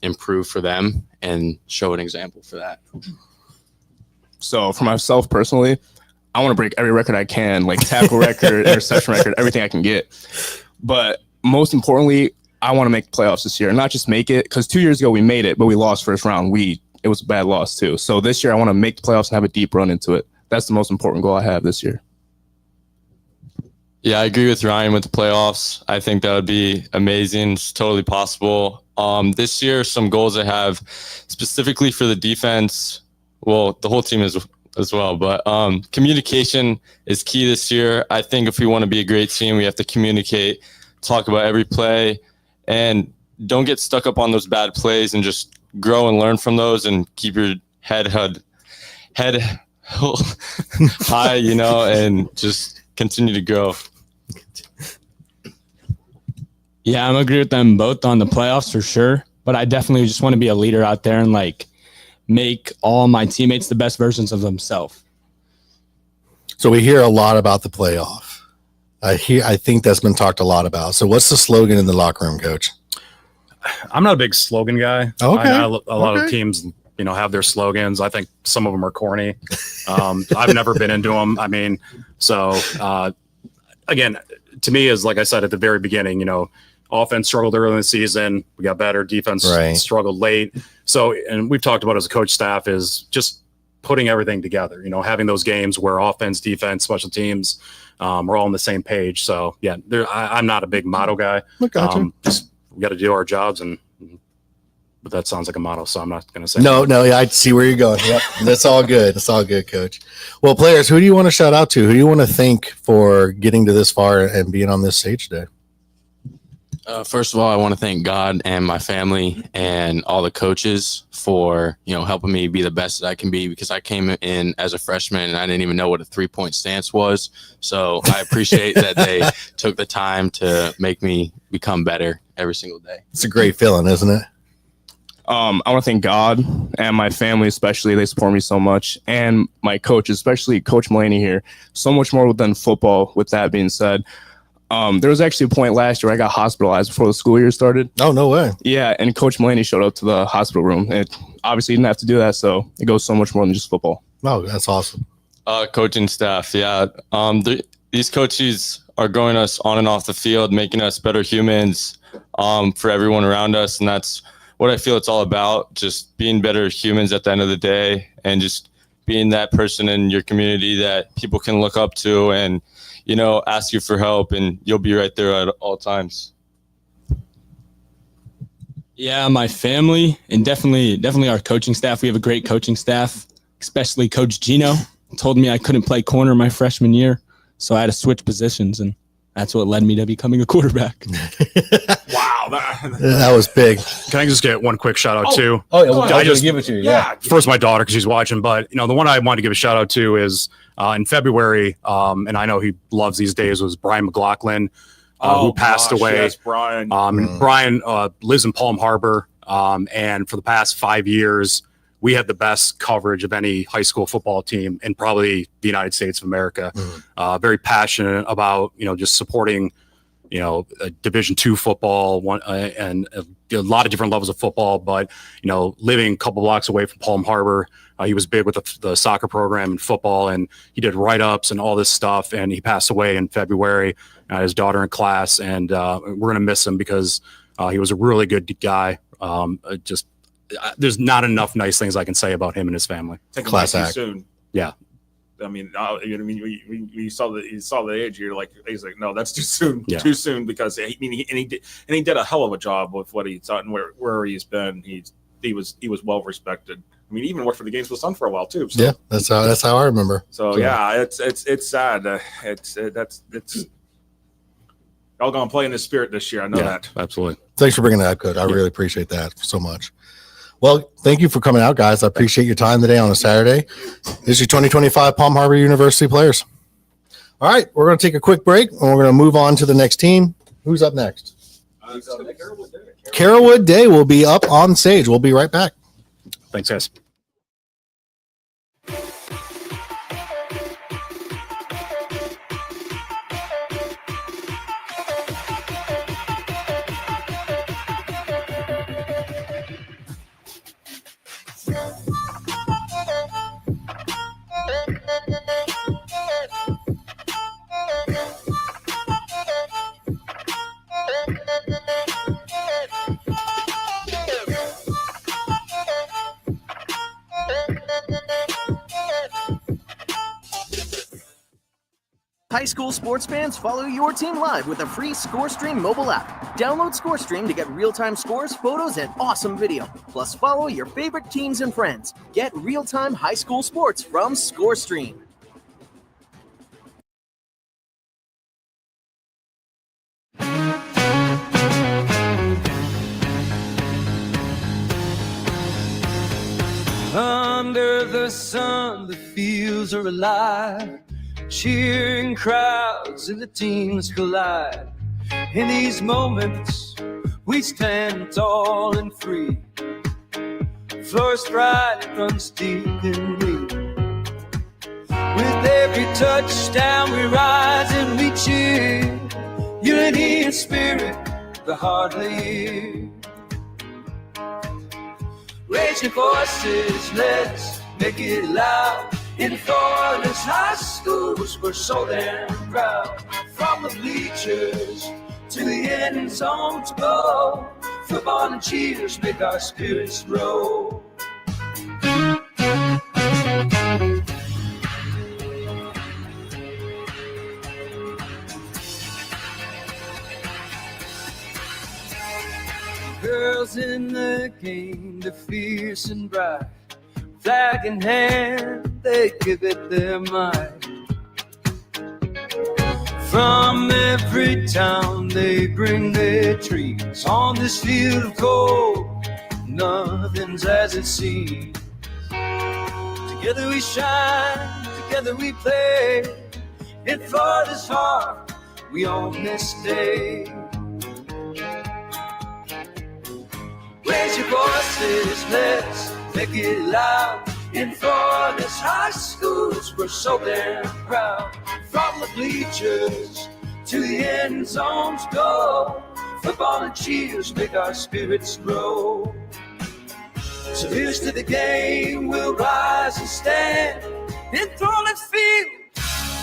improve for them and show an example for that. So for myself personally, I want to break every record I can, like tackle record, interception record, everything I can get. But most importantly, I want to make the playoffs this year, and not just make it, because 2 years ago we made it, but we lost first round. It was a bad loss too. So this year I want to make the playoffs and have a deep run into it. That's the most important goal I have this year. Yeah, I agree with Ryan with the playoffs. I think that would be amazing. It's totally possible. This year, some goals I have specifically for the defense. Well, the whole team is as well, but communication is key this year. I think if we want to be a great team, we have to communicate, talk about every play, and don't get stuck up on those bad plays, and just grow and learn from those, and keep your head high, and just continue to grow. Yeah, I'm agree with them both on the playoffs for sure. But I definitely just want to be a leader out there and like make all my teammates the best versions of themselves. So we hear a lot about the playoff. I think that's been talked a lot about. So what's the slogan in the locker room, Coach? I'm not a big slogan guy. Okay. I know a lot of teams, have their slogans. I think some of them are corny. I've never been into them. I mean, so again, to me, is like I said at the very beginning, offense struggled early in the season. We got better. Defense struggled late. So, and we've talked about as a coach staff is just putting everything together, having those games where offense, defense, special teams, we're all on the same page. So yeah, I'm not a big motto guy. Gotcha. We got to do our jobs, but that sounds like a motto, so I'm not going to say No, yeah, I see where you're going. Yep, that's all good. That's all good, Coach. Well, players, who do you want to shout out to? Who do you want to thank for getting to this far and being on this stage today? First of all, I want to thank God and my family and all the coaches for, helping me be the best that I can be, because I came in as a freshman and I didn't even know what a 3-point stance was. So I appreciate that they took the time to make me become better every single day. It's a great feeling, isn't it? I want to thank God and my family, especially. They support me so much, and my coach, especially Coach Mulaney here, so much more than football. With that being said, there was actually a point last year where I got hospitalized before the school year started. Oh, no way. Yeah, and Coach Mulaney showed up to the hospital room. It obviously didn't have to do that, so it goes so much more than just football. Oh, that's awesome. Coaching staff, yeah. These coaches are growing us on and off the field, making us better humans for everyone around us, and that's what I feel it's all about, just being better humans at the end of the day, and just being that person in your community that people can look up to and, ask you for help, and you'll be right there at all times. Yeah, my family and definitely our coaching staff. We have a great coaching staff, especially Coach Gino. Told me I couldn't play corner my freshman year, so I had to switch positions, and that's what led me to becoming a quarterback. Wow, that was big. Can I just get one quick shout out too? Oh, yeah, I just give it to you. Yeah. First, my daughter, because she's watching, but the one I wanted to give a shout out to is in February, and I know he loves these days, was Brian McLaughlin, who passed away. Yes, Brian. Brian lives in Palm Harbor, and for the past 5 years, we had the best coverage of any high school football team in probably the United States of America. Very passionate about, just supporting, Division II football and a lot of different levels of football. But, living a couple blocks away from Palm Harbor, he was big with the soccer program and football, and he did write-ups and all this stuff. And he passed away in February. His daughter in class, and we're going to miss him because he was a really good guy. There's not enough nice things I can say about him and his family. Class act. Soon. Yeah. I mean, you saw the age. You're like, he's like, no, that's too soon. Yeah. Too soon, because he did a hell of a job with what he's done, where he's been. He was well respected. I mean, he even worked for the Games with Sun for a while too. So. Yeah, that's how I remember. So yeah, it's sad. It's y'all gonna play in his spirit this year. I know that. Absolutely. Thanks for bringing that up, Coach. I really appreciate that so much. Well, thank you for coming out, guys. I appreciate your time today on a Saturday. This is your 2025 Palm Harbor University players. All right, we're going to take a quick break, and we're going to move on to the next team. Who's up next? Carrollwood Day will be up on stage. We'll be right back. Thanks, guys. High school sports fans, follow your team live with a free ScoreStream mobile app. Download ScoreStream to get real-time scores, photos, and awesome video. Plus, follow your favorite teams and friends. Get real-time high school sports from ScoreStream. Under the sun, the fields are alive. Cheering crowds and the teams collide. In these moments, we stand tall and free. Flourish pride runs deep in me. With every touchdown, we rise and we cheer. Unity and spirit, the heart of the year. Raise your voices, let's make it loud. In Florida's high schools, we're so damn proud. From the bleachers to the end zone to go, football and cheers make our spirits grow. Girls in the game, they're fierce and bright. Flag in hand, they give it their might. From every town, they bring their trees. On this field of gold, nothing's as it seems. Together we shine, together we play. In Florida's heart, we own this day. Raise your voices, let's make it loud. In Florida's high schools, we're so damn proud. From the bleachers to the end zones go, football and cheers make our spirits grow. So here's to the game, we'll rise and stand. Enthralled and feel,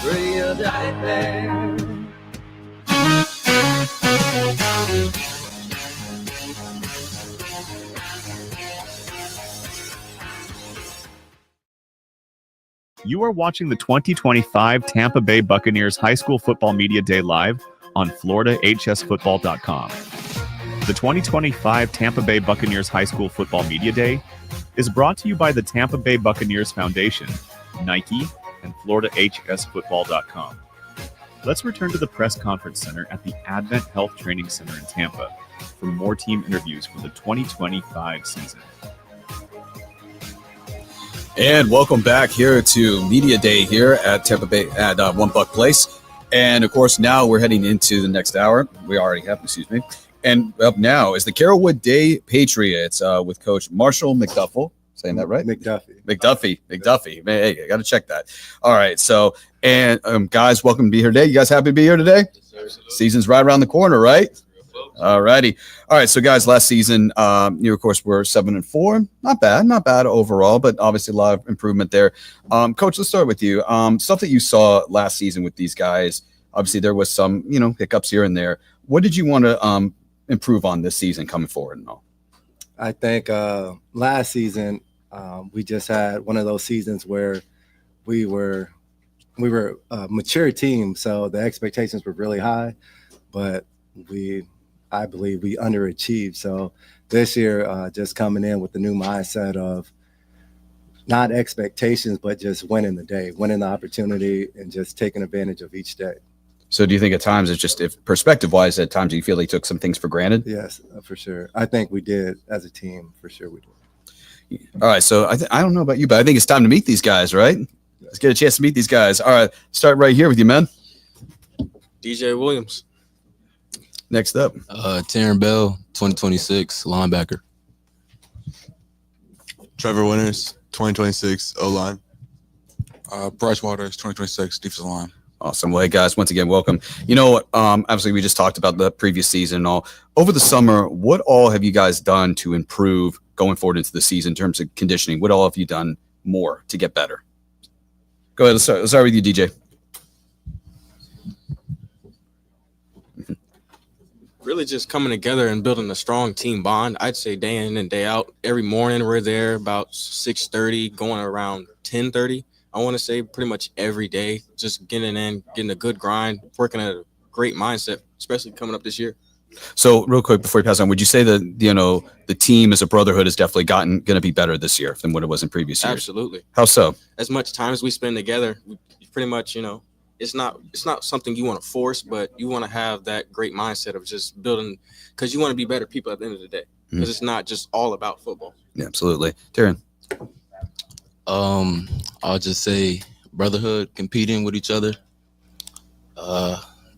real night band. You are watching the 2025 Tampa Bay Buccaneers High School Football Media Day live on FloridaHSFootball.com. The 2025 Tampa Bay Buccaneers High School Football Media Day is brought to you by the Tampa Bay Buccaneers Foundation, Nike, and FloridaHSFootball.com. Let's return to the press conference center at the Advent Health Training Center in Tampa for more team interviews for the 2025 season. And welcome back here to Media Day here at Tampa Bay at One Buck Place. And of course, now we're heading into the next hour. We already have, excuse me. And up now is the Carrollwood Day Patriots with Coach Marshall McDuffie. Saying that right? McDuffie. Hey, I got to check that. All right. So, and guys, welcome to be here today. You guys happy to be here today? Yes, sir. Season's right around the corner, right? All righty. All right. So, guys, last season, you of course were 7-4. Not bad overall, but obviously a lot of improvement there. Coach, let's start with you. Stuff that you saw last season with these guys. Obviously, there was some, hiccups here and there. What did you want to improve on this season coming forward and all? I think last season we just had one of those seasons where we were a mature team, so the expectations were really high, but I believe we underachieved. So this year, just coming in with the new mindset of not expectations, but just winning the day, winning the opportunity, and just taking advantage of each day. So do you think at times it's just, if perspective-wise, at times you feel they took some things for granted? Yes, for sure. I think we did as a team. For sure we did. All right, so I don't know about you, but I think it's time to meet these guys, right? Let's get a chance to meet these guys. All right, start right here with you, man. DJ Williams. Next up. Taryn Bell, 2026 linebacker. Trevor Winters, 2026 O-line. Bryce Waters, 2026 defensive line. Awesome. Well, hey, guys, once again, welcome. You know, obviously, we just talked about the previous season and all. Over the summer, what all have you guys done to improve going forward into the season in terms of conditioning? What all have you done more to get better? Go ahead. Let's start with you, DJ. Really just coming together and building a strong team bond. I'd say day in and day out. Every morning we're there about 6:30, going around 10:30. I want to say pretty much every day, just getting a good grind, working at a great mindset, especially coming up this year. So real quick before you pass on, would you say that, the team as a brotherhood has definitely going to be better this year than what it was in previous years? Absolutely. How so? As much time as we spend together, we pretty much, it's not something you want to force, but you want to have that great mindset of just building, because you want to be better people at the end of the day, because it's not just all about football. Yeah, absolutely. Darren. I'll just say brotherhood, competing with each other,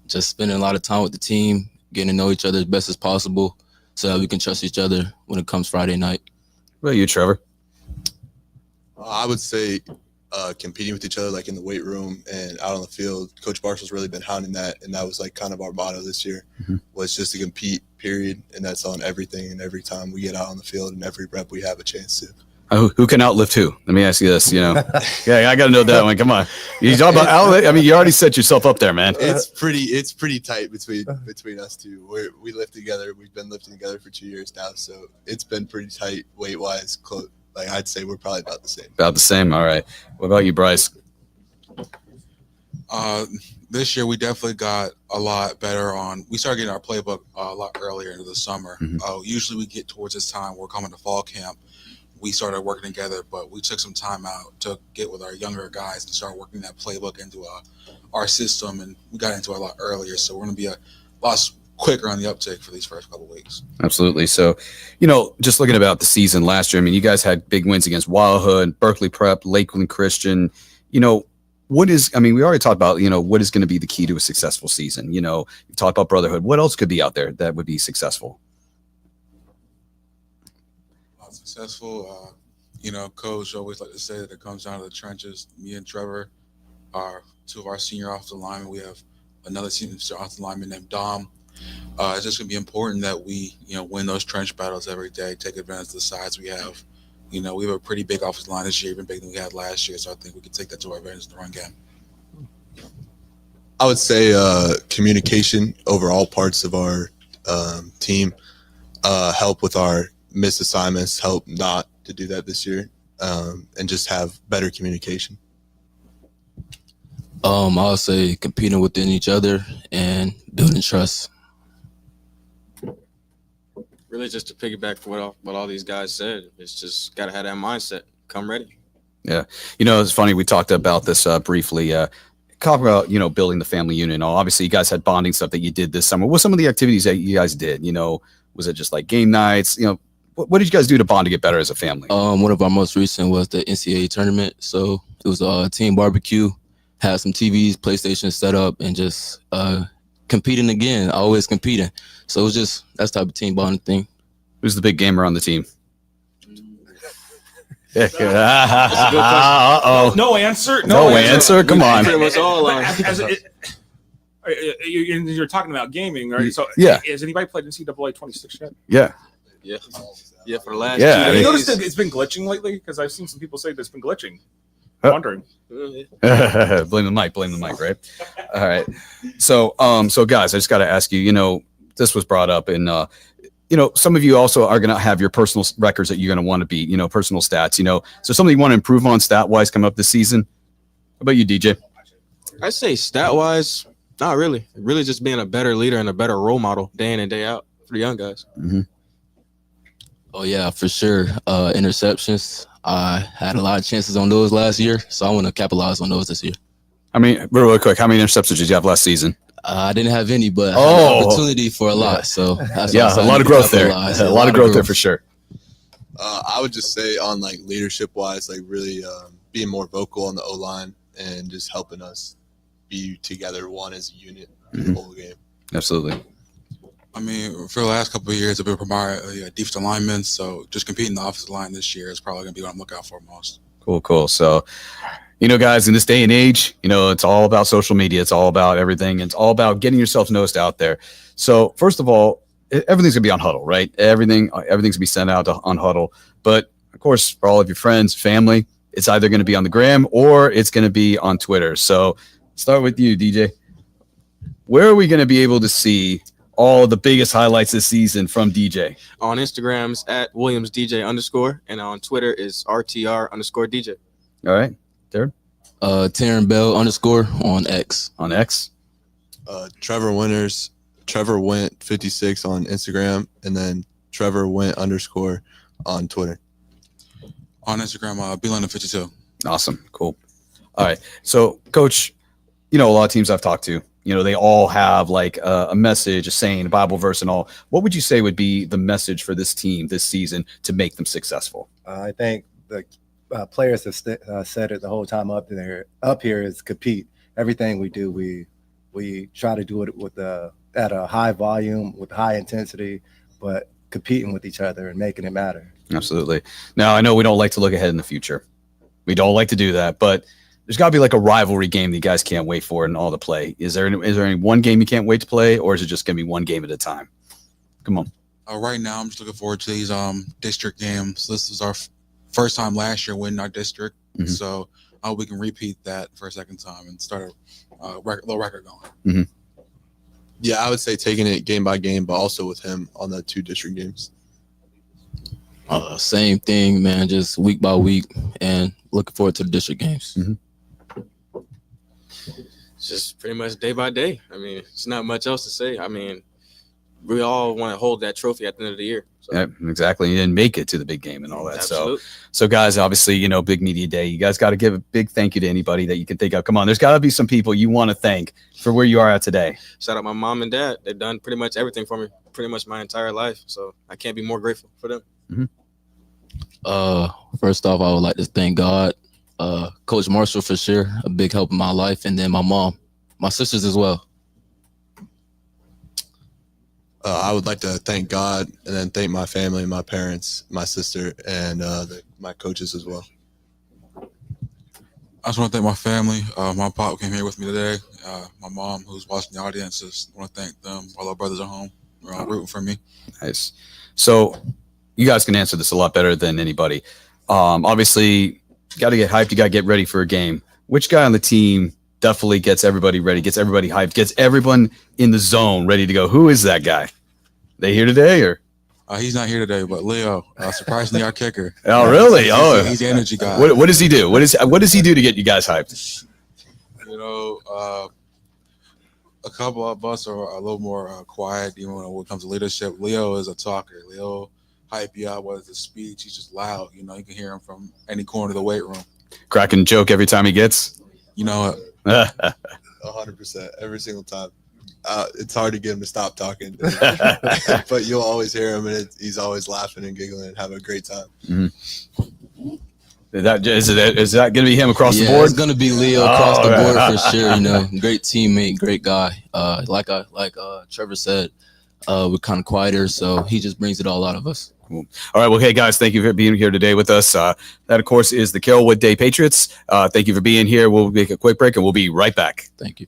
just spending a lot of time with the team, getting to know each other as best as possible so that we can trust each other when it comes Friday night. What about you, Trevor? I would say competing with each other, like in the weight room and out on the field. Coach Marshall's really been hounding that, and that was like kind of our motto this year, was just to compete, period. And that's on everything and every time we get out on the field and every rep we have a chance to. Who can outlift who? Let me ask you this, Yeah, I got to know that one. Come on. You talk about outlift. I mean, you already set yourself up there, man. It's pretty tight between us two. We lift together. We've been lifting together for 2 years now, so it's been pretty tight weight-wise. Close. Like, I'd say we're probably about the same. About the same. All right. What about you, Bryce? This year we definitely got a lot better we started getting our playbook a lot earlier into the summer. Usually we get towards this time, we're coming to fall camp. We started working together, but we took some time out to get with our younger guys and start working that playbook into our system, and we got into it a lot earlier. So we're going to be a lot quicker on the uptake for these first couple of weeks. Absolutely. So, just looking about the season last year, I mean, you guys had big wins against Wildhood, Berkeley Prep, Lakeland Christian. We already talked about, what is going to be the key to a successful season. You talked about brotherhood. What else could be out there that would be successful? Successful, Coach always like to say that it comes down to the trenches. Me and Trevor are two of our senior offensive linemen. We have another senior offensive lineman named Dom. It's just going to be important that we, win those trench battles every day, take advantage of the size we have. We have a pretty big offensive line this year, even bigger than we had last year, so I think we can take that to our advantage in the run game. I would say communication over all parts of our team, help with our missed assignments, help not to do that this year, and just have better communication. I'll say competing within each other and building trust. Really, just to piggyback for what all these guys said, it's just got to have that mindset. Come ready. Yeah. It's funny. We talked about this briefly. Talk about, building the family unit and all. Obviously, you guys had bonding stuff that you did this summer. What were some of the activities that you guys did? Was it just like game nights? What did you guys do to bond to get better as a family? One of our most recent was the NCAA tournament. So it was a team barbecue, had some TVs, PlayStation set up, and just competing again, always competing. So it was just that type of team bonding thing. Who's the big gamer on the team? No answer. No answer. Come on. You're talking about gaming, right? So yeah. Has anybody played NCAA 26 yet? Yeah. Yeah, for the last 2 Have you days. noticed that it's been glitching lately? Because I've seen some people say that it's been glitching. I'm wondering. Blame the mic, right? All right. So guys, I just got to ask you, this was brought up and, some of you also are going to have your personal records that you're going to want to beat, personal stats, so something you want to improve on stat wise coming up this season. How about you, DJ? I say stat wise, not really. Really just being a better leader and a better role model day in and day out for the young guys. Mm-hmm. Oh, yeah, for sure. Interceptions. I had a lot of chances on those last year, so I want to capitalize on those this year. I mean, real quick, how many interceptions did you have last season? I didn't have any, but I had an opportunity for a lot. So that's a lot of growth there. A lot of growth there for sure. I would just say on like leadership wise, like really being more vocal on the O-line and just helping us be together one as a unit the whole game. Absolutely. I mean, for the last couple of years, I've been promoted defensive lineman, so just competing the offensive line this year is probably going to be what I'm looking out for most. Cool. So, guys, in this day and age, it's all about social media. It's all about everything. It's all about getting yourself noticed out there. So, first of all, everything's going to be on Huddle, right? Everything's going to be sent out on Huddle. But, of course, for all of your friends, family, it's either going to be on the gram or it's going to be on Twitter. So, start with you, DJ. Where are we going to be able to see all the biggest highlights this season from DJ? On Instagram's at WilliamsDJ_, and on Twitter is RTR_DJ. All right, Darren. Taryn Bell _ on X. On X? Trevor Winters. Trevor Went 56 on Instagram, and then Trevor Went _ on Twitter. On Instagram, Beeline52. Awesome. Cool. All right. So, Coach, a lot of teams I've talked to, they all have like a message, a saying, a Bible verse and all. What would you say would be the message for this team this season to make them successful? I think the players have said it the whole time up here is compete. Everything we do, we try to do it at a high volume, with high intensity, but competing with each other and making it matter. Absolutely. Now, I know we don't like to look ahead in the future. We don't like to do that, but there's got to be like a rivalry game that you guys can't wait for and all to play. Is there any one game you can't wait to play, or is it just going to be one game at a time? Come on. Right now, I'm just looking forward to these district games. This is our first time last year winning our district, so I hope we can repeat that for a second time and start a little record going. Yeah, I would say taking it game by game, but also with him on the 2 district games. Same thing, man. Just week by week, and looking forward to the district games. It's just pretty much day by day. I mean, it's not much else to say. I mean, we all want to hold that trophy at the end of the year. So. Yeah, exactly. You didn't make it to the big game and all that. Absolutely. So guys, obviously, big media day. You guys got to give a big thank you to anybody that you can think of. Come on, there's got to be some people you want to thank for where you are at today. Shout out my mom and dad. They've done pretty much everything for me, pretty much my entire life. So I can't be more grateful for them. First off, I would like to thank God, Coach Marshall for sure, a big help in my life, and then my mom, my sisters as well. I would like to thank God and then thank my family, my parents, my sister, and my coaches as well. I just want to thank my family. My pop came here with me today. My mom, who's watching the audience, just want to thank them. All our brothers are home. They're all rooting for me. Nice. So you guys can answer this a lot better than anybody. Obviously, you got to get hyped. You got to get ready for a game. Which guy on the team definitely gets everybody ready, gets everybody hyped, gets everyone in the zone ready to go? Who is that guy? They here today, or? He's not here today, but Leo, surprisingly, our kicker. Oh, really? He's the energy guy. What does he do? What does he do to get you guys hyped? A couple of us are a little more quiet, even when it comes to leadership. Leo is a talker. Leo hype you out, whether it's a speech. He's just loud. You can hear him from any corner of the weight room. Cracking joke every time he gets? You know it. 100%. Every single time. It's hard to get him to stop talking. But you'll always hear him, and he's always laughing and giggling and having a great time. Is that going to be him across the board? It's going to be Leo across the board for sure. Great teammate, great guy. Like Trevor said, we're kind of quieter, so he just brings it all out of us. Cool. All right. Well, hey, guys, thank you for being here today with us. That, of course, is the Carrollwood Day Patriots. Thank you for being here. We'll make a quick break, and we'll be right back. Thank you.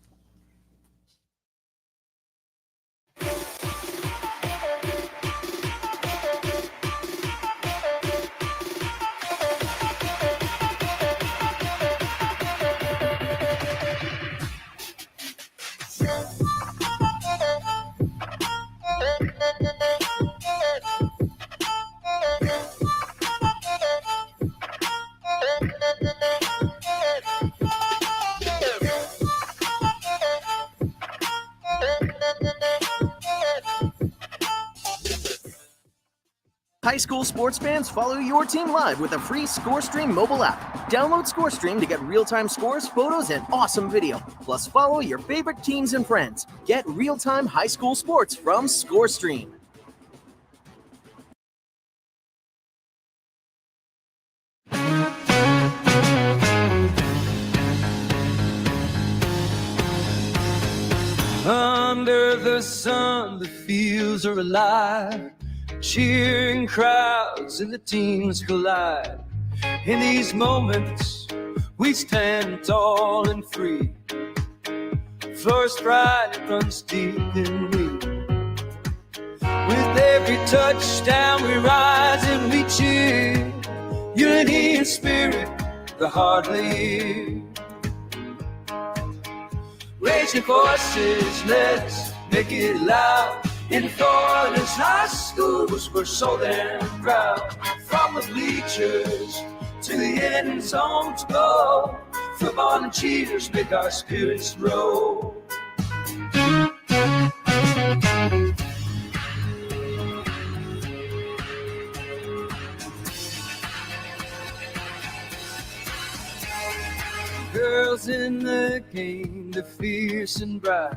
High school sports fans, follow your team live with a free ScoreStream mobile app. Download ScoreStream to get real-time scores, photos, and awesome video. Plus, follow your favorite teams and friends. Get real-time high school sports from ScoreStream. Under the sun, the fields are alive. Cheering crowds and the teams collide. In these moments, we stand tall and free. First pride runs deep in me. With every touchdown, we rise and we cheer. Unity in spirit, the heart leads. Raise your voices, let's make it loud. In Florida's high schools, we're so damn proud. From the bleachers to the end zone to go, Football and cheers make our spirits roll. Girls in the game, they're fierce and bright.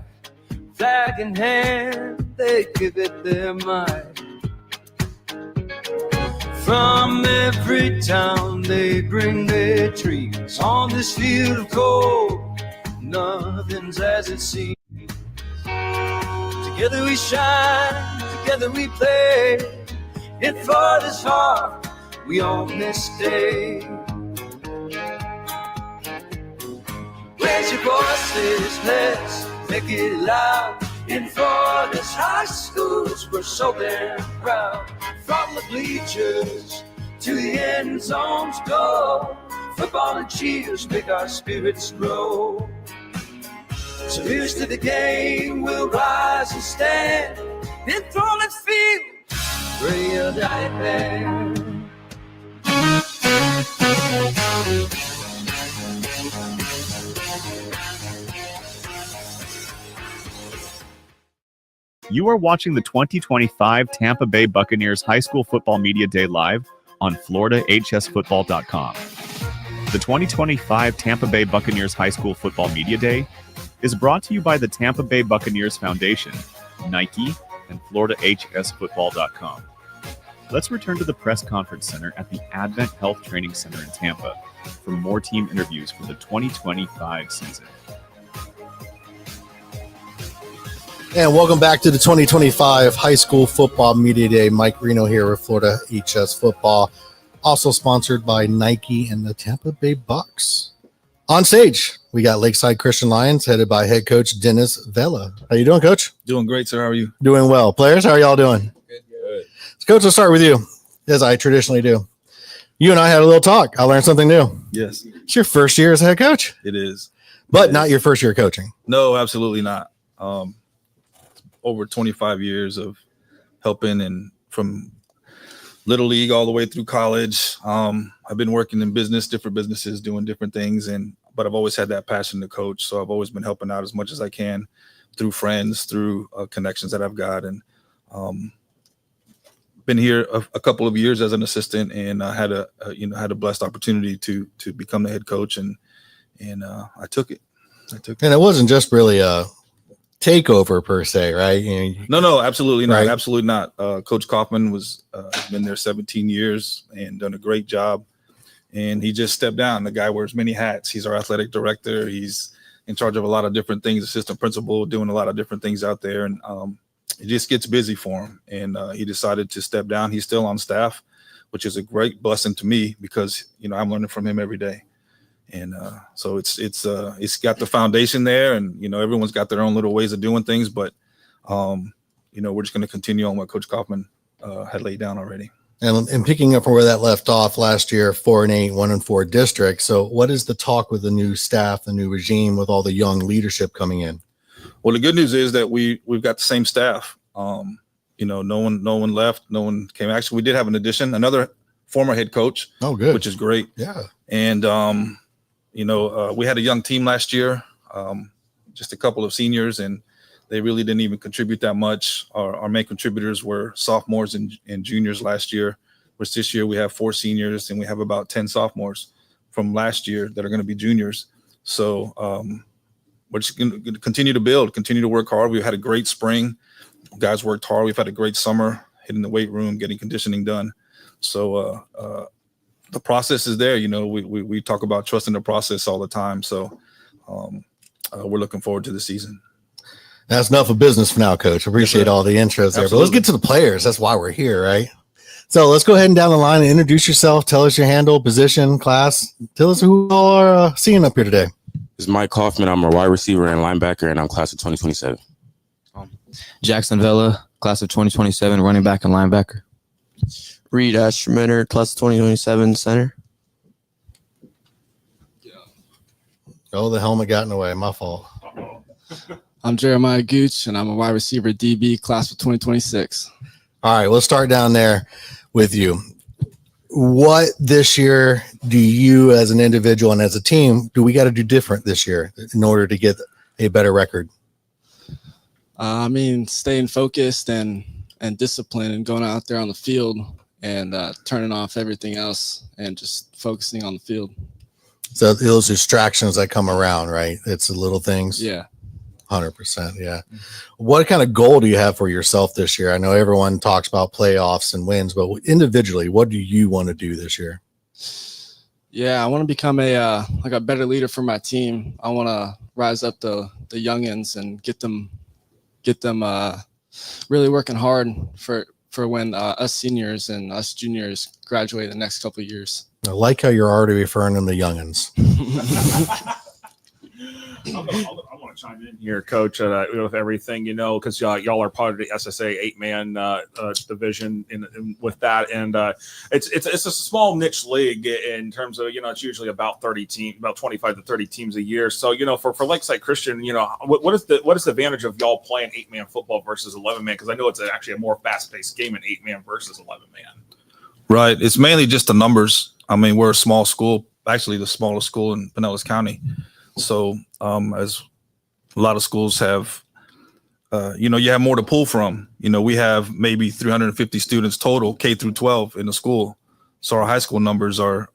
Flag in hand, they give it their might. From every town they bring their dreams. On this field of gold, nothing's as it seems. Together we shine, together we play. In Florida's heart, we own this day. Raise your voices, let's make it loud. In Florida's high schools, we're so damn proud. From the bleachers to the end zones go. Football and cheers make our spirits grow. So here's to the game, we'll rise and stand. In Florida's field, real diamond. You are watching the 2025 Tampa Bay Buccaneers High School Football Media Day live on FloridaHSFootball.com. The 2025 Tampa Bay Buccaneers High School Football Media Day is brought to you by the Tampa Bay Buccaneers Foundation, Nike, and FloridaHSFootball.com. Let's return to the press conference center at the Advent Health Training Center in Tampa for more team interviews for the 2025 season. And welcome back to the 2025 High School Football Media Day. Mike Reno here with Florida HS Football, also sponsored by Nike and the Tampa Bay Bucks. On stage, we got Lakeside Christian Lions, headed by head coach Dennis Vela. How you doing, Coach? Doing great, sir. How are you? Doing well. Players, how are y'all doing? Good. So, Coach, let's start with you, as I traditionally do. You and I had a little talk. I learned something new. Yes. It's your first year as head coach. It is. But not your first year coaching. No, absolutely not. Over 25 years of helping, and from little league all the way through college. I've been working in different businesses, doing different things, but I've always had that passion to coach. So I've always been helping out as much as I can through friends, through connections that I've got, and been here a couple of years as an assistant, and I had a blessed opportunity to become the head coach, and I took it. And it wasn't just really a takeover per se, right? No, absolutely not. Right. Absolutely not. Coach Kaufman was been there 17 years and done a great job. And he just stepped down. The guy wears many hats. He's our athletic director. He's in charge of a lot of different things, assistant principal, doing a lot of different things out there. And it just gets busy for him. And he decided to step down. He's still on staff, which is a great blessing to me because, I'm learning from him every day. And so it's got the foundation there, and everyone's got their own little ways of doing things, but we're just going to continue on what Coach Kaufman had laid down already. And picking up from where that left off last year, 4-8, 1-4 district. So what is the talk with the new staff, the new regime, with all the young leadership coming in? Well, the good news is that we've got the same staff. No one left, no one came. Actually, we did have an addition, another former head coach. Oh, good. Which is great. Yeah. And we had a young team last year, just a couple of seniors, and they really didn't even contribute that much. Our main contributors were sophomores and juniors last year, which this year we have 4 seniors and we have about 10 sophomores from last year that are going to be juniors. So we're just going to continue to build, continue to work hard. We've had a great spring. Guys worked hard. We've had a great summer, hitting the weight room, getting conditioning done. So the process is there. We talk about trusting the process all the time. So we're looking forward to the season. That's enough of business for now, Coach. Appreciate all the intros there. But let's get to the players. That's why we're here, right? So let's go ahead and down the line and introduce yourself. Tell us your handle, position, class. Tell us who you all are seeing up here today. This is Mike Kaufman. I'm a wide receiver and linebacker, and I'm class of 2027. Jackson Vela, class of 2027, running back and linebacker. Reed Ashmetter, class of 2027, center. Oh, the helmet got in the way. My fault. I'm Jeremiah Gooch, and I'm a wide receiver DB, class of 2026. All right, we'll start down there with you. what this year do you as an individual and as a team, do we got to do different this year in order to get a better record? I mean, staying focused and disciplined and going out there on the field and turning off everything else and just focusing on the field. So those distractions that come around, right? It's the little things. Yeah. 100%. Yeah. What kind of goal do you have for yourself this year? I know everyone talks about playoffs and wins, but individually, what do you want to do this year? Yeah, I want to become a better leader for my team. I want to rise up the youngins and get them really working hard for when us seniors and us juniors graduate the next couple of years. I like how you're already referring them to youngins. I want to chime in here, Coach, with everything, because y'all are part of the SSA 8-man division with that, and it's a small niche league in terms of it's usually about 25 to 30 teams a year. So for Lakeside Christian, what is the advantage of y'all playing 8-man football versus 11-man? Because I know it's actually a more fast-paced game in 8-man versus 11-man. Right. It's mainly just the numbers. I mean, we're a small school, actually the smallest school in Pinellas County. So as a lot of schools have, you have more to pull from. We have maybe 350 students total, K through 12 in the school. So our high school numbers are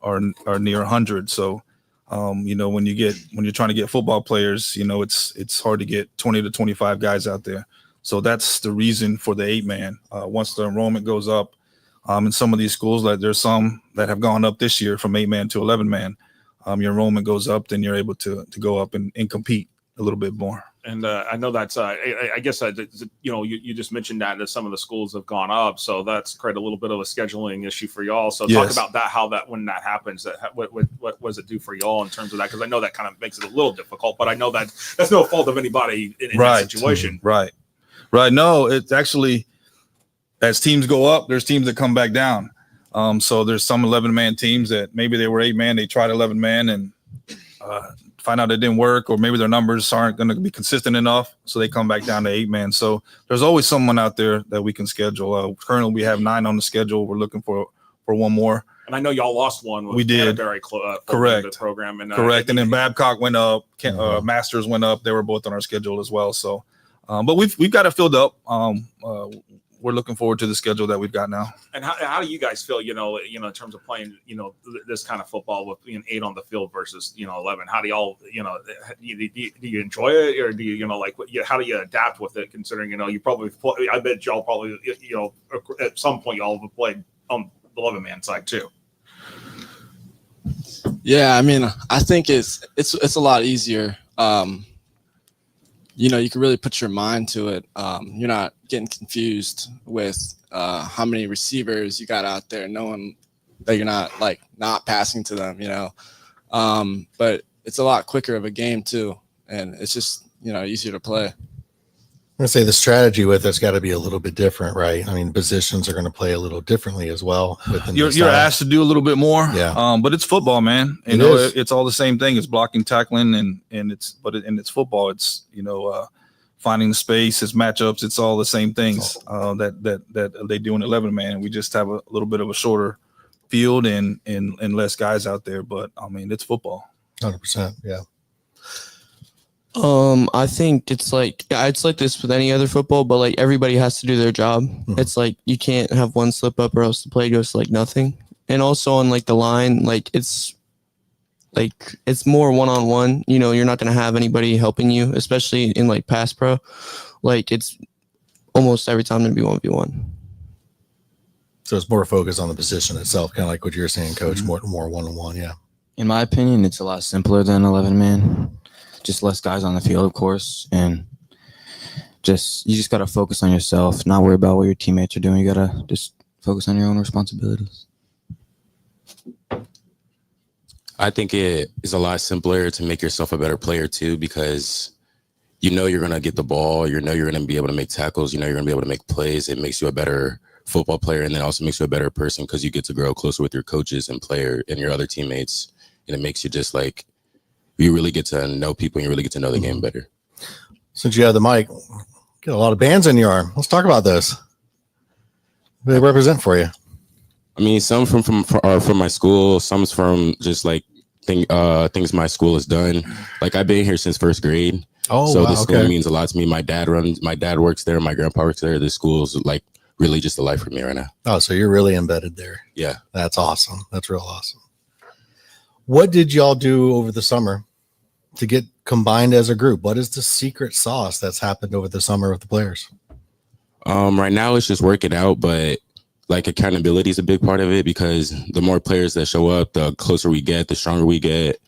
near 100. So, when you're trying to get football players, it's hard to get 20 to 25 guys out there. So that's the reason for the 8-man. Once the enrollment goes up, in some of these schools, like there's some that have gone up this year from 8-man to 11-man. Your enrollment goes up, then you're able to go up and compete a little bit more. And I know that's, I guess, you just mentioned that some of the schools have gone up. So that's created a little bit of a scheduling issue for y'all. So Yes. talk about that, when that happens, what does it do for y'all in terms of that? Because I know that kind of makes it a little difficult, but I know that that's no fault of anybody in that situation. Right. No, it's actually, as teams go up, there's teams that come back down. So there's some 11-man teams that maybe they were 8-man, they tried 11-man and find out it didn't work, or maybe their numbers aren't going to be consistent enough, so they come back down to 8-man. So there's always someone out there that we can schedule. Currently, we have 9 on the schedule. We're looking for one more. And I know y'all lost one. We did. Correct. The program. And, Correct. And then Babcock went up. Masters went up. They were both on our schedule as well. So, but we've got it filled up. We're looking forward to the schedule that we've got now. And how do you guys feel, in terms of playing, this kind of football with being 8 on the field versus, 11? How do y'all, do you enjoy it, or do you, how do you adapt with it, considering, you probably, I bet y'all probably, at some point y'all have played on the 11-man side too. Yeah, I mean, I think it's a lot easier. You can really put your mind to it. You're not getting confused with how many receivers you got out there, knowing that you're not passing to them, but it's a lot quicker of a game too. And it's just, easier to play. I'm going to say the strategy with it's got to be a little bit different, right? I mean, positions are going to play a little differently as well. You're asked to do a little bit more, but it's football, man. It's all the same thing. It's blocking, tackling, and it's football. It's finding the space, it's matchups. It's all the same things that they do in 11-man. We just have a little bit of a shorter field and less guys out there. But I mean, it's football. 100%, yeah. I think it's like this with any other football, but like everybody has to do their job. Mm-hmm. It's like you can't have one slip up or else the play goes to like nothing. And also on like the line, it's more one-on-one. You're not going to have anybody helping you, especially in like pass pro. Like it's almost every time to be 1v1. So it's more focused on the position itself, kind of like what you're saying, Coach. Mm-hmm. More one-on-one, yeah. In my opinion, it's a lot simpler than 11-man. Just less guys on the field, of course, and you just got to focus on yourself, not worry about what your teammates are doing. You got to just focus on your own responsibilities. I think it is a lot simpler to make yourself a better player too, because you're going to get the ball, you're going to be able to make tackles, you're going to be able to make plays. It makes you a better football player, and then also makes you a better person because you get to grow closer with your coaches and player and your other teammates, and it makes you just like you really get to know people and you really get to know the game better. Since you have the mic, get a lot of bands in your arm. Let's talk about this. What do they represent for you? I mean, some are from my school. Some's from just like things my school has done. Like I've been here since first grade. Oh, so wow, this school okay. means a lot to me. My dad works there. My grandpa works there. This school is like really just a life for me right now. Oh, so you're really embedded there. Yeah. That's awesome. That's real awesome. What did y'all do over the summer to get combined as a group? What is the secret sauce that's happened over the summer with the players? Right now it's just working out, but like accountability is a big part of it because the more players that show up, the closer we get, the stronger we get.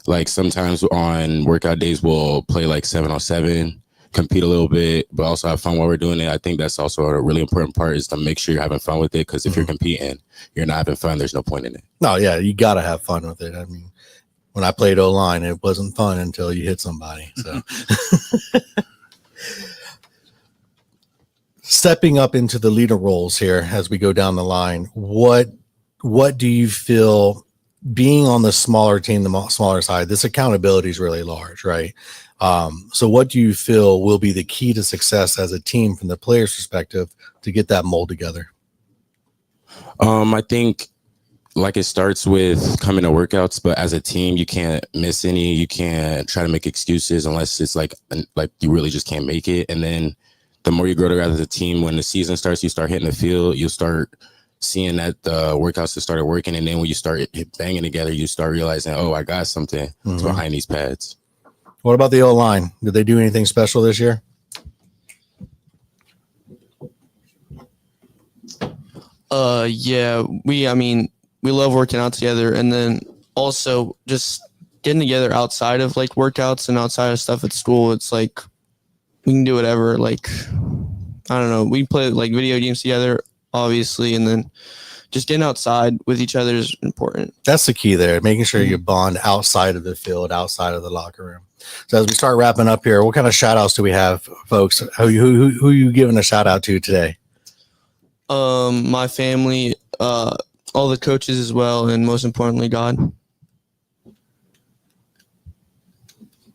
Like sometimes on workout days, we'll play like 7-on-7, compete a little bit, but also have fun while we're doing it. I think that's also a really important part is to make sure you're having fun with it. Because if you're competing, you're not having fun, there's no point in it. No, yeah, you got to have fun with it. I mean, when I played O-line, it wasn't fun until you hit somebody. So stepping up into the leader roles here as we go down the line, what do you feel being on the smaller team, the smaller side, this accountability is really large, right? So what do you feel will be the key to success as a team from the player's perspective to get that mold together? I think like it starts with coming to workouts, but as a team, you can't miss any. You can't try to make excuses unless it's like you really just can't make it. And then the more you grow together as a team, when the season starts, you start hitting the field, you start seeing that the workouts have started working. And then when you start banging together, you start realizing, oh, I got something behind these pads. What about the O-line? Did they do anything special this year? Yeah, we love working out together, and then also just getting together outside of like workouts and outside of stuff at school. It's like we can do whatever. Like, I don't know, we play like video games together, obviously, and then just getting outside with each other is important. That's the key there, making sure you bond outside of the field, outside of the locker room. So as we start wrapping up here, what kind of shout outs do we have, folks? Who are you giving a shout out to today? My family, all the coaches as well, and most importantly, God.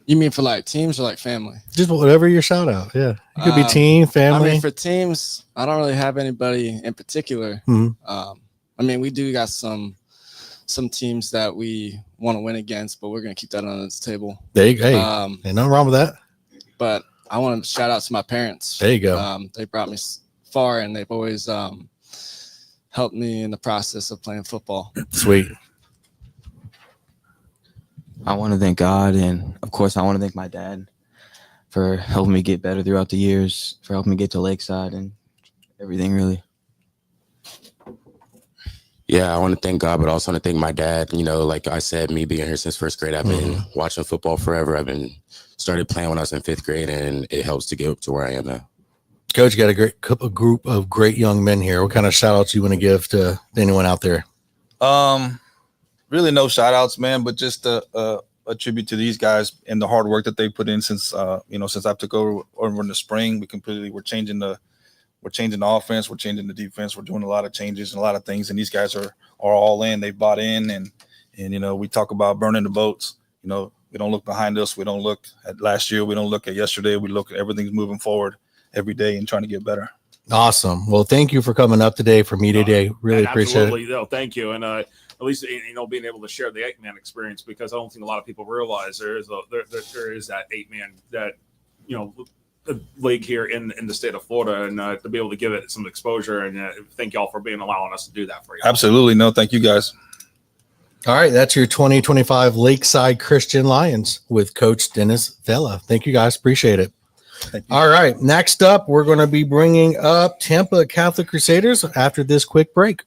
You mean for like teams or like family? Just whatever your shout out. Yeah. It could be team, family. I mean, for teams, I don't really have anybody in particular. I mean, we do got some teams that we want to win against, but we're going to keep that on the table. There you go. Hey, ain't nothing wrong with that. But I want to shout out to my parents. There you go. They brought me far, and they've always helped me in the process of playing football. Sweet. I want to thank God, and of course, I want to thank my dad for helping me get better throughout the years, for helping me get to Lakeside and everything, really. Yeah, I want to thank God, but I also want to thank my dad. You know, like I said, me being here since first grade, I've been watching football forever. I've been started playing when I was in fifth grade, and it helps to get up to where I am now. Coach, you got a group of great young men here. What kind of shout outs you want to give to anyone out there? Really no shout outs, man, but just a tribute to these guys and the hard work that they put in since I took over in the spring. We're changing the offense, we're changing the defense, we're doing a lot of changes and a lot of things, and these guys are all in. They bought in, and we talk about burning the boats. We don't look behind us, we don't look at last year, we don't look at yesterday, we look at everything's moving forward every day and trying to get better. Awesome. Well, thank you for coming up today for Media Day. Really appreciate it. No, thank you. And at least being able to share the 8-man experience, because I don't think a lot of people realize there is that 8-man that the league here in the state of Florida, and to be able to give it some exposure. And thank y'all for allowing us to do that for you. Absolutely. No, thank you guys. All right, that's your 2025 Lakeside Christian Lions with Coach Dennis Vela. Thank you guys. Appreciate it. All right, next up, we're going to be bringing up Tampa Catholic Crusaders after this quick break.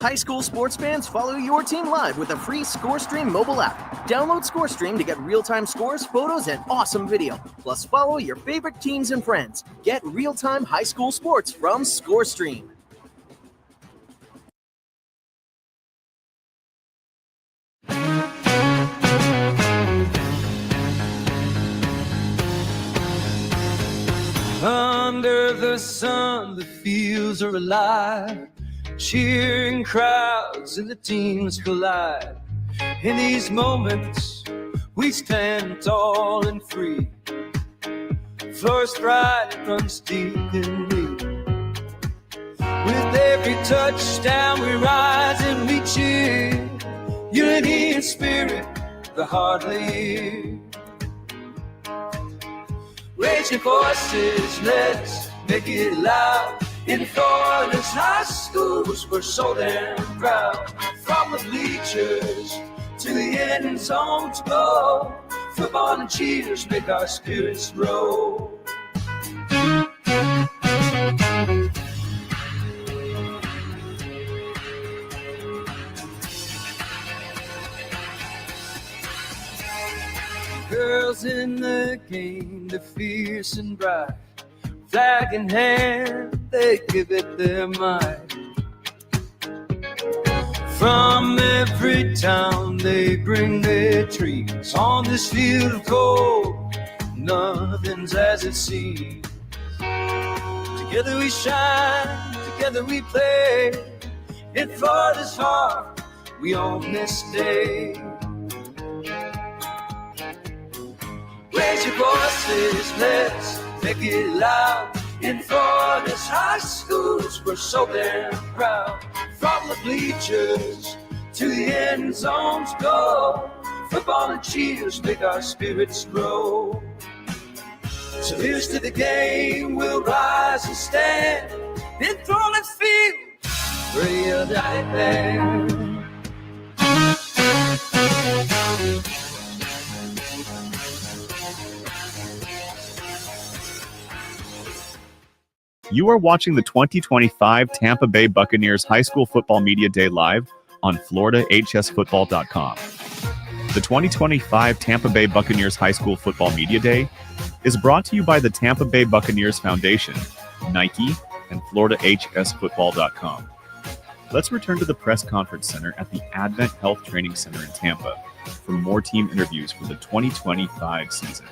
High school sports fans, follow your team live with a free ScoreStream mobile app. Download ScoreStream to get real-time scores, photos, and awesome video. Plus, follow your favorite teams and friends. Get real-time high school sports from ScoreStream. Under the sun, the fields are alive. Cheering crowds and the teams collide. In these moments, we stand tall and free. Flourish pride runs deep in me. With every touchdown, we rise and we cheer. Unity in spirit, the heart leads. Raise your voices, let's make it loud. In Florida's high schools, we're so damn proud. From the bleachers to the end zone to go, football and cheers make our spirits grow. Girls in the game, they're fierce and bright. Flag in hand, they give it their might. From every town, they bring their dreams. On this field of gold, nothing's as it seems. Together we shine, together we play. In Florida's heart, we own this day. Raise your voices, let's make it loud. In Florida's high schools, we're so damn proud. From the bleachers to the end zones go, football and cheers make our spirits grow. So here's to the game, we'll rise and stand. In Florida's field, we're a nightmare. You are watching the 2025 Tampa Bay Buccaneers High School Football Media Day live on FloridaHSFootball.com. The 2025 Tampa Bay Buccaneers High School Football Media Day is brought to you by the Tampa Bay Buccaneers Foundation, Nike, and FloridaHSFootball.com. Let's return to the press conference center at the Advent Health Training Center in Tampa for more team interviews for the 2025 season.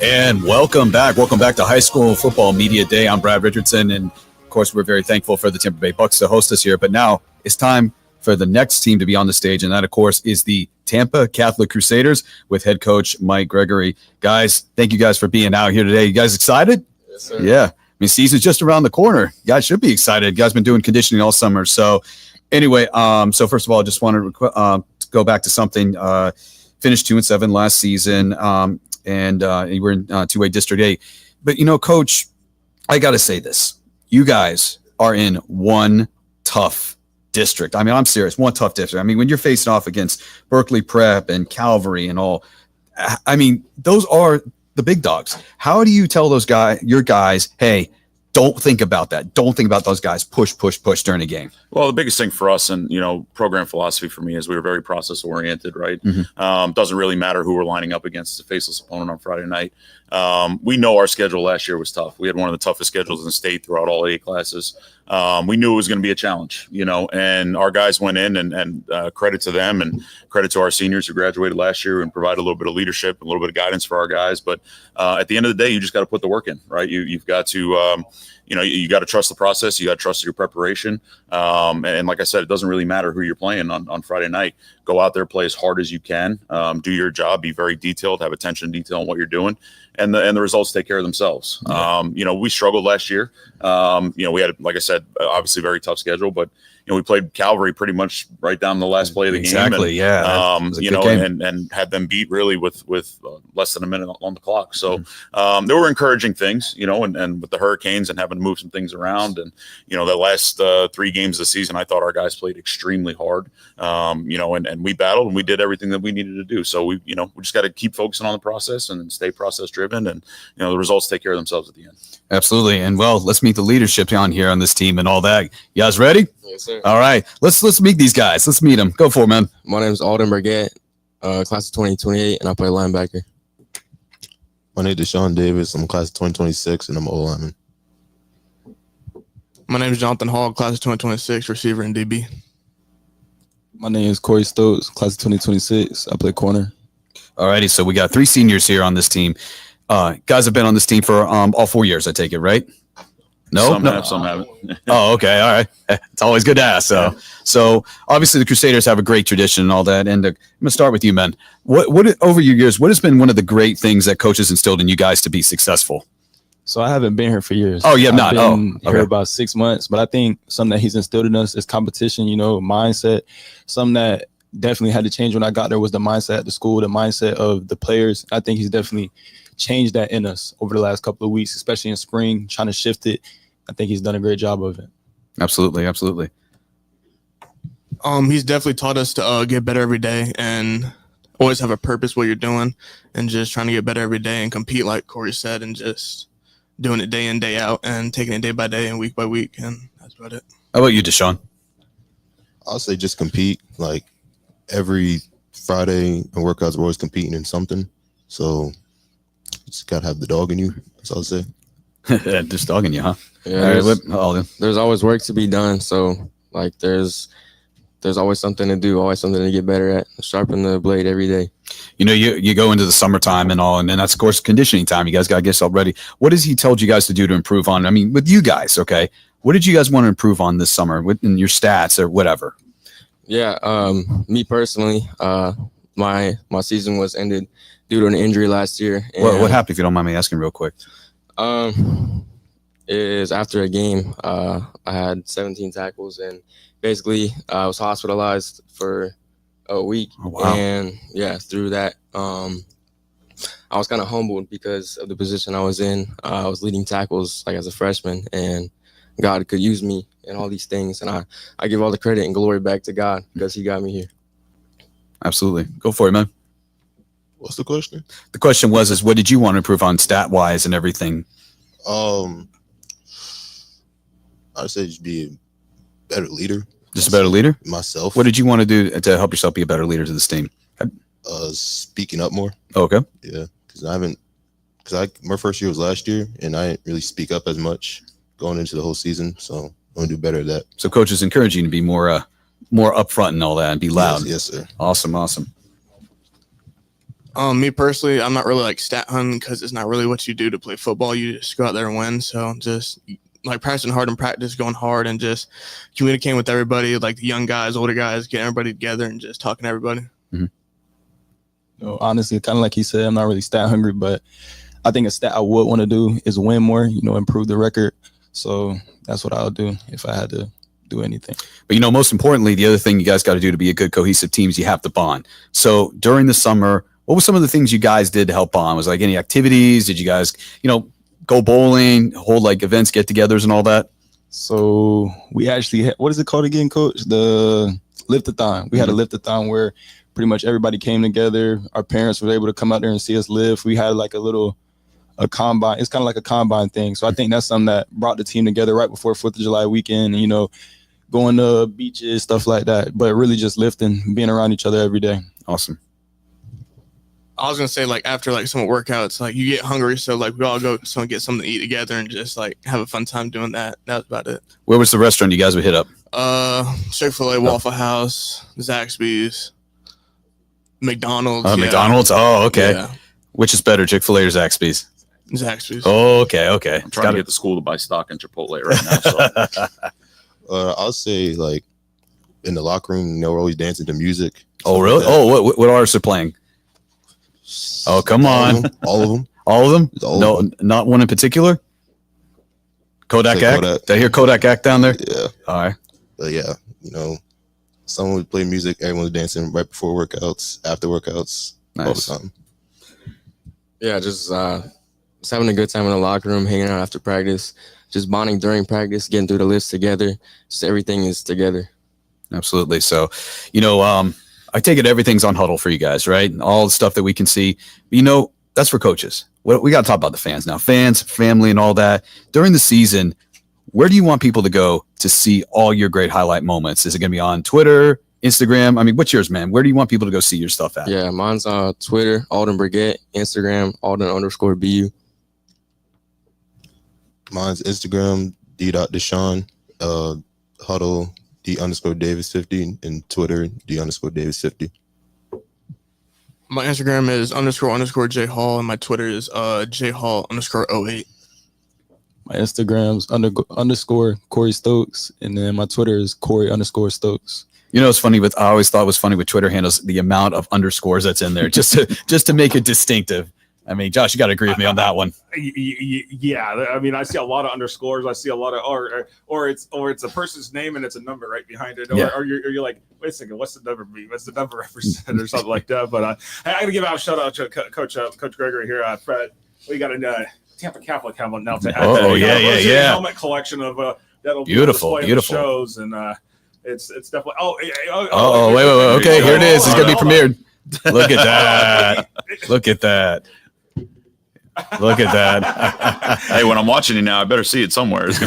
And welcome back. Welcome back to High School Football Media Day. I'm Brad Richardson, and of course, we're very thankful for the Tampa Bay Bucs to host us here. But now it's time for the next team to be on the stage, and that, of course, is the Tampa Catholic Crusaders with head coach Mike Gregory. Guys, thank you guys for being out here today. You guys excited? Yes, sir. Yeah. I mean, season's just around the corner. You guys should be excited. You guys been doing conditioning all summer. So anyway, so first of all, I just wanted to go back to something. Finished 2-7 last season. And you were in 2A District A. But, you know, Coach, I got to say this. You guys are in one tough district. I mean, I'm serious, one tough district. I mean, when you're facing off against Berkeley Prep and Calvary and all, I mean, those are the big dogs. How do you tell those your guys, hey, don't think about that. Don't think about those guys. Push during the game. Well, the biggest thing for us and, you know, program philosophy for me is we were very process oriented, right? Mm-hmm. Doesn't really matter who we're lining up against a faceless opponent on Friday night. We know our schedule last year was tough. We had one of the toughest schedules in the state throughout all 8 classes. We knew it was going to be a challenge, you know, and our guys went in and credit to them and credit to our seniors who graduated last year and provided a little bit of leadership, a little bit of guidance for our guys. But at the end of the day, you just got to put the work in, right? You've got to, you know, you got to trust the process. You got to trust your preparation. And like I said, it doesn't really matter who you're playing on Friday night. Go out there, play as hard as you can, do your job, be very detailed, have attention to detail on what you're doing. And the results take care of themselves. Yeah. You know, we struggled last year. You know, we had, like I said, obviously very tough schedule, but you know, we played Calvary pretty much right down the last play of the game. Exactly. Yeah. You know, and had them beat really with less than a minute on the clock. So there were encouraging things, you know, and with the Hurricanes and having move some things around. And, the last 3 games of the season, I thought our guys played extremely hard, and we battled and we did everything that we needed to do. So we just got to keep focusing on the process and stay process driven, and, the results take care of themselves at the end. Absolutely. And let's meet the leadership on here on this team and all that. You guys ready? Yes, sir. All right. Let's meet these guys. Let's meet them. Go for it, man. My name is Alden Burgett, class of 2028, and I play linebacker. My name is Deshaun Davis. I'm class of 2026, and I'm an O-lineman. My name is Jonathan Hall, class of 2026, receiver and DB. My name is Corey Stokes, class of 2026. I play corner. All righty. So we got 3 seniors here on this team. Guys have been on this team for all 4 years, I take it, right? No, Some haven't. Oh, okay. All right. It's always good to ask. So obviously the Crusaders have a great tradition and all that. And I'm going to start with you, man. What over your years, what has been one of the great things that coaches instilled in you guys to be successful? So I haven't been here for years. Oh, you have not? I've been here about 6 months. But I think something that he's instilled in us is competition, mindset. Something that definitely had to change when I got there was the mindset at the school, the mindset of the players. I think he's definitely changed that in us over the last couple of weeks, especially in spring, trying to shift it. I think he's done a great job of it. Absolutely. Absolutely. He's definitely taught us to get better every day and always have a purpose what you're doing and just trying to get better every day and compete, like Corey said, and just doing it day in, day out and taking it day by day and week by week. And that's about it. How about you, Deshaun? I'll say just compete. Like every Friday in workouts, we're always competing in something. So just got to have the dog in you. That's all I'll say. Just dog in you, huh? Yeah, All right, there's always work to be done. So like there's always something to do, always something to get better at. Sharpen the blade every day. You go into the summertime and all, and then that's of course conditioning time. You guys got to get yourself ready. What has he told you guys to do to improve on? I mean, with you guys, okay. What did you guys want to improve on this summer in your stats or whatever? Yeah, me personally, my season was ended due to an injury last year. What happened, if you don't mind me asking real quick? Is after a game, I had 17 tackles and basically I was hospitalized for a week. Oh, wow. And yeah, through that, I was kind of humbled because of the position I was in. I was leading tackles like as a freshman, and God could use me in all these things. And I give all the credit and glory back to God because he got me here. Absolutely. Go for it, man. What's the question? The question was, what did you want to improve on stat-wise and everything? I'd say just be a better leader. Just a better leader? Myself. What did you want to do to help yourself be a better leader to this team? Speaking up more. Okay. Yeah, because my first year was last year, and I didn't really speak up as much going into the whole season. So I'm gonna do better at that. So coaches encourage you to be more upfront and all that, and be loud. Yes, sir. Awesome. Me personally, I'm not really like stat hunting because it's not really what you do to play football. You just go out there and win. So just like practicing hard in practice, going hard, and just communicating with everybody, like the young guys, older guys, getting everybody together and just talking to everybody. Mm-hmm. Honestly, kind of like he said, I'm not really stat hungry, but I think a stat I would want to do is win more, improve the record. So that's what I'll do if I had to do anything. But most importantly, the other thing you guys got to do to be a good cohesive team is you have to bond. So during the summer, what were some of the things you guys did to help bond? Was like any activities? Did you guys, go bowling, hold like events, get-togethers, and all that? So we actually had, what is it called again, Coach? The lift-a-thon. We had a lift-a-thon where pretty much everybody came together. Our parents were able to come out there and see us lift. We had like a combine. It's kind of like a combine thing. So I think that's something that brought the team together right before 4th of July weekend, and, going to beaches, stuff like that. But really just lifting, being around each other every day. Awesome. I was gonna say, like, after like some workouts, like you get hungry, so like we all go get something to eat together and just like have a fun time doing that. That was about it. Where was the restaurant you guys would hit up? Chick-fil-A, Waffle House, Zaxby's, McDonald's. McDonald's. Oh, okay. Yeah. Which is better, Chick-fil-A or Zaxby's? Zaxby's. Oh, okay. I'm trying to get the school to buy stock in Chipotle right now. So. I'll say like in the locker room, we're always dancing to music. Oh, really? Like what artists are playing? Oh, come on. All of them. All of them? Not one in particular? Kodak Act? Kodak. Did I hear Kodak Act down there? Yeah. All right. But yeah, someone would play music. Everyone was dancing right before workouts, after workouts, all the time. Yeah, just having a good time in the locker room, hanging out after practice, just bonding during practice, getting through the list together. Just everything is together. Absolutely. So, I take it everything's on huddle for you guys, right? All the stuff that we can see. That's for coaches. We got to talk about the fans now. Fans, family, and all that. During the season, where do you want people to go to see all your great highlight moments? Is it going to be on Twitter, Instagram? I mean, what's yours, man? Where do you want people to go see your stuff at? Yeah, mine's on Twitter, Alden Brigette, Instagram, Alden_BU. Mine's Instagram, D.Deshaun, Huddle, D_Davis50, and Twitter, D_Davis50. My Instagram is __J Hall, and my Twitter is JHall_08. My Instagram's __ Corey Stokes, and then my Twitter is Corey_Stokes. It's funny I always thought it was funny with Twitter handles, the amount of underscores that's in there just to make it distinctive. I mean, Josh, you got to agree with me on that one. Yeah, I mean, I see a lot of underscores. I see a lot of or it's a person's name and it's a number right behind it. Or you're like, wait a second, what's the number mean? What's the number represent or something like that? But I got to give out a shout out to Coach Gregory here. Fred, we got a Tampa Catholic helmet now to add. Yeah. Helmet collection of that'll be beautiful. Shows and it's definitely. Wait. Okay, here it is. It's gonna be premiered. Look at that. Look at that. Look at that. Hey, when I'm watching it now, I better see it somewhere. It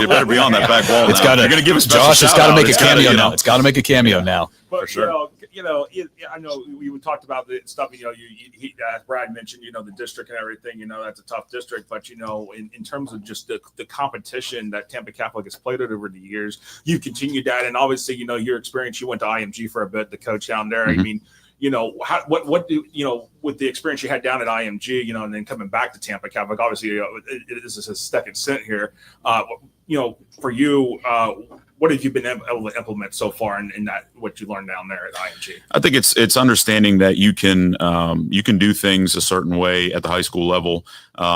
better be on that back wall. It's got to. You're going to give a special Josh. It's got to make a cameo now. But, It's got to make a cameo now. For sure. I know we talked about the stuff. As Brad mentioned, the district and everything. That's a tough district, but in terms of just the competition that Tampa Catholic has played over the years, you've continued that, and obviously, your experience. You went to IMG for a bit, the coach down there. Mm-hmm. I mean. What do with the experience you had down at IMG, and then coming back to Tampa Catholic, obviously this is a second stint here. For you, what have you been able to implement so far in that what you learned down there at IMG? I think it's understanding that you can do things a certain way at the high school level.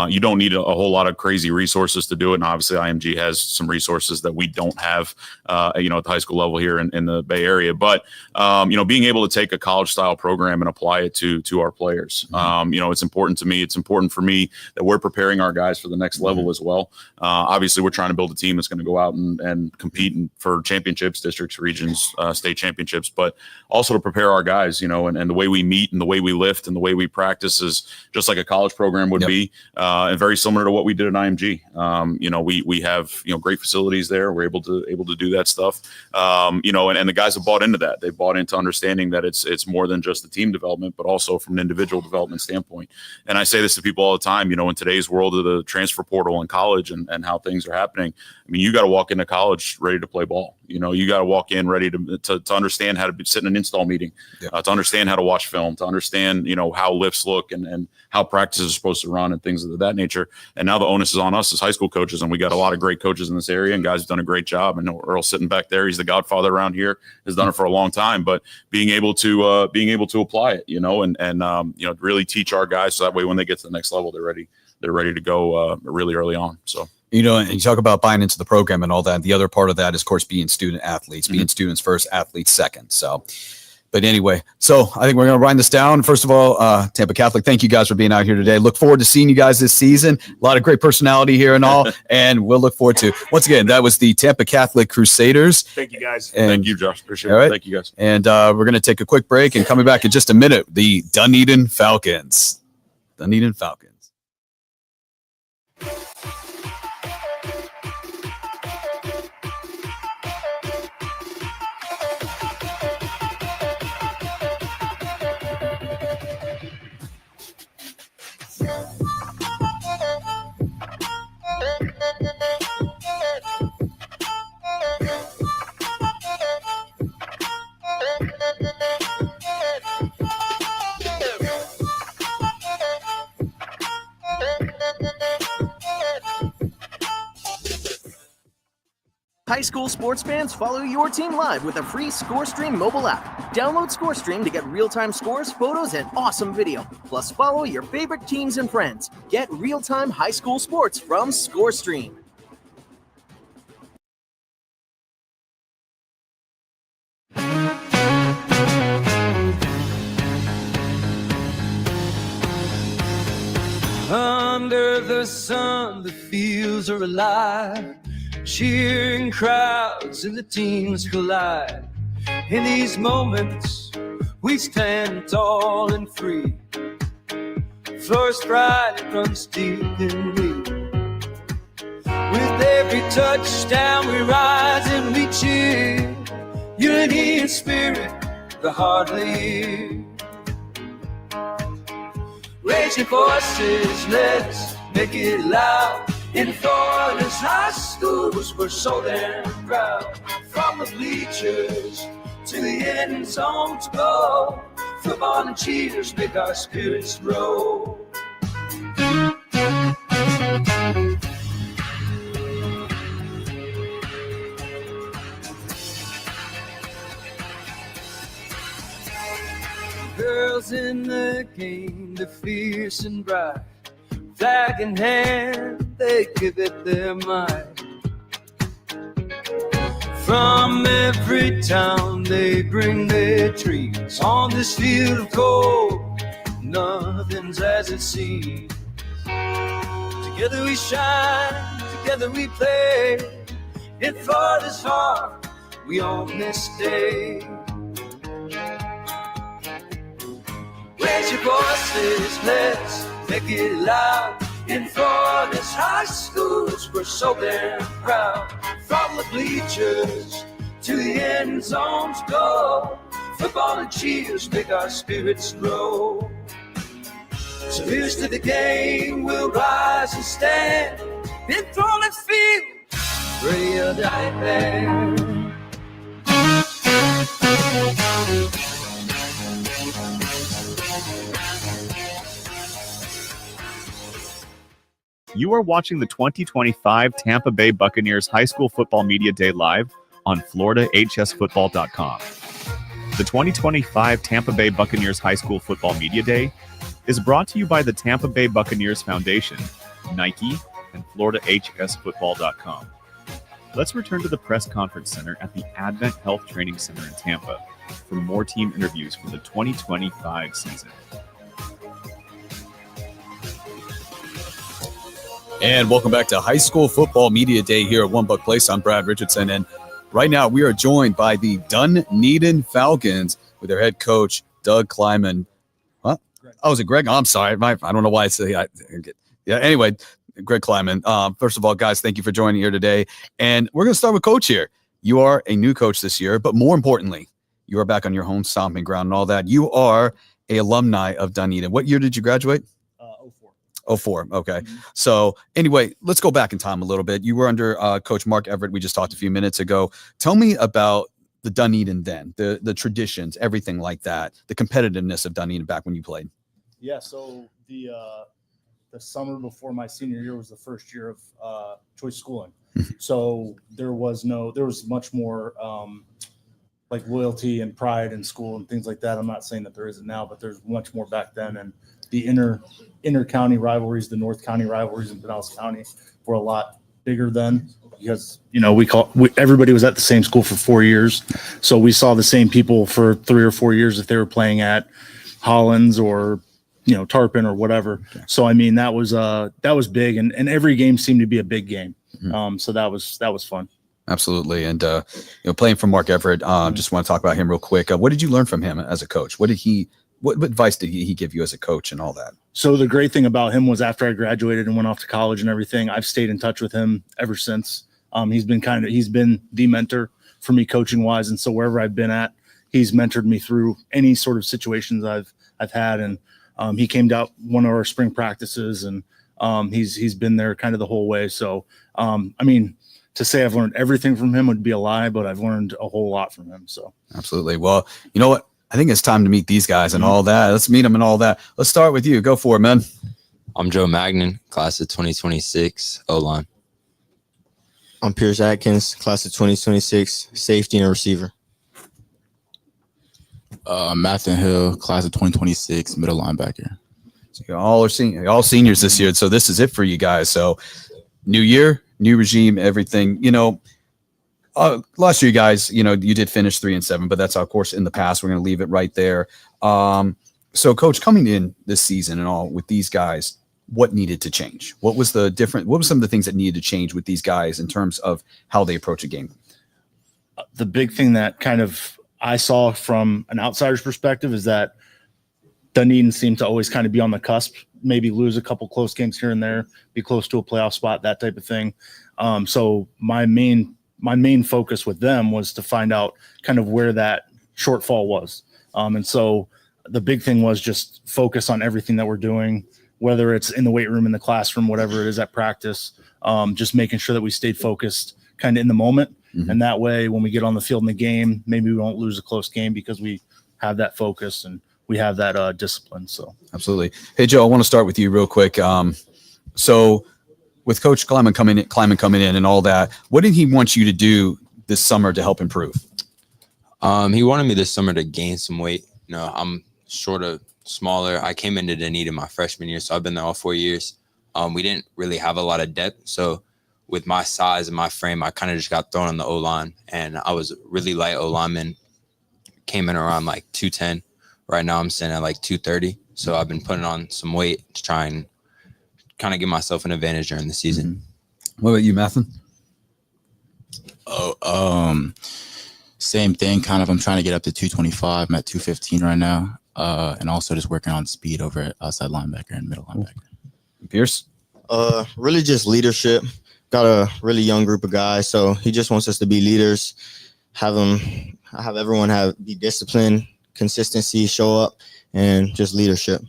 You don't need a whole lot of crazy resources to do it. And obviously IMG has some resources that we don't have, at the high school level here in the Bay Area. But, being able to take a college style program and apply it to our players, it's important to me. It's important for me that we're preparing our guys for the next level as well. Obviously we're trying to build a team that's going to go out and compete for championships, districts, regions, state championships, but also to prepare our guys, and the way we meet and the way we lift and the way we practice is just like a college program would be. And very similar to what we did at IMG. We have great facilities there. We're able to do that stuff. And the guys have bought into that. They bought into understanding that it's more than just the team development, but also from an individual development standpoint. And I say this to people all the time. In today's world of the transfer portal in college and how things are happening, I mean, you got to walk into college ready to play ball. You got to walk in ready to understand how to sit in an install meeting, to understand how to watch film, to understand how lifts look and how practices are supposed to run and things of that nature. And now the onus is on us as high school coaches, and we got a lot of great coaches in this area, and guys have done a great job. And Earl sitting back there, he's the godfather around here, has done it for a long time. But being able to apply it, and really teach our guys so that way when they get to the next level, they're ready to go really early on. So. And you talk about buying into the program and all that. The other part of that is, of course, being student athletes, being students first, athletes second. So, but anyway, so I think we're going to wind this down. First of all, Tampa Catholic, thank you guys for being out here today. Look forward to seeing you guys this season. A lot of great personality here and all. And we'll look forward to, once again, that was the Tampa Catholic Crusaders. Thank you, guys. And, thank you, Josh. Appreciate it. Thank you, guys. And we're going to take a quick break and coming back in just a minute, the Dunedin Falcons. Dunedin Falcons. High school sports fans, follow your team live with a free ScoreStream mobile app. Download ScoreStream to get real-time scores, photos, and awesome video. Plus, follow your favorite teams and friends. Get real-time high school sports from ScoreStream. Under the Under a sun, the fields are alive. Cheering crowds and the teams collide. In these moments, we stand tall and free. Flourish pride, it runs deep in me. With every touchdown, we rise and we cheer. Unity and spirit, the heart lead. Raise your voices, let's make it loud. In Florida's high schools, we're so damn proud. From the bleachers to the end zone to go, football and cheers make our spirits grow. Girls in the game, they're fierce and bright. Flag in hand, they give it their might. From every town, they bring their trees. On this field of gold, nothing's as it seems. Together we shine, together we play. In Florida's heart, we own this day. Raise your voices, let's make it loud. In Florida's high schools, we're so damn proud. From the bleachers to the end zones go, football and cheers make our spirits grow. So here's to the game, we'll rise and stand. In Florida's field, ready or die there. You are watching the 2025 Tampa Bay Buccaneers High School Football Media Day live on FloridaHSFootball.com. The 2025 Tampa Bay Buccaneers High School Football Media Day is brought to you by the Tampa Bay Buccaneers Foundation, Nike, and FloridaHSFootball.com. Let's return to the press conference center at the Advent Health Training Center in Tampa for more team interviews for the 2025 season. And welcome back to High School Football Media Day here at One Buck Place. I'm Brad Richardson, and right now we are joined by the Dunedin Falcons with their head coach, Doug Kleiman. What? Oh, is it Greg? Oh, I'm sorry. I don't know why it's anyway, Greg Kleiman. First of all, guys, thank you for joining here today. And we're going to start with Coach here. You are a new coach this year, but more importantly, you are back on your home stomping ground and all that. You are a alumni of Dunedin. What year did you graduate? 04. Okay. So anyway, let's go back in time a little bit. You were under Coach Mark Everett. We just talked a few minutes ago. Tell me about the Dunedin then, the traditions, everything like that, the competitiveness of Dunedin back when you played. Yeah. So the summer before my senior year was the first year of choice schooling. So there was much more like loyalty and pride in school and things like that. I'm not saying that there isn't now, but there's much more back then. And the inter county rivalries, the North County rivalries in Pinellas County were a lot bigger then because, everybody was at the same school for 4 years. So we saw the same people for 3 or 4 years if they were playing at Hollins or, Tarpon or whatever. Okay. So, that was big and every game seemed to be a big game. So that was fun. Absolutely. And, playing for Mark Everett, just want to talk about him real quick. What did you learn from him as a coach? What advice did he give you as a coach and all that? So the great thing about him was after I graduated and went off to college and everything, I've stayed in touch with him ever since. He's been the mentor for me coaching wise. And so wherever I've been at, he's mentored me through any sort of situations I've had. And he came to one of our spring practices and he's been there kind of the whole way. So, to say I've learned everything from him would be a lie, but I've learned a whole lot from him. So absolutely. Well, you know what? I think it's time to meet these guys and all that. Let's meet them and all that. Let's start with you. Go for it, man. I'm Joe Magnan, class of 2026, O-line. I'm Pierce Atkins, class of 2026, safety and receiver. Matthew Hill, class of 2026, middle linebacker. So you all are all seniors this year. So this is it for you guys. So new year, new regime, everything, last year, guys, you did finish 3-7, but that's, of course, in the past. We're going to leave it right there. So, Coach, coming in this season and all with these guys, what needed to change? What was some of the things that needed to change with these guys in terms of how they approach a game? The big thing that kind of I saw from an outsider's perspective is that Dunedin seemed to always kind of be on the cusp, maybe lose a couple close games here and there, be close to a playoff spot, that type of thing. So my main focus with them was to find out kind of where that shortfall was. And so the big thing was just focus on everything that we're doing, whether it's in the weight room, in the classroom, whatever it is at practice, just making sure that we stayed focused kind of in the moment. Mm-hmm. And that way, when we get on the field in the game, maybe we won't lose a close game because we have that focus and we have that discipline. So absolutely. Hey, Joe, I want to start with you real quick. So with Coach Kleiman coming in and all that, what did he want you to do this summer to help improve? He wanted me this summer to gain some weight. You know, I'm sort of smaller. I came into Dunedin my freshman year, so I've been there all 4 years. We didn't really have a lot of depth. So with my size and my frame, I kind of just got thrown on the O-line, and I was really light O-lineman. Came in around like 210. Right now I'm sitting at like 230. So I've been putting on some weight to try and kind of give myself an advantage during the season. Mm-hmm. What about you, Matthew? Same thing. Kind of, I'm trying to get up to 225. I'm at 215 right now. And also just working on speed over at outside linebacker and middle linebacker. Pierce? Really just leadership. Got a really young group of guys, so he just wants us to be leaders, have everyone be disciplined, consistency, show up, and just leadership.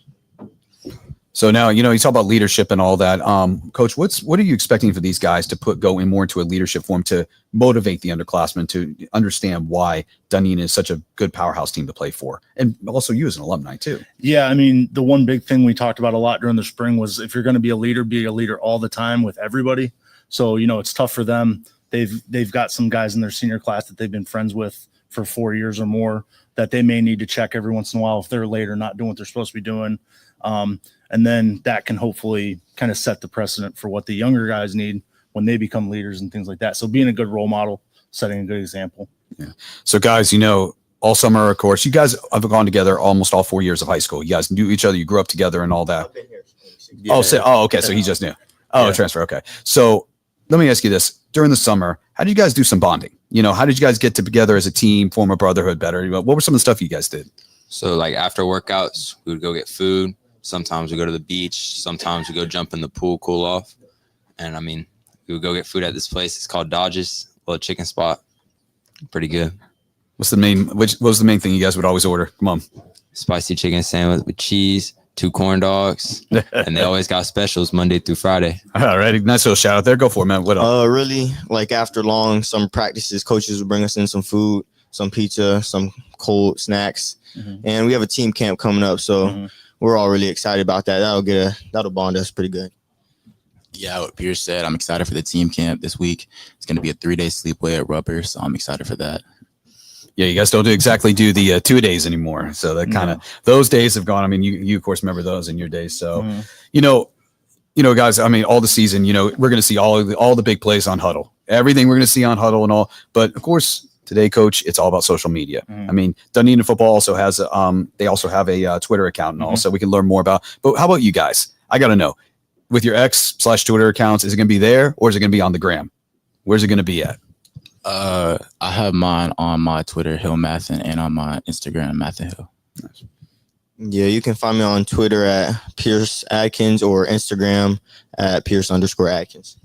So now, you talk about leadership and all that. Coach, what are you expecting for these guys to go in more into a leadership form to motivate the underclassmen to understand why Dunedin is such a good powerhouse team to play for? And also you as an alumni too. Yeah, I mean, the one big thing we talked about a lot during the spring was if you're going to be a leader all the time with everybody. So, it's tough for them. They've got some guys in their senior class that they've been friends with for 4 years or more that they may need to check every once in a while if they're late or not doing what they're supposed to be doing. And then that can hopefully kind of set the precedent for what the younger guys need when they become leaders and things like that. So being a good role model, setting a good example. Yeah. So guys, all summer, of course, you guys have gone together almost all 4 years of high school. You guys knew each other. You grew up together and all that. I've been here. Yeah. Okay. So he just knew. Transfer. Okay. So let me ask you this. During the summer, how did you guys do some bonding? How did you guys get together as a team, form a brotherhood better? What were some of the stuff you guys did? So like after workouts, we would go get food. Sometimes we go to the beach. Sometimes we go jump in the pool, cool off. And we would go get food at this place. It's called Dodge's, a little chicken spot. Pretty good. What was the main thing you guys would always order? Come on. Spicy chicken sandwich with cheese, 2 corn dogs, and they always got specials Monday through Friday. All right, nice little shout out there. Go for it, man. What else? Really, like after some practices, coaches would bring us in some food, some pizza, some cold snacks, and we have a team camp coming up, so we're all really excited about that. That'll bond us pretty good. Yeah, what Pierce said, I'm excited for the team camp this week. It's going to be a 3-day sleepaway at Rubber, so I'm excited for that. Yeah, you guys don't exactly do the 2 days anymore. So that kind of those days have gone. You of course remember those in your days. So, guys, all the season, we're going to see all the big plays on Huddle, everything we're going to see on Huddle and all. But of course, today, Coach, it's all about social media. Dunedin football also has they also have a Twitter account and all, so we can learn more about. But how about you guys? I got to know, with your X/Twitter accounts, is it going to be there or is it going to be on the gram? Where's it going to be at? I have mine on my Twitter, Hill Mathin, and on my Instagram, Mathin Hill. Nice. Yeah, you can find me on Twitter at Pierce Adkins or Instagram at Pierce_Adkins.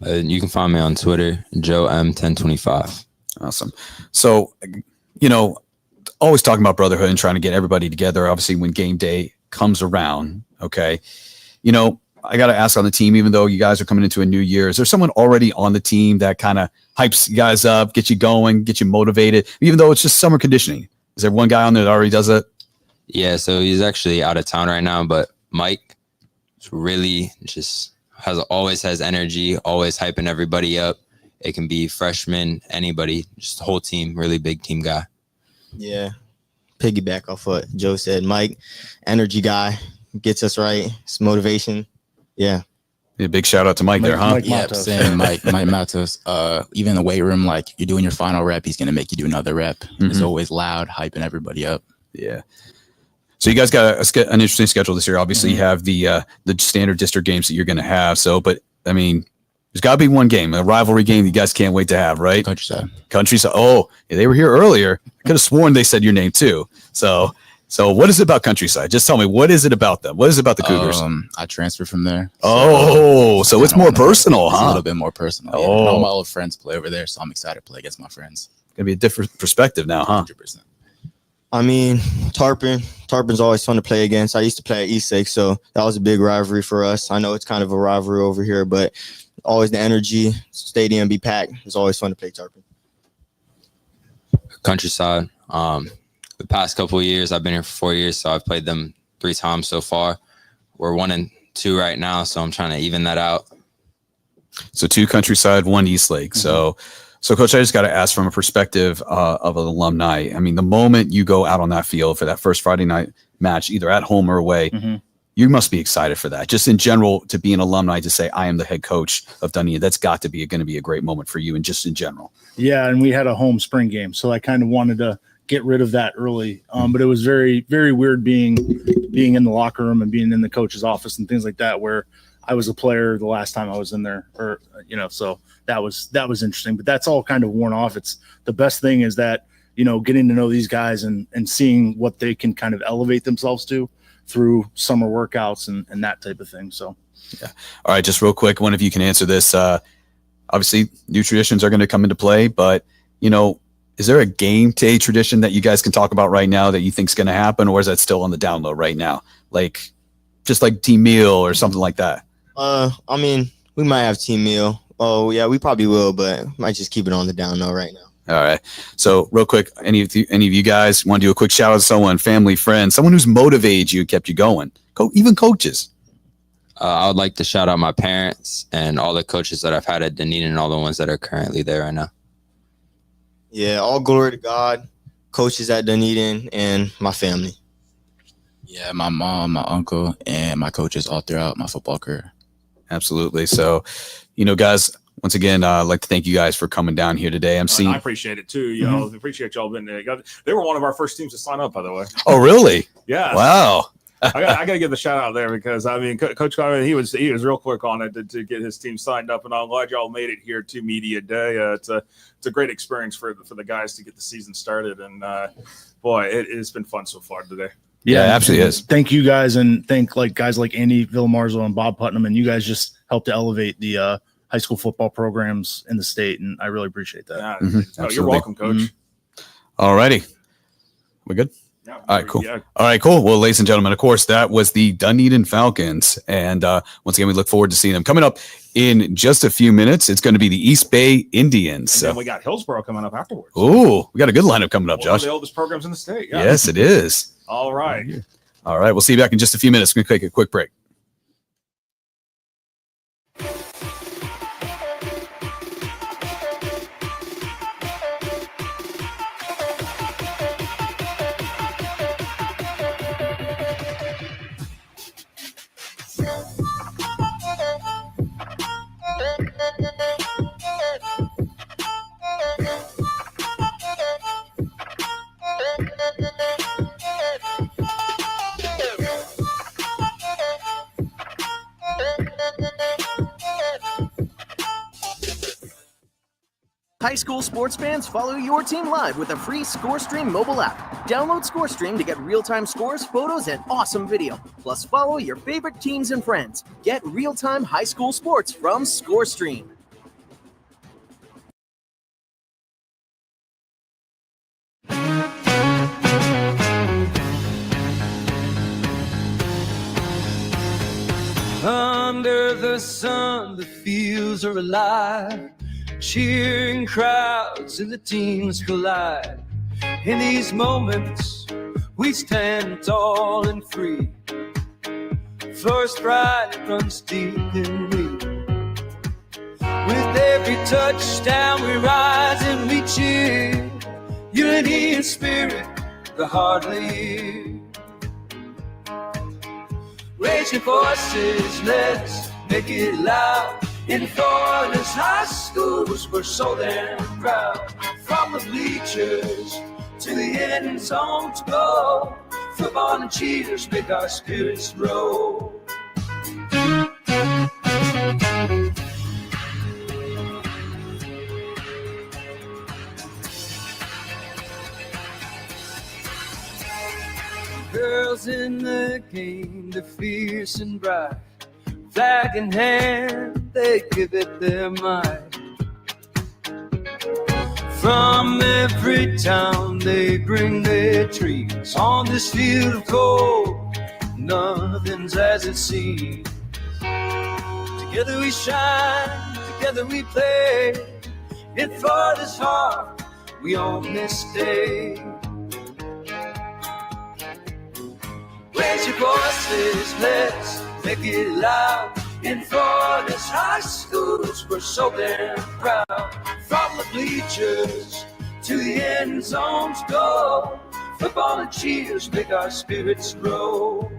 You can find me on Twitter, Joe M1025. Awesome. So, always talking about brotherhood and trying to get everybody together. Obviously, when game day comes around, okay, I got to ask on the team, even though you guys are coming into a new year, is there someone already on the team that kind of hypes you guys up, get you going, get you motivated, even though it's just summer conditioning? Is there one guy on there that already does it? Yeah, so he's actually out of town right now, but Mike really always has energy, always hyping everybody up. It can be freshmen, anybody, just the whole team, really big team guy. Yeah, piggyback off what Joe said. Mike, energy guy, gets us right. It's motivation. Yeah. A big shout out to Mike there, huh? Yeah, same. Mike Matos. Even in the weight room, like you're doing your final rep, he's going to make you do another rep. It's always loud, hyping everybody up. Yeah. So you guys got an interesting schedule this year. Obviously, you have the standard district games that you're going to have. So, but I mean, there's got to be one game, a rivalry game you guys can't wait to have, right? Countryside. Oh, yeah, they were here earlier. I could have sworn they said your name too. So what is it about Countryside? Just tell me, what is it about them? What is it about the Cougars? I transferred from there. So it's more personal, It's huh? a little bit more personal. Yeah. All my old friends play over there, so I'm excited to play against my friends. Gonna be a different perspective now, huh? 100%. I mean, Tarpon's always fun to play against. I used to play at East Lake, so that was a big rivalry for us. I know it's kind of a rivalry over here, but always the energy, stadium be packed. It's always fun to play Tarpon. Countryside. The past couple of years, I've been here for 4 years, so I've played them 3 times so far. We're 1-2 right now, so I'm trying to even that out. So 2 Countryside, 1 East Lake. So Coach, I just got to ask from a perspective of an alumni. I mean, the moment you go out on that field for that first Friday night match, either at home or away, you must be excited for that. Just in general, to be an alumni, to say, I am the head coach of Dunedin, that's got to be going to be a great moment for you and just in general. Yeah, and we had a home spring game, so I kind of wanted to get rid of that early. But it was very, very weird being in the locker room and being in the coach's office and things like that, where I was a player the last time I was in there, or so that was interesting. But that's all kind of worn off. It's the best thing is that getting to know these guys and seeing what they can kind of elevate themselves to through summer workouts and that type of thing. So yeah. All right, just real quick, one of you can answer this. Obviously, new traditions are going to come into play, but is there a game day tradition that you guys can talk about right now that you think is going to happen, or is that still on the down low right now? Just like team meal or something like that? I mean, we might have team meal. Oh yeah, we probably will, but might just keep it on the down low right now. All right. So real quick, any of you guys want to do a quick shout out to someone, family, friend, someone who's motivated you, kept you going, even coaches? I would like to shout out my parents and all the coaches that I've had at Dunedin and all the ones that are currently there right now. Yeah, all glory to God, coaches at Dunedin, and my family. Yeah, my mom, my uncle, and my coaches all throughout my football career. Absolutely. So, guys, once again, I'd like to thank you guys for coming down here today. I appreciate it too. Appreciate y'all being there. They were one of our first teams to sign up, by the way. Oh, really? Yeah. Wow. I got to give the shout out there because I mean, Coach Conrad, he was real quick on it to get his team signed up, and I'm glad y'all made it here to Media Day. It's a great experience for the guys to get the season started, and boy, it's been fun so far today. Yeah, it absolutely is. Thank you guys, and thank guys like Andy Villamarzo and Bob Putnam, and you guys just helped to elevate the high school football programs in the state, and I really appreciate that. Yeah, you're welcome, Coach. All righty. We good? Yeah, all right, cool. Yeah. All right, cool. Well, ladies and gentlemen, of course, that was the Dunedin Falcons. And once again, we look forward to seeing them. Coming up in just a few minutes, it's going to be the East Bay Indians. And then we got Hillsborough coming up afterwards. Oh, we got a good lineup coming up, Josh. One of the oldest programs in the state. Yeah. Yes, it is. All right. All right, we'll see you back in just a few minutes. We're going to take a quick break. High school sports fans, follow your team live with a free ScoreStream mobile app. Download ScoreStream to get real-time scores, photos, and awesome video. Plus, follow your favorite teams and friends. Get real-time high school sports from ScoreStream. Under the sun, the fields are alive. Cheering crowds and the teams collide. In these moments, we stand tall and free. First pride runs deep in me. With every touchdown, we rise and we cheer. Unity and spirit, the heart lead. Raging voices, let's make it loud. In Florida's high schools, we're so damn proud. From the bleachers to the end zone to go. Football and cheers make our spirits roll. Girls in the game, they're fierce and bright. Flag in hand, they give it their might. From every town, they bring their trees. On this field of gold, nothing's as it seems. Together we shine, together we play. In Florida's heart, we own this day. Raise your voices, let's make it loud. In Florida's high schools, we're so damn proud. From the bleachers to the end zones go. Football and cheers make our spirits grow.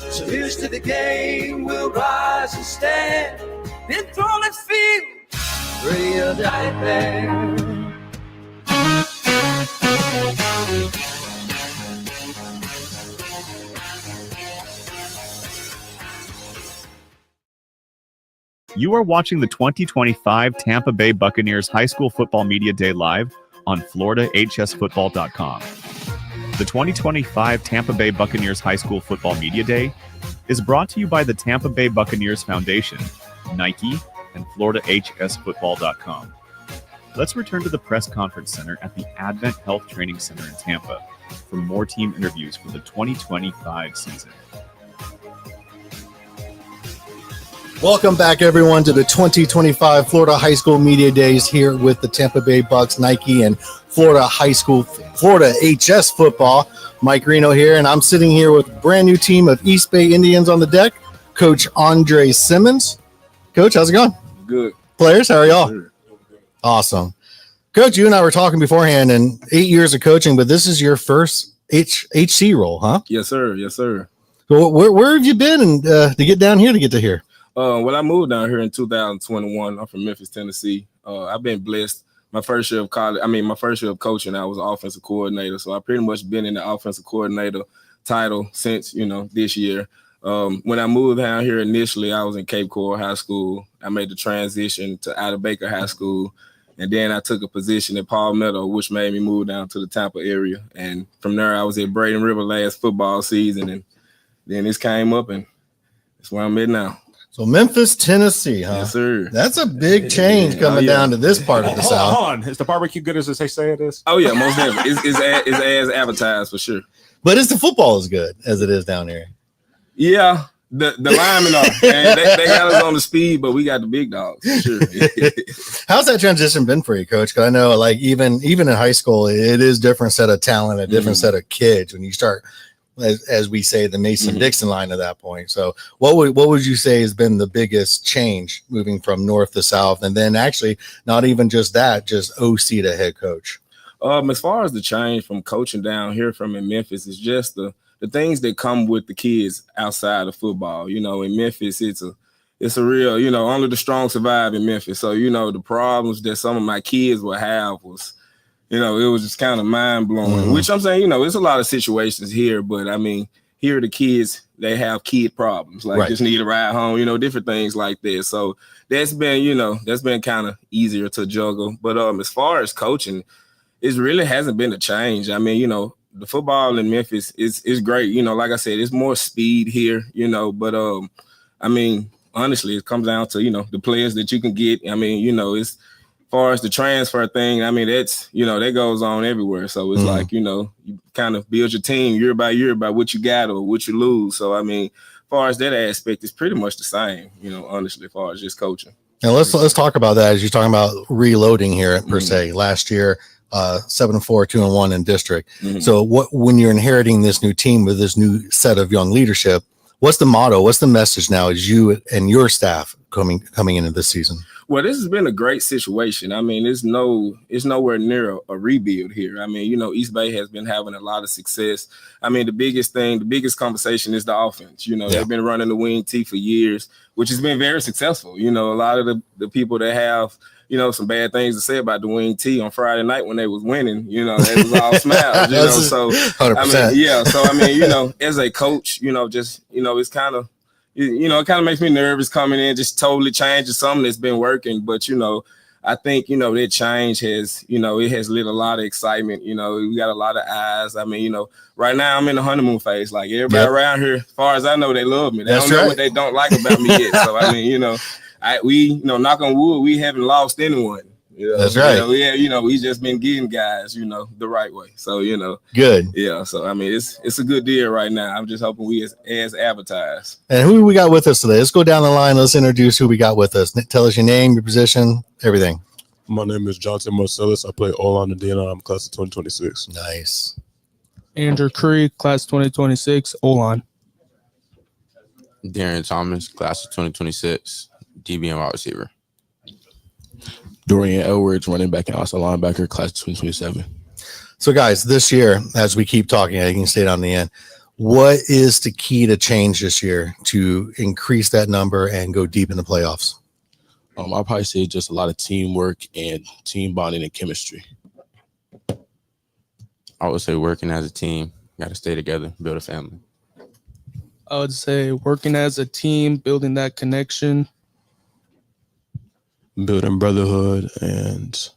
So here's to the game, we'll rise and stand. In Florida's field, ready or die band. You are watching the 2025 Tampa Bay Buccaneers High School Football Media Day live on FloridaHSFootball.com. The 2025 Tampa Bay Buccaneers High School Football Media Day is brought to you by the Tampa Bay Buccaneers Foundation, Nike, and FloridaHSFootball.com. Let's return to the press conference center at the Advent Health Training Center in Tampa for more team interviews for the 2025 season. Welcome back, everyone, to the 2025 Florida High School Media Days here with the Tampa Bay Bucks, Nike, and Florida HS Football. Mike Reno here, and I'm sitting here with a brand new team of East Bay Indians on the deck. Coach Andre Simmons. Coach, how's it going? Good. Players, how are y'all? Awesome. Coach, you and I were talking beforehand, and 8 years of coaching, but this is your first HC role, huh? Yes, sir. Yes, sir. So where have you been and to get down here to get to here? Well, I moved down here in 2021. I'm from Memphis, Tennessee. I've been blessed. My first year of coaching, I was an offensive coordinator. So I've pretty much been in the offensive coordinator title since, this year. When I moved down here initially, I was in Cape Coral High School. I made the transition to Ida Baker High School. And then I took a position at Paul Meadow, which made me move down to the Tampa area. And from there, I was at Braden River last football season. And then this came up, and that's where I'm at now. So Memphis, Tennessee, huh? Yes, sir. That's a big change coming down to this part of the South. Hold on. Is the barbecue good as they say it is? Oh, yeah, most definitely. It's as advertised for sure. But is the football as good as it is down here? Yeah, the linemen are. And they got us on the speed, but we got the big dogs for sure. How's that transition been for you, Coach? Because I know, like, even in high school, it is different set of talent, a different set of kids when you start – as we say, the Mason-Dixon line at that point. So what would you say has been the biggest change moving from north to south? And then actually not even just that, just OC to head coach. As far as the change from coaching down here from in Memphis, it's just the things that come with the kids outside of football. In Memphis, it's a real, only the strong survive in Memphis. So, the problems that some of my kids will have was, it was just kind of mind-blowing, which I'm saying, it's a lot of situations here, but I mean, here the kids, they have kid problems, like just need a ride home, different things like that. So that's been kind of easier to juggle. But as far as coaching, it really hasn't been a change. I mean, the football in Memphis is great. Like I said, it's more speed here, but I mean, honestly, it comes down to, the players that you can get. I mean, it's, far as the transfer thing, I mean, that's, that goes on everywhere. So it's like, you kind of build your team year by year by what you got or what you lose. So, I mean, as far as that aspect, it's pretty much the same, honestly, as far as just coaching. Now let's talk about that as you're talking about reloading here per se. Last year, 7-4, 2-1 in district. So when you're inheriting this new team with this new set of young leadership, what's the motto? What's the message now as you and your staff coming into this season? Well, this has been a great situation. I mean, it's nowhere near a rebuild here. I mean, East Bay has been having a lot of success. I mean, the biggest conversation is the offense. They've been running the wing T for years, which has been very successful. A lot of the people that have some bad things to say about the wing T on Friday night when they was winning. They was all smiles. So 100%. So as a coach, it's kind of. It kind of makes me nervous coming in, just totally changing something that's been working. But, I think, that change has, it has lit a lot of excitement. We got a lot of eyes. Right now I'm in the honeymoon phase. Like everybody around here, as far as I know, they love me. They don't know what they don't like about me yet. So, we knock on wood, we haven't lost anyone. That's right. We just been getting guys, the right way. So, good. Yeah. So, it's a good deal right now. I'm just hoping we as advertised. And who we got with us today? Let's go down the line. Let's introduce who we got with us. Tell us your name, your position, everything. My name is Johnson Marcellus. I play O-line and D-line. I'm class of 2026. Nice. Andrew Cree, class 2026, O-line. Darren Thomas, class of 2026, DB and wide receiver. Dorian Edwards, running back and outside linebacker, class 2027. So, guys, this year, as we keep talking, you can stay down the end. What is the key to change this year to increase that number and go deep in the playoffs? I'll probably say just a lot of teamwork and team bonding and chemistry. I would say working as a team. Got to stay together, build a family. I would say working as a team, building that connection. Building brotherhood and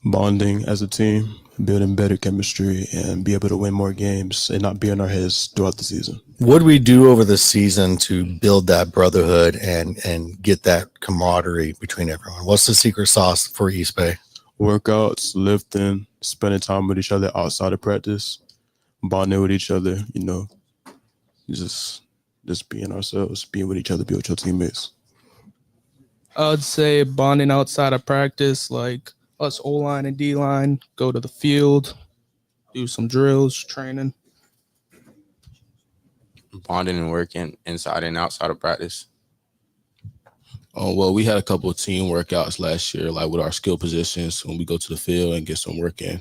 bonding as a team, building better chemistry, and be able to win more games and not be in our heads throughout the season. What do we do over the season to build that brotherhood and get that camaraderie between everyone? What's the secret sauce for East Bay? Workouts, lifting, spending time with each other outside of practice, bonding with each other, just being ourselves, being with each other, being with your teammates. I would say bonding outside of practice, like us O-line and D-line, go to the field, do some drills, training. Bonding and working inside and outside of practice. Well, we had a couple of team workouts last year, like with our skill positions when we go to the field and get some work in.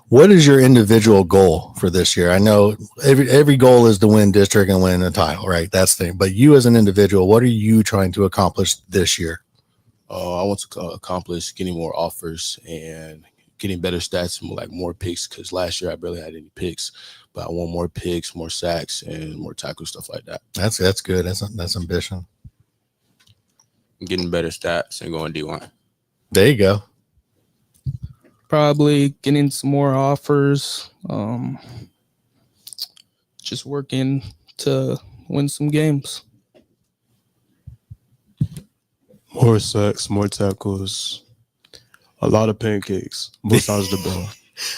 What is your individual goal for this year? I know every goal is to win district and win a title, right? That's the thing. But you as an individual, what are you trying to accomplish this year? I want to accomplish getting more offers and getting better stats and more picks, because last year I barely had any picks, but I want more picks, more sacks, and more tackles, stuff like that. That's good. That's ambition. Getting better stats and going D1. There you go. Probably getting some more offers, just working to win some games. More sacks, more tackles, a lot of pancakes, both sides of the ball.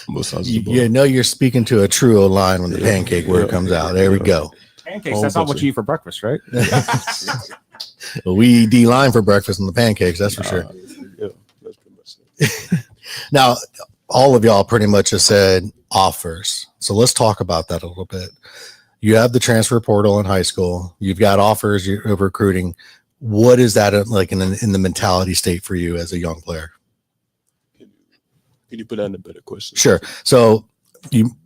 Both sides of the ball. You know you're speaking to a true O-line when the pancake word comes out. There we go. Pancakes, that's not what you eat for breakfast, right? Well, we eat D-line for breakfast and the pancakes, that's for sure. Yeah, that's pretty much it. Now, all of y'all pretty much have said offers. So let's talk about that a little bit. You have the transfer portal in high school. You've got offers of recruiting. What is that like in the mentality state for you as a young player? Can you put that in a better question? Sure. So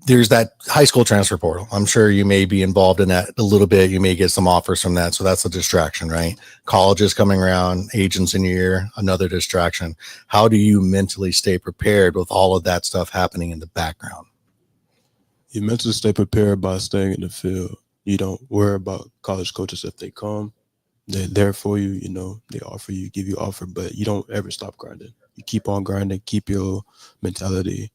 there's that high school transfer portal. I'm sure you may be involved in that a little bit. You may get some offers from that. So that's a distraction, right? College is coming around, agents in your ear, another distraction. How do you mentally stay prepared with all of that stuff happening in the background? You mentally stay prepared by staying in the field. You don't worry about college coaches if they come. They're there for you, they offer you, give you offer, but you don't ever stop grinding. You keep on grinding, keep your mentality,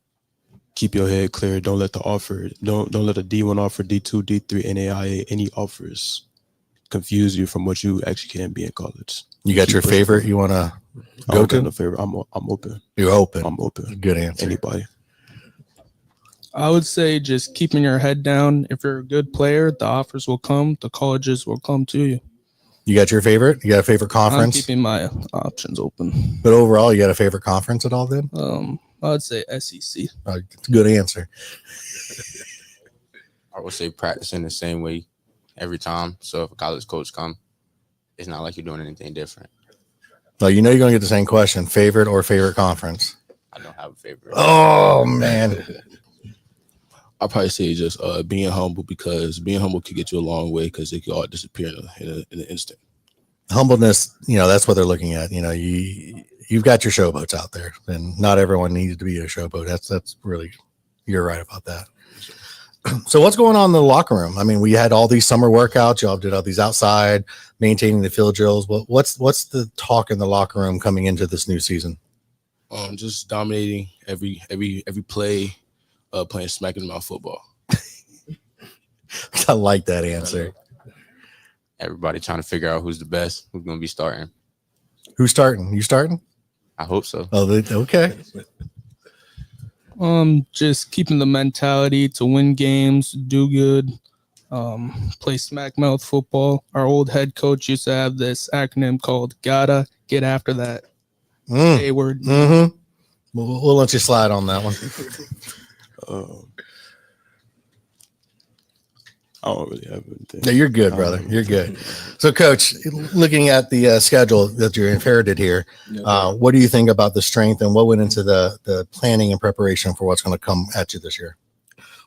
keep your head clear. Don't let the offer, don't let a D1 offer, D2, D3, NAIA, any offers confuse you from what you actually can be in college. You got your favorite you want to go to? No favorite. I'm open. You're open. I'm open. Good answer. Anybody. I would say just keeping your head down. If you're a good player, the offers will come. The colleges will come to you. You got your favorite? You got a favorite conference? I'm keeping my options open. But overall, you got a favorite conference at all then? I would say SEC. It's a good answer. I would say practicing the same way every time. So if a college coach come, it's not like you're doing anything different. Well, you're going to get the same question. Favorite or favorite conference? I don't have a favorite. Oh, man. I'll probably say just being humble, because being humble can get you a long way, because it can all disappear in an instant. humbleness, that's what they're looking at. You've got your showboats out there, and not everyone needs to be a showboat. That's really, you're right about that. So what's going on in the locker room? I mean, we had all these summer workouts. Y'all did all these outside, maintaining the field drills. What's the talk in the locker room coming into this new season? Just dominating every play, playing smack in the mouth football. I like that answer. Everybody trying to figure out who's the best, who's going to be starting. Who's starting? You starting? I hope so. Oh, okay. Just keeping the mentality to win games, do good, play smack mouth football. Our old head coach used to have this acronym called "Gotta Get After That." A word. Mm-hmm. We'll let you slide on that one. I don't really have anything. No, you're good, brother. You're good. So, Coach, looking at the schedule that you inherited here, what do you think about the strength and what went into the planning and preparation for what's going to come at you this year?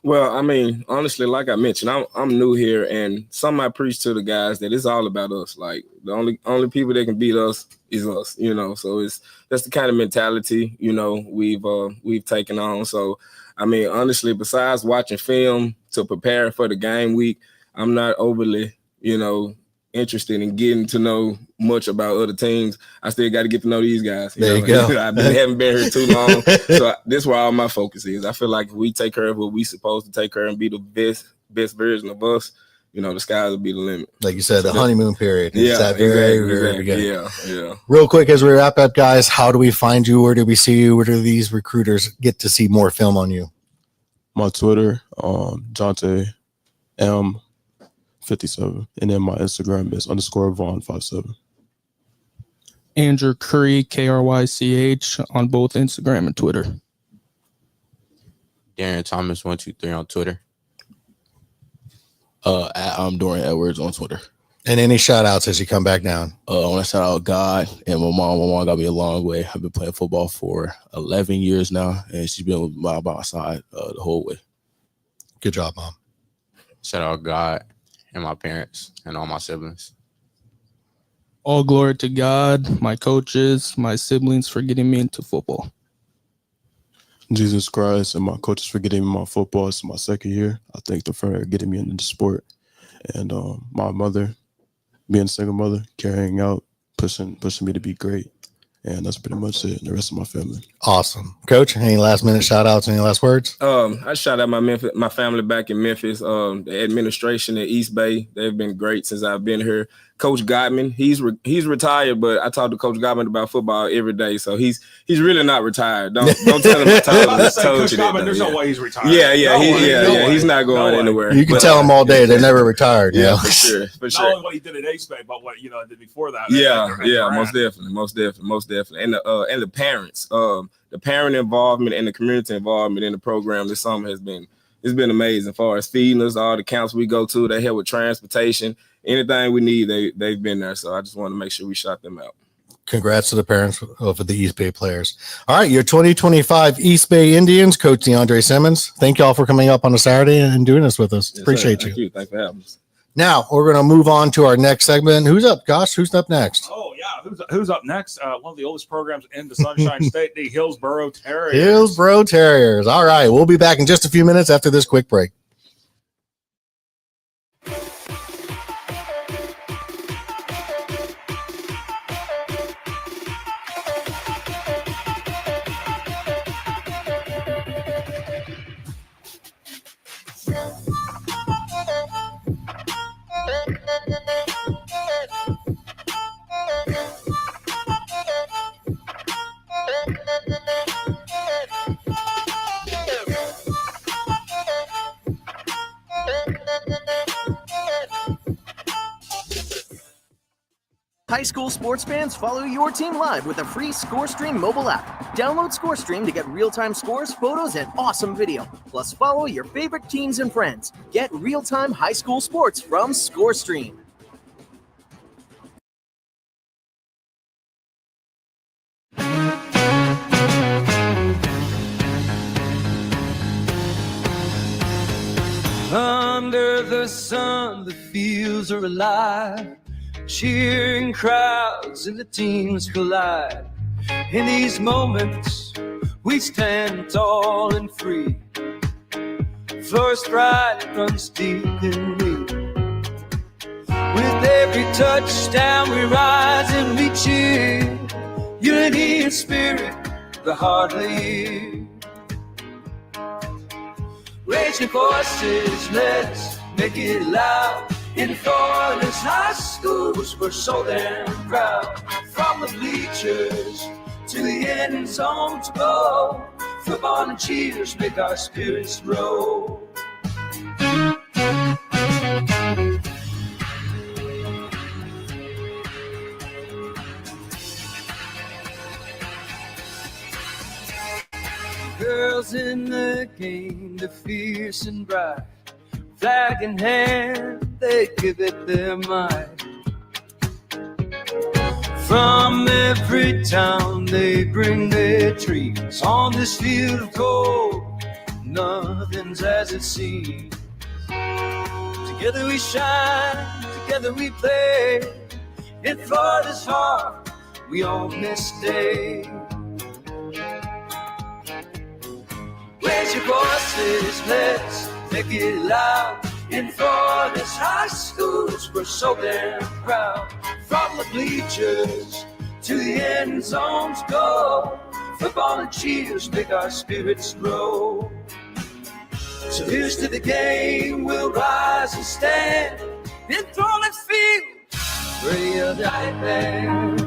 Well, I mean, honestly, like I mentioned, I'm new here, and some I preach to the guys that it's all about us. Like the only people that can beat us is us, So that's the kind of mentality we've taken on. So, I mean, honestly, besides watching film to prepare for the game week, I'm not overly, interested in getting to know much about other teams. I still got to get to know these guys. There you go. Haven't been here too long. So this is where all my focus is. I feel like if we take care of what we supposed to take care of and be the best version of us, the skies will be the limit. Like you said, the honeymoon period. Yeah, that very beginning. Yeah. Real quick, as we wrap up, guys, how do we find you? Where do we see you? Where do these recruiters get to see more film on you? My Twitter, Jonte M57, and then my Instagram is _Vaughn57. Andrew Curry, KRYCH, on both Instagram and Twitter. Darren Thomas 123 on Twitter. At Dorian Edwards on Twitter. And any shout outs as you come back down? I want to shout out God and my mom. My mom got me a long way. I've been playing football for 11 years now, and she's been by my side the whole way. Good job, Mom. Shout out God and my parents and all my siblings. All glory to God, my coaches, my siblings for getting me into football. Jesus Christ and my coaches for getting me my football. It's my second year. I thank them for getting me into the sport. And my mother, being a single mother, carrying out, pushing me to be great. And that's pretty much it. And the rest of my family. Awesome. Coach, any last minute shout outs, any last words? I shout out my family back in Memphis. The administration at East Bay, they've been great since I've been here. Coach Gottman, he's retired, but I talk to Coach Gottman about football every day, so he's really not retired. Don't tell him I told you that. There's no way he's retired. Yeah, he's not going anywhere. You can tell them all day they're never retired. Yeah, for sure. Not only what he did at East Bay, but what did before that. Most definitely, and the parents, the parent involvement and the community involvement in the program this summer has been amazing. As far as feeding us, all the camps we go to, they help with transportation. Anything we need, they've been there. So I just want to make sure we shout them out. Congrats to the parents of the East Bay players. All right, your 2025 East Bay Indians, Coach DeAndre Simmons. Thank y'all for coming up on a Saturday and doing this with us. Yes, Appreciate Thank you. Thanks for having us. Now we're going to move on to our next segment. Who's up, Gosh? Who's up next? Oh, yeah. Who's up next? One of the oldest programs in the Sunshine State, the Hillsborough Terriers. Hillsborough Terriers. All right, we'll be back in just a few minutes after this quick break. High school sports fans, follow your team live with a free ScoreStream mobile app. Download ScoreStream to get real-time scores, photos, and awesome video. Plus, follow your favorite teams and friends. Get real-time high school sports from ScoreStream. Under the sun, the fields are alive. cheering crowds and the teams collide. In these moments, we stand tall and free. Forest pride runs deep in me. With every touchdown, we rise and we cheer. Unity and spirit, the heart lead. Raise your voices, let's make it loud. In Florida's high schools, we're so damn proud. From the bleachers to the end zone to go, football and cheers make our spirits roll. Girls in the game, they're fierce and bright. Flag in hand, they give it their might. From every town, they bring their dreams. On this field of gold, nothing's as it seems. Together we shine, together we play. In Florida's heart, we own this day. Raise your voices, let's make it loud. In Florida's high schools, we're so damn proud. From the bleachers to the end zones go, football and cheers make our spirits grow. So here's to the game, we'll rise and stand. Enthralling field, radio night band.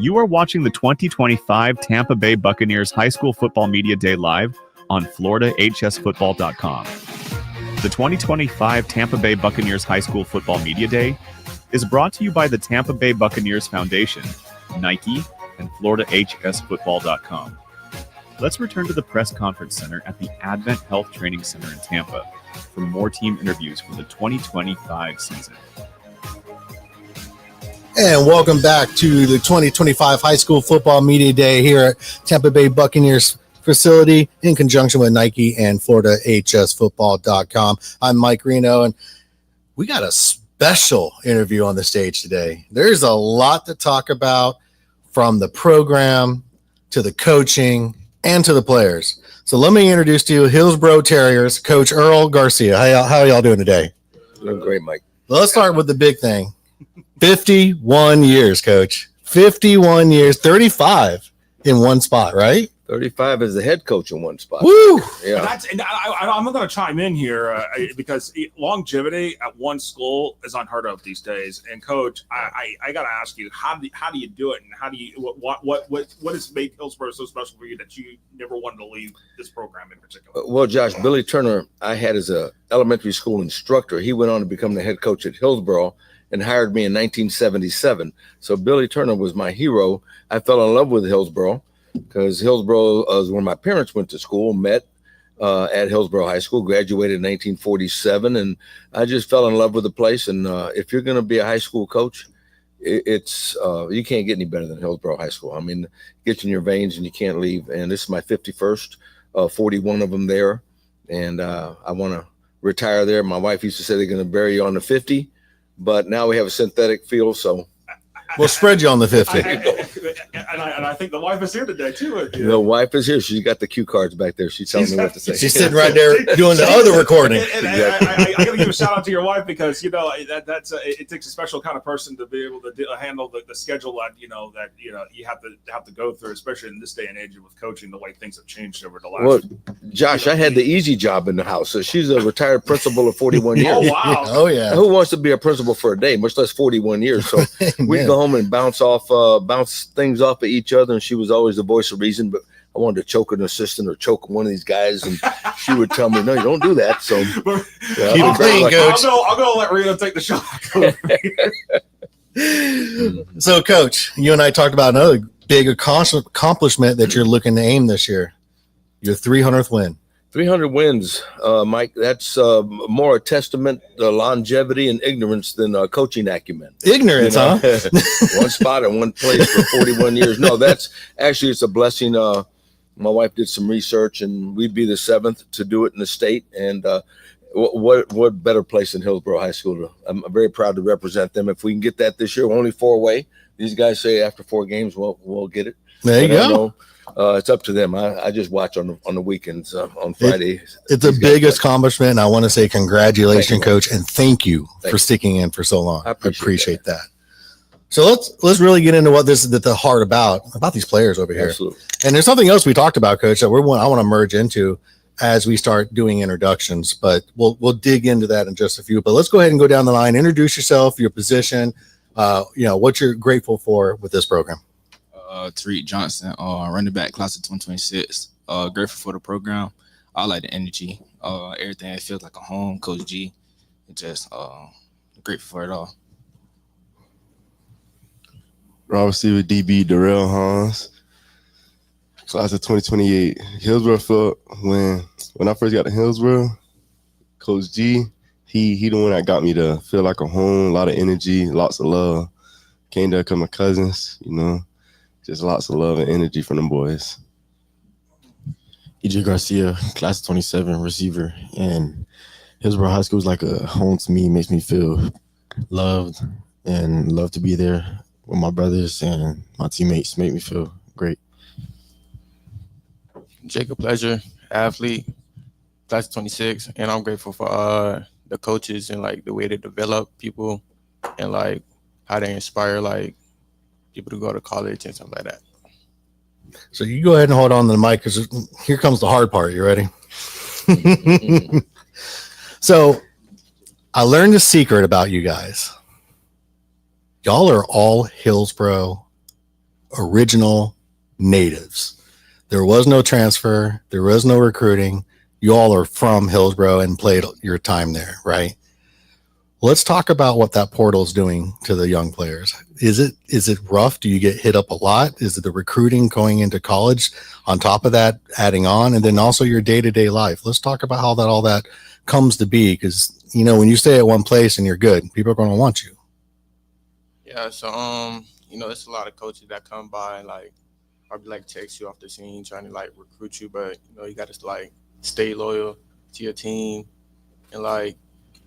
You are watching the 2025 Tampa Bay Buccaneers High School Football Media Day live on FloridaHSFootball.com. The 2025 Tampa Bay Buccaneers High School Football Media Day is brought to you by the Tampa Bay Buccaneers Foundation, Nike, and FloridaHSFootball.com. Let's return to the press conference center at the Advent Health Training Center in Tampa for more team interviews for the 2025 season. And welcome back to the 2025 High School Football Media Day here at Tampa Bay Buccaneers facility in conjunction with Nike and FloridaHSFootball.com. I'm Mike Reno, and we got a special interview on the stage today. There's a lot to talk about, from the program to the coaching and to the players. So let me introduce to you Hillsborough Terriers, Coach Earl Garcia. How are y'all doing today? Doing great, Mike. Well, let's start with the big thing. 51 years, Coach. 51 years, 35 in one spot, right? 35 as the head coach in one spot. Woo! Yeah. I'm going to chime in here because longevity at one school is unheard of these days. And Coach, I got to ask you, how do you do it, and how do you what has made Hillsborough so special for you that you never wanted to leave this program in particular? Well, Josh, Billy Turner, I had as a elementary school instructor. He went on to become the head coach at Hillsborough and hired me in 1977. So Billy Turner was my hero. I fell in love with Hillsborough because Hillsborough was where my parents went to school, met at Hillsborough High School, graduated in 1947, and I just fell in love with the place. And if you're going to be a high school coach, it's you can't get any better than Hillsborough High School. I mean, it gets in your veins and you can't leave. And this is my 51st, 41 of them there, and I want to retire there. My wife used to say they're going to bury you on the 50. But now we have a synthetic field, so we'll spread you on the 50. And I think the wife is here today, too. The wife is here. She's got the cue cards back there. She's telling me what to say. She's sitting right there doing the other recording. I got to give a shout out to your wife because, that's it takes a special kind of person to be able to handle the schedule that, you have to go through, especially in this day and age with coaching, the way things have changed over the last. Well, Josh, I had the easy job in the house. So she's a retired principal of 41 years. Oh, wow. Oh, yeah. Who wants to be a principal for a day, much less 41 years? So we'd go home and bounce things off of each other, and she was always the voice of reason. But I wanted to choke an assistant or choke one of these guys, and she would tell me, "No, you don't do that." So keep it clean, Coach. I'll go let Reno take the shot. So, Coach, you and I talked about another big accomplishment that you're looking to aim this year. Your 300th win. 300 wins, Mike. That's more a testament to longevity and ignorance than coaching acumen. Ignorance, You know? huh? One spot and one place for 41 years. No, that's actually, it's a blessing. My wife did some research, and we'd be the 7th to do it in the state. And what better place than Hillsborough High School? I'm very proud to represent them. If we can get that this year, we're only 4 away. These guys say after 4 games, we'll get it. There you But I go. know, it's up to them. I just watch on the weekends on Friday. It's a big accomplishment, and I want to say congratulations, Coach, and thank you for sticking in for so long. I appreciate that. So let's really get into what this is at the heart about these players over here. Absolutely. And there's something else we talked about, Coach, that I want to merge into as we start doing introductions, but we'll dig into that in just a few. But let's go ahead and go down the line. Introduce yourself, your position, what you're grateful for with this program. Tariq Johnson, running back, class of 2026. Grateful for the program. I like the energy, everything. It feels like a home. Coach G, just grateful for it all. Raw receiver DB Darrell Hans, class of 2028. Hillsborough felt when I first got to Hillsborough, Coach G, he the one that got me to feel like a home, a lot of energy, lots of love. Came there, come my cousins, just lots of love and energy from them boys. EJ Garcia, class of 27, receiver, and Hillsborough High School is like a home to me. It makes me feel loved and love to be there with my brothers and my teammates. Make me feel great. Jacob Pleasure, athlete, class of 26, and I'm grateful for the coaches and like the way they develop people and like how they inspire like people to go to college and stuff like that. So you go ahead and hold on to the mic because here comes the hard part. You ready? So I learned a secret about you guys. Y'all are all Hillsborough original natives. There was no transfer. There was no recruiting. You all are from Hillsborough and played your time there, right? Let's talk about what that portal is doing to the young players. Is it rough? Do you get hit up a lot? Is it the recruiting going into college on top of that, adding on, and then also your day-to-day life? Let's talk about how all that comes to be, because when you stay at one place and you're good, people are going to want you. Yeah, so it's a lot of coaches that come by and like probably like text you off the scene trying to like recruit you, but you got to like stay loyal to your team and like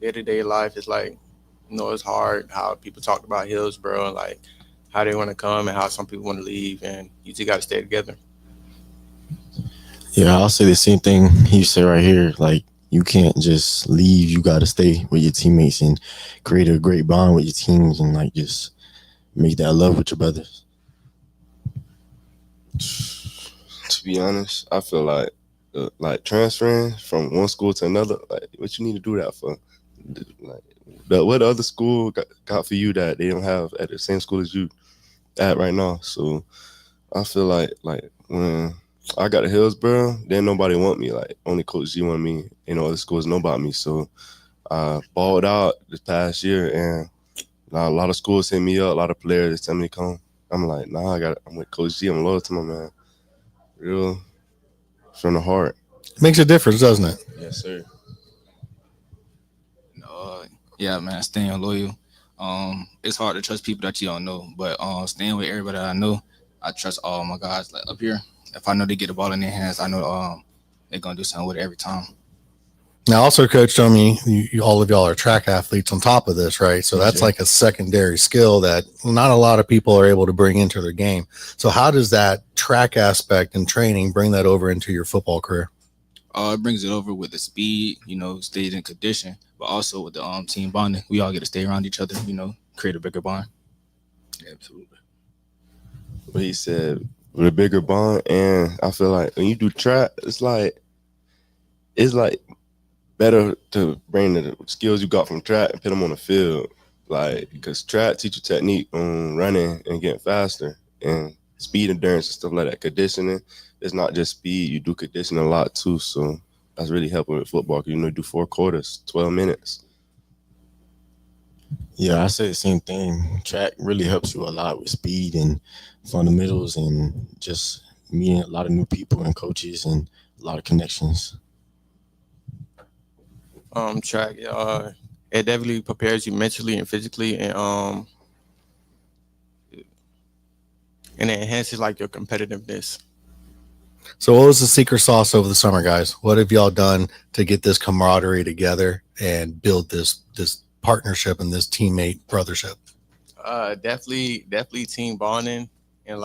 day-to-day life is like it's hard how people talk about Hillsborough and like how they want to come and how some people want to leave, and you just got to stay together. Yeah, I'll say the same thing you said right here. Like, you can't just leave. You got to stay with your teammates and create a great bond with your teams and like just make that love with your brothers. To be honest, I feel like transferring from one school to another, like what you need to do that for? Like, what other school got for you that they don't have at the same school as you at right now? So I feel like when I got to Hillsborough, then nobody want me. Like, only Coach G wanted me. Other schools know about me. So I balled out this past year, and a lot of schools hit me up. A lot of players tell me to come. I'm like, nah, I'm with Coach G. I'm loyal to my man. Real from the heart. Makes a difference, doesn't it? Yes, sir. Yeah, man, staying loyal. It's hard to trust people that you don't know, but staying with everybody that I know, I trust all my guys. Like up here, if I know they get the ball in their hands, I know they're gonna do something with it every time. Now, also, Coach told me all of y'all are track athletes on top of this, right? So that's like a secondary skill that not a lot of people are able to bring into their game. So how does that track aspect and training bring that over into your football career? It brings it over with the speed, stays in condition, but also with the team bonding. We all get to stay around each other, create a bigger bond. Absolutely. What he said, with a bigger bond, and I feel like when you do track, it's like better to bring the skills you got from track and put them on the field, like, because track teach you technique on running and getting faster and speed, endurance, and stuff like that. Conditioning, it's not just speed. You do conditioning a lot too, so that's really helping with football. You do 4 quarters, 12 minutes. Yeah, I say the same thing. Track really helps you a lot with speed and fundamentals and just meeting a lot of new people and coaches and a lot of connections. Track. It definitely prepares you mentally and physically, and it enhances like your competitiveness. So what was the secret sauce over the summer, guys? What have y'all done to get this camaraderie together and build this partnership and this teammate brothership? Definitely team bonding, and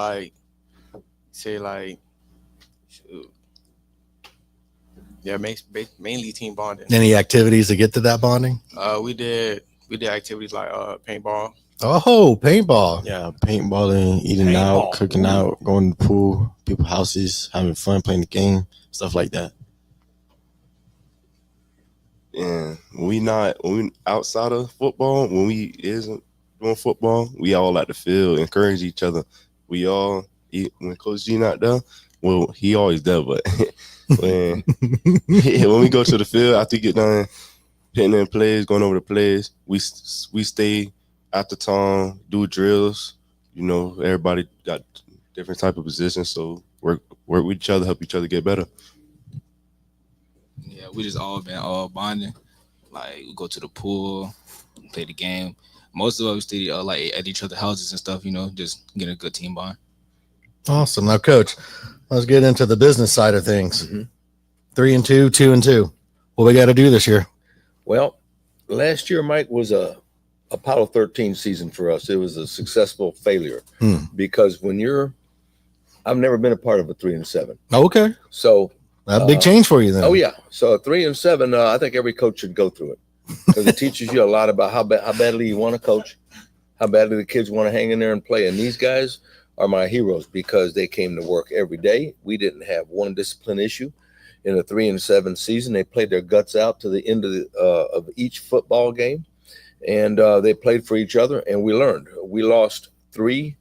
mainly team bonding. Any activities to get to that bonding? We did activities like paintball. Oh, paintball. Yeah, paintballing, eating out, cooking out, going to the pool, people's houses, having fun, playing the game, stuff like that. Yeah, when we outside of football, when we isn't doing football, we all at the field, encourage each other. We all, when Coach G not there, well, he always there, but when we go to the field, after we get done hitting in plays, going over the plays, we stay at the time, do drills. You know, everybody got different type of positions, so work with each other, help each other get better. Yeah, we just all been bonding. Like, we go to the pool, play the game. Most of us stay like at each other's houses and stuff, you know, just get a good team bond. Awesome. Now, Coach, let's get into the business side of things. 3-2, 2-2. What we got to do this year? Well, last year, Mike, was a Apollo 13 season for us. It was a successful failure because I've never been a part of a 3-7. Okay. So a big change for you then. Oh yeah. So a 3-7, I think every coach should go through it because it teaches you a lot about how badly you want to coach, how badly the kids want to hang in there and play. And these guys are my heroes because they came to work every day. We didn't have one discipline issue in a 3-7 season. They played their guts out to the end of each football game. And they played for each other, and we learned. We lost 3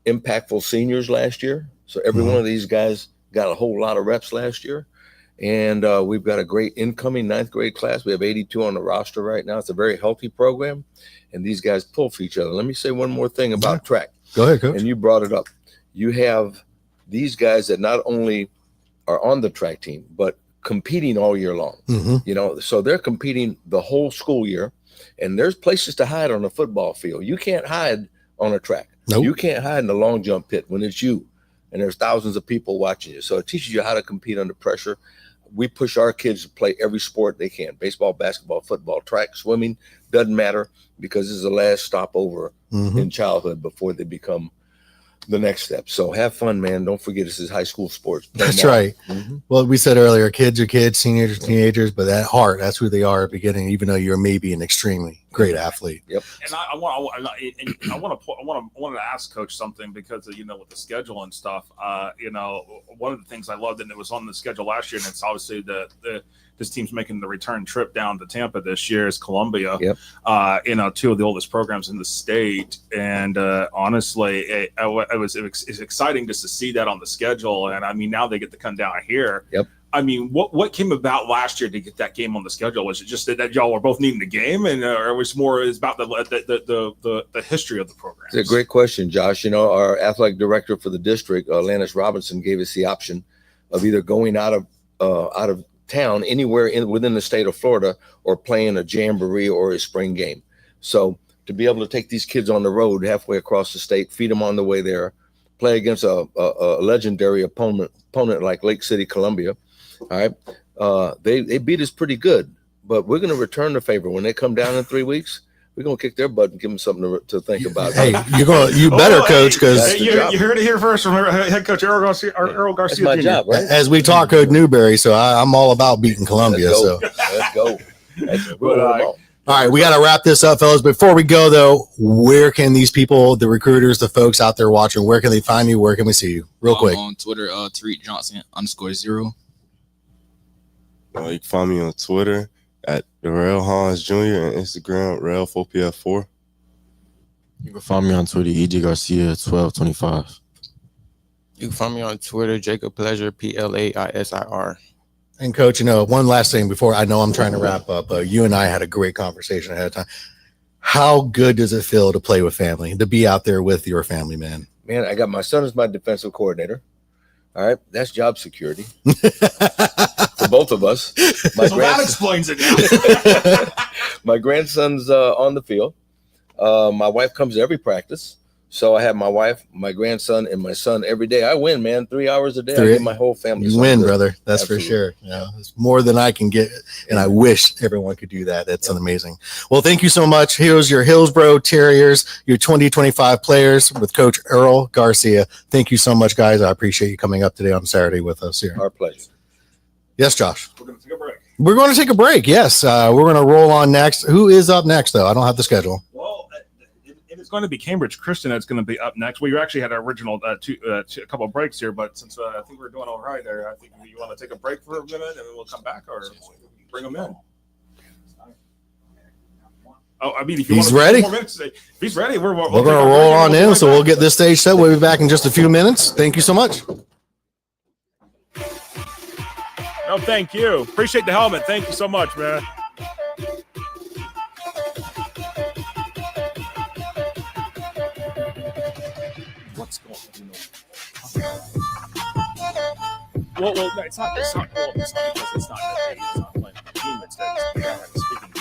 impactful seniors last year. So every one of these guys got a whole lot of reps last year. And we've got a great incoming 9th grade class. We have 82 on the roster right now. It's a very healthy program, and these guys pull for each other. Let me say one more thing about track. Go ahead, Coach. And you brought it up. You have these guys that not only are on the track team, but competing all year long. You know, so they're competing the whole school year. And there's places to hide on a football field. You can't hide on a track. Nope. You can't hide in the long jump pit when it's you and there's thousands of people watching you. So it teaches you how to compete under pressure. We push our kids to play every sport they can. Baseball, basketball, football, track, swimming, doesn't matter because this is the last stopover in childhood before they become the next step. So have fun, man. Don't forget this is high school sports. That's right. Well, we said earlier, kids are kids, seniors are teenagers, but at heart, that's who they are at the beginning, even though you're maybe an extremely great athlete. Yep. And I want to ask Coach something because of, you know, with the schedule and stuff. You know, one of the things I loved, and it was on the schedule last year, and it's obviously this team's making the return trip down to Tampa this year is Columbia. Yep. You know, 2 of the oldest programs in the state, and honestly, it's exciting just to see that on the schedule. And I mean, now they get to come down here. Yep. I mean, what came about last year to get that game on the schedule? Was it just that y'all were both needing the game, and or it was more about the history of the program? It's a great question, Josh. You know, our athletic director for the district, Lannis Robinson, gave us the option of either going out of town anywhere within the state of Florida or playing a jamboree or a spring game. So to be able to take these kids on the road halfway across the state, feed them on the way there, play against a legendary opponent like Lake City, Columbia. All right. They beat us pretty good, but we're going to return the favor when they come down in 3 weeks. We're going to kick their butt and give them something to think about. Hey, you better, Coach, because you heard it here first from head coach Earl Garcia. That's my Jr. job, right? as we talk Code Newberry, so I'm all about beating Columbia. Let's go. All right, we got to wrap this up, fellas. Before we go, though, where can these people, the recruiters, the folks out there watching, where can they find you? Where can we see you? Real quick. On Twitter, Tariq Johnson _0. You can find me on Twitter at Darrell Hans Jr. and Instagram Rel4PF4. You can find me on Twitter, EJ Garcia 1225. You can find me on Twitter, Jacob Pleasure, PLAISIR. And Coach, you know, one last thing before I know I'm trying to wrap up. You and I had a great conversation ahead of time. How good does it feel to play with family, to be out there with your family, man? Man, I got my son as my defensive coordinator. All right, that's job security for both of us. So that explains it now. My grandson's on the field. My wife comes to every practice. So I have my wife, my grandson, and my son every day. I win, man. 3 hours a day. I get my whole family. You win, brother. That's Absolutely. For sure. Yeah, it's more than I can get, and I wish everyone could do that. That's amazing. Well, thank you so much. Here's your Hillsborough Terriers, your 2025 players with Coach Earl Garcia. Thank you so much, guys. I appreciate you coming up today on Saturday with us here. Our pleasure. Yes, Josh. We're going to take a break. We're going to take a break. Yes, we're going to roll on next. Who is up next, though? I don't have the schedule. Well, it's going to be Cambridge Christian that's going to be up next. We actually had our original a couple of breaks here, but since I think we're doing all right there, I think you want to take a break for a minute and then we'll come back or bring them in. Oh, I mean, if you he's want ready. More minutes, if he's ready, we're going to roll on in, so we'll get this stage set. We'll be back in just a few minutes. Thank you so much. No, thank you. Appreciate the helmet. Thank you so much, man. What's going on? Well, no, it's not because it's not playing the team. It's that speaking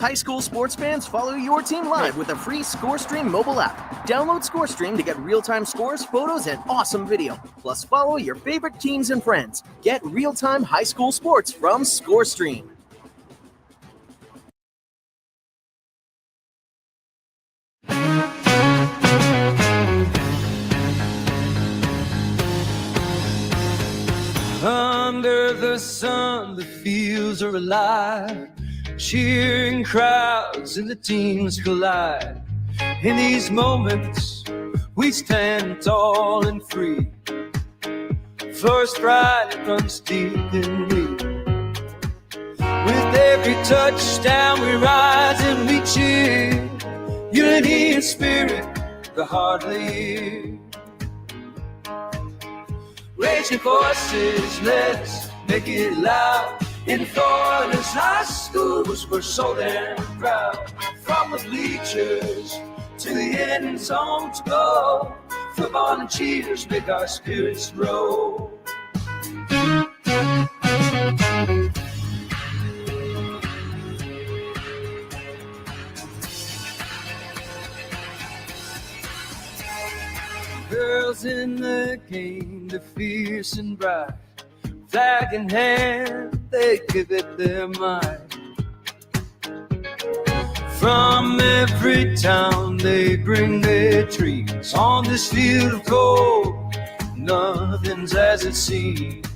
High school sports fans, follow your team live with a free ScoreStream mobile app. Download ScoreStream to get real-time scores, photos, and awesome video. Plus, follow your favorite teams and friends. Get real-time high school sports from ScoreStream. Under the sun, the fields are alive. Cheering crowds and the teams collide. In these moments, we stand tall and free. First pride runs deep in me. With every touchdown, we rise and we cheer. Unity and spirit, the heart lead. Raise your voices, let's make it loud. In Florida's high schools, we're so damn proud. From the bleachers to the end zone to go, football and cheers make our spirits grow. Girls in the game, they're fierce and bright. Flag in hand, they give it their might. From every town they bring their dreams. On this field of gold, nothing's as it seems.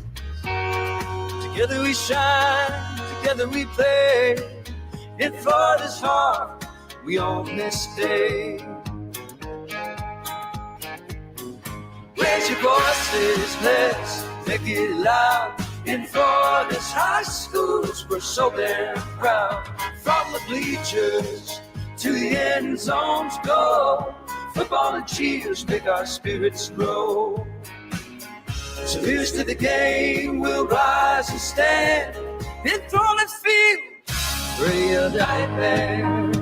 Together we shine, together we play. In Florida's heart, we own this day. Raise your voices, let's make it loud. In Florida's high schools, we're so damn proud. From the bleachers to the end zones go, football and cheers make our spirits grow. So here's to the game, we'll rise and stand. In Florida's field, ready or die band.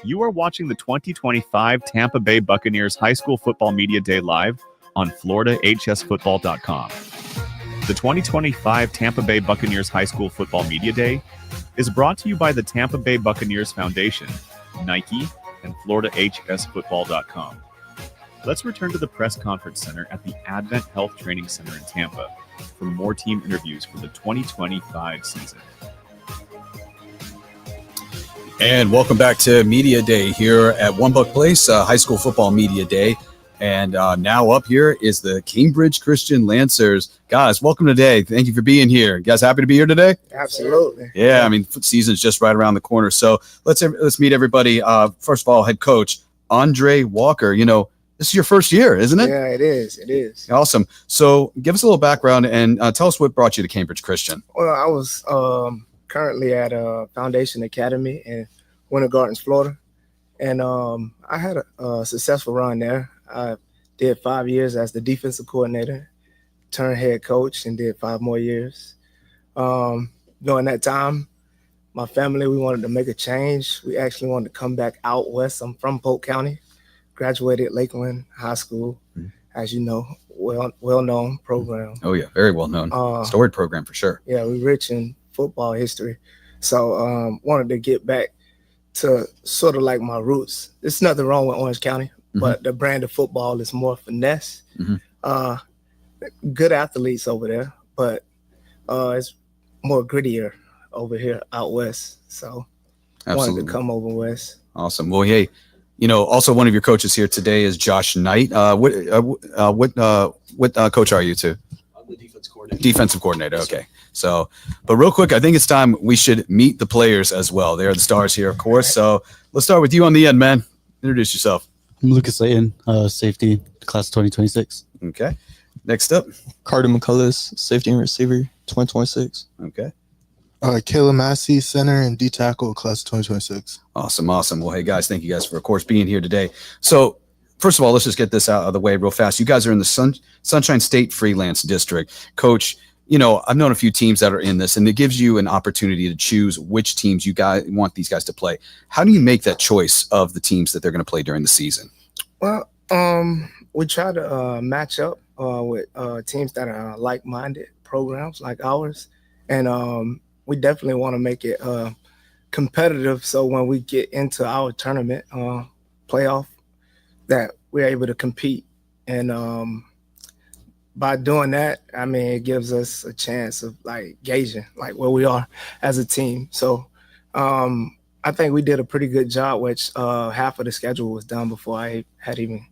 You are watching the 2025 Tampa Bay Buccaneers High School Football Media Day live on FloridaHSFootball.com. The 2025 Tampa Bay Buccaneers High School Football Media Day is brought to you by the Tampa Bay Buccaneers Foundation, Nike, and FloridaHSFootball.com. Let's return to the press conference center at the Advent Health Training Center in Tampa for more team interviews for the 2025 season. And welcome back to Media Day here at One Buck Place, High School Football Media Day. And now up here is the Cambridge Christian Lancers. Guys, welcome today. Thank you for being here. You guys happy to be here today? Absolutely. Yeah, I mean, season's just right around the corner. So let's meet everybody. First of all, head coach Andre Walker. You know, this is your first year, isn't it? Yeah, it is. It is. Awesome. So give us a little background and tell us what brought you to Cambridge Christian. Well, I was currently at Foundation Academy in Winter Gardens, Florida. And I had a successful run there. I did 5 years as the defensive coordinator, turned head coach, and did 5 more years. During that time, my family, we wanted to make a change. We actually wanted to come back out west. I'm from Polk County, graduated Lakeland High School, as you know, well-known program. Oh, yeah, very well known. Storied program for sure. Yeah, we're rich in football history. So wanted to get back to sort of like my roots. There's nothing wrong with Orange County, but the brand of football is more finesse. Good athletes over there, but it's more grittier over here out west. So wanted to come over west. Awesome. Well, hey, also one of your coaches here today is Josh Knight. What coach are you too? I'm the defensive coordinator. Defensive coordinator. Okay. So, but real quick, I think it's time we should meet the players as well. They're the stars here, of course. So let's start with you on the end, man. Introduce yourself. I'm Lucas Layton, safety, class 2026. Okay. Next up, Carter McCullough, safety and receiver, 2026. Okay. Kayla Massey, center and D tackle, class 2026. Awesome. Well, hey guys, thank you guys for, of course, being here today. So, first of all, let's just get this out of the way real fast. You guys are in the Sunshine State Freelance District. Coach, I've known a few teams that are in this, and it gives you an opportunity to choose which teams you guys want these guys to play. How do you make that choice of the teams that they're going to play during the season? Well, we try to match up with teams that are like-minded programs like ours, and we definitely want to make it competitive. So when we get into our tournament playoff, that we're able to compete, and by doing that, I mean, it gives us a chance of like gauging like where we are as a team. So I think we did a pretty good job, which half of the schedule was done before I had even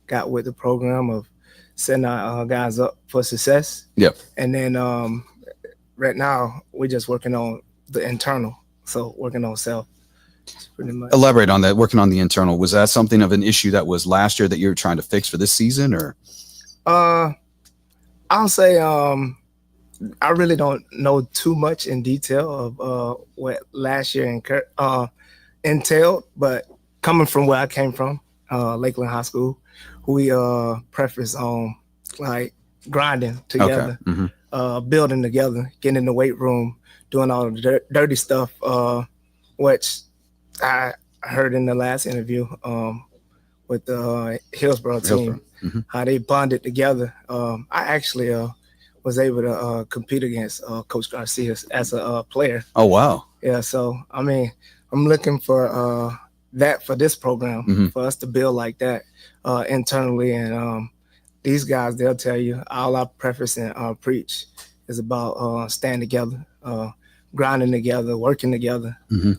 got with the program of setting our guys up for success. Yep. And then right now we're just working on the internal, so working on self. Pretty much. Elaborate on that. Working on the internal. Was that something of an issue that was last year that you were trying to fix for this season, or? I'll say I really don't know too much in detail of what last year entailed, but coming from where I came from, Lakeland High School, we preface on like grinding together, building together, getting in the weight room, doing all the dirty stuff, which I heard in the last interview with the Hillsborough team, how they bonded together. I actually was able to compete against Coach Garcia as a player. Oh, wow. Yeah, so, I mean, I'm looking for that for this program, for us to build like that internally. And these guys, they'll tell you, all I preface and preach is about staying together, grinding together, working together,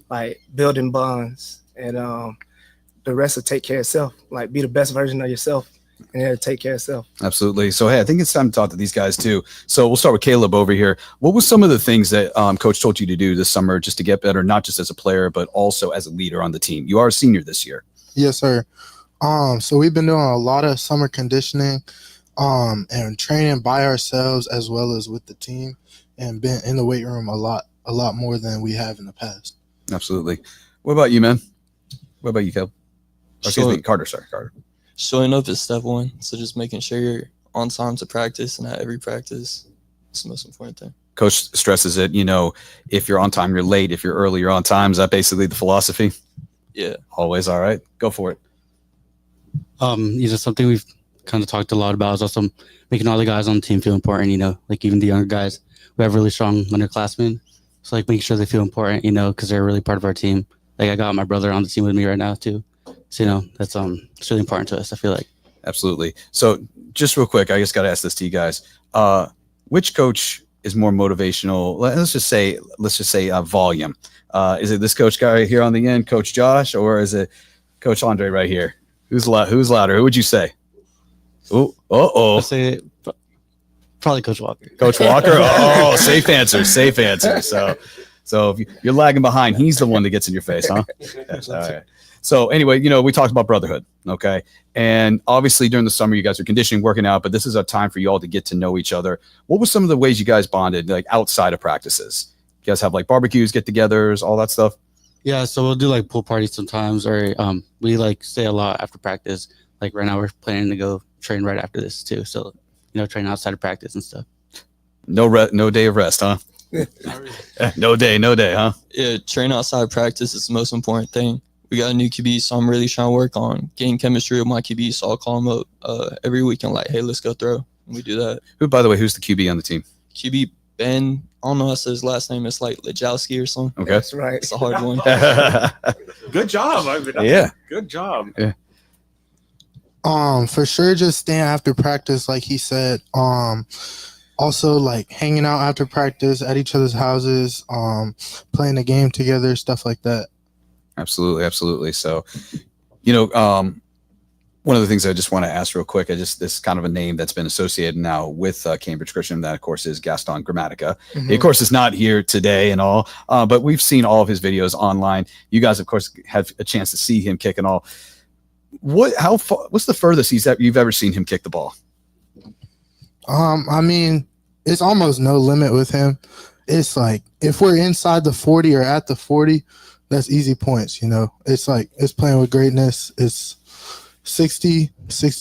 like building bonds, and the rest will take care of itself. Like, be the best version of yourself, and it'll take care of itself. Absolutely. So, hey, I think it's time to talk to these guys too. So we'll start with Caleb over here. What was some of the things that Coach told you to do this summer just to get better, not just as a player, but also as a leader on the team? You are a senior this year. Yes, sir. So we've been doing a lot of summer conditioning and training by ourselves as well as with the team, and been in the weight room a lot more than we have in the past. Absolutely. What about you, man? What about you, Caleb? Excuse me, Carter. Sorry, Carter. Showing up is step one. So just making sure you're on time to practice, and at every practice, it's the most important thing. Coach stresses it, if you're on time, you're late. If you're early, you're on time. Is that basically the philosophy? Yeah. Always. All right. Go for it. Something we've kind of talked a lot about is also making all the guys on the team feel important, like even the younger guys. We have really strong underclassmen. So like making sure they feel important, because they're really part of our team. Like I got my brother on the team with me right now too. So, that's it's really important to us, I feel like. Absolutely. So just real quick, I just got to ask this to you guys. Which coach is more motivational? Let's just say volume. Is it this coach guy here on the end, Coach Josh, or is it Coach Andre right here? Who's louder? Who would you say? I'd say probably Coach Walker. Coach Walker? Oh, safe answer. So if you're lagging behind, he's the one that gets in your face, huh? Yes, all right. So anyway, we talked about brotherhood, okay? And obviously during the summer, you guys are conditioning, working out, but this is a time for you all to get to know each other. What were some of the ways you guys bonded, like outside of practices? You guys have like barbecues, get-togethers, all that stuff? Yeah, so we'll do like pool parties sometimes, or we like stay a lot after practice. Like right now, we're planning to go train right after this too. So, train outside of practice and stuff. No day of rest, huh? No day, huh? Yeah, train outside practice is the most important thing. We got a new QB, so I'm really trying to work on getting chemistry with my QB. So I'll call him up every week and like, hey, let's go throw. And we do that. By the way, who's the QB on the team? QB Ben. I don't know how to say his last name. It's like Lajowski or something. Okay. That's right. It's a hard one. Good job. Yeah. Good job. Yeah. For sure, just staying after practice, like he said. Also, like hanging out after practice at each other's houses, playing a game together, stuff like that. Absolutely. So, one of the things I just want to ask real quick, this is kind of a name that's been associated now with Cambridge Christian. That, of course, is Gaston Grammatica. Mm-hmm. He, of course, is not here today and all, but we've seen all of his videos online. You guys, of course, have a chance to see him kick and all. What's the furthest you've ever seen him kick the ball? I mean, it's almost no limit with him. It's like if we're inside the 40 or at the 40, that's easy points. It's like it's playing with greatness. It's 60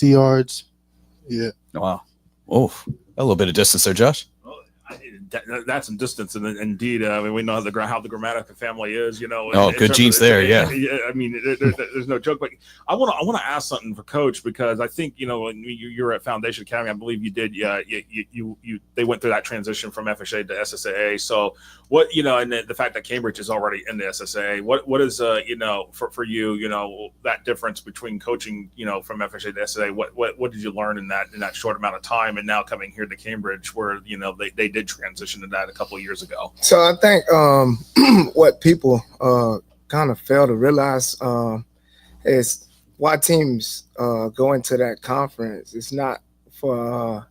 yards. Yeah. Wow. Oh, a little bit of distance there, Josh. That's some distance, and indeed, we know how the Grammatica family is. Good genes there. Yeah. I mean, there's no joke. But I want to ask something for Coach, because I think when you're at Foundation Academy, I believe you did. They went through that transition from FHA to SSAA. So what and the fact that Cambridge is already in the SSAA. What is for you that difference between coaching from FHA to SSAA? What did you learn in that short amount of time, and now coming here to Cambridge, where they did transition to that a couple of years ago? So I think what people kind of fail to realize is why teams go into that conference. It's not for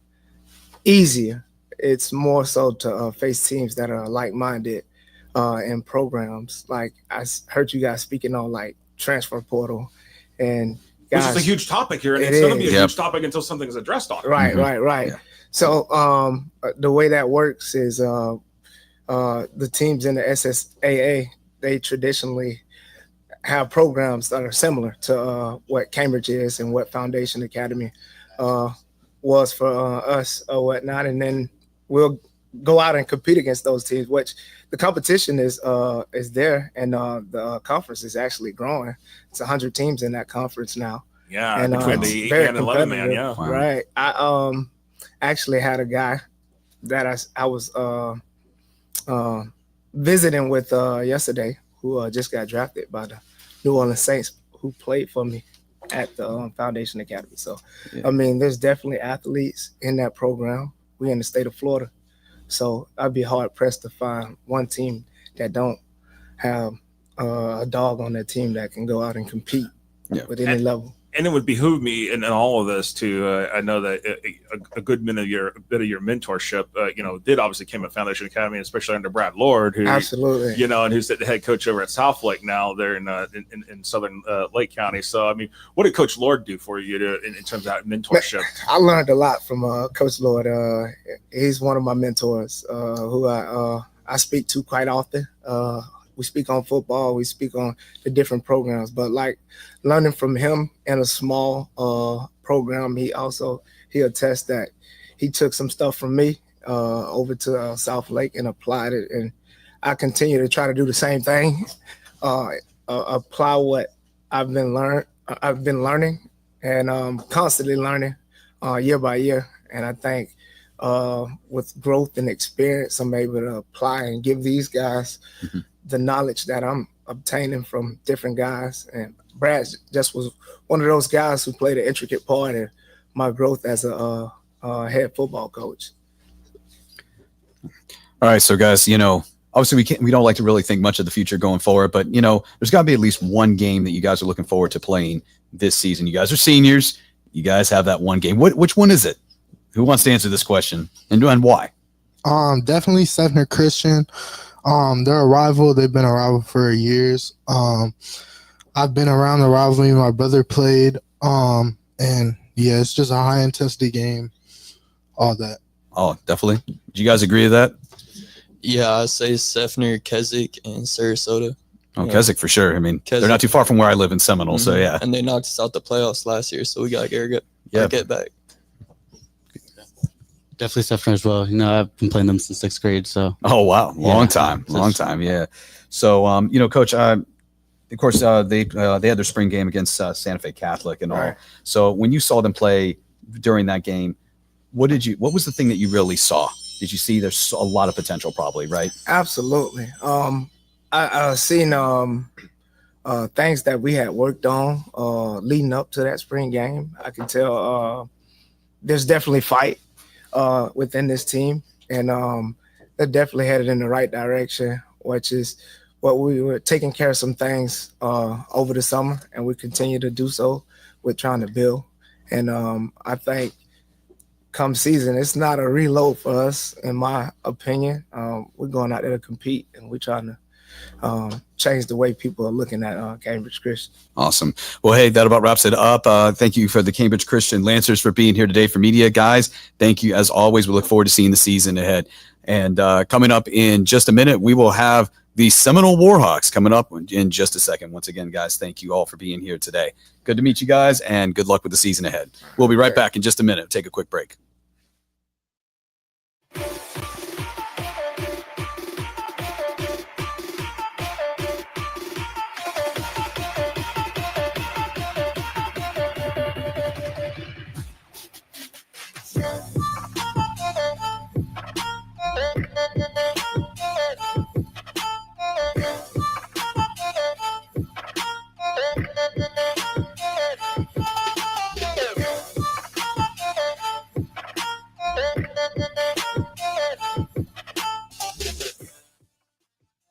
easier. It's more so to face teams that are like-minded in programs. Like I heard you guys speaking on like transfer portal, and which is a huge topic here, and it's going to be a huge topic until something is addressed on it. Right. Yeah. So the way that works is the teams in the SSAA, they traditionally have programs that are similar to what Cambridge is and what Foundation Academy was for us or whatnot. And then we'll go out and compete against those teams, which the competition is there, and the conference is actually growing. It's 100 teams in that conference now. Yeah, and between the 8 and 11 man. Yeah, wow. Right. I actually had a guy that I was visiting with yesterday who just got drafted by the New Orleans Saints, who played for me at the Foundation Academy. So, I mean, there's definitely athletes in that program. We're in the state of Florida. So I'd be hard pressed to find one team that don't have a dog on their team that can go out and compete with any level. And it would behoove me in all of this to I know that a good bit of your mentorship, did obviously came at Foundation Academy, especially under Brad Lord, who absolutely, and who's the head coach over at South Lake now. They're in Southern Lake County. So I mean, what did Coach Lord do for you in terms of that mentorship? I learned a lot from Coach Lord. He's one of my mentors who I speak to quite often. We speak on football, we speak on the different programs, but like learning from him in a small program, he attests that he took some stuff from me over to South Lake and applied it. And I continue to try to do the same thing, apply what I've been learning and constantly learning year by year. And I think with growth and experience, I'm able to apply and give these guys the knowledge that I'm obtaining from different guys. And Brad just was one of those guys who played an intricate part in my growth as a head football coach. All right, so guys, obviously we don't like to really think much of the future going forward, but there's got to be at least one game that you guys are looking forward to playing this season. You guys are seniors. You guys have that one game. Which one is it? Who wants to answer this question and why? Definitely Seffner Christian. They're a rival. They've been a rival for years. I've been around the rivalry. My brother played. And yeah, it's just a high intensity game. All that. Oh, definitely. Do you guys agree with that? Yeah, I say Seffner, Keswick, and Sarasota. Oh, Yeah. Keswick for sure. I mean, they're not Keswick. too far from where I live in Seminole, so Mhm. yeah. And they knocked us out the playoffs last year, so we got to get back. Definitely Seffner as well. I've been playing them since 6th grade. So. Oh wow, long Yeah. time, yeah. So Coach, of course they had their spring game against Santa Fe Catholic and all. Right. So So when you saw them play during that game, what was the thing that you really saw? Did you see there's a lot of potential, probably, right? Absolutely. I seen things that we had worked on leading up to that spring game. I can tell there's definitely fight within this team, and they're definitely headed in the right direction, which is what we were taking care of some things over the summer, and we continue to do so with trying to build. And I think come season, it's not a reload for us, in my opinion. We're going out there to compete, and we're trying to change the way people are looking at Cambridge Christian. Awesome. Well, hey, that about wraps it up. Thank you for the Cambridge Christian Lancers for being here today for media, guys. Thank you as always. We look forward to seeing the season ahead. And coming up in just a minute, we will have the Seminole Warhawks coming up in just a second. Once again, guys, thank you all for being here today. Good to meet you guys, and good luck with the season ahead. We'll be right back in just a minute. Take a quick break.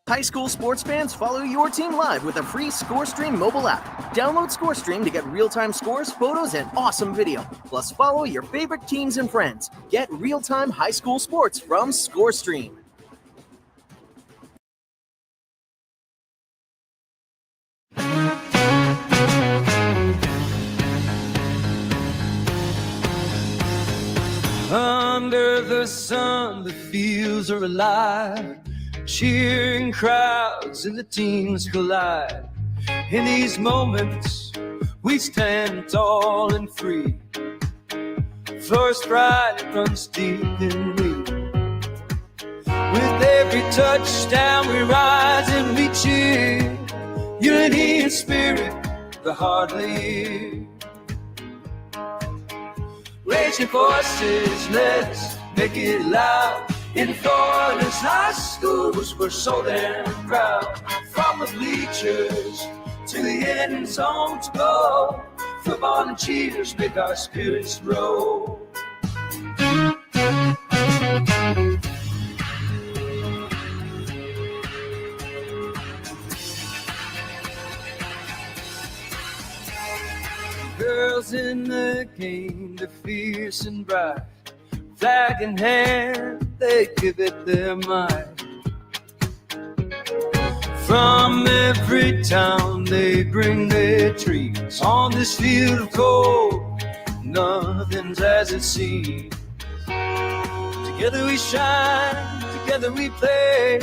High school sports fans, follow your team live with a free ScoreStream mobile app. Download ScoreStream to get real-time scores, photos, and awesome video. Plus, follow your favorite teams and friends. Get real-time high school sports from ScoreStream. Under the sun, the fields are alive. Cheering crowds and the teams collide. In these moments, we stand tall and free. First pride runs deep in me. With every touchdown, we rise and we cheer. Unity and spirit, the heart lead. Raise your voices, let's make it loud. In Florida's high schools, we're so damn proud. From the bleachers to the end zone to go, football and cheers make our spirits grow. Girls in the game, they're fierce and bright. Flag in hand, they give it their might. From every town, they bring their trees. On this field of gold, nothing's as it seems. Together we shine, together we play.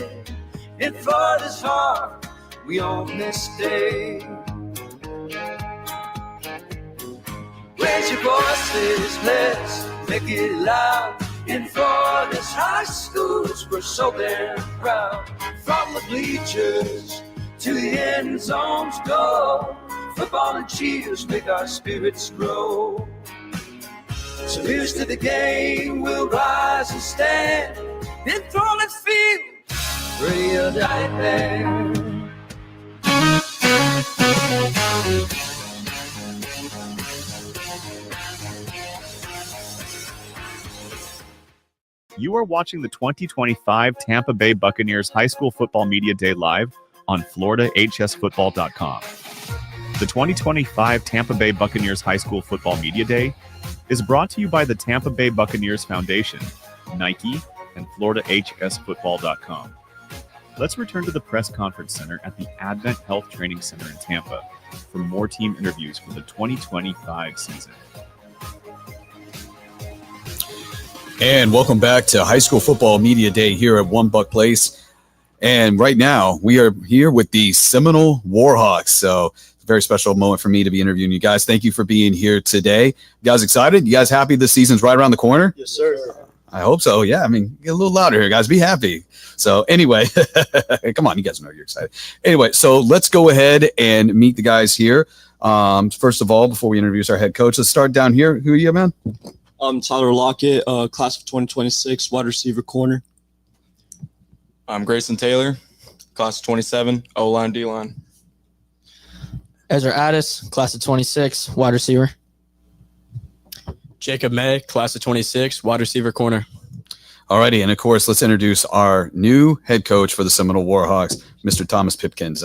In Florida's heart, we own this day. Raise your voices, let's make it loud. In Florida's high schools, we're so damn proud. From the bleachers to the end zones go, football and cheers make our spirits grow. So here's to the game, we'll rise and stand. In Florida's field, real nightmare. You are watching the 2025 Tampa Bay Buccaneers High School Football Media Day live on FloridaHSFootball.com. The 2025 Tampa Bay Buccaneers High School Football Media Day is brought to you by the Tampa Bay Buccaneers Foundation, Nike, and FloridaHSFootball.com. Let's return to the press conference center at the Advent Health Training Center in Tampa for more team interviews for the 2025 season. And welcome back to High School Football Media Day here at One Buck Place. And right now we are here with the Seminole Warhawks. So it's a very special moment for me to be interviewing you guys. Thank you for being here today. You guys excited? You guys happy the season's right around the corner? Yes, sir. I hope so. Yeah. I mean, get a little louder here, guys. Be happy. So anyway, come on. You guys know you're excited. Anyway, so let's go ahead and meet the guys here. First of all, before we introduce our head coach, let's start down here. Who are you, man? I'm Tyler Lockett, class of 2026, wide receiver corner. I'm Grayson Taylor, class of 27, O-line, D-line. Ezra Addis, class of 26, wide receiver. Jacob May, class of 26, wide receiver corner. Alrighty, and of course, let's introduce our new head coach for the Seminole Warhawks, Mr. Thomas Pipkins.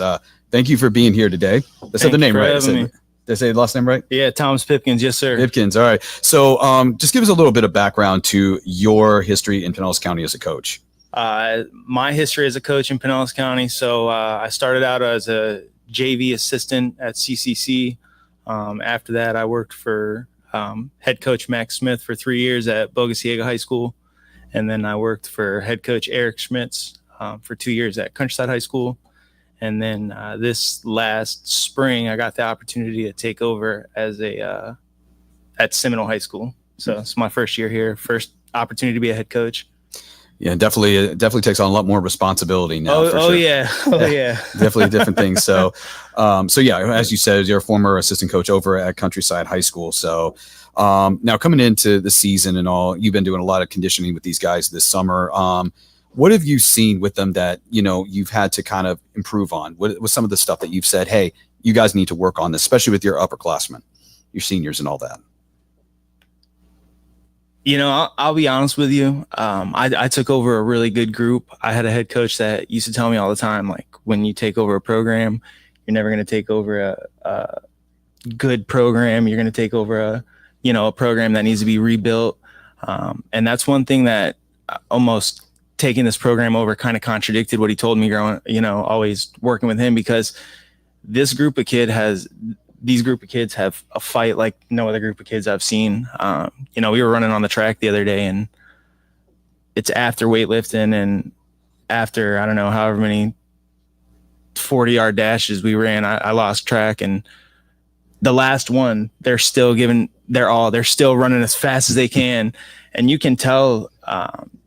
Thank you for being here today. I said the name right. Did I say the last name right? Yeah, Thomas Pipkins. Yes, sir. Pipkins. All right. So just give us a little bit of background to your history in Pinellas County as a coach. My history as a coach in Pinellas County. So I started out as a JV assistant at CCC. After that, I worked for head coach Max Smith for 3 years at Bogosiega High School. And then I worked for head coach Eric Schmitz for 2 years at Countryside High School. And then this last spring, I got the opportunity to take over as at Seminole High School. So it's my first year here, first opportunity to be a head coach. Yeah, definitely. It definitely takes on a lot more responsibility now. Yeah. Definitely different things. So, yeah, as you said, you're a former assistant coach over at Countryside High School. So now coming into the season and all, you've been doing a lot of conditioning with these guys this summer. What have you seen with them that, you've had to kind of improve on? What was some of the stuff that you've said, hey, you guys need to work on this, especially with your upperclassmen, your seniors and all that? I'll be honest with you. I took over a really good group. I had a head coach that used to tell me all the time, like, when you take over a program, you're never going to take over a good program. You're going to take over a program that needs to be rebuilt. And that's one thing that almost taking this program over kind of contradicted what he told me growing, always working with him, because these group of kids have a fight like no other group of kids I've seen. We were running on the track the other day, and it's after weightlifting and after, I don't know, however many 40-yard dashes we ran, I lost track. And the last one, they're still giving their all. They're still running as fast as they can. And you can tell,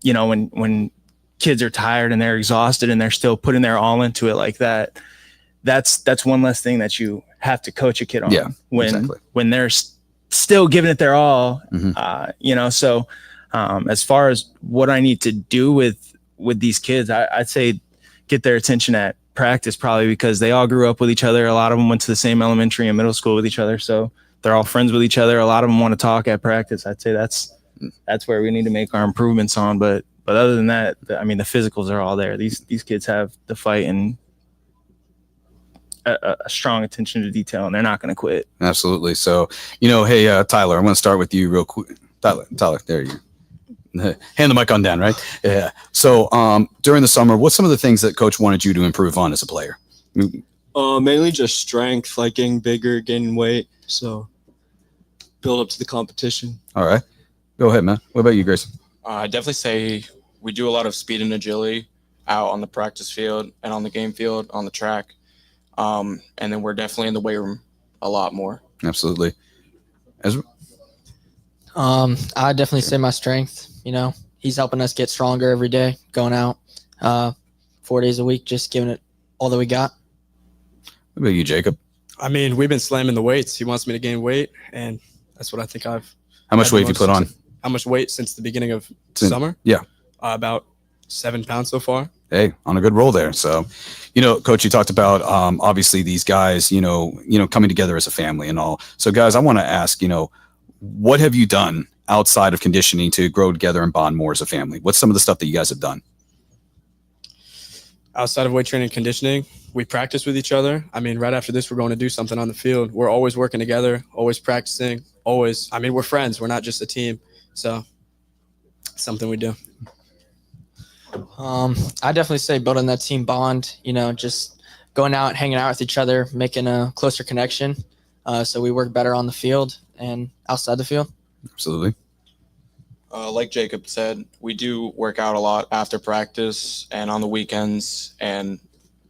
when kids are tired and they're exhausted and they're still putting their all into it like that, that's one less thing that you have to coach a kid on. Yeah, exactly. When they're still giving it their all. So as far as what I need to do with these kids, I'd say get their attention at practice, probably, because they all grew up with each other. A lot of them went to the same elementary and middle school with each other, so they're all friends with each other. A lot of them want to talk at practice. I'd say that's where we need to make our improvements on. But other than that, the physicals are all there. These kids have the fight and a strong attention to detail, and they're not going to quit. Absolutely. So, hey, Tyler, I'm going to start with you real quick. Tyler, there you go. Hand the mic on down, right? Yeah. So during the summer, what's some of the things that coach wanted you to improve on as a player? Mainly just strength, like getting bigger, gaining weight. So build up to the competition. All right. Go ahead, man. What about you, Grayson? I definitely say we do a lot of speed and agility out on the practice field and on the game field, on the track. And then we're definitely in the weight room a lot more. Absolutely. Ezra? I definitely say my strength. He's helping us get stronger every day, going out 4 days a week, just giving it all that we got. What about you, Jacob? We've been slamming the weights. He wants me to gain weight, and that's what I think I've. How much weight have you put on? How much weight since the beginning of summer? Yeah. About 7 pounds so far. Hey, on a good roll there. So, Coach, you talked about obviously these guys, coming together as a family and all. So, guys, I want to ask, what have you done outside of conditioning to grow together and bond more as a family? What's some of the stuff that you guys have done? Outside of weight training and conditioning, we practice with each other. Right after this, we're going to do something on the field. We're always working together, always practicing, always. We're friends. We're not just a team. So, something we do. I definitely say building that team bond, just going out, hanging out with each other, making a closer connection. So we work better on the field and outside the field. Absolutely. Like Jacob said, we do work out a lot after practice and on the weekends. And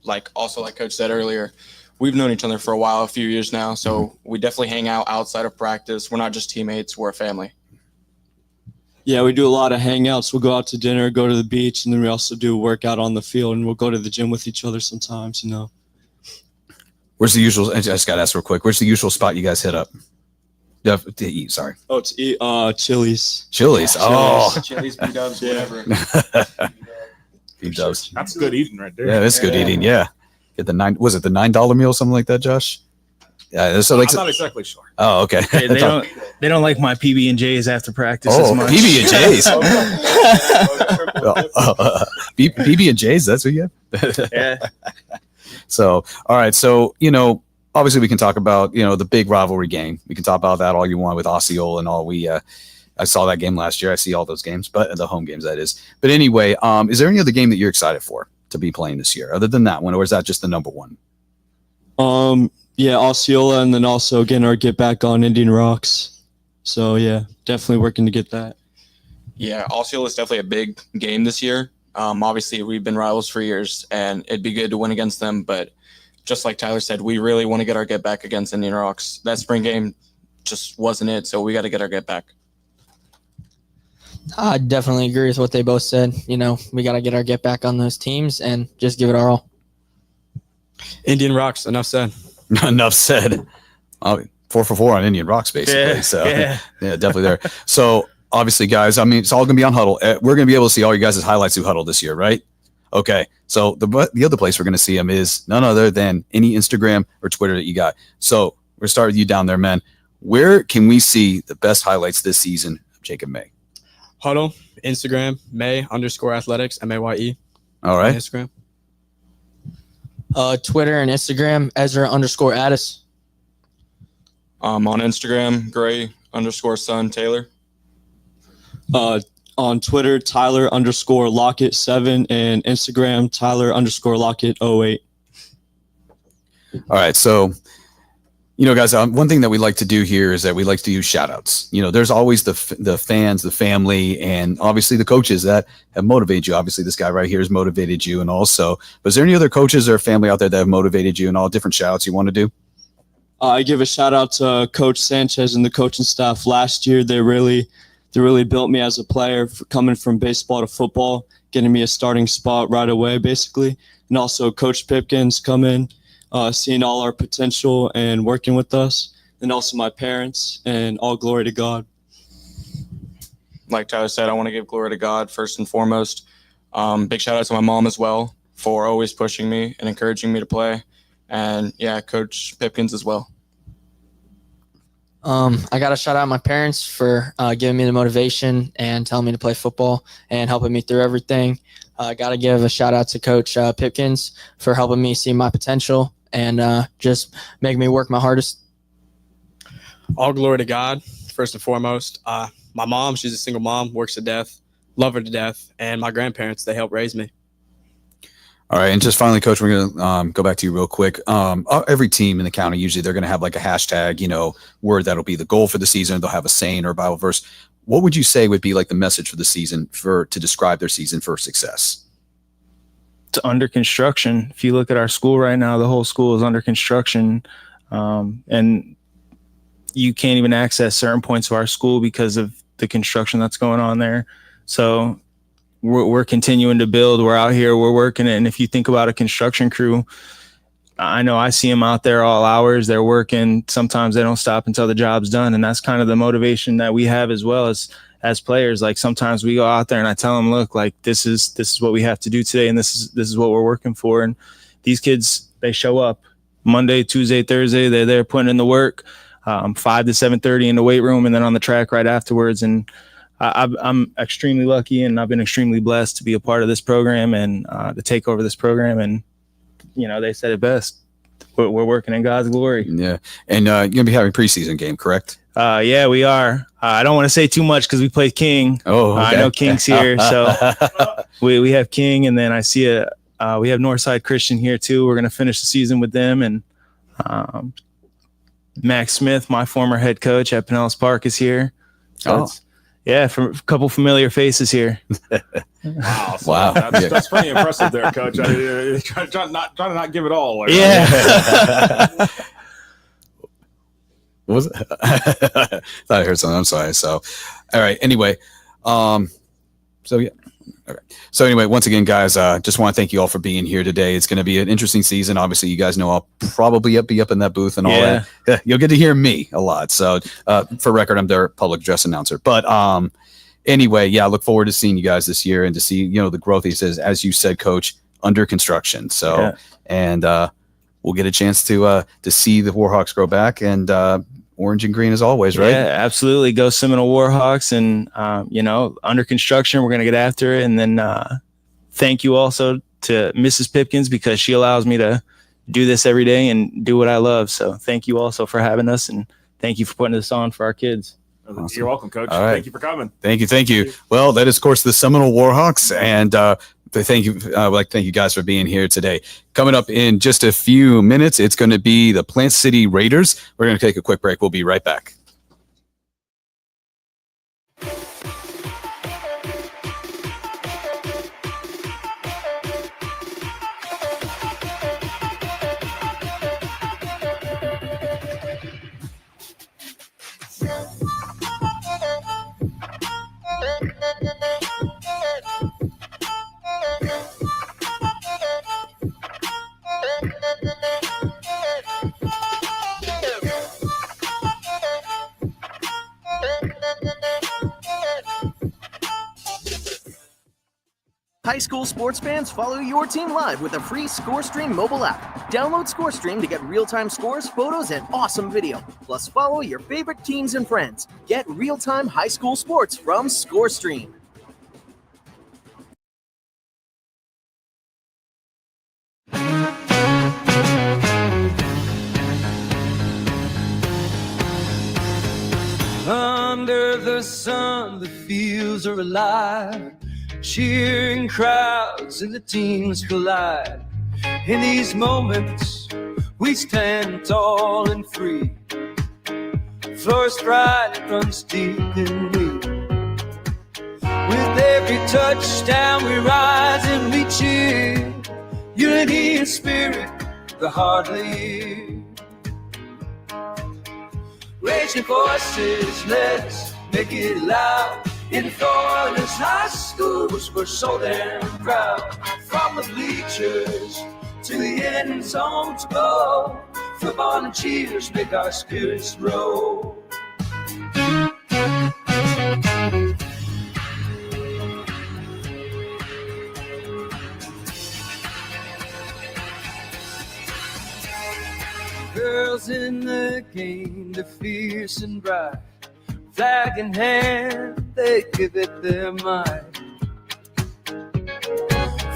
like Coach said earlier, we've known each other for a few years now. So we definitely hang out outside of practice. We're not just teammates, we're a family. Yeah, we do a lot of hangouts. We'll go out to dinner, go to the beach, and then we also do workout on the field, and we'll go to the gym with each other sometimes, Where's the usual? I just got to ask real quick. Where's the usual spot you guys hit up? Yeah, to eat. Sorry. Oh, to eat Chili's. Chili's. Oh, Chili's, B-dubs, whatever. B-dubs. That's good eating right there. Yeah, that's good eating. Yeah. Get the $9 meal, something like that, Josh? Yeah, so I'm not exactly sure. Oh, okay. Yeah, they don't like my PB and J's after practice as much. PB and J's. PB and J's. That's what you have. Yeah. So, all right. So, obviously we can talk about the big rivalry game. We can talk about that all you want with Osceola and all. I saw that game last year. I see all those games, but the home games, that is. But anyway, is there any other game that you're excited for to be playing this year, other than that one, or is that just the number one? Yeah, Osceola, and then also getting our get back on Indian Rocks. So yeah, definitely working to get that. Yeah, Osceola is definitely a big game this year. Obviously, we've been rivals for years, and it'd be good to win against them. But just like Tyler said, we really want to get our get back against Indian Rocks. That spring game just wasn't it, so we got to get our get back. I definitely agree with what they both said. We got to get our get back on those teams and just give it our all. Indian Rocks, enough said. Enough said. 4 for 4 on Indian Rocks, basically. Yeah, so yeah. Yeah, definitely there. So obviously, guys, it's all going to be on Huddle. We're going to be able to see all you guys' highlights through Huddle this year, right? Okay. So the other place we're going to see them is none other than any Instagram or Twitter that you got. So we're starting with you down there, man. Where can we see the best highlights this season of Jacob May? Huddle, Instagram, May_athletics, MAYE. All right. Instagram. Twitter and Instagram, Ezra_Addis. On Instagram, Gray_son Taylor. On Twitter, Tyler_Lockett7, and Instagram, Tyler_Lockett08. All right. So, guys, one thing that we like to do here is that we like to use shout outs. There's always the fans, the family, and obviously the coaches that have motivated you. Obviously, this guy right here has motivated you. And also, but is there any other coaches or family out there that have motivated you and all different shout outs you want to do? I give a shout out to Coach Sanchez and the coaching staff. Last year, they really built me as a player, coming from baseball to football, getting me a starting spot right away, basically. And also Coach Pipkins coming, seeing all our potential and working with us. And also my parents, and all glory to God. Like Tyler said, I want to give glory to God first and foremost. Big shout out to my mom as well for always pushing me and encouraging me to play. And yeah, Coach Pipkins as well. I got to shout out my parents for giving me the motivation and telling me to play football and helping me through everything. I got to give a shout out to Coach Pipkins for helping me see my potential and just make me work my hardest. All glory to God, first and foremost. My mom, she's a single mom, works to death, love her to death, and my grandparents, they helped raise me. All right, and just finally, Coach, we're going to go back to you real quick. Every team in the county, usually they're going to have like a hashtag, word that'll be the goal for the season. They'll have a saying or a Bible verse. What would you say would be like the message for the season to describe their season for success? It's under construction. If you look at our school right now, the whole school is under construction, and you can't even access certain points of our school because of the construction that's going on there. So we're continuing to build. We're out here, we're working it. And if you think about a construction crew, I know I see them out there all hours. They're working. Sometimes they don't stop until the job's done. And that's kind of the motivation that we have as well as players. Like sometimes we go out there and I tell them, look, like this is what we have to do today. And this is what we're working for. And these kids, they show up Monday, Tuesday, Thursday. They're there putting in the work, 5 to 7:30 in the weight room and then on the track right afterwards. And I'm extremely lucky and I've been extremely blessed to be a part of this program and to take over this program. And, they said it best. We're working in God's glory. Yeah. And you're going to be having a preseason game, correct? Yeah, we are. I don't want to say too much because we play King. Oh, okay. I know King's here. So we have King, and then I see we have Northside Christian here too. We're going to finish the season with them. And Max Smith, my former head coach at Pinellas Park, is here. So Yeah, from a couple familiar faces here. Wow. So Wow. That's pretty impressive there, Coach. Trying to not give it all away. Yeah. What was it? Thought I heard something. I'm sorry. So, all right. Anyway, so yeah. All right. So anyway, once again, guys, just want to thank you all for being here today. It's going to be an interesting season. Obviously, you guys know I'll probably be up in that booth and all that. Yeah, you'll get to hear me a lot. So for record, I'm their public address announcer. But anyway, yeah, I look forward to seeing you guys this year and to see, the growth. He says, as you said, Coach, under construction. So, and we'll get a chance to see the Warhawks grow back and orange and green as always, right? Yeah, absolutely. Go Seminole Warhawks, and under construction, we're gonna get after it. And then thank you also to Mrs. Pipkins, because she allows me to do this every day and do what I love. So thank you also for having us, and thank you for putting this on for our kids. Awesome. You're welcome, Coach. All right. Thank you for coming. Thank you. Well, that is, of course, the Seminole Warhawks, and thank you. I'd like to thank you guys for being here today. Coming up in just a few minutes, it's going to be the Plant City Raiders. We're going to take a quick break. We'll be right back. High school sports fans, follow your team live with a free ScoreStream mobile app. Download ScoreStream to get real-time scores, photos, and awesome video. Plus, follow your favorite teams and friends. Get real-time high school sports from ScoreStream. Under the sun, the fields are alive. Cheering crowds and the teams collide. In these moments, we stand tall and free. Flourish pride runs deep in me. With every touchdown, we rise and we cheer. Unity and spirit, the heart lead. Raise your voices, let's make it loud. In Florida's high schools, we're so damn proud. From the bleachers to the end zone to go, football and cheers make our spirits roll. Girls in the game, they're fierce and bright. Flag in hand, they give it their might.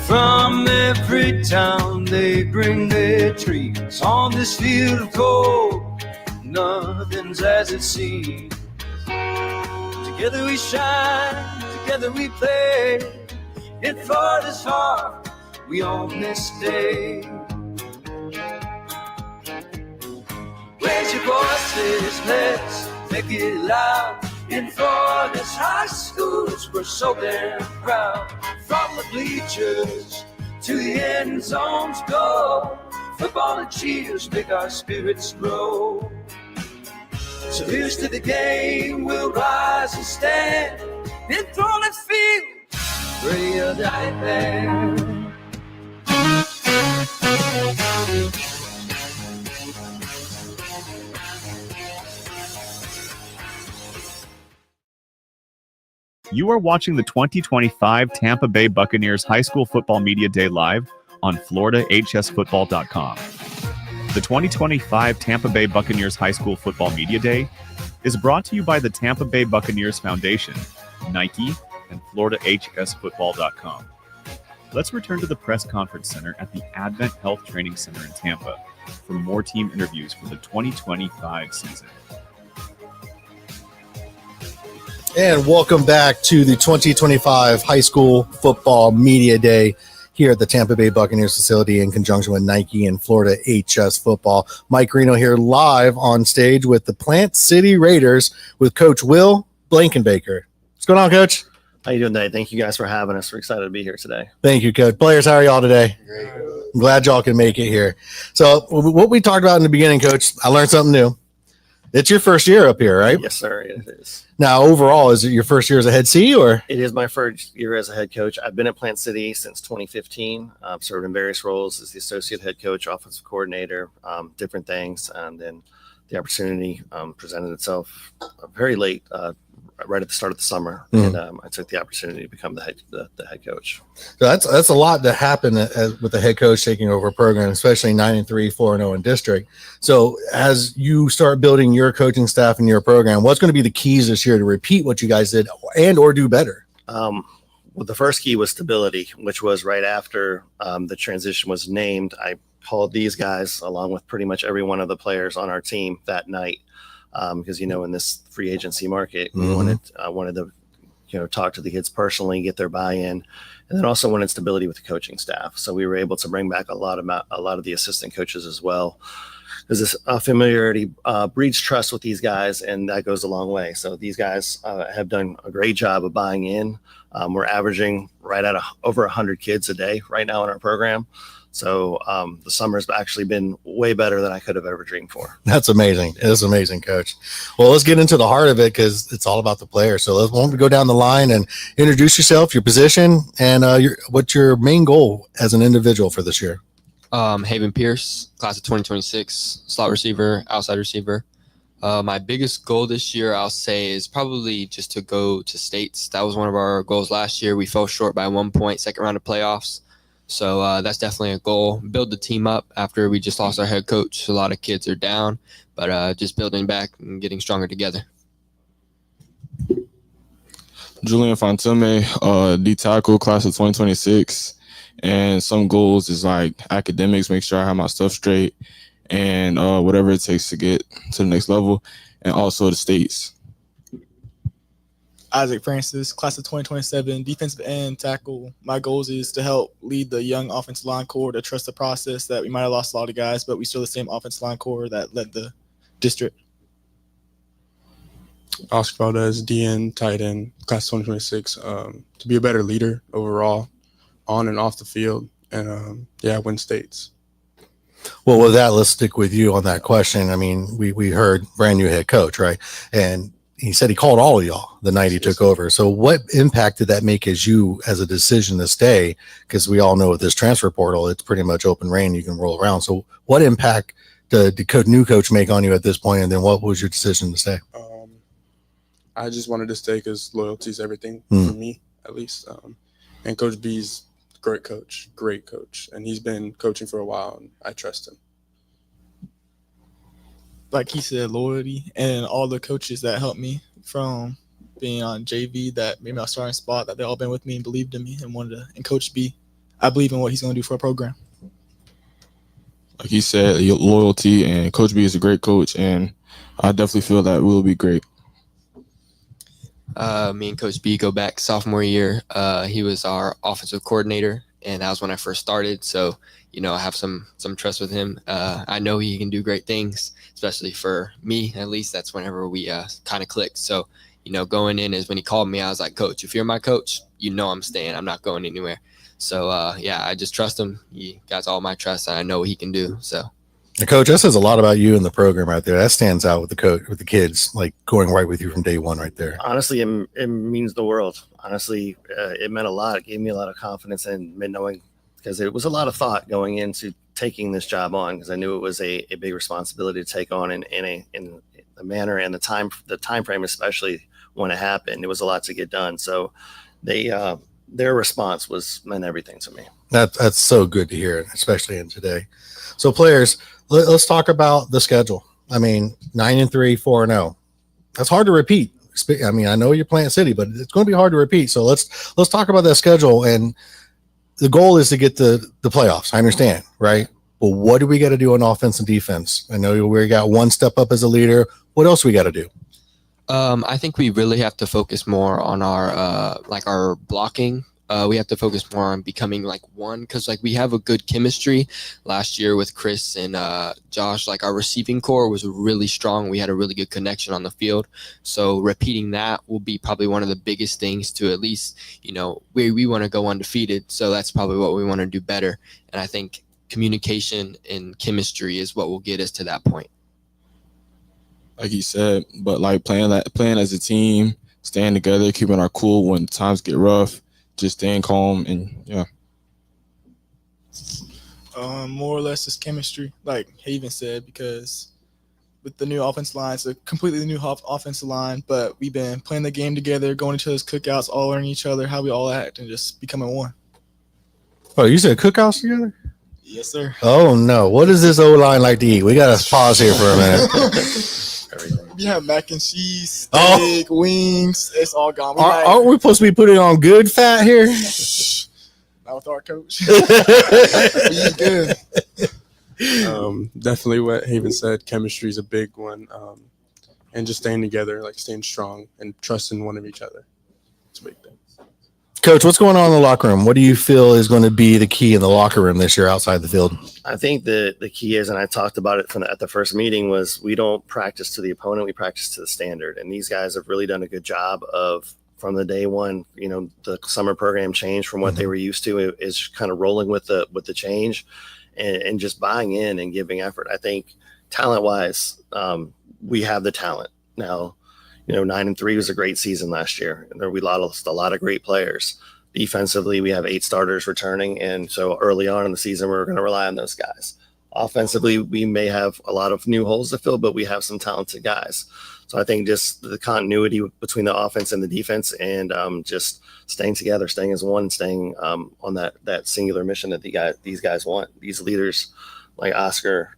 From every town, they bring their trees. On this field of gold, nothing's as it seems. Together we shine, together we play. In Florida's heart, we own this day. Raise your voices, let's make it loud. In Florida's high schools, we're so damn proud. From the bleachers to the end zones go, football and cheers make our spirits grow. So here's to the game, we'll rise and stand. In Florida's field, ready or die there. You are watching the 2025 Tampa Bay Buccaneers High School Football Media Day live on FloridaHSFootball.com. The 2025 Tampa Bay Buccaneers High School Football Media Day is brought to you by the Tampa Bay Buccaneers Foundation, Nike, and FloridaHSFootball.com. Let's return to the press conference center at the Advent Health Training Center in Tampa for more team interviews for the 2025 season. And welcome back to the 2025 High School Football Media Day here at the Tampa Bay Buccaneers facility in conjunction with Nike and Florida HS Football. Mike Reno here live on stage with the Plant City Raiders with Coach Will Blankenbaker. What's going on, Coach? How you doing today? Thank you guys for having us. We're excited to be here today. Thank you, Coach. Players, how are y'all today? Great. I'm glad y'all can make it here. So what we talked about in the beginning, Coach, I learned something new. It's your first year up here, right? Yes, sir. It is. Now, overall, is it your first year as a head C or? It is my first year as a head coach. I've been at Plant City since 2015. I've served in various roles as the associate head coach, offensive coordinator, different things. And then the opportunity presented itself very late, right at the start of the summer, and I took the opportunity to become the head coach. So that's a lot to happen with the head coach taking over a program, especially 9-3, 4-0 in district. So as you start building your coaching staff and your program, what's going to be the keys this year to repeat what you guys did and or do better? Well, the first key was stability, which was right after the transition was named. I called these guys along with pretty much every one of the players on our team that night. Because in this free agency market, we wanted to talk to the kids personally, get their buy-in, and then also wanted stability with the coaching staff. So we were able to bring back a lot of the assistant coaches as well. There's this familiarity breeds trust with these guys, and that goes a long way. So these guys have done a great job of buying in. We're averaging right at over 100 kids a day right now in our program. So the summer's actually been way better than I could have ever dreamed for. That's amazing. It's amazing, Coach. Well, let's get into the heart of it because it's all about the player. So why don't we go down the line and introduce yourself, your position, and what's your main goal as an individual for this year? Haven Pierce, class of 2026, slot receiver, outside receiver. My biggest goal this year, I'll say, is probably just to go to states. That was one of our goals last year. We fell short by 1 point, second round of playoffs. So that's definitely a goal. Build the team up after we just lost our head coach. A lot of kids are down, but just building back and getting stronger together. Julian Fonteme, D tackle, class of 2026. And some goals is like academics, make sure I have my stuff straight, and whatever it takes to get to the next level, and also the states. Isaac Francis, class of 2027, defensive end, tackle. My goals is to help lead the young offensive line core to trust the process that we might have lost a lot of guys, but we still the same offensive line core that led the district. Oscar Valdez, DN, tight end, class 2026, to be a better leader overall, on and off the field, and win states. Well, with that, let's stick with you on that question. I mean, we heard brand new head coach, right? And he said he called all of y'all the night he took over. So what impact did that make as a decision to stay? Because we all know with this transfer portal, it's pretty much open reign. You can roll around. So what impact did the new coach make on you at this point? And then what was your decision to stay? I just wanted to stay because loyalty is everything for me, at least. And Coach B's great coach, and he's been coaching for a while, and I trust him. Like he said, loyalty, and all the coaches that helped me from being on JV that made me a starting spot, that they all been with me and believed in me and wanted to. And Coach B, I believe in what he's going to do for a program. Like he said, loyalty, and Coach B is a great coach, and I definitely feel that we'll be great. Me and Coach B go back sophomore year. He was our offensive coordinator, and that was when I first started. So, I have some trust with him. I know he can do great things, especially for me, at least. That's whenever we kind of clicked. So, going in is when he called me, I was like, Coach, if you're my coach, I'm staying. I'm not going anywhere. So, I just trust him. He got all my trust, and I know what he can do. So. Coach, that says a lot about you and the program right there. That stands out with the coach, with the kids, like going right with you from day one right there. Honestly, it means the world. Honestly, it meant a lot. It gave me a lot of confidence and knowing, because it was a lot of thought going into taking this job on, because I knew it was a big responsibility to take on in the manner and the time frame, especially when it happened. It was a lot to get done. So their response meant everything to me. That's so good to hear, especially in today. So players, let's talk about the schedule. I mean, 9-3, 4-0. That's hard to repeat. I mean, I know you're Plant City, but it's going to be hard to repeat. So let's talk about that schedule. And the goal is to get the playoffs. I understand, right? But what do we got to do on offense and defense? I know we got one step up as a leader. What else we got to do? I think we really have to focus more on our blocking We have to focus more on becoming like one, because like we have a good chemistry. Last year with Chris and Josh, like our receiving core was really strong. We had a really good connection on the field. So repeating that will be probably one of the biggest things to at least, we want to go undefeated. So that's probably what we want to do better. And I think communication and chemistry is what will get us to that point. Like he said, but like playing as a team, staying together, keeping our cool when times get rough, just staying calm, and yeah. More or less just chemistry, like Haven said, because with the new offensive line, it's a completely new offensive line, but we've been playing the game together, going to each other's cookouts, all learning each other, how we all act, and just becoming one. Oh, you said cookouts together? Yes, sir. Oh, no. What does this O-line like to eat? We got to pause here for a minute. We have mac and cheese, steak, wings. It's all gone. Aren't we supposed to be putting on good fat here? Not with our coach. We eat good. Definitely what Haven said. Chemistry is a big one, and just staying together, like staying strong and trusting one of each other. It's a big thing. Coach, what's going on in the locker room? What do you feel is going to be the key in the locker room this year outside the field? I think the key is, and I talked about it at the first meeting, was we don't practice to the opponent, we practice to the standard. And these guys have really done a good job of, from the day one, the summer program changed from what they were used to, is kind of rolling with the change and just buying in and giving effort. I think talent-wise, we have the talent now. 9-3 was a great season last year. We lost a lot of great players. Defensively, we have 8 starters returning, and so early on in the season, we're going to rely on those guys. Offensively, we may have a lot of new holes to fill, but we have some talented guys. So I think just the continuity between the offense and the defense, and just staying together, staying as one, staying on that singular mission that these guys want. These leaders, like Oscar,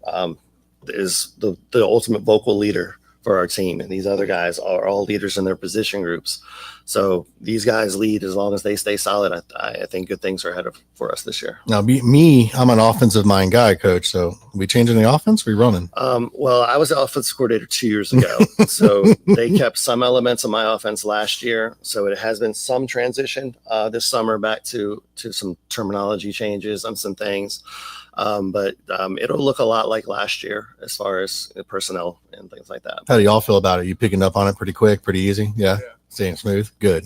is the ultimate vocal leader for our team, and these other guys are all leaders in their position groups. So these guys lead as long as they stay solid. I think good things are ahead for us this year. Now, I'm an offensive mind guy, Coach. So we changing the offense? We running? Well, I was the offensive coordinator 2 years ago, so they kept some elements of my offense last year. So it has been some transition this summer back to some terminology changes and some things. But it'll look a lot like last year as far as personnel and things like that. How do y'all feel about it? You picking up on it pretty quick, pretty easy? Yeah. Staying smooth. Good.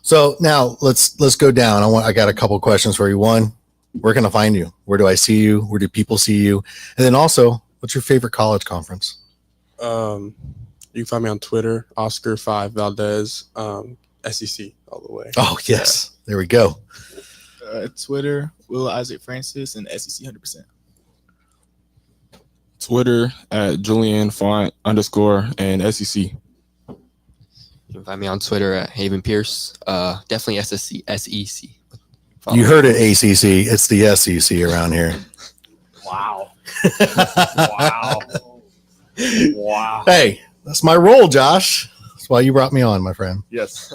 So now let's go down. I got a couple questions for you. One, where can I find you? Where do I see you? Where do people see you? And then also, what's your favorite college conference? You can find me on Twitter, Oscar5 Valdez, SEC all the way. Oh, yes. There we go. Twitter, Will Isaac Francis, and SEC 100%. Twitter at Julian Font _ and SEC. You can find me on Twitter at Haven Pierce. Definitely SEC. You heard it, ACC. It's the SEC around here. Wow. Hey, that's my role, Josh. That's why you brought me on, my friend. Yes.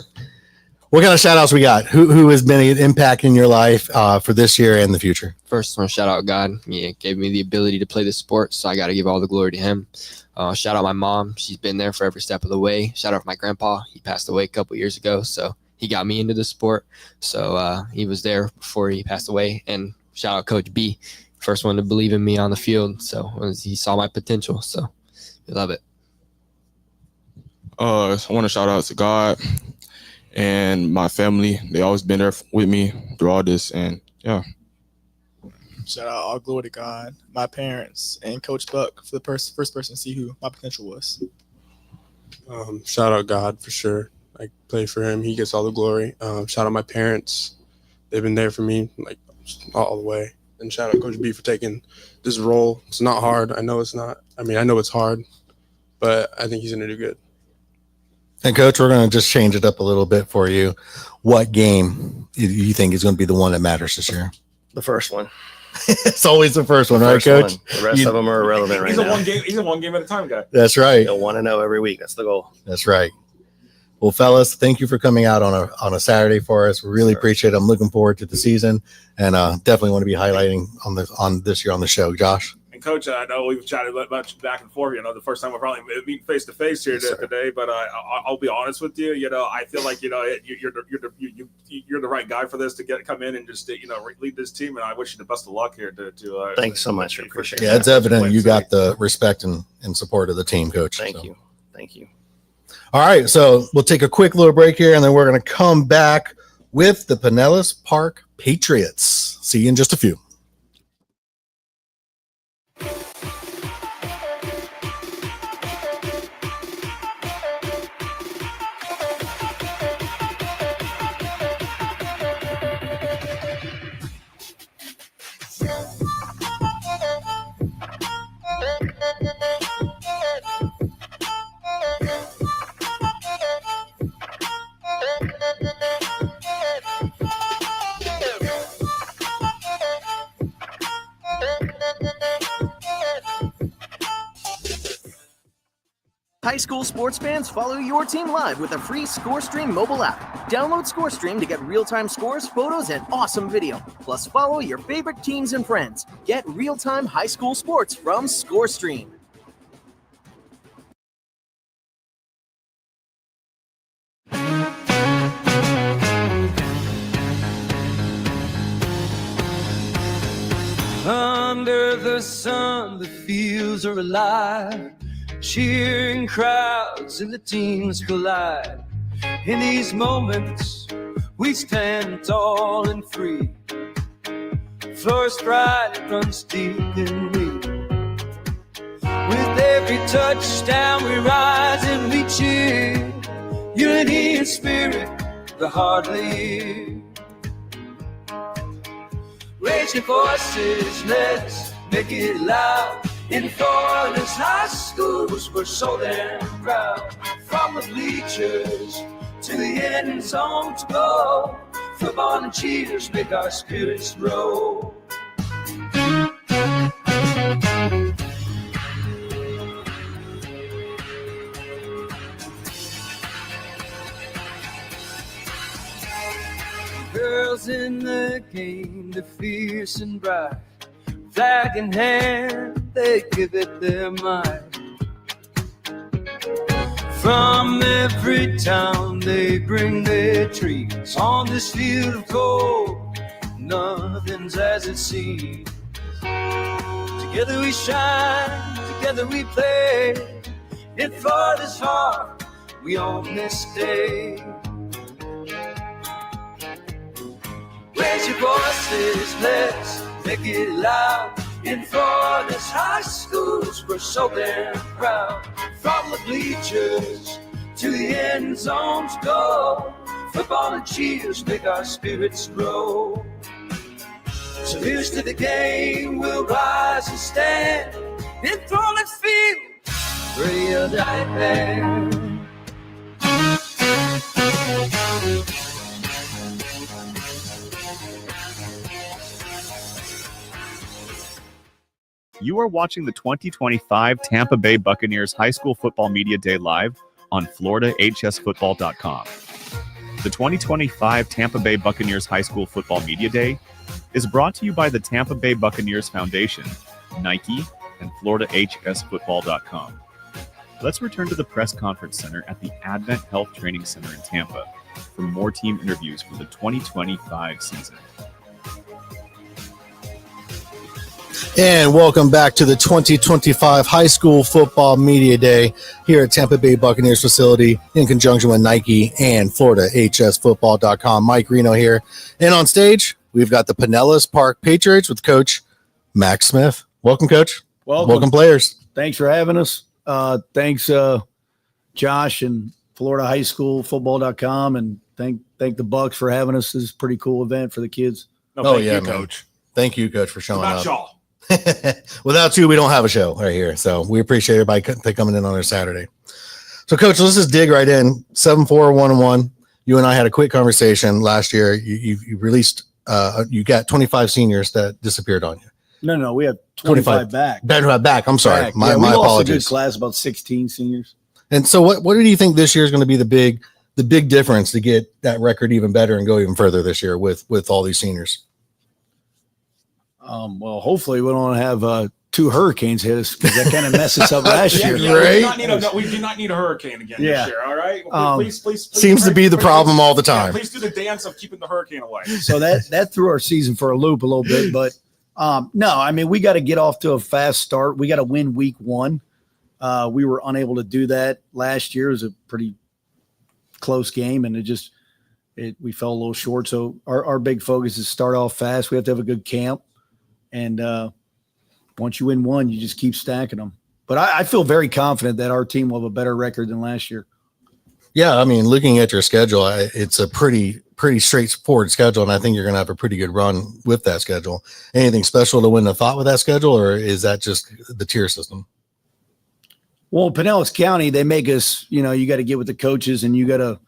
What kind of shout outs we got? Who has been an impact in your life for this year and the future? First, I want to shout out God. He gave me the ability to play this sport, so I got to give all the glory to him. Shout out my mom. She's been there for every step of the way. Shout out my grandpa. He passed away a couple years ago, so he got me into the sport. So he was there before he passed away. And shout out Coach B, first one to believe in me on the field. So he saw my potential. So we love it. I want to shout out to God and my family. They always been there with me through all this, and yeah. Shout out, all glory to God, my parents, and Coach Buck for the first person to see who my potential was. Shout out God for sure. I play for him. He gets all the glory. Shout out my parents. They've been there for me like all the way. And shout out Coach B for taking this role. It's not hard. I know it's not. I know it's hard, but I think he's going to do good. And Coach, we're going to just change it up a little bit for you. What game do you think is going to be the one that matters this year? The first one. It's always the first one, right, Coach? The rest of them are irrelevant right now. He's a one game at a time guy. That's right. You'll want to know every week. That's the goal. That's right. Well, fellas, thank you for coming out on a Saturday for us. We really appreciate it. I'm looking forward to the season, and definitely want to be highlighting on this year on the show. Josh. And Coach, I know we've chatted much back and forth. The first time we're probably meeting face to face here today. But I'll be honest with you. I feel like you're the right guy for this to come in and just lead this team. And I wish you the best of luck here. Thanks so much. I appreciate it. Yeah, it's evident you got the respect and support of the team, Coach. Thank you. Thank you. All right, so we'll take a quick little break here, and then we're going to come back with the Pinellas Park Patriots. See you in just a few. High school sports fans, follow your team live with a free ScoreStream mobile app. Download ScoreStream to get real-time scores, photos, and awesome video. Plus, follow your favorite teams and friends. Get real-time high school sports from ScoreStream. Under the sun, the fields are alive. Cheering crowds and the teams collide. In these moments, we stand tall and free. Flourish pride that runs deep in me. With every touchdown, we rise and we cheer. Unity and spirit, the heart lead. Raise your voices, let's make it loud. In Florida's high schools, we're so damn proud. From the bleachers to the end zone to go, football and cheers make our spirits roll. Girls in the game, they're fierce and bright. Flag in hand, they give it their might. From every town, they bring their trees. On this field of gold, nothing's as it seems. Together we shine, together we play. In Florida's heart, we own this day. Raise your voices, let's make it loud. In Florida's high schools, we're so damn proud. From the bleachers to the end zones go, football and cheers make our spirits grow. So here's to the game, we'll rise and stand. Enthrall and feel, real nightmare. You are watching the 2025 Tampa Bay Buccaneers High School Football Media Day live on FloridaHSFootball.com. The 2025 Tampa Bay Buccaneers High School Football Media Day is brought to you by the Tampa Bay Buccaneers Foundation, Nike, and FloridaHSFootball.com. Let's return to the press conference center at the Advent Health Training Center in Tampa for more team interviews for the 2025 season. And welcome back to the 2025 High School Football Media Day here at Tampa Bay Buccaneers facility in conjunction with Nike and FloridaHSFootball.com. Mike Reno here. And on stage, we've got the Pinellas Park Patriots with Coach Max Smith. Welcome, Coach. Welcome, players. Thanks for having us. Thanks, Josh and FloridaHighSchoolFootball.com, and thank the Bucs for having us. This is a pretty cool event for the kids. Thank you, Coach. Thank you, Coach, for showing up. Y'all. Without you, we don't have a show right here. So we appreciate everybody coming in on our Saturday. So, Coach, let's just dig right in. 7-4-1-1. You and I had a quick conversation last year. You released, you got 25 seniors that disappeared on you. No, we have 25 back. Back. I'm sorry. My we lost apologies. a good class, about 16 seniors. And so what do you think this year is going to be the big difference to get that record even better and go even further this year with all these seniors? Well, hopefully we don't have 2 hurricanes hit us because that kind of messed us up last year. We do not need a hurricane again Yeah. this year. All right. Please, seems to be the problem all the time. Please do the dance of keeping the hurricane away. So that threw our season for a loop a little bit. But no, I mean, we got to get off to a fast start. We got to win week 1. We were unable to do that last year. It was a pretty close game, and we fell a little short. So our big focus is start off fast. We have to have a good camp, and once you win 1, you just keep stacking them. But I feel very confident that our team will have a better record than last year. Yeah, I mean, looking at your schedule, it's a pretty straightforward schedule, and I think you're going to have a pretty good run with that schedule. Anything special to win the thought with that schedule, or is that just the tier system? Well, in Pinellas County, they make us, you got to get with the coaches and you got to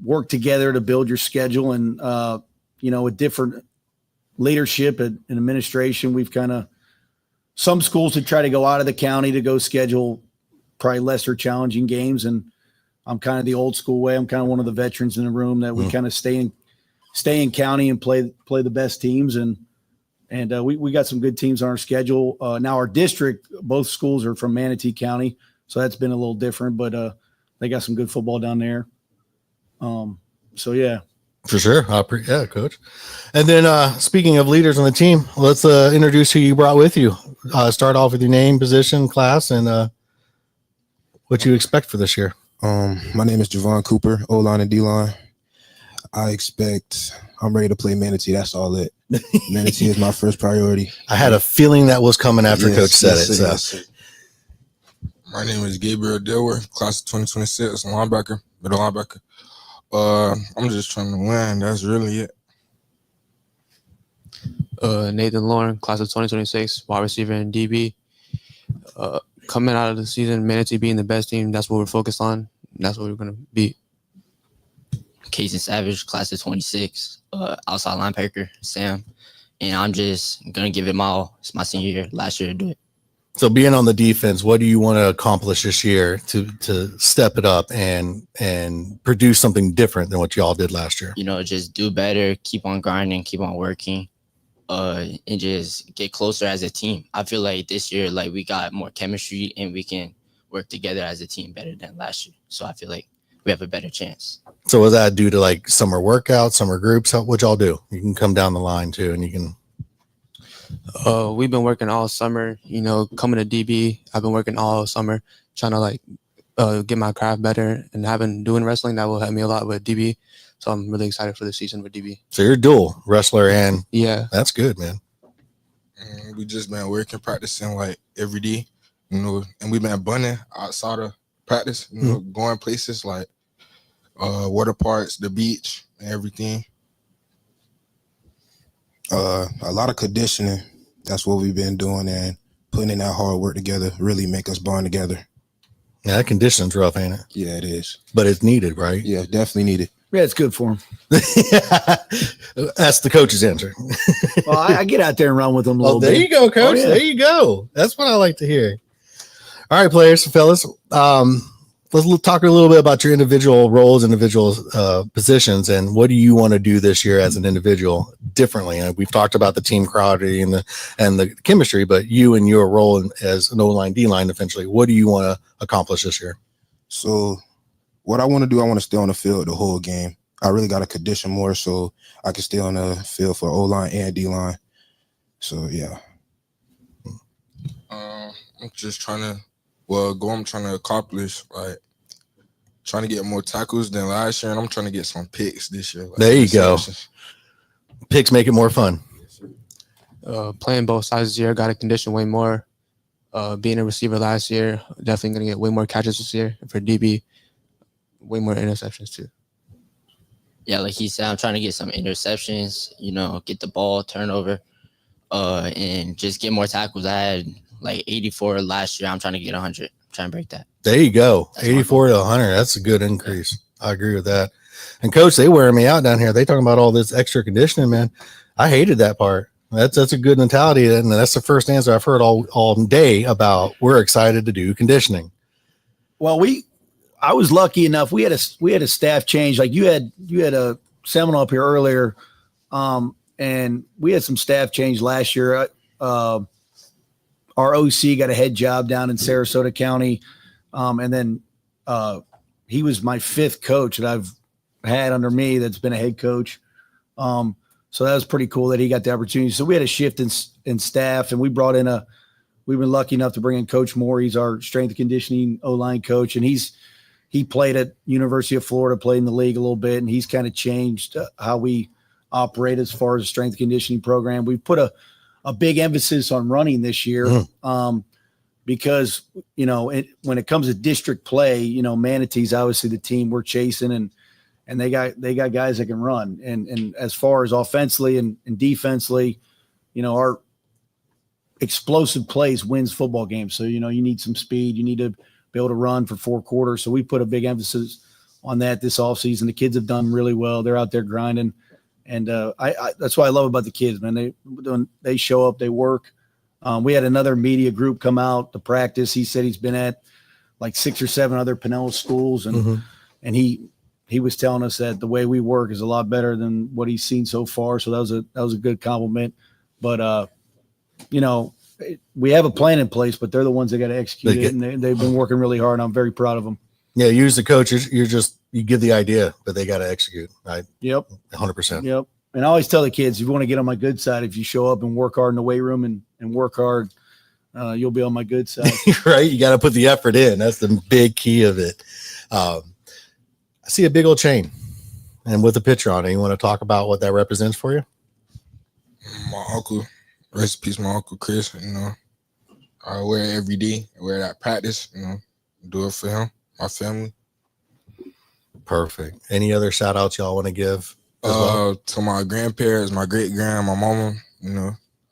work together to build your schedule. And, with different leadership and administration, we've some schools would try to go out of the county to go schedule probably lesser challenging games. And I'm kind of the old school way. I'm kind of one of the veterans in the room that we kind of stay in county and play the best teams. And we got some good teams on our schedule. Now our district, both schools are from Manatee County, so that's been a little different, but they got some good football down there. So yeah. For sure. Yeah, Coach. And then speaking of leaders on the team, let's introduce who you brought with you. Start off with your name, position, class, and what you expect for this year. My name is Javon Cooper, O-line and D-line. I'm ready to play Manatee. That's all it. Manatee is my first priority. I had a feeling that was coming after Coach said it. Yes. My name is Gabriel Dilworth, class of 2026, linebacker, middle linebacker. I'm just trying to win. That's really it. Nathan Lauren, class of 2026, wide receiver and DB. Coming out of the season, Manatee being the best team, that's what we're focused on. That's what we're going to be. Casey Savage, class of 26, outside linebacker, Sam. And I'm just going to give it my all. It's my senior year, last year to do it. So being on the defense, what do you want to accomplish this year to step it up and produce something different than what y'all did last year? Just do better, keep on grinding, keep on working, and just get closer as a team. I feel like this year, we got more chemistry and we can work together as a team better than last year. So I feel like we have a better chance. So was that due to summer workouts, summer groups? What y'all do? You can come down the line too, and you can. We've been working all summer, coming to DB. I've been working all summer, trying to get my craft better, and doing wrestling that will help me a lot with DB. So I'm really excited for the season with DB. So you're dual wrestler and yeah, that's good, man. And we just been working, practicing every day, and we've been bunning outside of practice, going places like water parks, the beach, and everything. A lot of conditioning. That's what we've been doing, and putting in that hard work together really make us bond together. Yeah, that conditioning's rough, ain't it? Yeah, it is. But it's needed, right? Yeah, definitely needed. Yeah, it's good for him. That's the coach's answer. Well, I get out there and run with them a little bit. There you go, Coach. Oh, yeah. There you go. That's what I like to hear. All right, players, fellas. Let's talk a little bit about your individual roles, individual positions, and what do you want to do this year as an individual differently? And we've talked about the team camaraderie and the chemistry, but you and your role as an O-line, D-line, eventually, what do you want to accomplish this year? So what I want to do, I want to stay on the field the whole game. I really got to condition more so I can stay on the field for O-line and D-line. So, yeah. I'm just trying to I'm trying to accomplish, trying to get more tackles than last year, and I'm trying to get some picks this year. There you go. Picks make it more fun. Playing both sides this year, got to condition way more. Being a receiver last year, definitely going to get way more catches this year. And for DB, way more interceptions too. Yeah, like he said, I'm trying to get some interceptions, get the ball, turnover, and just get more tackles. I had 84 last year. I'm trying to get 100. I'm trying to break that. There you go. That's 84 to 100. That's a good increase. I agree with that. And Coach, they wear me out down here. They talking about all this extra conditioning, man. I hated that part. That's a good mentality, and that's the first answer I've heard all day about. We're excited to do conditioning. Well, I was lucky enough. We had a staff change. Like you had a Seminole up here earlier, and we had some staff change last year. our OC got a head job down in Sarasota County. And then he was my 5th coach that I've had under me that's been a head coach. So that was pretty cool that he got the opportunity. So we had a shift in staff, and we've been lucky enough to bring in Coach Moore. He's our strength and conditioning O-line coach, and he played at University of Florida, played in the league a little bit, and he's kind of changed how we operate as far as the strength and conditioning program. We've put a big emphasis on running this year because, when it comes to district play, Manatee's obviously the team we're chasing, and they got guys that can run. And as far as offensively and defensively, our explosive plays wins football games. So, you need some speed. You need to be able to run for 4 quarters. So we put a big emphasis on that this offseason. The kids have done really well. They're out there grinding. And that's what I love about the kids, man. They show up, they work. We had another media group come out to practice. He said he's been at like 6 or 7 other Pinellas schools. And he was telling us that the way we work is a lot better than what he's seen so far. So that was a good compliment. But, we have a plan in place, but they're the ones that got to execute it. And they've been working really hard. And I'm very proud of them. Yeah. You as the coach, you give the idea, but they got to execute. Right. Yep. 100%. Yep. And I always tell the kids, if you want to get on my good side, if you show up and work hard in the weight room and work hard, you'll be on my good side. Right. You got to put the effort in. That's the big key of it. I see a big old chain and with a picture on it. You want to talk about what that represents for you? My uncle, rest in peace, my uncle Chris, I wear it every day. I wear it at practice, do it for him, my family. Perfect. Any other shout outs y'all want to give? To my grandparents, my great grand, my mama,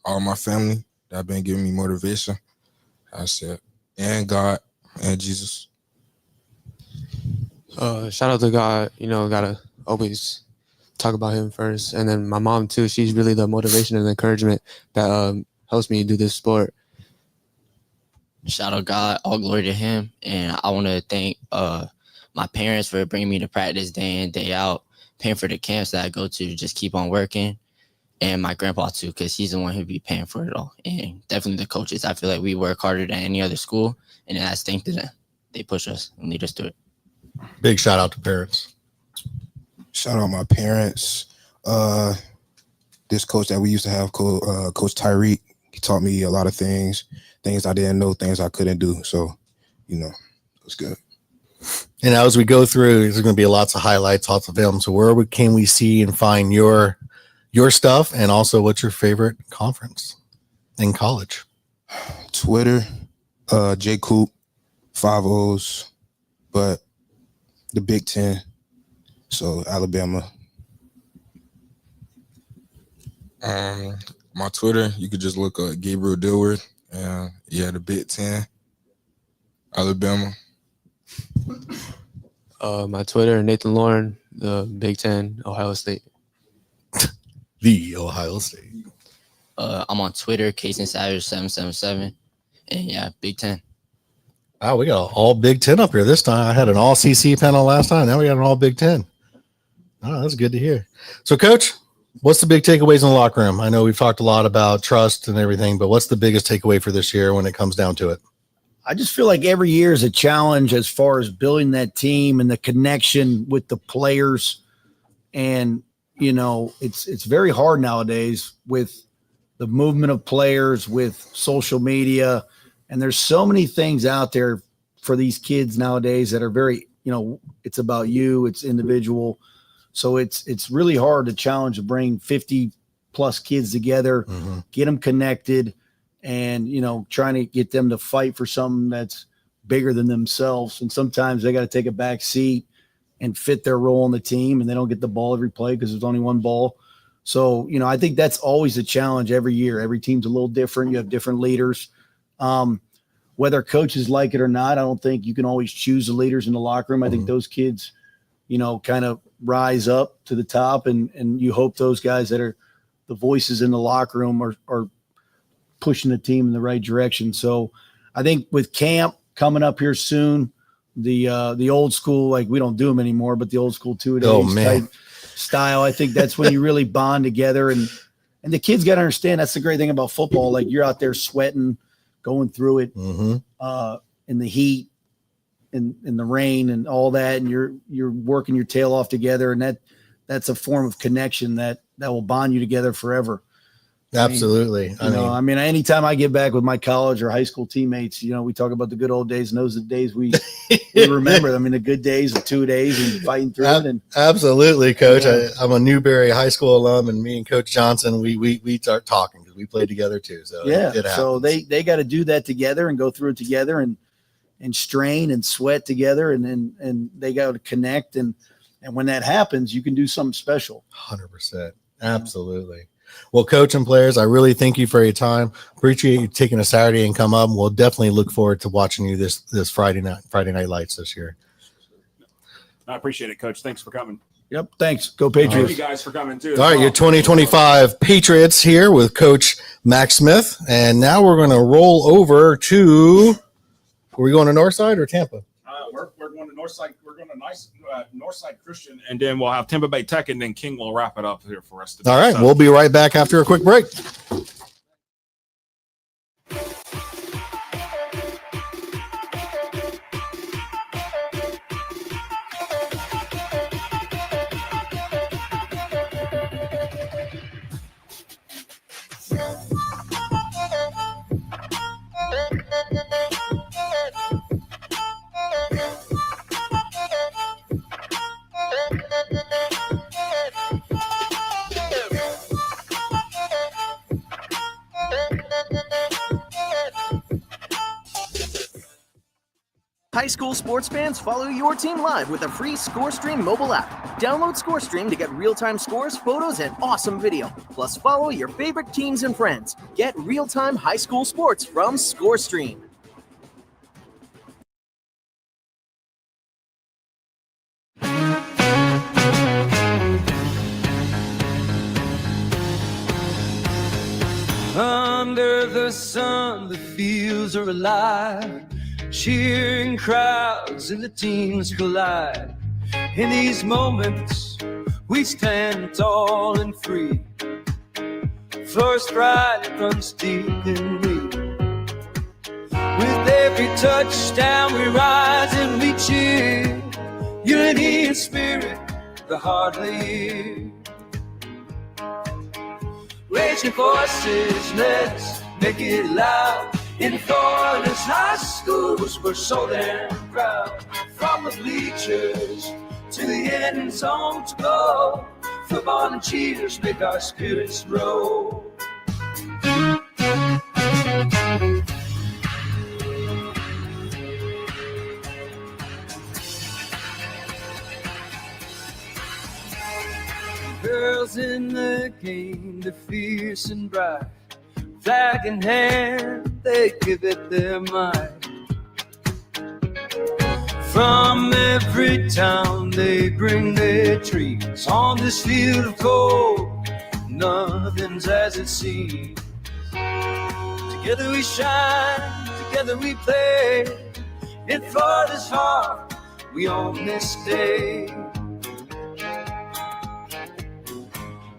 all my family that have been giving me motivation. That's it. And God and Jesus. Shout out to God, gotta always talk about him first. And then my mom too, she's really the motivation and encouragement that helps me do this sport. Shout out God, all glory to him. And I want to thank my parents for bringing me to practice day in, day out, paying for the camps that I go to, just keep on working. And my grandpa too, because he's the one who be paying for it all. And definitely the coaches. I feel like we work harder than any other school. And that's thanks to them. They push us and lead us to it. Big shout out to parents. Shout out my parents. This coach that we used to have, Coach Tyreek, he taught me a lot of things I didn't know, things I couldn't do. So, it was good. And as we go through, there's going to be lots of highlights, lots of film. So where can we see and find your stuff? And also, what's your favorite conference in college? Twitter, J Coop, 5-0s, but the Big Ten. So Alabama. My Twitter, you could just look up Gabriel Dilworth. And the Big Ten, Alabama. My Twitter, Nathan Lauren, the Big Ten, Ohio State. The Ohio State. I'm on Twitter, Casey Savage 777, and Big Ten. Wow, we got all Big Ten up here this time. I had an all CC panel last time. Now we got an all Big Ten. Oh, that's good to hear. So, Coach, what's the big takeaways in the locker room? I know we've talked a lot about trust and everything, but what's the biggest takeaway for this year when it comes down to it? I just feel like every year is a challenge as far as building that team and the connection with the players. And, it's very hard nowadays with the movement of players, with social media. And there's so many things out there for these kids nowadays that are very, it's about you, it's individual. So it's really hard to challenge to bring 50 plus kids together, get them connected, and, trying to get them to fight for something that's bigger than themselves. And sometimes they got to take a back seat and fit their role in the team, and they don't get the ball every play because there's only one ball. So, I think that's always a challenge every year. Every team's a little different. You have different leaders. Whether coaches like it or not, I don't think you can always choose the leaders in the locker room. I think those kids, kind of rise up to the top, and you hope those guys that are the voices in the locker room are pushing the team in the right direction. So I think with camp coming up here soon, the old school, like we don't do them anymore, but the old school 2-a-days type style, I think that's when you really bond together. And the kids got to understand that's the great thing about football. Like you're out there sweating, going through it Mm-hmm. in the heat, in the rain, and all that, and you're working your tail off together, and that's a form of connection that will bond you together forever. Absolutely. I mean, anytime I get back with my college or high school teammates, we talk about the good old days, and those are the days we remember. I mean, the good days of 2 days and fighting through it. And absolutely, Coach. Yeah. I'm a Newberry High School alum, and me and Coach Johnson, we start talking because we played together too. So yeah, it so happens. they got to do that together and go through it together and strain and sweat together, and they got to connect, and when that happens, you can do something special. 100%. Absolutely. Well, Coach and players, I really thank you for your time. Appreciate you taking a Saturday and come up. We'll definitely look forward to watching you this Friday Night Lights this year. I appreciate it, Coach. Thanks for coming. Yep. Thanks. Go Thank Patriots. you guys for coming too. All right, your 2025 Patriots here with Coach Max Smith. And now we're going to roll over to, are we going to Northside or Tampa? We're going to Northside. We're going to Northside Christian, and then we'll have Tampa Bay Tech, and then King will wrap it up here for us today. All right, So- we'll be right back after a quick break. High school sports fans, follow your team live with a free ScoreStream mobile app. Download ScoreStream to get real-time scores, photos, and awesome video. Plus, follow your favorite teams and friends. Get real-time high school sports from ScoreStream. Under the sun, the fields are alive. Cheering crowds and the teams collide. In these moments, we stand tall and free. First right, it runs deep in me. With every touchdown, we rise and we cheer. Unity and spirit, the heart lead. Raise your voices, let's make it loud. In Florida's high schools, we're so damn proud. From the bleachers to the end zone to go, football and cheers make our spirits roll. Girls in the game, they're fierce and bright. Flag in hand, they give it their might. From every town, they bring their trees. On this field of gold, nothing's as it seems. Together we shine, together we play. In Florida's heart, we own this day.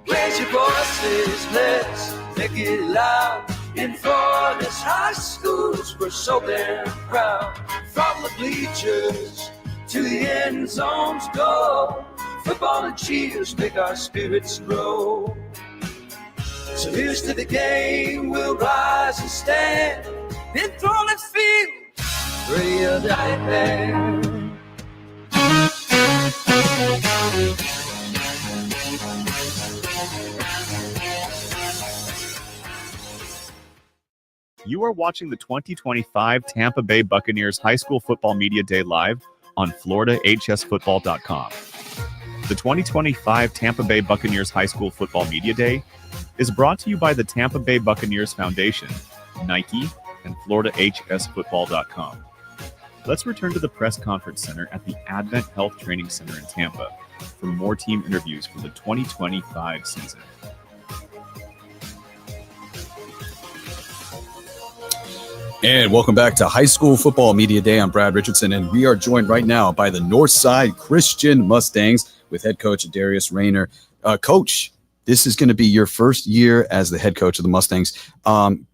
Raise your voices, let's make it loud. In Florida's high schools, we're so damn proud. From the bleachers to the end zones go, football and cheers make our spirits grow. So here's to the game, we'll rise and stand. In Florida's field, ready or die band. You are watching the 2025 Tampa Bay Buccaneers High School Football Media Day live on FloridaHSFootball.com. The 2025 Tampa Bay Buccaneers High School Football Media Day is brought to you by the Tampa Bay Buccaneers Foundation, Nike, and FloridaHSFootball.com. Let's return to the press conference center at the Advent Health Training Center in Tampa for more team interviews for the 2025 season. And welcome back to High School Football Media Day. I'm Brad Richardson, and we are joined right now by the Northside Christian Mustangs with head coach Darius Rayner. Coach, This is going to be your first year as the head coach of the Mustangs.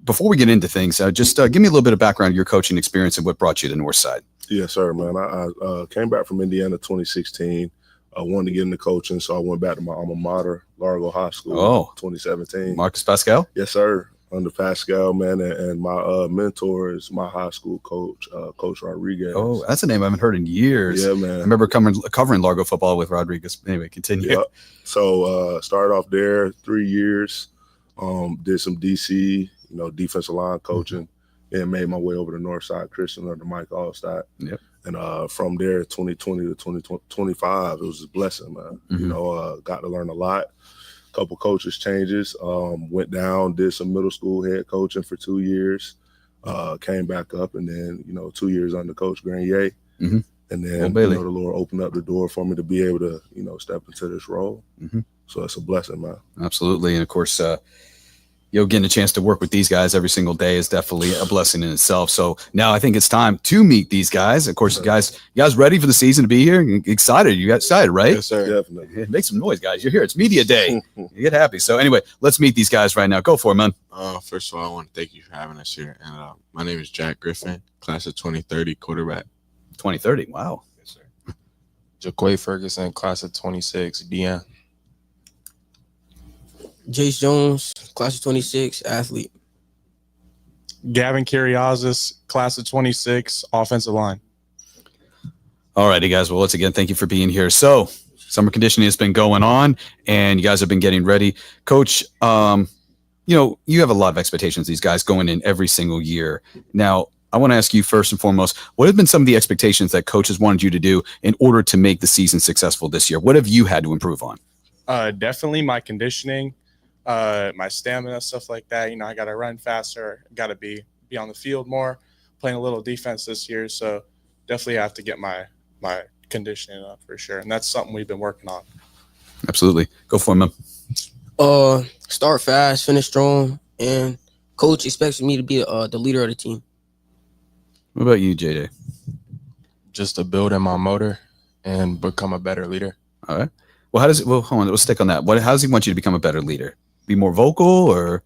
Before we get into things, just give me a little bit of background of your coaching experience and what brought you to Northside. Yes, sir, man. I came back from Indiana 2016. I wanted to get into coaching, so I went back to my alma mater, Largo High School, 2017. Marcus Pascal? Yes, sir. Under Pascal, man, and my mentor is my high school coach, Coach Rodriguez. Oh, that's a name I haven't heard in years. Yeah, man. I remember covering Largo football with Rodriguez. Anyway, continue. Yep. So started off there 3 years, did some DC, defensive line coaching, and made my way over to Northside Christian under Mike Allstott. Yep. And from there, 2020 to 2025, it was a blessing, man. Got to learn a lot. Couple coaches changes, went down, did some middle school head coaching for 2 years, came back up, and then 2 years under Coach Grenier, and then the Lord opened up the door for me to be able to step into this role. So it's a blessing, man. Absolutely. And of course, getting a chance to work with these guys every single day is definitely a blessing in itself. So now I think it's time to meet these guys. Of course, you guys ready for the season to be here? Excited? You got excited, right? Yes, sir. Definitely. Make some noise, guys. You're here. It's media day. You get happy. So anyway, let's meet these guys right now. Go for it, man. First of all, I want to thank you for having us here. And my name is Jack Griffin, class of 2030, quarterback. 2030. Wow. Yes, sir. Jaquay Ferguson, class of 26, DN. Jace Jones, class of 26, athlete. Gavin Carriazis, class of 26, offensive line. All righty, guys. Well, once again, thank you for being here. So summer conditioning has been going on, and you guys have been getting ready. Coach, you have a lot of expectations, these guys going in every single year. Now, I want to ask you first and foremost, what have been some of the expectations that coaches wanted you to do in order to make the season successful this year? What have you had to improve on? Definitely my conditioning. My stamina, stuff like that. I got to run faster, got to be on the field more, playing a little defense this year. So definitely have to get my conditioning up for sure. And that's something we've been working on. Absolutely. Go for it, man. Start fast, finish strong, and coach expects me to be the leader of the team. What about you, JJ? Just to build in my motor and become a better leader. All right. Well, hold on. We'll stick on that. How does he want you to become a better leader? Be more vocal or?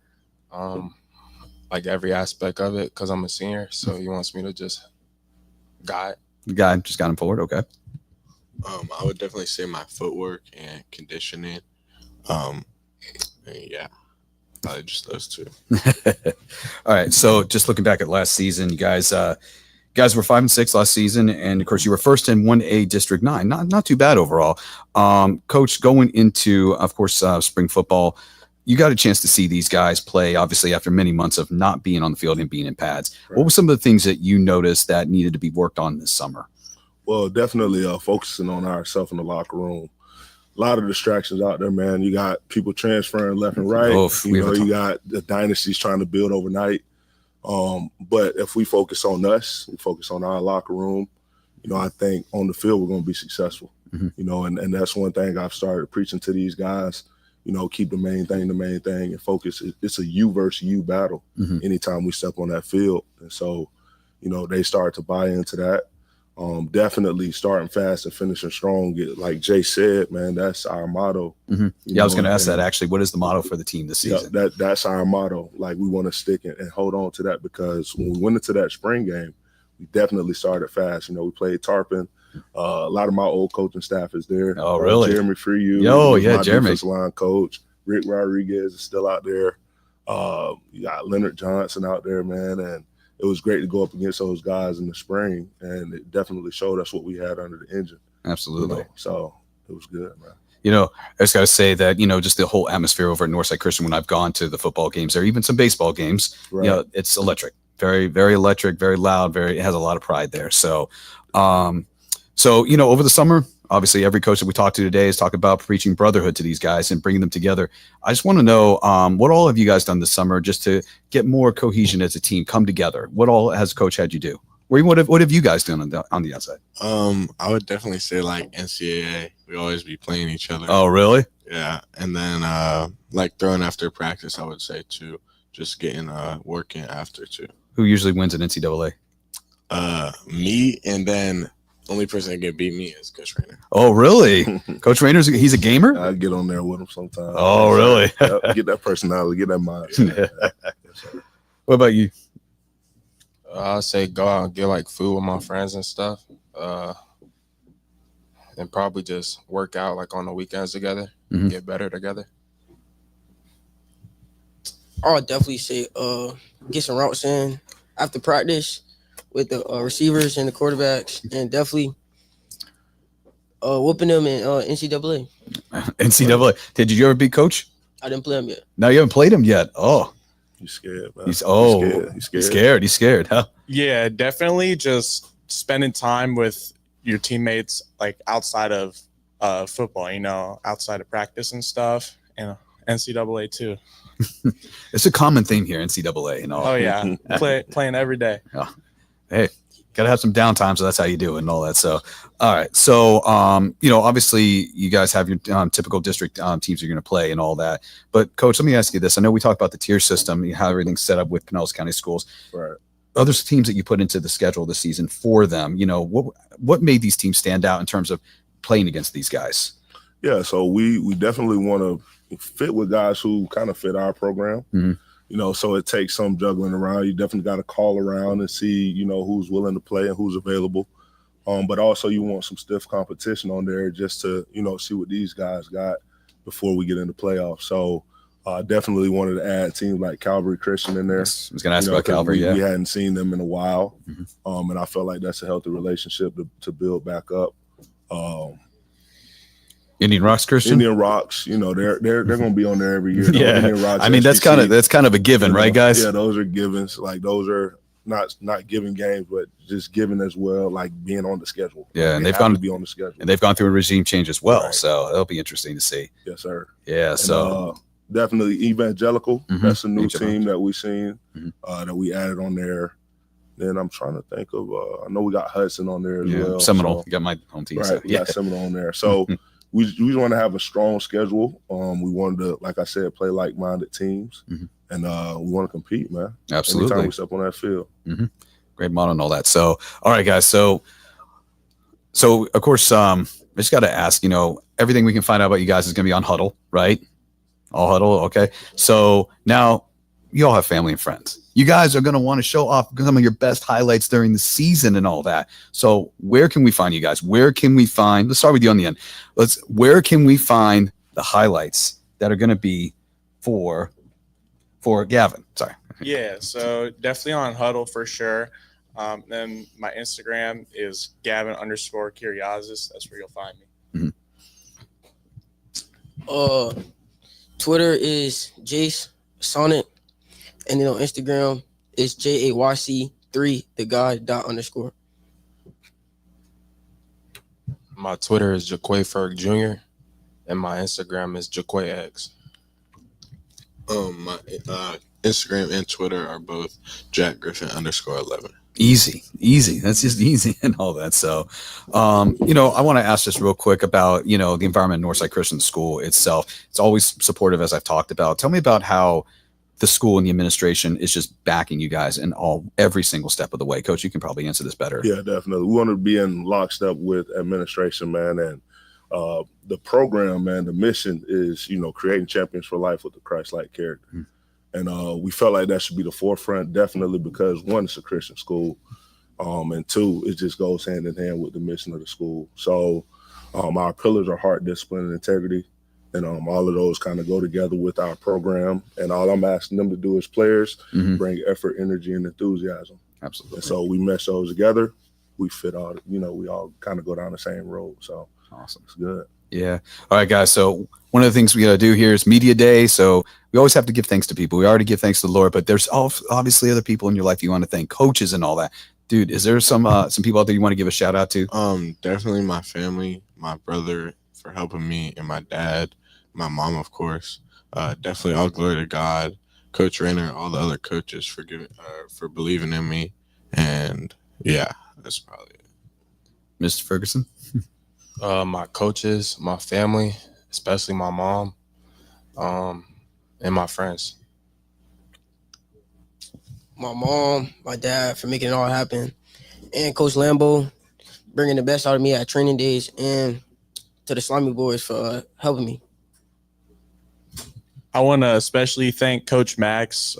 Like every aspect of it, because I'm a senior. So he wants me to just guide. Just got him forward. Okay. I would definitely say my footwork and conditioning. And yeah, probably just those two. All right. So just looking back at last season, you guys were 5-6 last season, and of course you were first in 1A District 9. Not too bad overall. Coach, going into, of course, spring football, you got a chance to see these guys play, obviously, after many months of not being on the field and being in pads. Right. What were some of the things that you noticed that needed to be worked on this summer? Well, definitely focusing on ourselves in the locker room. A lot of distractions out there, man. You got people transferring left and right. You got the dynasties trying to build overnight. But if we focus on us, we focus on our locker room, I think on the field we're going to be successful. And that's one thing I've started preaching to these guys. Keep the main thing, and focus. It's a you versus you battle anytime we step on that field. And so, they start to buy into that. Definitely starting fast and finishing strong. Like Jay said, man, that's our motto. I was going to ask that actually. What is the motto for the team this season? Yeah, that's our motto. Like we want to stick and hold on to that, because when we went into that spring game, we definitely started fast. We played Tarpon. A lot of my old coaching staff is there. Oh, really? Jeremy Freehu. My Jeremy. Defensive line coach. Rick Rodriguez is still out there. You got Leonard Johnson out there, man, and it was great to go up against those guys in the spring, and it definitely showed us what we had under the engine. Absolutely. So it was good, man. I just got to say that, just the whole atmosphere over at Northside Christian, when I've gone to the football games or even some baseball games, right. It's electric, very, very electric, very loud, it has a lot of pride there. So, over the summer, obviously every coach that we talked to today is talking about preaching brotherhood to these guys and bringing them together. I just want to know what all have you guys done this summer just to get more cohesion as a team, come together? What all has coach had you do? What have you guys done on the outside? I would definitely say like NCAA. We always be playing each other. Oh, really? Yeah. And then like throwing after practice, I would say too. Just getting working after too. Who usually wins at NCAA? Me, and then Only person that can beat me is Coach Rayner. Oh, really? Coach Rayner's he's a gamer? I get on there with him sometimes. Oh, really? Yep, get that personality, get that mindset. What about you? I'll say go out and get like food with my friends and stuff. And probably just work out like on the weekends together, get better together. I'll definitely say get some routes in after practice with the receivers and the quarterbacks, and definitely whooping them in NCAA. NCAA. Did you ever beat Coach? I didn't play them yet. No, you haven't played him yet. Oh, you scared, man. He's scared, huh? Yeah, definitely just spending time with your teammates, like outside of football, outside of practice and stuff, and NCAA too. It's a common theme here, NCAA and all. Oh yeah, playing every day. Oh. Hey, gotta have some downtime, so that's how you do it and all that. So, all right. So, obviously you guys have your typical district teams you're going to play and all that. But Coach, let me ask you this. I know we talked about the tier system, how everything's set up with Pinellas County schools. Right. Other teams that you put into the schedule this season for them, what made these teams stand out in terms of playing against these guys? Yeah, so we definitely want to fit with guys who kind of fit our program. So it takes some juggling around. You definitely got to call around and see, who's willing to play and who's available. But also you want some stiff competition on there just to, see what these guys got before we get into playoffs. So definitely wanted to add teams like Calvary Christian in there. I was going to ask about Calvary, we hadn't seen them in a while. And I felt like that's a healthy relationship to build back up. Indian Rocks Christian? Indian Rocks, they're going to be on there every year. Yeah, Indian Rocks, I mean that's kind of a given, right, guys? Yeah, those are givens. Like those are not giving games, but just giving as well, like being on the schedule. Yeah, and they've to be on the schedule, and they've gone through a regime change as well. Right. So it'll be interesting to see. Yes, sir. Yeah, and, so definitely Evangelical. That's a new team that we've seen that we added on there. Then I'm trying to think of. I know we got Hudson on there as well. Seminole, so, you got my home team. Right, So, we got Seminole on there. So. We want to have a strong schedule. We wanted to, like I said, play like-minded teams, and we want to compete, man. Absolutely. Every time we step on that field. Great model and all that. So, all right, guys. So of course, I just got to ask. Everything we can find out about you guys is going to be on Huddle, right? All Huddle, okay. So now you all have family and friends. You guys are going to want to show off some of your best highlights during the season and all that. So where can we find you guys? Where can we find, let's start with you on the end. Where can we find the highlights that are going to be for Gavin? Sorry. Yeah, so definitely on Huddle for sure. Then my Instagram is Gavin_Curiazis. That's where you'll find me. Twitter is Jace Sonnet. And then on Instagram, it's JAYC3, the guy, _. My Twitter is Jaquay Ferg Jr. And my Instagram is JaquayX. My Instagram and Twitter are both JackGriffin_11. Easy. That's just easy and all that. So, I want to ask just real quick about, the environment at Northside Christian School itself. It's always supportive, as I've talked about. Tell me about how the school and the administration is just backing you guys in every single step of the way. Coach, you can probably answer this better. Yeah, definitely. We want to be in lockstep with administration, man. And the program, man, the mission is, creating champions for life with the Christ-like character. And we felt like that should be the forefront, definitely, because one, it's a Christian school. And two, it just goes hand in hand with the mission of the school. So our pillars are heart, discipline, and integrity. And all of those kind of go together with our program. And all I'm asking them to do as players, bring effort, energy, and enthusiasm. Absolutely. And so we mesh those together. We fit all, we all kind of go down the same road. So awesome. It's good. Yeah. All right, guys. So one of the things we got to do here is Media Day. So we always have to give thanks to people. We already give thanks to the Lord, but there's obviously other people in your life you want to thank, coaches and all that. Dude, is there some people out there you want to give a shout out to? Definitely my family, my brother for helping me, and my dad. My mom, of course. Definitely all glory to God, Coach Rayner, all the other coaches for believing in me. And yeah, that's probably it. Mr. Ferguson? My coaches, my family, especially my mom, and my friends. My mom, my dad for making it all happen, and Coach Lambo, bringing the best out of me at training days, and to the Slimy boys for helping me. I want to especially thank Coach Max.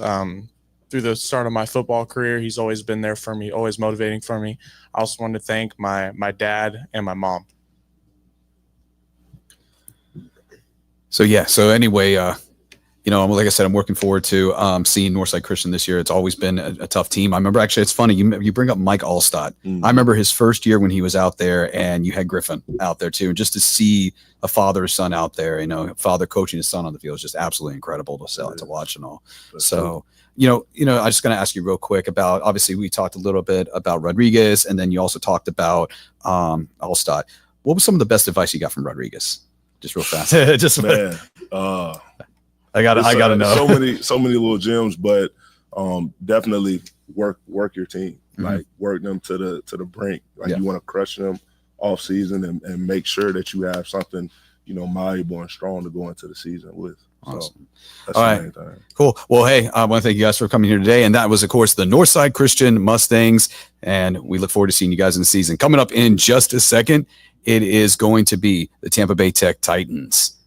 Through the start of my football career, he's always been there for me, always motivating for me. I also want to thank my dad and my mom. So anyway, like I said, I'm looking forward to seeing Northside Christian this year. It's always been a tough team. I remember, actually, it's funny, you bring up Mike Allstott. I remember his first year when he was out there, and you had Griffin out there too. And just to see a father-son out there, father coaching his son on the field is just absolutely incredible to watch and all. So, I'm just going to ask you real quick about, obviously we talked a little bit about Rodriguez, and then you also talked about Allstott. What was some of the best advice you got from Rodriguez? Just real fast. Man, I gotta know. so many little gems, but definitely work your team. Like work them to the brink. Like you want to crush them off season and make sure that you have something, malleable and strong to go into the season with. Awesome. So that's all the right. main thing. Cool. Well, hey, I want to thank you guys for coming here today. And that was, of course, the Northside Christian Mustangs. And we look forward to seeing you guys in the season. Coming up in just a second, it is going to be the Tampa Bay Tech Titans.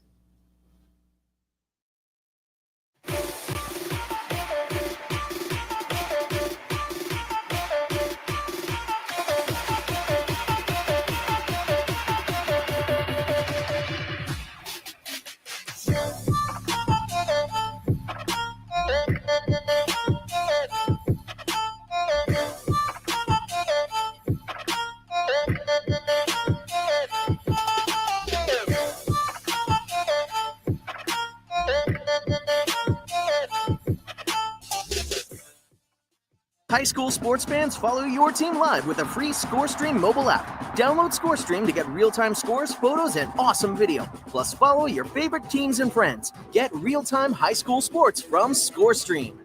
High school sports fans, follow your team live with a free ScoreStream mobile app. Download ScoreStream to get real-time scores, photos, and awesome video. Plus, follow your favorite teams and friends. Get real-time high school sports from ScoreStream.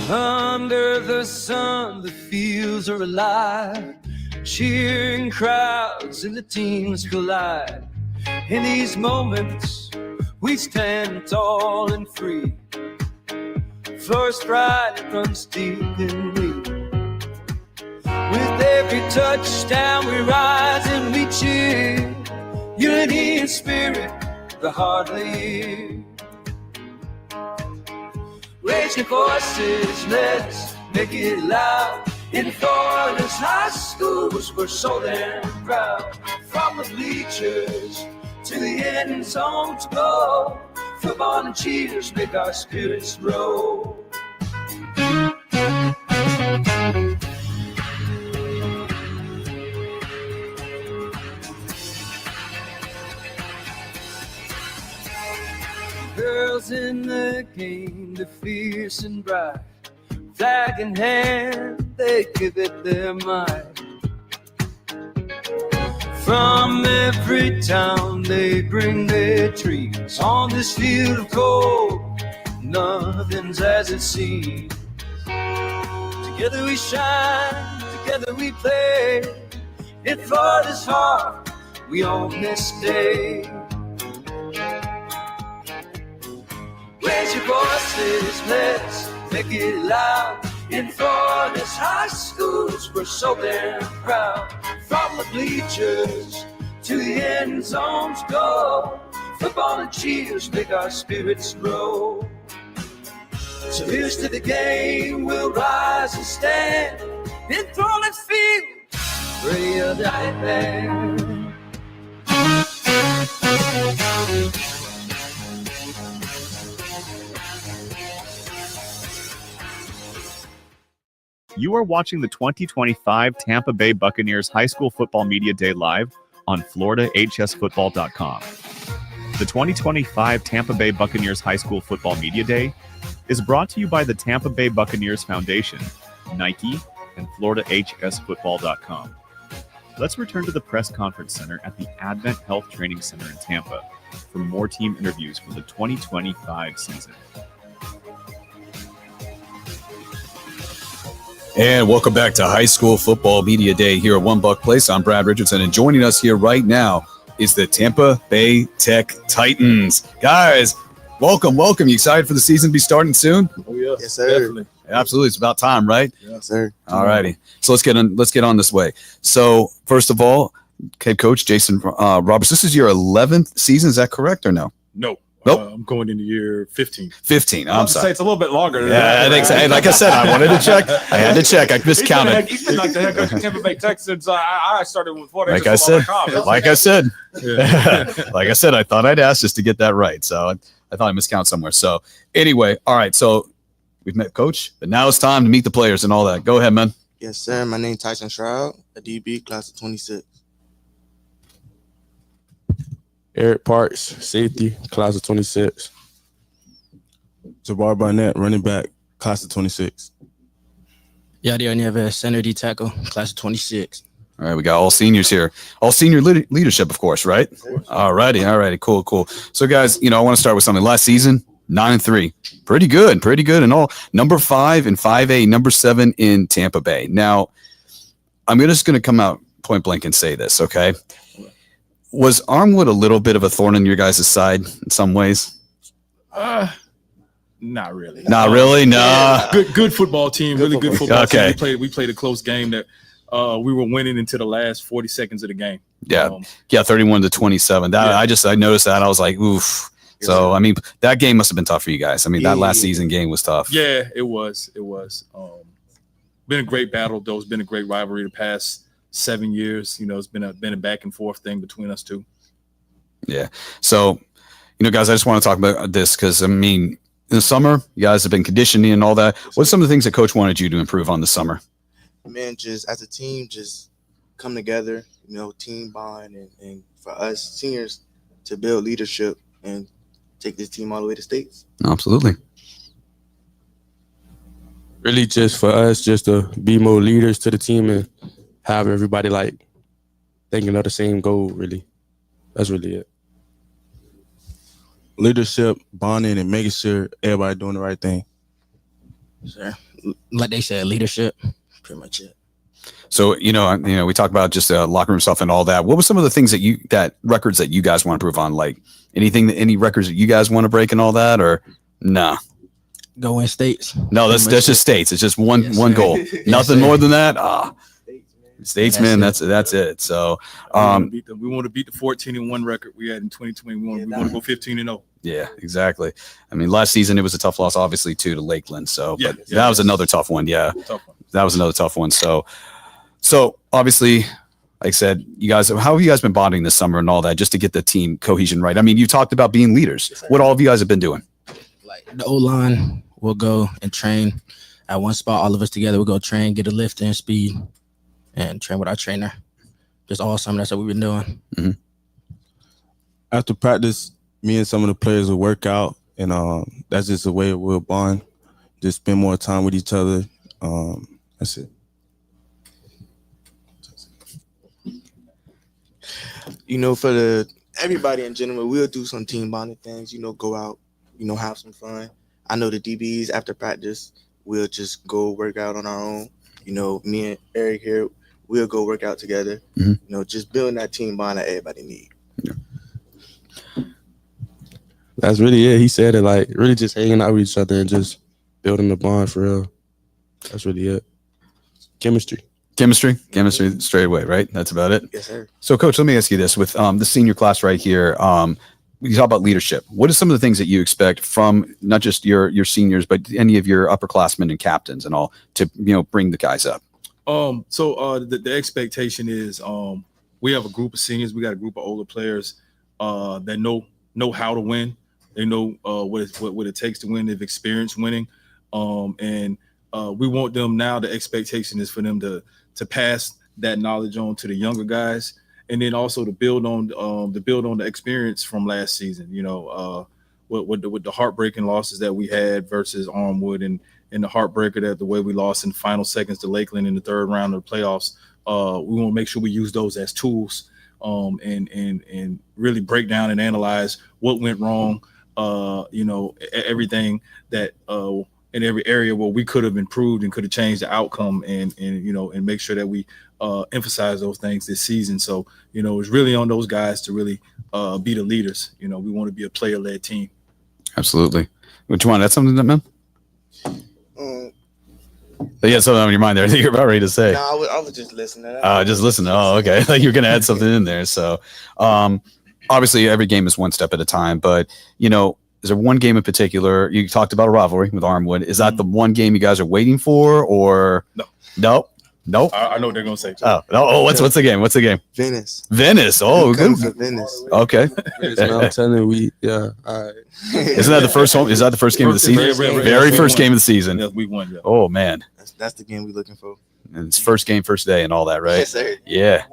Under the sun, the fields are alive. Cheering crowds and the teams collide. In these moments, we stand tall and free. Flourish pride that runs deep in me. With every touchdown, we rise and we cheer. Unity and spirit, the heart lead. Raise your voices, let's make it loud. In Florida's high schools, we're so damn proud. From the bleachers to the end zone to go, football and cheers make our spirits roll. Girls in the game, they're fierce and bright. Flag in hand, they give it their might. From every town, they bring their trees. On this field of gold, nothing's as it seems. Together we shine, together we play. In Florida's heart, we own this day. Raise your voices, let's make it loud. In Florida's high schools, we're so damn proud. From the bleachers to the end zones go, football and cheers make our spirits grow. So here's to the game, we'll rise and stand. In Florida's field, pray or die there. You are watching the 2025 Tampa Bay Buccaneers High School Football Media Day live on FloridaHSFootball.com. The 2025 Tampa Bay Buccaneers High School Football Media Day is brought to you by the Tampa Bay Buccaneers Foundation, Nike, and FloridaHSFootball.com. Let's return to the press conference center at the Advent Health Training Center in Tampa for more team interviews for the 2025 season. And welcome back to High School Football Media Day here at One Buck Place. I'm Brad Richardson, and joining us here right now is the Tampa Bay Tech Titans. Guys, welcome. You excited for the season to be starting soon? Oh yeah, yes sir. Definitely. Absolutely, it's about time, right? Yes sir. All righty. So let's get on this way. So first of all, head coach Jason Roberts. This is your 11th season. Is that correct or no? No. Nope. I'm going into year 15. 15. I'm sorry. Say it's a little bit longer. Yeah, I think so. Like I said, I wanted to check. I had to check. I miscounted. He's been like the head coach of Tampa Bay Tech since I started with what Like I said, I thought I'd ask just to get that right. So I thought I miscounted somewhere. So anyway, all right. So we've met Coach, but now it's time to meet the players and all that. Go ahead, man. Yes, sir. My name is Tyson Shroud, a DB, class of 26. Eric Parks, safety, class of 26. Jabbar Barnett, running back, class of 26. Yadier Neves, center D tackle, class of 26. All right, we got all seniors here. All senior leadership, of course, right? All righty. Cool. So, guys, I want to start with something. Last season, 9-3. Pretty good and all. Number 5 in 5A, number 7 in Tampa Bay. Now, I'm just going to come out point blank and say this, okay? Was Armwood a little bit of a thorn in your guys' side in some ways? Not really. Not really? No. Good football team. Really good football Okay. team. We played a close game that we were winning into the last 40 seconds of the game. Yeah. 31-27. I noticed that. I was like, oof. So, that game must have been tough for you guys. That last season game was tough. Yeah, it was. Been a great battle, though. It's been a great rivalry the past 7 years. It's been a back and forth thing between us two. Yeah. So, guys, I just want to talk about this because, in the summer, you guys have been conditioning and all that. What's some of the things that Coach wanted you to improve on this summer? Man, just as a team, just come together, team bond, and for us seniors to build leadership and take this team all the way to states. Absolutely. Really just for us, just to be more leaders to the team and have everybody thinking of the same goal, really. That's really it. Leadership, bonding, and making sure everybody doing the right thing. Sure. Like they said, leadership, pretty much it. So, we talk about just locker room stuff and all that. What were some of the things that records that you guys want to improve on? Like any records that you guys want to break and all that, or nah? Go win states. No, that's just states. It's just one goal. Nothing more than that. Statesman, that's it. So we want to beat the 14-1 record we had in 2020. We want to go 15-0. Yeah, exactly. Last season it was a tough loss, obviously, too, to Lakeland. So that was another tough one. Yeah, that was another tough one. So obviously, like I said, how have you guys been bonding this summer and all that, just to get the team cohesion right? You talked about being leaders. What all of you guys have been doing? Like the O-line will go and train at one spot. All of us together, we'll go train, get a lift and speed, and train with our trainer. Just all summer, that's what we've been doing. Mm-hmm. After practice, me and some of the players will work out, and that's just a way we'll bond. Just spend more time with each other. That's it. For everybody in general, we'll do some team bonding things, go out, have some fun. I know the DBs after practice, we'll just go work out on our own. Me and Eric here, we'll go work out together. Mm-hmm. Just building that team bond that everybody needs. Yeah. That's really it. He said it, really just hanging out with each other and just building the bond for real. That's really it. Chemistry straight away, right? That's about it. Yes, sir. So, Coach, let me ask you this: with the senior class right here, you talk about leadership. What are some of the things that you expect from not just your seniors, but any of your upperclassmen and captains and all to bring the guys up? The expectation is we have a group of seniors. We got a group of older players that know how to win. They know what it takes to win. They've experienced winning, and we want them now. The expectation is for them to pass that knowledge on to the younger guys, and then also to build on the experience from last season. With the heartbreaking losses that we had versus Armwood, and the heartbreaker that the way we lost in the final seconds to Lakeland in the third round of the playoffs. We want to make sure we use those as tools, and really break down and analyze what went wrong. Everything that in every area where we could have improved and could have changed the outcome, and make sure that we emphasize those things this season. So it's really on those guys to really be the leaders. We want to be a player-led team. Absolutely. What you want? That's something that, man? You had something on your mind there that you're about ready to say. No, I was just listening. Just listening. Oh, okay. Like you're going to add something in there. So, obviously, every game is one step at a time. But, is there one game in particular? You talked about a rivalry with Armwood. Is that the one game you guys are waiting for? Or no? Nope. I know what they're going to say. What's the game? What's the game? Venice. Oh, good. Venice. Okay. I'm telling you, all right. Isn't that the first home? Is that the first game of the season? Very first game of the season. Yeah, we won. Yeah. Oh man. That's the game we're looking for. And it's first game, first day, and all that, right? Yes, sir. Yeah.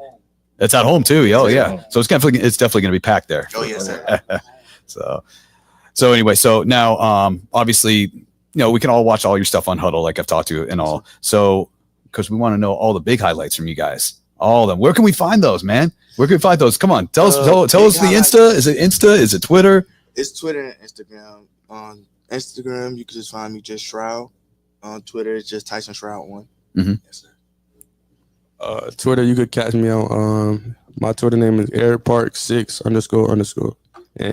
It's at home too. Oh yeah. So it's definitely going to be packed there. Oh yes, sir. So anyway, so now obviously, we can all watch all your stuff on Huddle, like I've talked to and all. So because we want to know all the big highlights from you guys, all of them. Where can we find those, man? Where can we find those? Come on, tell us the Insta. Is it Insta? Is it Twitter? It's Twitter and Instagram. On Instagram, you can just find me just Shroud. On Twitter, it's just Tyson Shroud 1. Mm-hmm. Yes, sir. Twitter, you could catch me on my Twitter name is airpark6__, and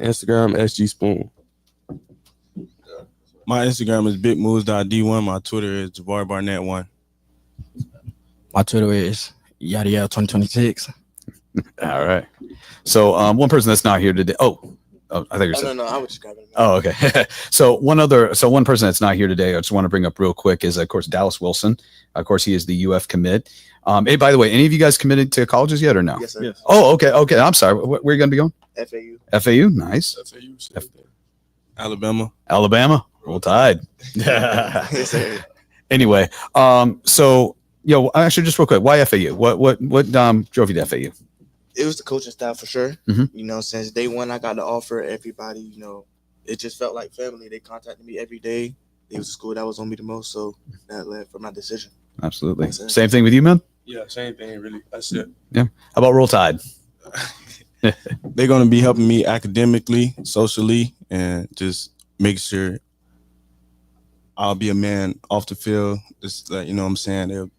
Instagram SG Spoon. My Instagram is bigmoves.d1. My Twitter is Javar Barnett 1. My Twitter is Yada 2026. All right. So one person that's not here today. I thought you were saying. No, I was just grabbing him. Oh, okay. So one person that's not here today, I just want to bring up real quick is, of course, Dallas Wilson. Of course, he is the UF commit. Hey, by the way, any of you guys committed to colleges yet or no? Yes, sir. Yes. Oh, okay. I'm sorry. Where are you going to be going? FAU. Nice. Alabama. Roll Tide. Yes, sir. Anyway, so actually, just real quick, why FAU? What drove you to FAU? It was the coaching staff for sure. Mm-hmm. Since day one, I got to offer everybody. It just felt like family. They contacted me every day. It was a school that was on me the most, so that led for my decision. Absolutely. Same thing with you, man. Yeah, same thing. Really, that's it. Yeah. How about Roll Tide? They're going to be helping me academically, socially, and just make sure I'll be a man off the field. Just like, what I'm saying, they'll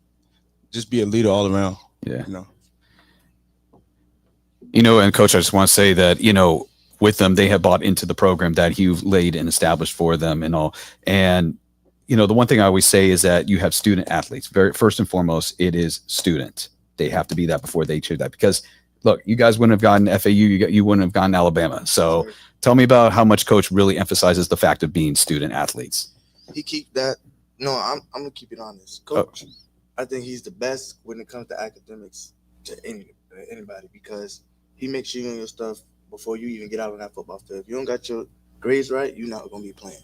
just be a leader all around. Yeah. And Coach, I just want to say that, with them, they have bought into the program that you've laid and established for them and all. And, the one thing I always say is that you have student athletes. First and foremost, it is student. They have to be that before they choose that. Because, look, you guys wouldn't have gotten FAU. You wouldn't have gotten Alabama. So tell me about how much Coach really emphasizes the fact of being student athletes. He keep that. No, I'm going to keep it honest. Coach, I think he's the best when it comes to academics to anybody because he makes sure you know your stuff before you even get out on that football field. If you don't got your grades right, you're not going to be playing.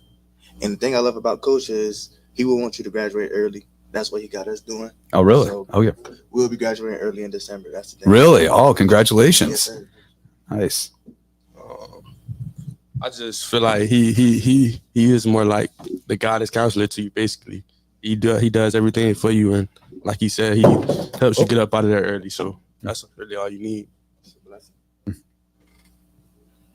And the thing I love about Coach is he will want you to graduate early. That's what he got us doing. Oh, really? So yeah. We'll be graduating early in December. That's the thing. Really? Oh, congratulations. Yes, sir. Nice. I just feel like he is more like the guidance counselor to you. Basically, he does everything for you, and like he said, he helps you get up out of there early. So that's really all you need.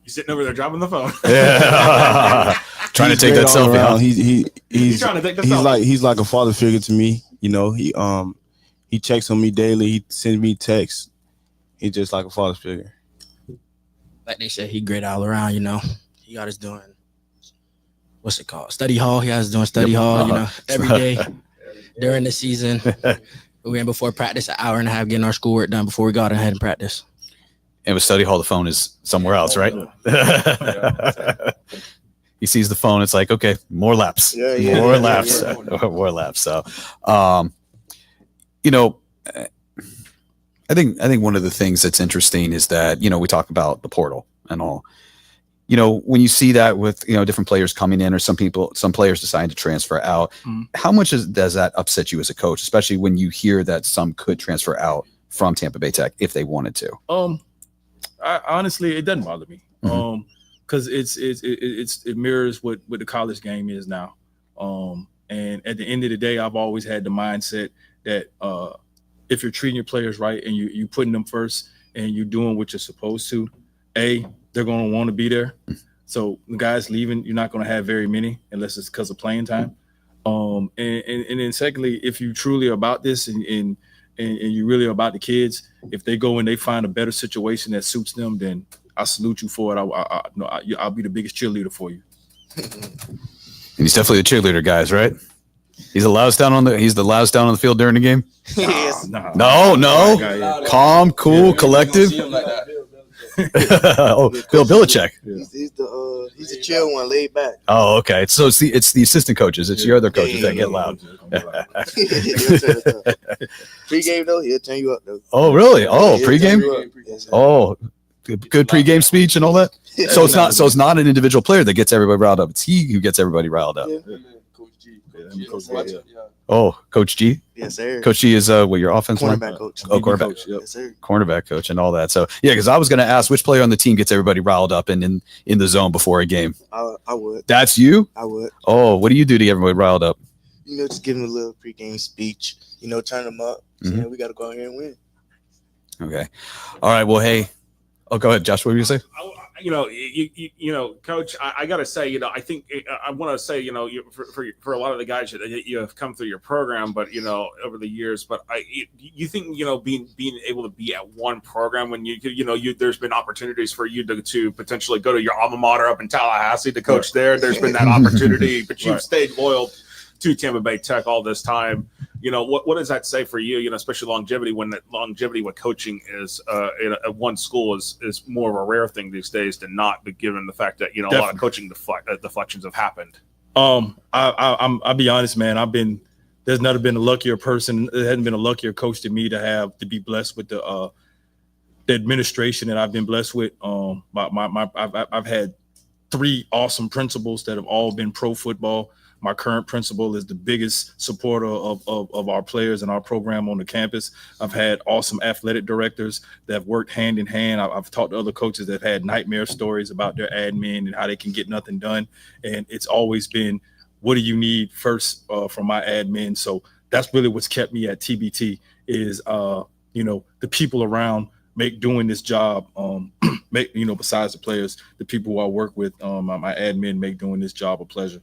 He's sitting over there dropping the phone. Yeah. Trying to take that selfie. Huh? He's trying to take the selfie. He's like a father figure to me. He checks on me daily. He sends me texts. He's just like a father figure. Like they said, he great all around. He got us doing what's it called? Study hall. He has us doing study hall. Every day during the season. We went before practice an hour and a half getting our schoolwork done before we got ahead and practice. And with study hall, the phone is somewhere else, right? He sees the phone. It's like, okay, more laps, more laps. So, I think one of the things that's interesting is that, we talk about the portal and all, when you see that with, different players coming in or some players deciding to transfer out, how much does that upset you as a coach, especially when you hear that some could transfer out from Tampa Bay Tech if they wanted to? Honestly, it doesn't bother me because it mirrors what the college game is now. And at the end of the day, I've always had the mindset that if you're treating your players right and you putting them first and you're doing what you're supposed to, they're going to want to be there. So the guys leaving, you're not going to have very many unless it's because of playing time. And then secondly, if you truly are about this and you really are about the kids, if they go and they find a better situation that suits them, then I salute you for it. I'll be the biggest cheerleader for you. And he's definitely the cheerleader, guys, right? He's the loudest down on the field during the game. Yes. No. Calm, cool, collective. Oh, Bill Belichick. He's the chill one, laid back. Oh, okay. So it's the assistant coaches. It's your other coaches that get loud. Pre-game though, he'll turn you up though. Oh, really? Oh, pregame? Yes, Oh, good pregame speech and all that. So it's not an individual player that gets everybody riled up. It's he who gets everybody riled up. Oh, Coach G. Yes, sir. Coach G is your offensive cornerback coach. Oh, cornerback. Coach, yes, sir. Cornerback coach and all that. So yeah, because I was going to ask which player on the team gets everybody riled up and in the zone before a game. I would. That's you? I would. Oh, what do you do to get everybody riled up? Just give them a little pregame speech. Turn them up. Mm-hmm. So we got to go out here and win. Okay. All right. Well, hey. Oh, go ahead, Josh. What were you going to say? Coach, I got to say, I think I want to say, for a lot of the guys that you have come through your program, but over the years, but you think being able to be at one program when there's been opportunities for you to potentially go to your alma mater up in Tallahassee to coach there. There's been that opportunity, but you've stayed loyal to Tampa Bay Tech all this time. What does that say for you? Especially longevity when that longevity with coaching is at one school is more of a rare thing these days than not, but given the fact that a lot of coaching deflections have happened. I'll be honest, man. There's never been a luckier person. There hasn't been a luckier coach than me to be blessed with the administration that I've been blessed with. I've had 3 awesome principals that have all been pro football. My current principal is the biggest supporter of our players and our program on the campus. I've had awesome athletic directors that have worked hand in hand. I've talked to other coaches that have had nightmare stories about their admin and how they can get nothing done. And it's always been, what do you need first from my admin? So that's really what's kept me at TBT is, the people around doing this job, besides the players, the people who I work with, my admin make doing this job a pleasure.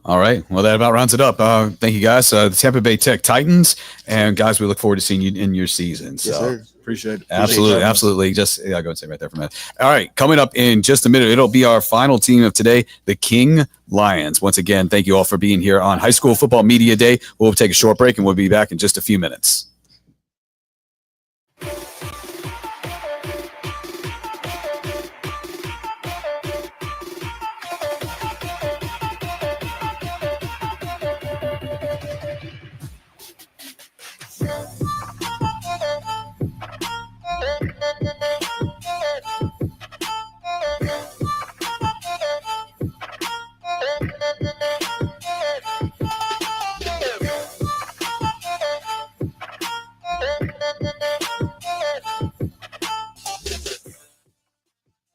All right. Well, that about rounds it up. Thank you, guys. The Tampa Bay Tech Titans. And, guys, we look forward to seeing you in your season. So. Yes, sir. Appreciate it. Absolutely. Just go and say right there for a minute. All right. Coming up in just a minute, it'll be our final team of today, the King Lions. Once again, thank you all for being here on High School Football Media Day. We'll take a short break, and we'll be back in just a few minutes.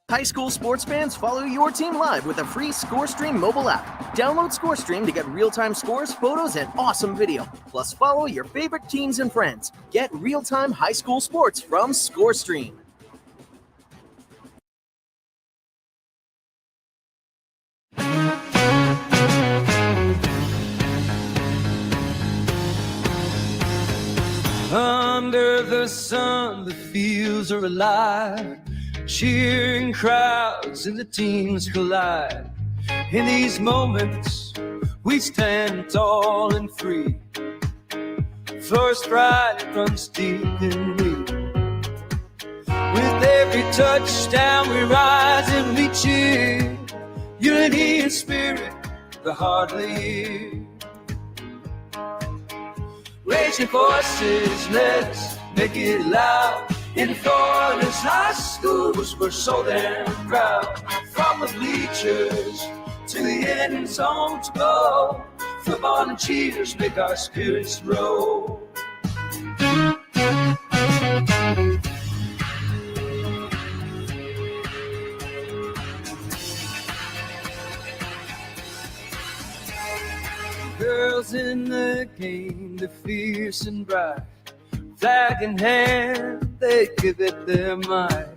High school sports fans, follow your team live with a free ScoreStream mobile app. Download ScoreStream to get real-time scores, photos, and awesome video. Plus, follow your favorite teams and friends. Get real-time high school sports from ScoreStream. Under the sun, the fields are alive. Cheering crowds and the teams collide. In these moments, we stand tall and free. First pride runs deep in me. With every touchdown, we rise and we cheer. Unity and spirit, the heart lead. Raising voices, let's make it loud. In Florida's high schools, we're so damn proud. From the bleachers to the end zone to go, football and cheers make our spirits roll. Girls in the game, they're fierce and bright. Flag in hand, they give it their might.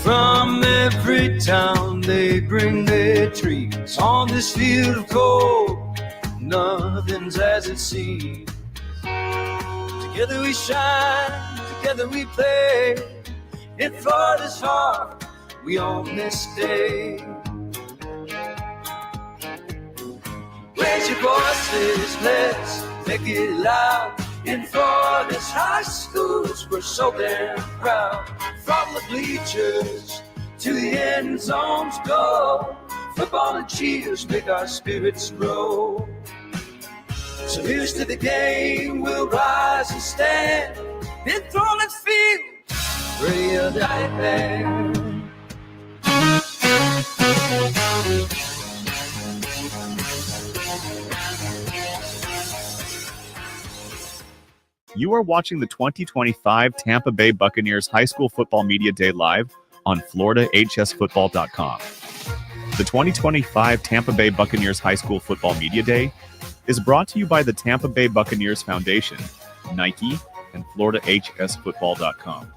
From every town they bring their trees. On this field of gold, nothing's as it seems. Together we shine, together we play. In Florida's heart, we own this day. Raise your voices, let's make it loud. In Florida's high schools, we're so damn proud. From the bleachers to the end zones go. Football and cheers make our spirits grow. So here's to the game, we'll rise and stand. In Florida's field, ready or die band. You are watching the 2025 Tampa Bay Buccaneers High School Football Media Day live on FloridaHSFootball.com. The 2025 Tampa Bay Buccaneers High School Football Media Day is brought to you by the Tampa Bay Buccaneers Foundation, Nike, and FloridaHSFootball.com.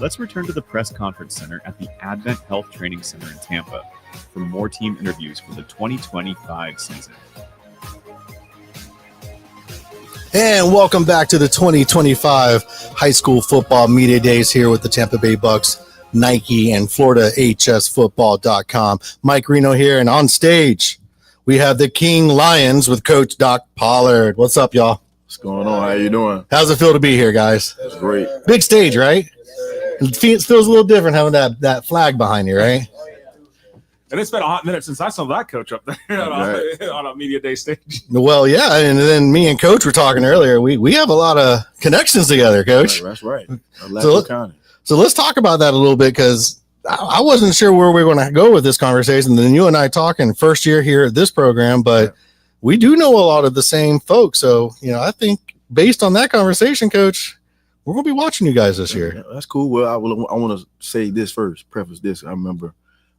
Let's return to the press conference center at the Advent Health Training Center in Tampa for more team interviews for the 2025 season. And welcome back to the 2025 High School Football Media Days here with the Tampa Bay Bucks, Nike, and FloridaHSFootball.com. Mike Reno here, and on stage, we have the King Lions with Coach Doc Pollard. What's up, y'all? What's going on? How you doing? How's it feel to be here, guys? That's great. Big stage, right? It feels a little different having that flag behind you, right? And it's been a hot minute since I saw that coach up there on a media day stage. Well, yeah, and then me and Coach were talking earlier. We have a lot of connections together, Coach. That's right. So let's talk about that a little bit, because I wasn't sure where we were going to go with this conversation. Then you and I talking first year here at this program, but we do know a lot of the same folks. So, I think based on that conversation, Coach, we're going to be watching you guys this year. Yeah, that's cool. Well, I want to say this first, preface this. I remember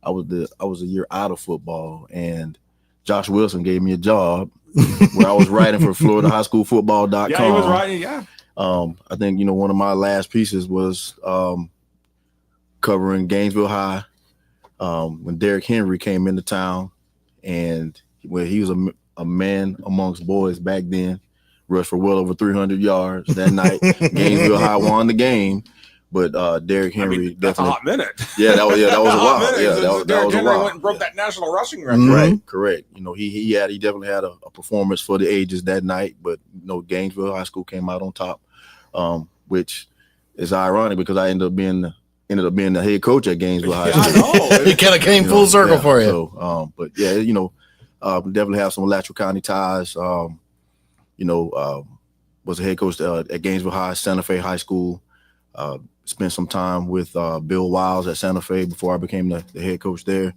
I was a year out of football, and Josh Wilson gave me a job where I was writing for FloridaHighSchoolFootball.com. Yeah, he was writing, yeah. I think, one of my last pieces was covering Gainesville High when Derrick Henry came into town, and when he was a man amongst boys back then, rushed for well over 300 yards that night. Gainesville High won the game. But Derrick Henry, that's a hot minute. Yeah, that was a while. Yeah, that was a while. Went and broke that national rushing record. Right, correct. He definitely had a performance for the ages that night. But Gainesville High School came out on top, which is ironic because I ended up being the head coach at Gainesville High School. It kind of came full circle for you. So, but yeah, definitely have some Alachua County ties. Was a head coach at Gainesville High, Santa Fe High School. Spent some time with Bill Wiles at Santa Fe before I became the head coach there.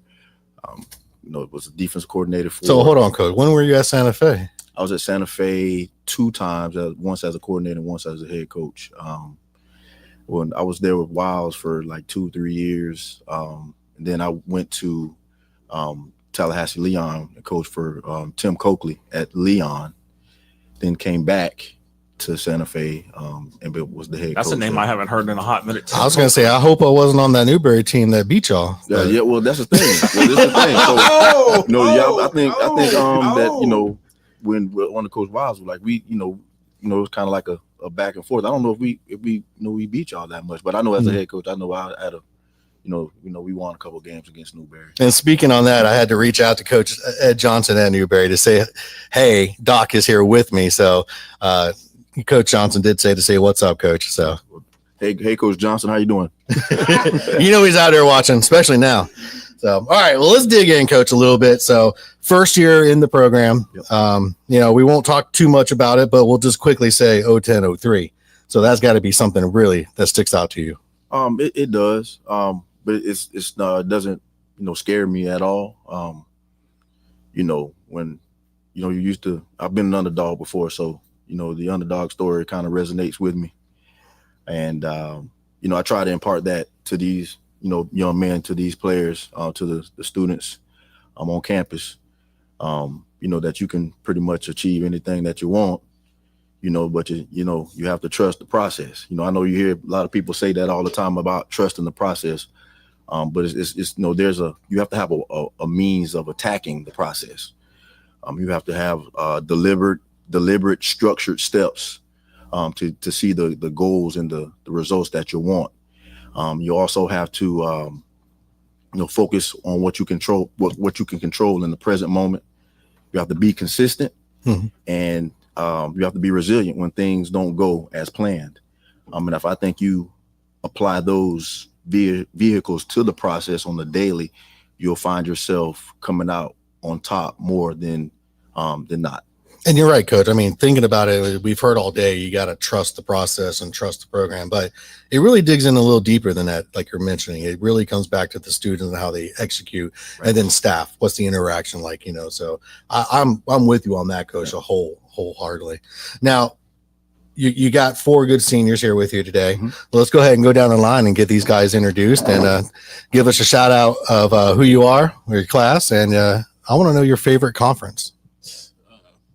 Was a defense coordinator for. So hold on, Coach. When were you at Santa Fe? I was at Santa Fe 2 times, once as a coordinator, once as a head coach. When I was there with Wiles for like 2-3 years, and then I went to Tallahassee Leon and coached for Tim Coakley at Leon. Then came back to Santa Fe, and was the head coach. That's a name there. I haven't heard in a hot minute. I was going to say, I hope I wasn't on that Newberry team that beat y'all. Yeah, well, that's the thing. So, I think that when on the Coach Wiles, like it was kind of like a back and forth. I don't know if we beat y'all that much, but I know as a head coach, I know I had we won a couple games against Newberry. And speaking on that, I had to reach out to Coach Ed Johnson at Newberry to say, hey, Doc is here with me. So Coach Johnson did say, what's up, Coach? So, hey, Coach Johnson, how you doing? He's out there watching, especially now. So, all right, well, let's dig in, Coach, a little bit. So, first year in the program, we won't talk too much about it, but we'll just quickly say 0-10-03. So that's got to be something really that sticks out to you. It does, but it doesn't scare me at all. When you're used to, I've been an underdog before, so. The underdog story kind of resonates with me. And, I try to impart that to these, young men, to these players, to the students on campus, that you can pretty much achieve anything that you want, but you have to trust the process. I know you hear a lot of people say that all the time about trusting the process. But it's you have to have a means of attacking the process. You have to have deliberate, structured steps to see the goals and the results that you want. You also have to focus on what you control, what you can control in the present moment. You have to be consistent, and you have to be resilient when things don't go as planned. And if I think you apply those vehicles to the process on the daily, you'll find yourself coming out on top more than not. And you're right, Coach. I mean, thinking about it, we've heard all day, you got to trust the process and trust the program, but it really digs in a little deeper than that. Like you're mentioning, it really comes back to the students and how they execute, and then staff. What's the interaction like? So I'm with you on that, Coach, wholeheartedly. Now, you got 4 good seniors here with you today. Let's go ahead and go down the line and get these guys introduced and give us a shout out of who you are, your class, and I want to know your favorite conference.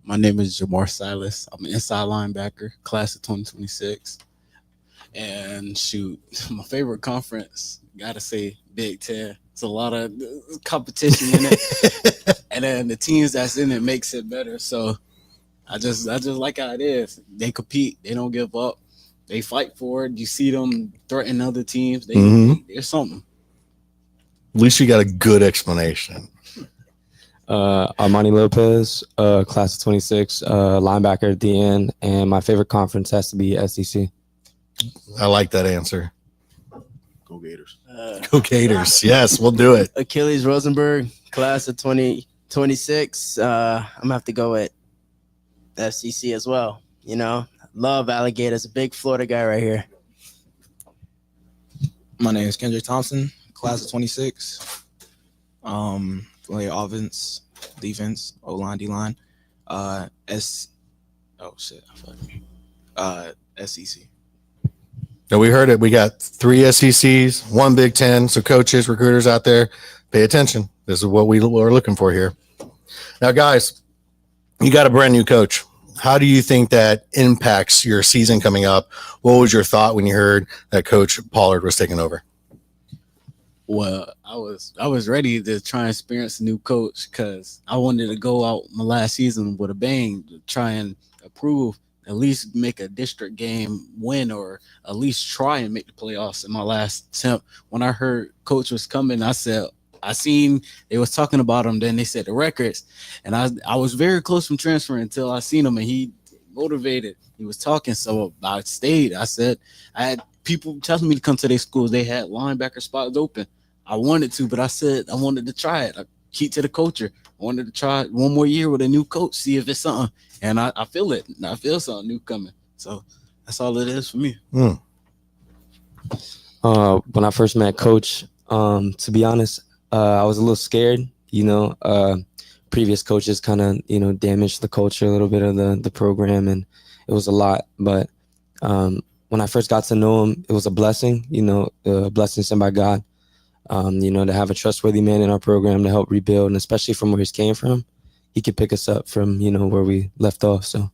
My name is Jamar Silas. I'm an inside linebacker, class of 2026. And shoot, my favorite conference, gotta say Big Ten. It's a lot of competition in it. And then the teams that's in it makes it better. So I just like how it is. They compete, they don't give up, they fight for it. You see them threaten other teams. There's something. At least you got a good explanation. Armani Lopez, class of 26, linebacker at the end, and my favorite conference has to be SEC. I like that answer. Go Gators. Go Gators. Yes, we'll do it. Achilles Rosenberg, class of 2026. I'm gonna have to go with FCC as well. Love Alligators. A big Florida guy right here. My name is Kendrick Thompson, class of 26. Play offense, defense, O-line, D-line. SEC. Now we heard it. We got 3 SECs, 1 Big Ten. So coaches, recruiters out there, pay attention. This is what we are looking for here. Now, guys, you got a brand new coach. How do you think that impacts your season coming up? What was your thought when you heard that Coach Pollard was taking over? Well, I was ready to try and experience a new coach because I wanted to go out my last season with a bang to try and improve, at least make a district game win, or at least try and make the playoffs in my last attempt. When I heard coach was coming, I said, I seen they was talking about him, then they said the records, and I was very close from transferring until I seen him, and he motivated. He was talking, so I stayed. I said I had people telling me to come to their schools. They had linebacker spots open. I wanted to, but I said I wanted to try it. I keep to the culture. I wanted to try it 1 more year with a new coach, see if it's something. And I feel it. I feel something new coming. So that's all it is for me. When I first met Coach, to be honest, I was a little scared. Previous coaches kind of, damaged the culture a little bit of the program, and it was a lot. But when I first got to know him, it was a blessing, a blessing sent by God. To have a trustworthy man in our program to help rebuild, and especially from where he came from, he could pick us up from, where we left off. So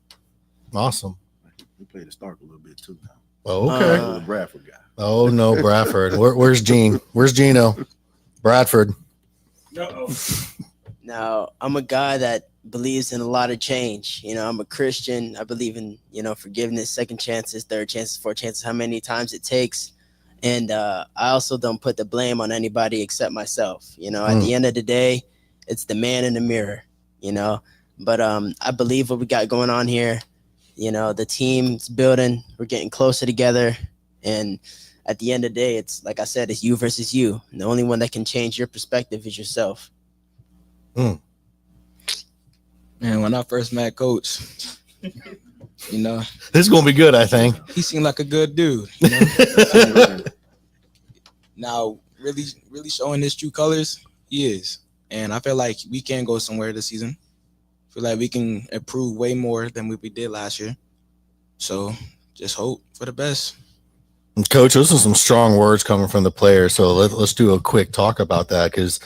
awesome. We played the Stark a little bit too now. Oh, okay. The Bradford guy. Oh no, Bradford. Where's Gene? Where's Gino? Bradford. Now, I'm a guy that believes in a lot of change. I'm a Christian. I believe in, forgiveness, second chances, third chances, fourth chances, how many times it takes. And I also don't put the blame on anybody except myself. At the end of the day, it's the man in the mirror, But I believe what we got going on here. The team's building. We're getting closer together. And at the end of the day, it's like I said, it's you versus you. And the only one that can change your perspective is yourself. Man, when I first met Coach, this is gonna be good. I think he seemed like a good dude. Now, really showing his true colors, he is, and I feel like we can go somewhere this season. I feel like we can improve way more than what we did last year. So, just hope for the best. Coach, those are some strong words coming from the players. So let's do a quick talk about that, because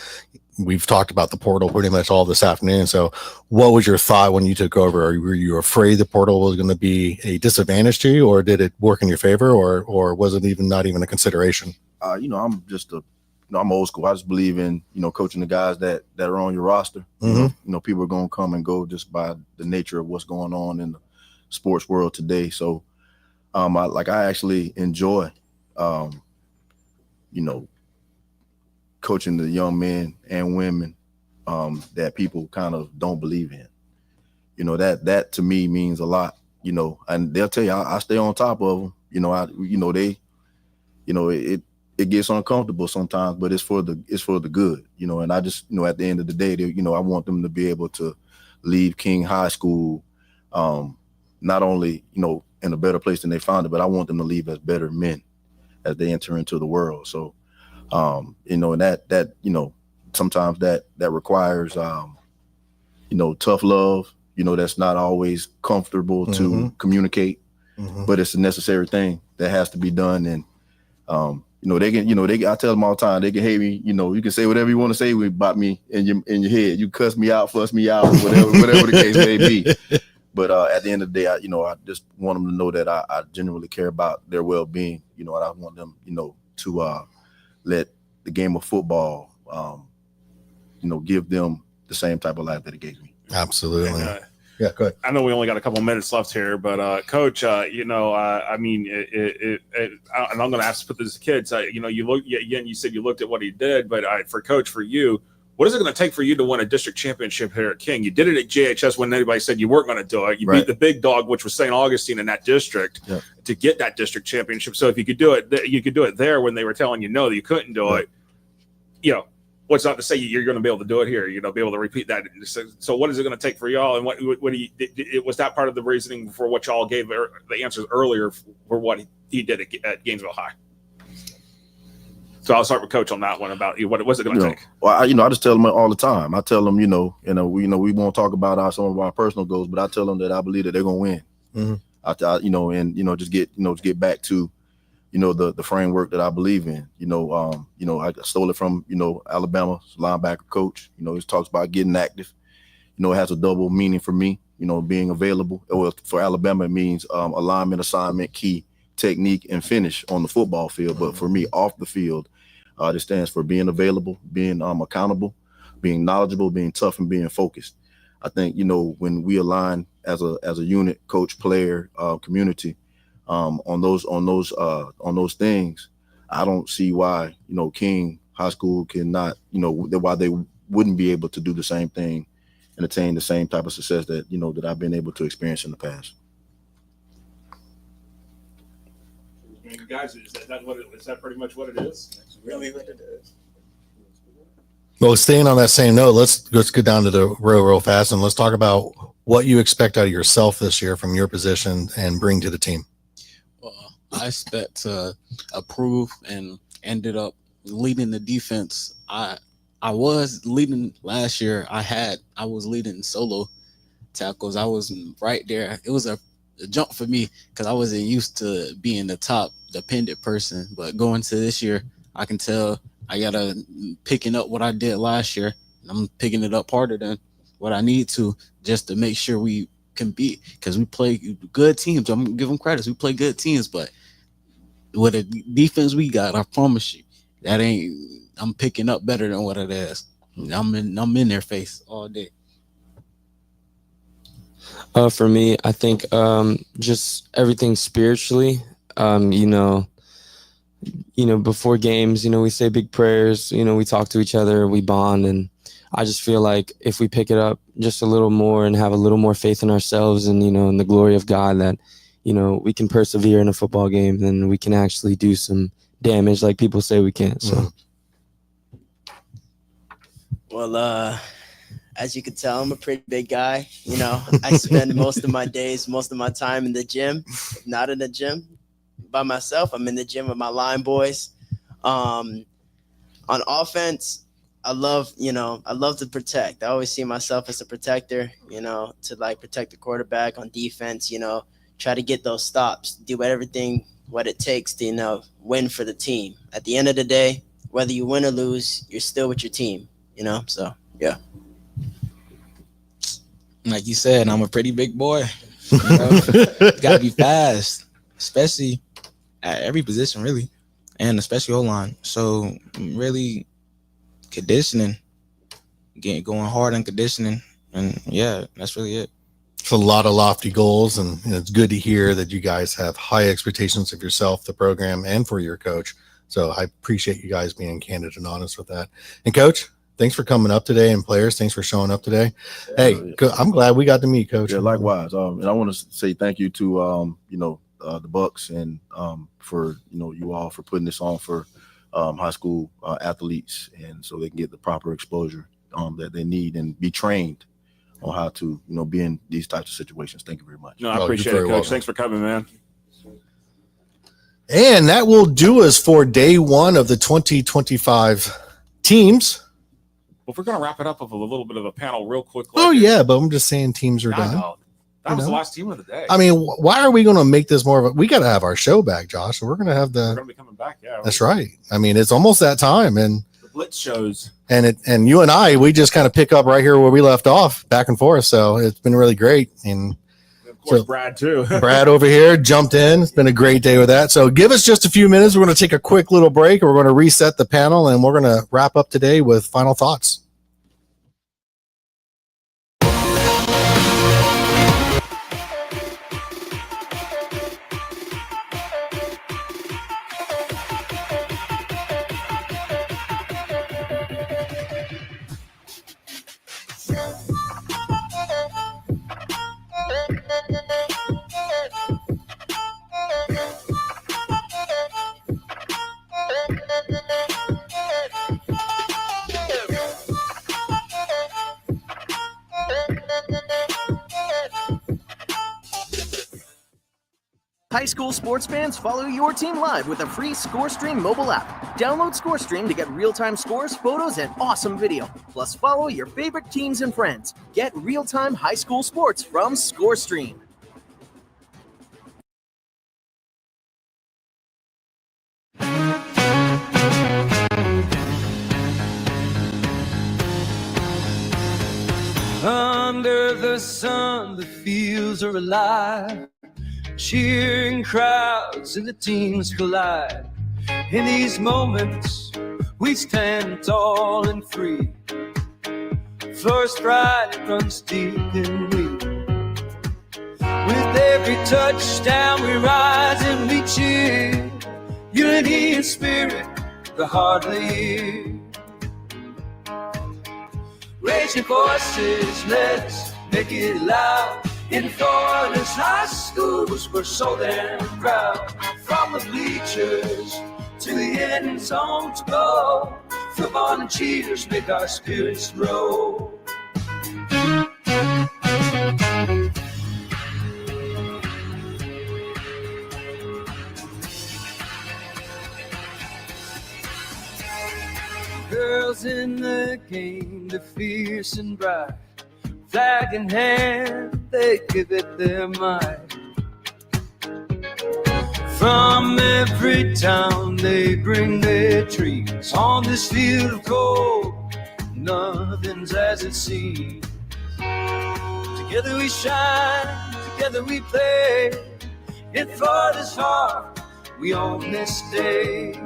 we've talked about the portal pretty much all this afternoon. So what was your thought when you took over? Were you afraid the portal was going to be a disadvantage to you, or did it work in your favor, or was it not even a consideration? I'm just a I'm old school. I just believe in, coaching the guys that are on your roster. Mm-hmm. People are going to come and go just by the nature of what's going on in the sports world today. So, I actually enjoy, coaching the young men and women that people kind of don't believe in. That to me means a lot. And they'll tell you I stay on top of them. It gets uncomfortable sometimes, but it's for the good. And I just at the end of the day, I want them to be able to leave King High School, not only in a better place than they found it, but I want them to leave as better men as they enter into the world. So, and that sometimes that requires tough love. That's not always comfortable to communicate, but it's a necessary thing that has to be done. And I tell them all the time, they can hate me. You can say whatever you want to say about me in your head. You cuss me out, fuss me out, whatever the case may be. But at the end of the day, I just want them to know that I genuinely care about their well-being. And I want them, to let the game of football, give them the same type of life that it gave me. Absolutely. And, yeah, go ahead. I know we only got a couple minutes left here, but Coach, and I'm going to ask to put this to kids. You said you looked at what he did, but for Coach, for you, what is it going to take for you to win a district championship here at King? You did it at JHS when anybody said you weren't going to do it. You beat the big dog, which was St. Augustine in that district, to get that district championship. So if you could do it there when they were telling you no, that you couldn't do it. What's not to say you're going to be able to do it here? Be able to repeat that. So what is it going to take for y'all? And what was that part of the reasoning for what y'all gave the answers earlier for what he did at Gainesville High? So I'll start with Coach on that one about what was it going to take? Well, I just tell them all the time. I tell them, we won't talk about some of our personal goals, but I tell them that I believe that they're going to win. Mm-hmm. Just get back to, the framework that I believe in. I stole it from, Alabama's linebacker coach. He talks about getting active. It has a double meaning for me, being available. Well, for Alabama, it means alignment, assignment, key, technique, and finish on the football field. But for me, off the field, it stands for being available, being accountable, being knowledgeable, being tough, and being focused. I think, when we align as a unit, coach, player, community, on those things, I don't see why, King High School cannot, why they wouldn't be able to do the same thing and attain the same type of success that, that I've been able to experience in the past. Guys, is that pretty much what it is? That's really what it is. Well, staying on that same note, let's get down to the real fast and let's talk about what you expect out of yourself this year from your position and bring to the team. Well, I expect to improve and ended up leading the defense. I was leading last year. I was leading solo tackles. I was right there. It was a jump for me because I wasn't used to being the top dependent person. But going to this year, I can tell I gotta picking up what I did last year. I'm picking it up harder than what I need to just to make sure we compete because we play good teams. I'm gonna give them credit. We play good teams, but with the defense we got, I promise you, I'm picking up better than what it is. I'm in their face all day. For me, I think just everything spiritually. Before games, we say big prayers. We talk to each other, we bond, and I just feel like if we pick it up just a little more and have a little more faith in ourselves and in the glory of God, that we can persevere in a football game, then we can actually do some damage, like people say we can't. So. Well, as you can tell, I'm a pretty big guy. I spend most of my time in the gym. If not in the gym by myself, I'm in the gym with my line boys. On offense, I love to protect. I always see myself as a protector, to protect the quarterback. On defense, try to get those stops, do everything what it takes to, win for the team. At the end of the day, whether you win or lose, you're still with your team, so yeah. Like you said, I'm a pretty big boy. Gotta be fast, especially at every position, really. and especially O-line. So really conditioning, going hard on conditioning, and yeah, that's really it. It's a lot of lofty goals, and it's good to hear that you guys have high expectations of yourself, the program, and for your coach. So I appreciate you guys being candid and honest with that. And Coach, thanks for coming up today, and players, thanks for showing up today. Hey, I'm glad we got to meet Coach. Yeah, likewise. And I want to say thank you to the Bucks and for you all for putting this on for high school athletes, and so they can get the proper exposure that they need and be trained on how to be in these types of situations. Thank you very much. No, I appreciate it, Coach. Welcome. Thanks for coming, man. And that will do us for day one of the 2025 teams. Well, if we're going to wrap it up with a little bit of a panel real quick. Yeah, but I'm just saying teams are done. No, that was the last team of the day. I mean, why are we going to make this more of a? We got to have our show back, Josh. So we're going to have We're going to be coming back. Yeah, That's right. I mean, it's almost that time, and the Blitz shows. And you and I, we just kind of pick up right here where we left off, back and forth. So it's been really great. And of course, Brad too. Brad over here jumped in. It's been a great day with that. So give us just a few minutes. We're going to take a quick little break. We're going to reset the panel, and we're going to wrap up today with final thoughts. High school sports fans, follow your team live with a free ScoreStream mobile app. Download ScoreStream to get real-time scores, photos, and awesome video. Plus, follow your favorite teams and friends. Get real-time high school sports from ScoreStream. Under the sun, the fields are alive. Cheering crowds and the teams collide. In these moments, we stand tall and free. Flourish pride runs deep in we. With every touchdown, we rise and we cheer. Unity and spirit, the heart of the year. Raise your voices, let's make it loud. In Florida's high schools, we're so damn proud. From the bleachers to the end zone to go, football and cheers make our spirits grow. Girls in the game, they're fierce and bright. Flag in hand, they give it their might. From every town, they bring their trees. On this field of gold, nothing's as it seems. Together we shine, together we play. In Florida's heart, we own this day.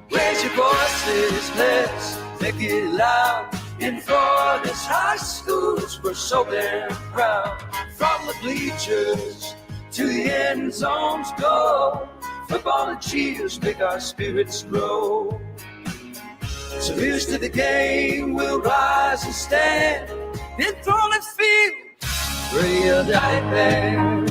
Raise your voices, let's make it loud. In Florida's high schools, we're so damn proud. From the bleachers to the end zones go, football and cheers make our spirits grow. So here's to the game, we'll rise and stand. In Florida's field, real diamond.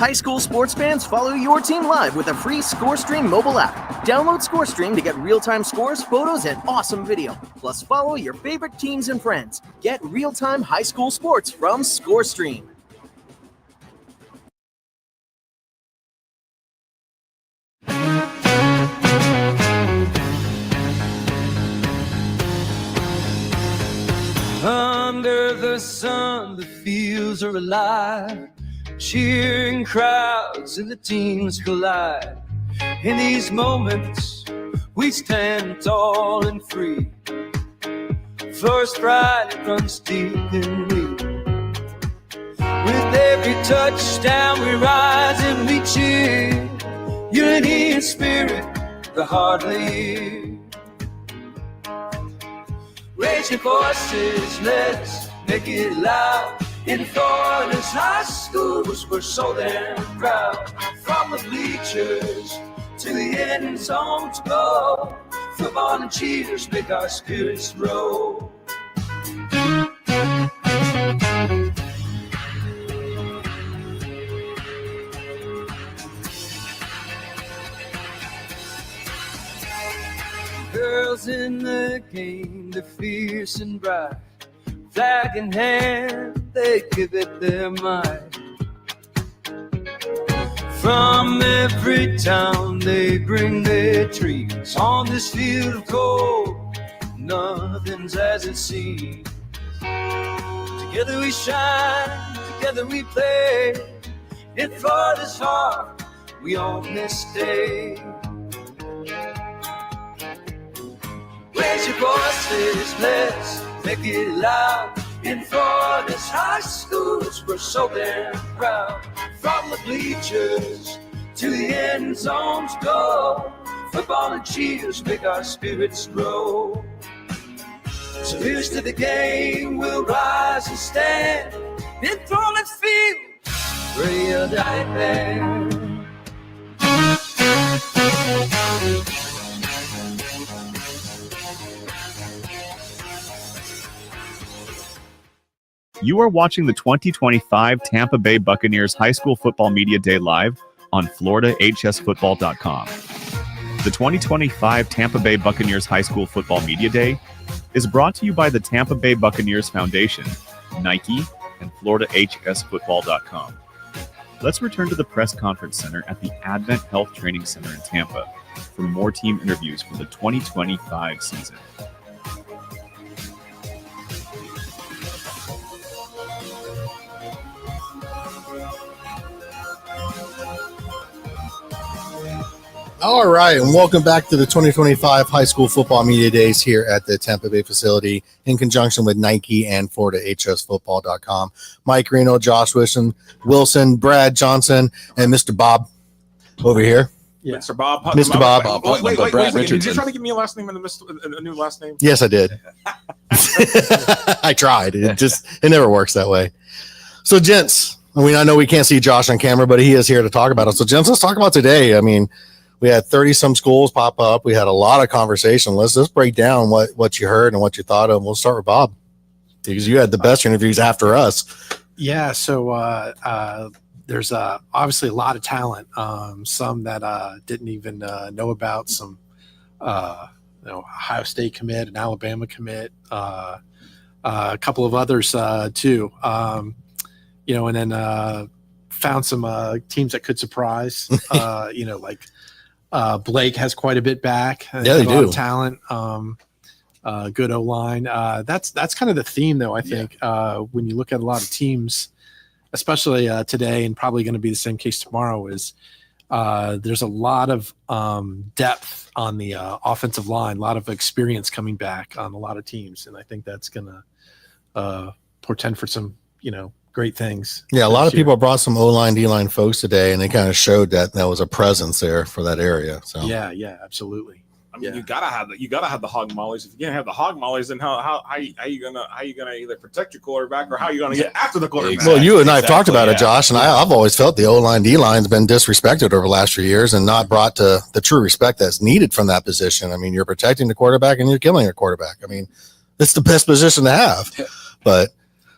High school sports fans, follow your team live with a free ScoreStream mobile app. Download ScoreStream to get real-time scores, photos, and awesome video. Plus, follow your favorite teams and friends. Get real-time high school sports from ScoreStream. Under the sun, the fields are alive. Cheering crowds and the teams collide. In these moments, we stand tall and free. First pride runs deep in me. With every touchdown, we rise and we cheer. Unity and spirit, the heart leads. Raise your voices, let's make it loud. In Florida's high schools, we're so damn proud. From the bleachers to the end zone to go, football and cheers make our spirits roll. Girls in the game, they're fierce and bright. Flag in hand, they give it their might. From every town, they bring their dreams. On this field of gold, nothing's as it seems. Together we shine, together we play. In Florida's heart, we own this day. Raise your voices, let's make it loud. In Florida's high schools, we're so damn proud. From the bleachers to the end zones go, football and cheers make our spirits grow. So here's to the game, we'll rise and stand. In Florida's field, we're the night band. You are watching the 2025 Tampa Bay Buccaneers High School Football Media Day live on FloridaHSFootball.com. The 2025 Tampa Bay Buccaneers High School Football Media Day is brought to you by the Tampa Bay Buccaneers Foundation, Nike, and FloridaHSFootball.com. Let's return to the press conference center at the Advent Health Training Center in Tampa for more team interviews for the 2025 season. All right, and welcome back to the 2025 High School Football Media Days here at the Tampa Bay facility in conjunction with Nike and FloridaHSFootball.com. Mike Reno, Josh Wilson, Brad Johnson, and Mr. Bob over here. Yeah. Mr. Bob. Mr. Bob. Wait, did you try to give me a last name and a new last name? Yes, I did. I tried. It never works that way. So, gents, I know we can't see Josh on camera, but he is here to talk about it. So, gents, let's talk about today. I mean, we had 30-some schools pop up. We had a lot of conversation. Let's break down what you heard and what you thought of. We'll start with Bob because you had the best interviews after us. Yeah, so there's obviously a lot of talent. Some that didn't even know about. Some Ohio State commit, an Alabama commit, a couple of others too. And then found some teams that could surprise. Like. Blake has quite a bit back. Yeah, they do. A lot of talent. Good O-line. That's kind of the theme, though, I think, when you look at a lot of teams, especially today and probably going to be the same case tomorrow, is there's a lot of depth on the offensive line, a lot of experience coming back on a lot of teams. And I think that's going to portend for some, great things. Yeah, a lot of people brought some O-line, D-line folks today, and they kind of showed that was a presence there for that area. So yeah, absolutely. I mean, you gotta have the hog mollies. If you can't have the hog mollies, then how you gonna either protect your quarterback or how you gonna get after the quarterback? Exactly. Well, you and I have talked about it, Josh, and I've always felt the O-line, D-line's been disrespected over the last few years and not brought to the true respect that's needed from that position. I mean, you're protecting the quarterback and you're killing your quarterback. I mean, it's the best position to have. But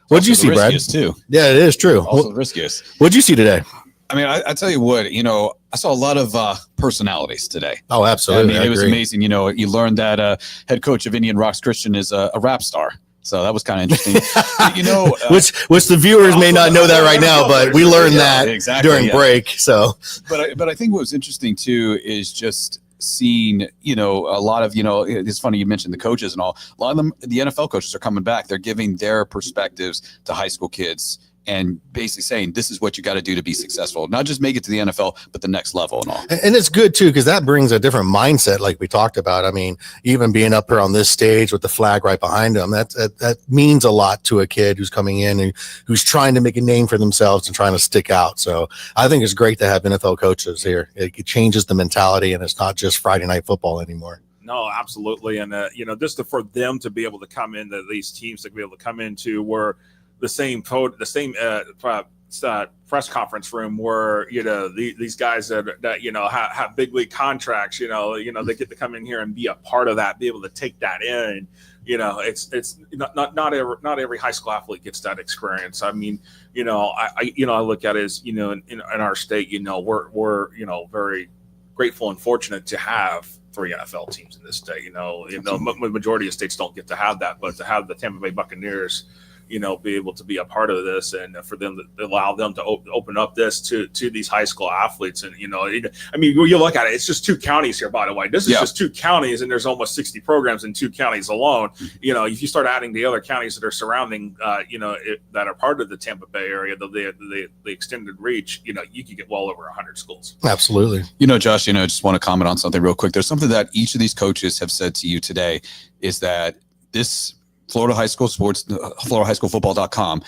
what'd you see, Brad? Too. Yeah, it is true. Also the riskiest. What'd you see today? I mean, I tell you what, I saw a lot of personalities today. Oh, absolutely. I mean, it was agree. amazing. You learned that head coach of Indian Rocks Christian is a rap star. So that was kind of interesting. Which the viewers may not know that right now, but we learned that during break. So, but I think what was interesting too is just seeing, a lot of, it's funny you mentioned the coaches and all. A lot of them, the NFL coaches are coming back. They're giving their perspectives to high school kids and basically saying this is what you got to do to be successful, not just make it to the NFL, but the next level and all. And it's good too, because that brings a different mindset, like we talked about. I mean, even being up here on this stage with the flag right behind them, that means a lot to a kid who's coming in and who's trying to make a name for themselves and trying to stick out. So I think it's great to have NFL coaches here. It changes the mentality, and it's not just Friday night football anymore. No, absolutely. And, just for them to be able to come into these teams to be able to come into where the same press conference room where, these guys that have big league contracts, they get to come in here and be a part of that, be able to take that in. It's not every high school athlete gets that experience. I mean, I look at it as, in our state, we're very grateful and fortunate to have 3 NFL teams in this state. The majority of states don't get to have that, but to have the Tampa Bay Buccaneers, be able to be a part of this, and for them to allow them to open up this to these high school athletes. And, I mean, you look at it, it's just 2 counties here, by the way. This is just 2 counties, and there's almost 60 programs in 2 counties alone. If you start adding the other counties that are surrounding, that are part of the Tampa Bay area, the extended reach, you could get well over 100 schools. Absolutely. Josh, just want to comment on something real quick. There's something that each of these coaches have said to you today is that this Florida High School Sports, FloridaHighSchoolFootball.com.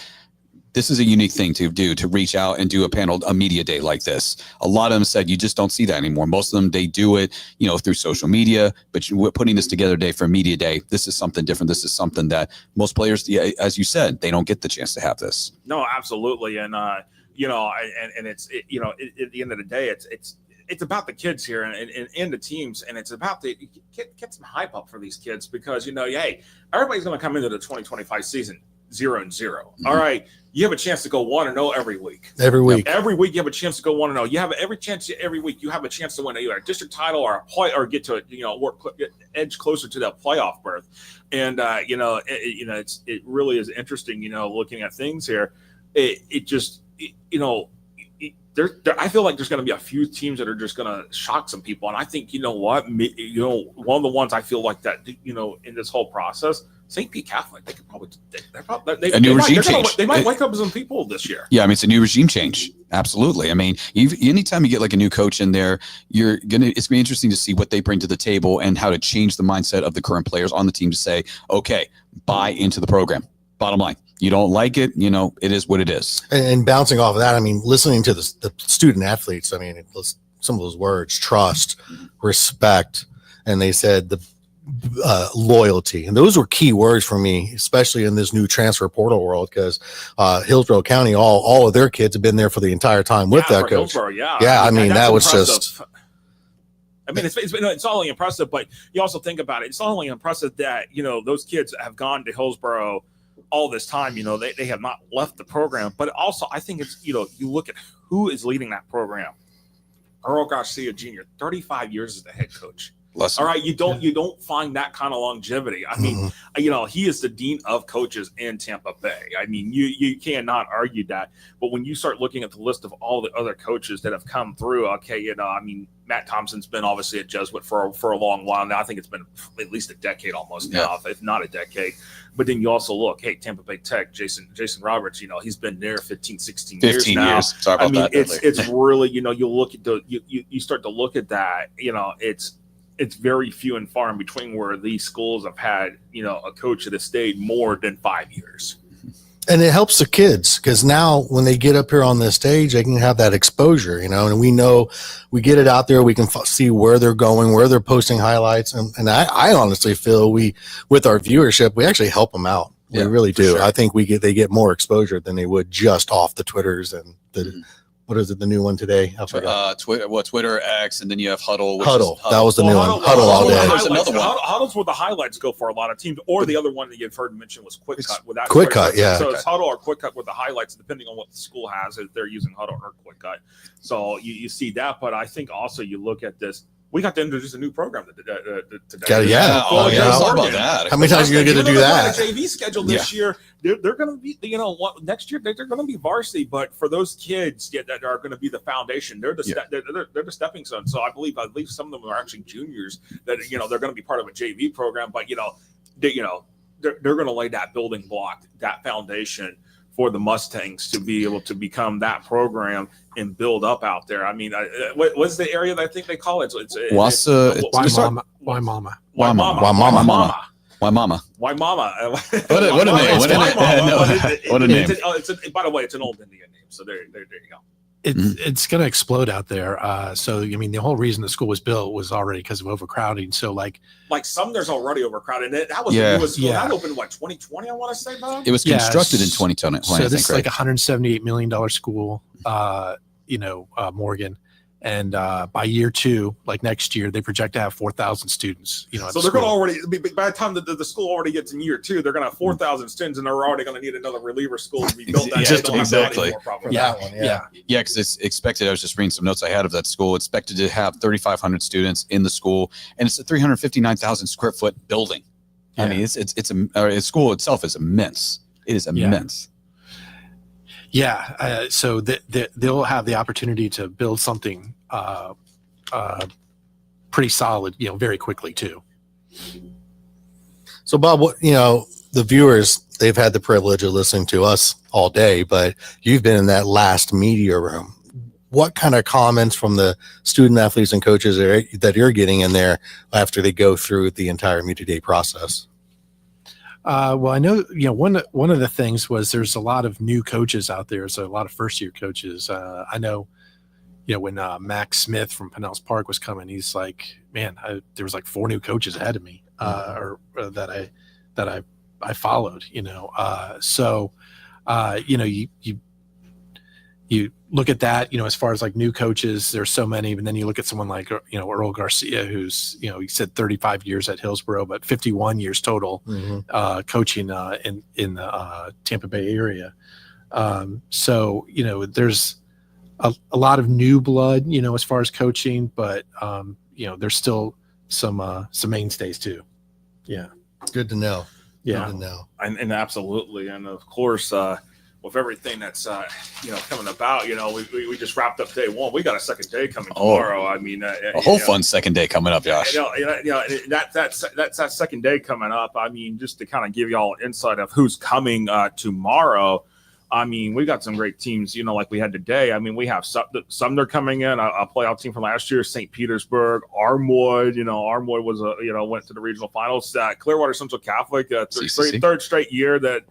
This is a unique thing to do, to reach out and do a media day like this. A lot of them said you just don't see that anymore. Most of them, they do it, through social media, but we're putting this together today for a media day. This is something different. This is something that most players, as you said, they don't get the chance to have this. No, absolutely. And, and it's, at the end of the day, it's about the kids here and the teams, and it's about to get some hype up for these kids because, hey, everybody's going to come into the 2025 season 0-0. Mm-hmm. All right. You have a chance to go 1-0 every week. Every week you have a chance to go 1-0. You have every week you have a chance to win either a district title or a play or get to edge closer to that playoff berth. And it really is interesting. Looking at things here, I feel like there's going to be a few teams that are just going to shock some people. And I think, one of the ones I feel like that, in this whole process, St. Pete Catholic, they could probably, they might wake up some people this year. Yeah. I mean, it's a new regime change. Absolutely. I mean, anytime you get like a new coach in there, it's going to be interesting to see what they bring to the table and how to change the mindset of the current players on the team to say, okay, buy into the program. Bottom line. You don't like it, it is what it is. And bouncing off of that, I mean, listening to the student athletes, I mean, some of those words, trust, respect, and they said the loyalty. And those were key words for me, especially in this new transfer portal world, because Hillsborough County, all of their kids have been there for the entire time with that coach. Yeah, I mean, that was just... I mean, it's not only impressive, but you also think about it. It's not only impressive that, those kids have gone to Hillsborough all this time, they have not left the program, but also I think it's, you look at who is leading that program. Earl Garcia Jr., 35 years as the head coach. All right, you don't find that kind of longevity. I mean, he is the dean of coaches in Tampa Bay. I mean, you cannot argue that. But when you start looking at the list of all the other coaches that have come through, okay, I mean, Matt Thompson's been obviously a Jesuit for a long while now. I think it's been at least a decade almost now, if not a decade. But then you also look, hey, Tampa Bay Tech, Jason Roberts, he's been there 15, 16 years now. 15 years. Sorry about that. It's really, you look at you start to look at that, it's very few and far in between where these schools have had, a coach that has stayed more than 5 years. And it helps the kids because now when they get up here on this stage, they can have that exposure, and we know we get it out there. We can see where they're going, where they're posting highlights. And I honestly feel with our viewership, we actually help them out. We really do. Sure. I think they get more exposure than they would just off the Twitters and the what is it? The new one today? I forgot. Twitter, X, and then you have Huddle. Huddle. That was the new one. Huddle all day. There's another one. Huddle's where the highlights go for a lot of teams, or the other one that you've heard mentioned was Quick Cut. Quick Cut, yeah. So it's Huddle or Quick Cut with the highlights, depending on what the school has, if they're using Huddle or Quick Cut. So you see that, but I think also you look at this. We got to introduce a new program today. Yeah. Talk about that. How many times are you going to get to do that? The JV schedule this year, they're going to be, next year they're going to be varsity. But for those kids that are going to be the foundation, they're the stepping stone. So I believe some of them are actually juniors that they're going to be part of a JV program. But they're going to lay that building block, that foundation for the Mustangs to be able to become that program and build up out there. I mean, what's the area that I think they call it? Waimama. Waimama. What a name. By the way, it's an old Indian name. So there you go. It's going to explode out there. So, I mean, the whole reason the school was built was already because of overcrowding. So, like Sumner's already overcrowded. That was the newest school. That opened, 2020, I want to say, Bob? It was constructed in 2020. So, this is like a $178 million school, Morgan. And by year 2, like next year, they project to have 4,000 students. So they're going to already, by the time the school already gets in year 2, they're going to have 4,000 students, and they're already going to need another reliever school to be built. Exactly. Yeah, because it's expected. I was just reading some notes I had of that school. Expected to have 3,500 students in the school, and it's a 359,000 square foot building. Yeah. I mean, its school itself is immense. It is immense. Yeah, so they'll have the opportunity to build something pretty solid, very quickly too. So, Bob, the viewers, they've had the privilege of listening to us all day, but you've been in that last media room. What kind of comments from the student athletes and coaches that you're getting in there after they go through the entire media day process? Well, I know, one of the things was there's a lot of new coaches out there. So a lot of first year coaches. I know, when Max Smith from Pinellas Park was coming, he's like, man, there was like 4 new coaches ahead of me, or that I followed, so, you look at that, as far as like new coaches, there's so many, but then you look at someone like, Earl Garcia, who's, he said 35 years at Hillsborough, but 51 years total, coaching in the Tampa Bay area. So, there's a lot of new blood, as far as coaching, but, there's still some mainstays too. Yeah. Good to know. Yeah. Good to know. And absolutely. And of course, with everything that's coming about, we just wrapped up day 1. We got a second day coming tomorrow. I mean, a whole fun second day coming up, Josh. That's that second day coming up. I mean, just to kind of give y'all insight of who's coming tomorrow. I mean, we got some great teams, like we had today. I mean, we have Sumner coming in, a playoff team from last year, St. Petersburg, Armwood. Armwood was went to the regional finals. Clearwater Central Catholic, third straight year that.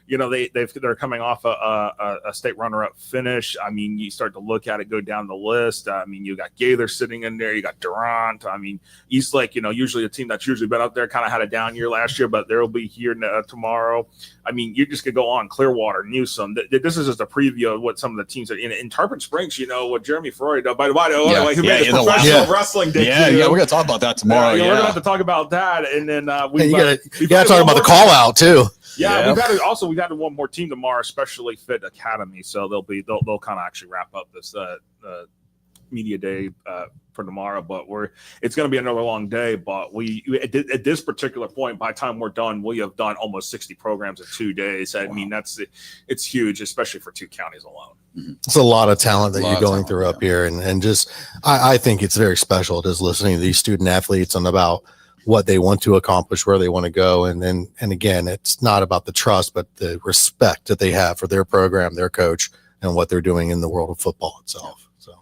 They're coming off a state runner-up finish. I mean, you start to look at it, go down the list. I mean, you got Gaither sitting in there. You got Durant. I mean, Eastlake, usually a team that's usually been up there, kind of had a down year last year, but they'll be here tomorrow. I mean, you just could go on. Clearwater, Newsom. This is just a preview of what some of the teams are in Tarpon Springs. With Jeremy Freud. By the way, who made his professional wrestling debut. Yeah, we're gonna talk about that tomorrow. We're gonna have to talk about that, and then you gotta talk about the call out too. Yeah, we've added one more team tomorrow, Especially Fit Academy. So they'll kind of actually wrap up this media day for tomorrow. But it's going to be another long day. But we at this particular point, by the time we're done, we have done almost 60 programs in 2 days. I mean, it's huge, especially for 2 counties alone. It's a lot of talent that you're going through up here, and just I think it's very special just listening to these student athletes and about what they want to accomplish, where they want to go. And again, it's not about the trust, but the respect that they have for their program, their coach, and what they're doing in the world of football itself. So,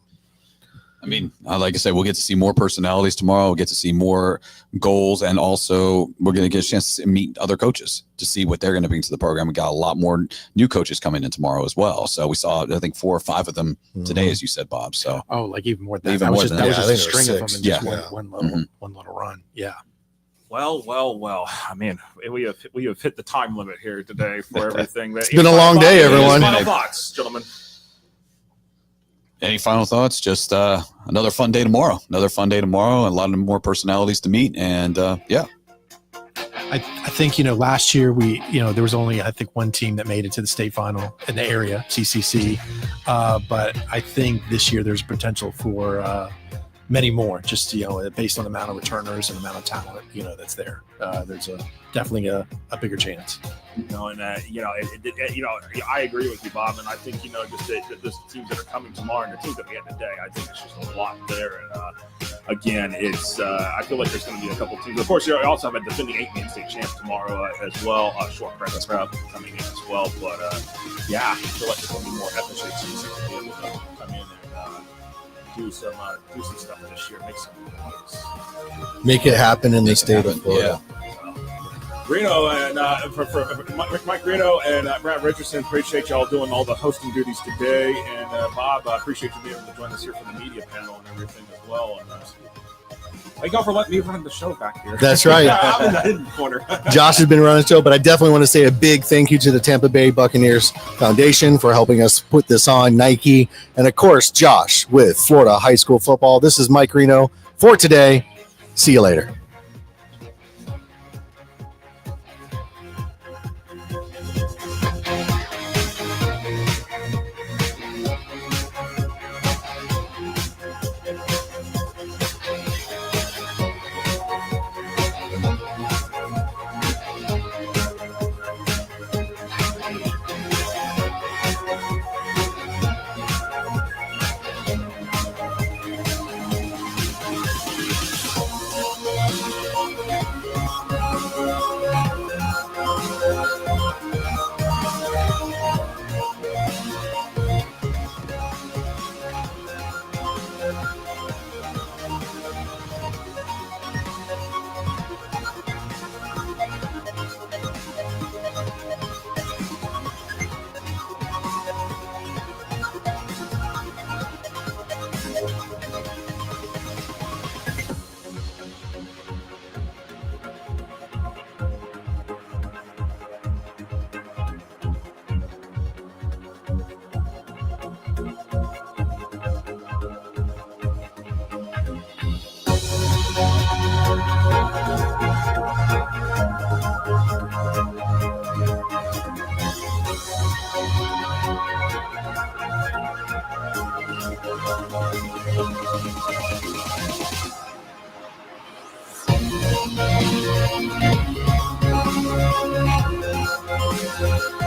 I mean, like I said, we'll get to see more personalities tomorrow. We'll get to see more goals. And also we're going to get a chance to meet other coaches to see what they're going to bring to the program. We got a lot more new coaches coming in tomorrow as well. So we saw, I think, 4 or 5 of them today, as you said, Bob. So, like even more than that. That was just a string of them in just one little run. Yeah. Well. I mean, we have hit the time limit here today for everything. It's been a long day, everyone. Final thoughts, gentlemen. Any final thoughts? Just another fun day tomorrow. Another fun day tomorrow, and a lot of more personalities to meet. And yeah. I think, last year there was only, I think, one team that made it to the state final in the area, CCC. But I think this year there's potential for many more, just, based on the amount of returners and the amount of talent, that's there. There's definitely a bigger chance. I agree with you, Bob, and I think just the teams that are coming tomorrow and the teams that we had today, I think it's just a lot there. And again, it's I feel like there's going to be a couple teams. Of course, you also have a defending 8-man state champ tomorrow as well. Short press coming in as well, but I feel like there's going to be more FSA teams that will be able to come in and do some stuff this year, make some noise. Make it happen in the state of Florida. Greeno and for Mike Greeno and Brad Richardson, appreciate y'all doing all the hosting duties today. And Bob, I appreciate you being able to join us here for the media panel and everything as well. And thank y'all for letting me run the show back here. That's right. I'm in the hidden corner. Josh has been running the show, but I definitely want to say a big thank you to the Tampa Bay Buccaneers Foundation for helping us put this on, Nike, and of course, Josh with Florida High School Football. This is Mike Greeno for today. See you later. Thank you.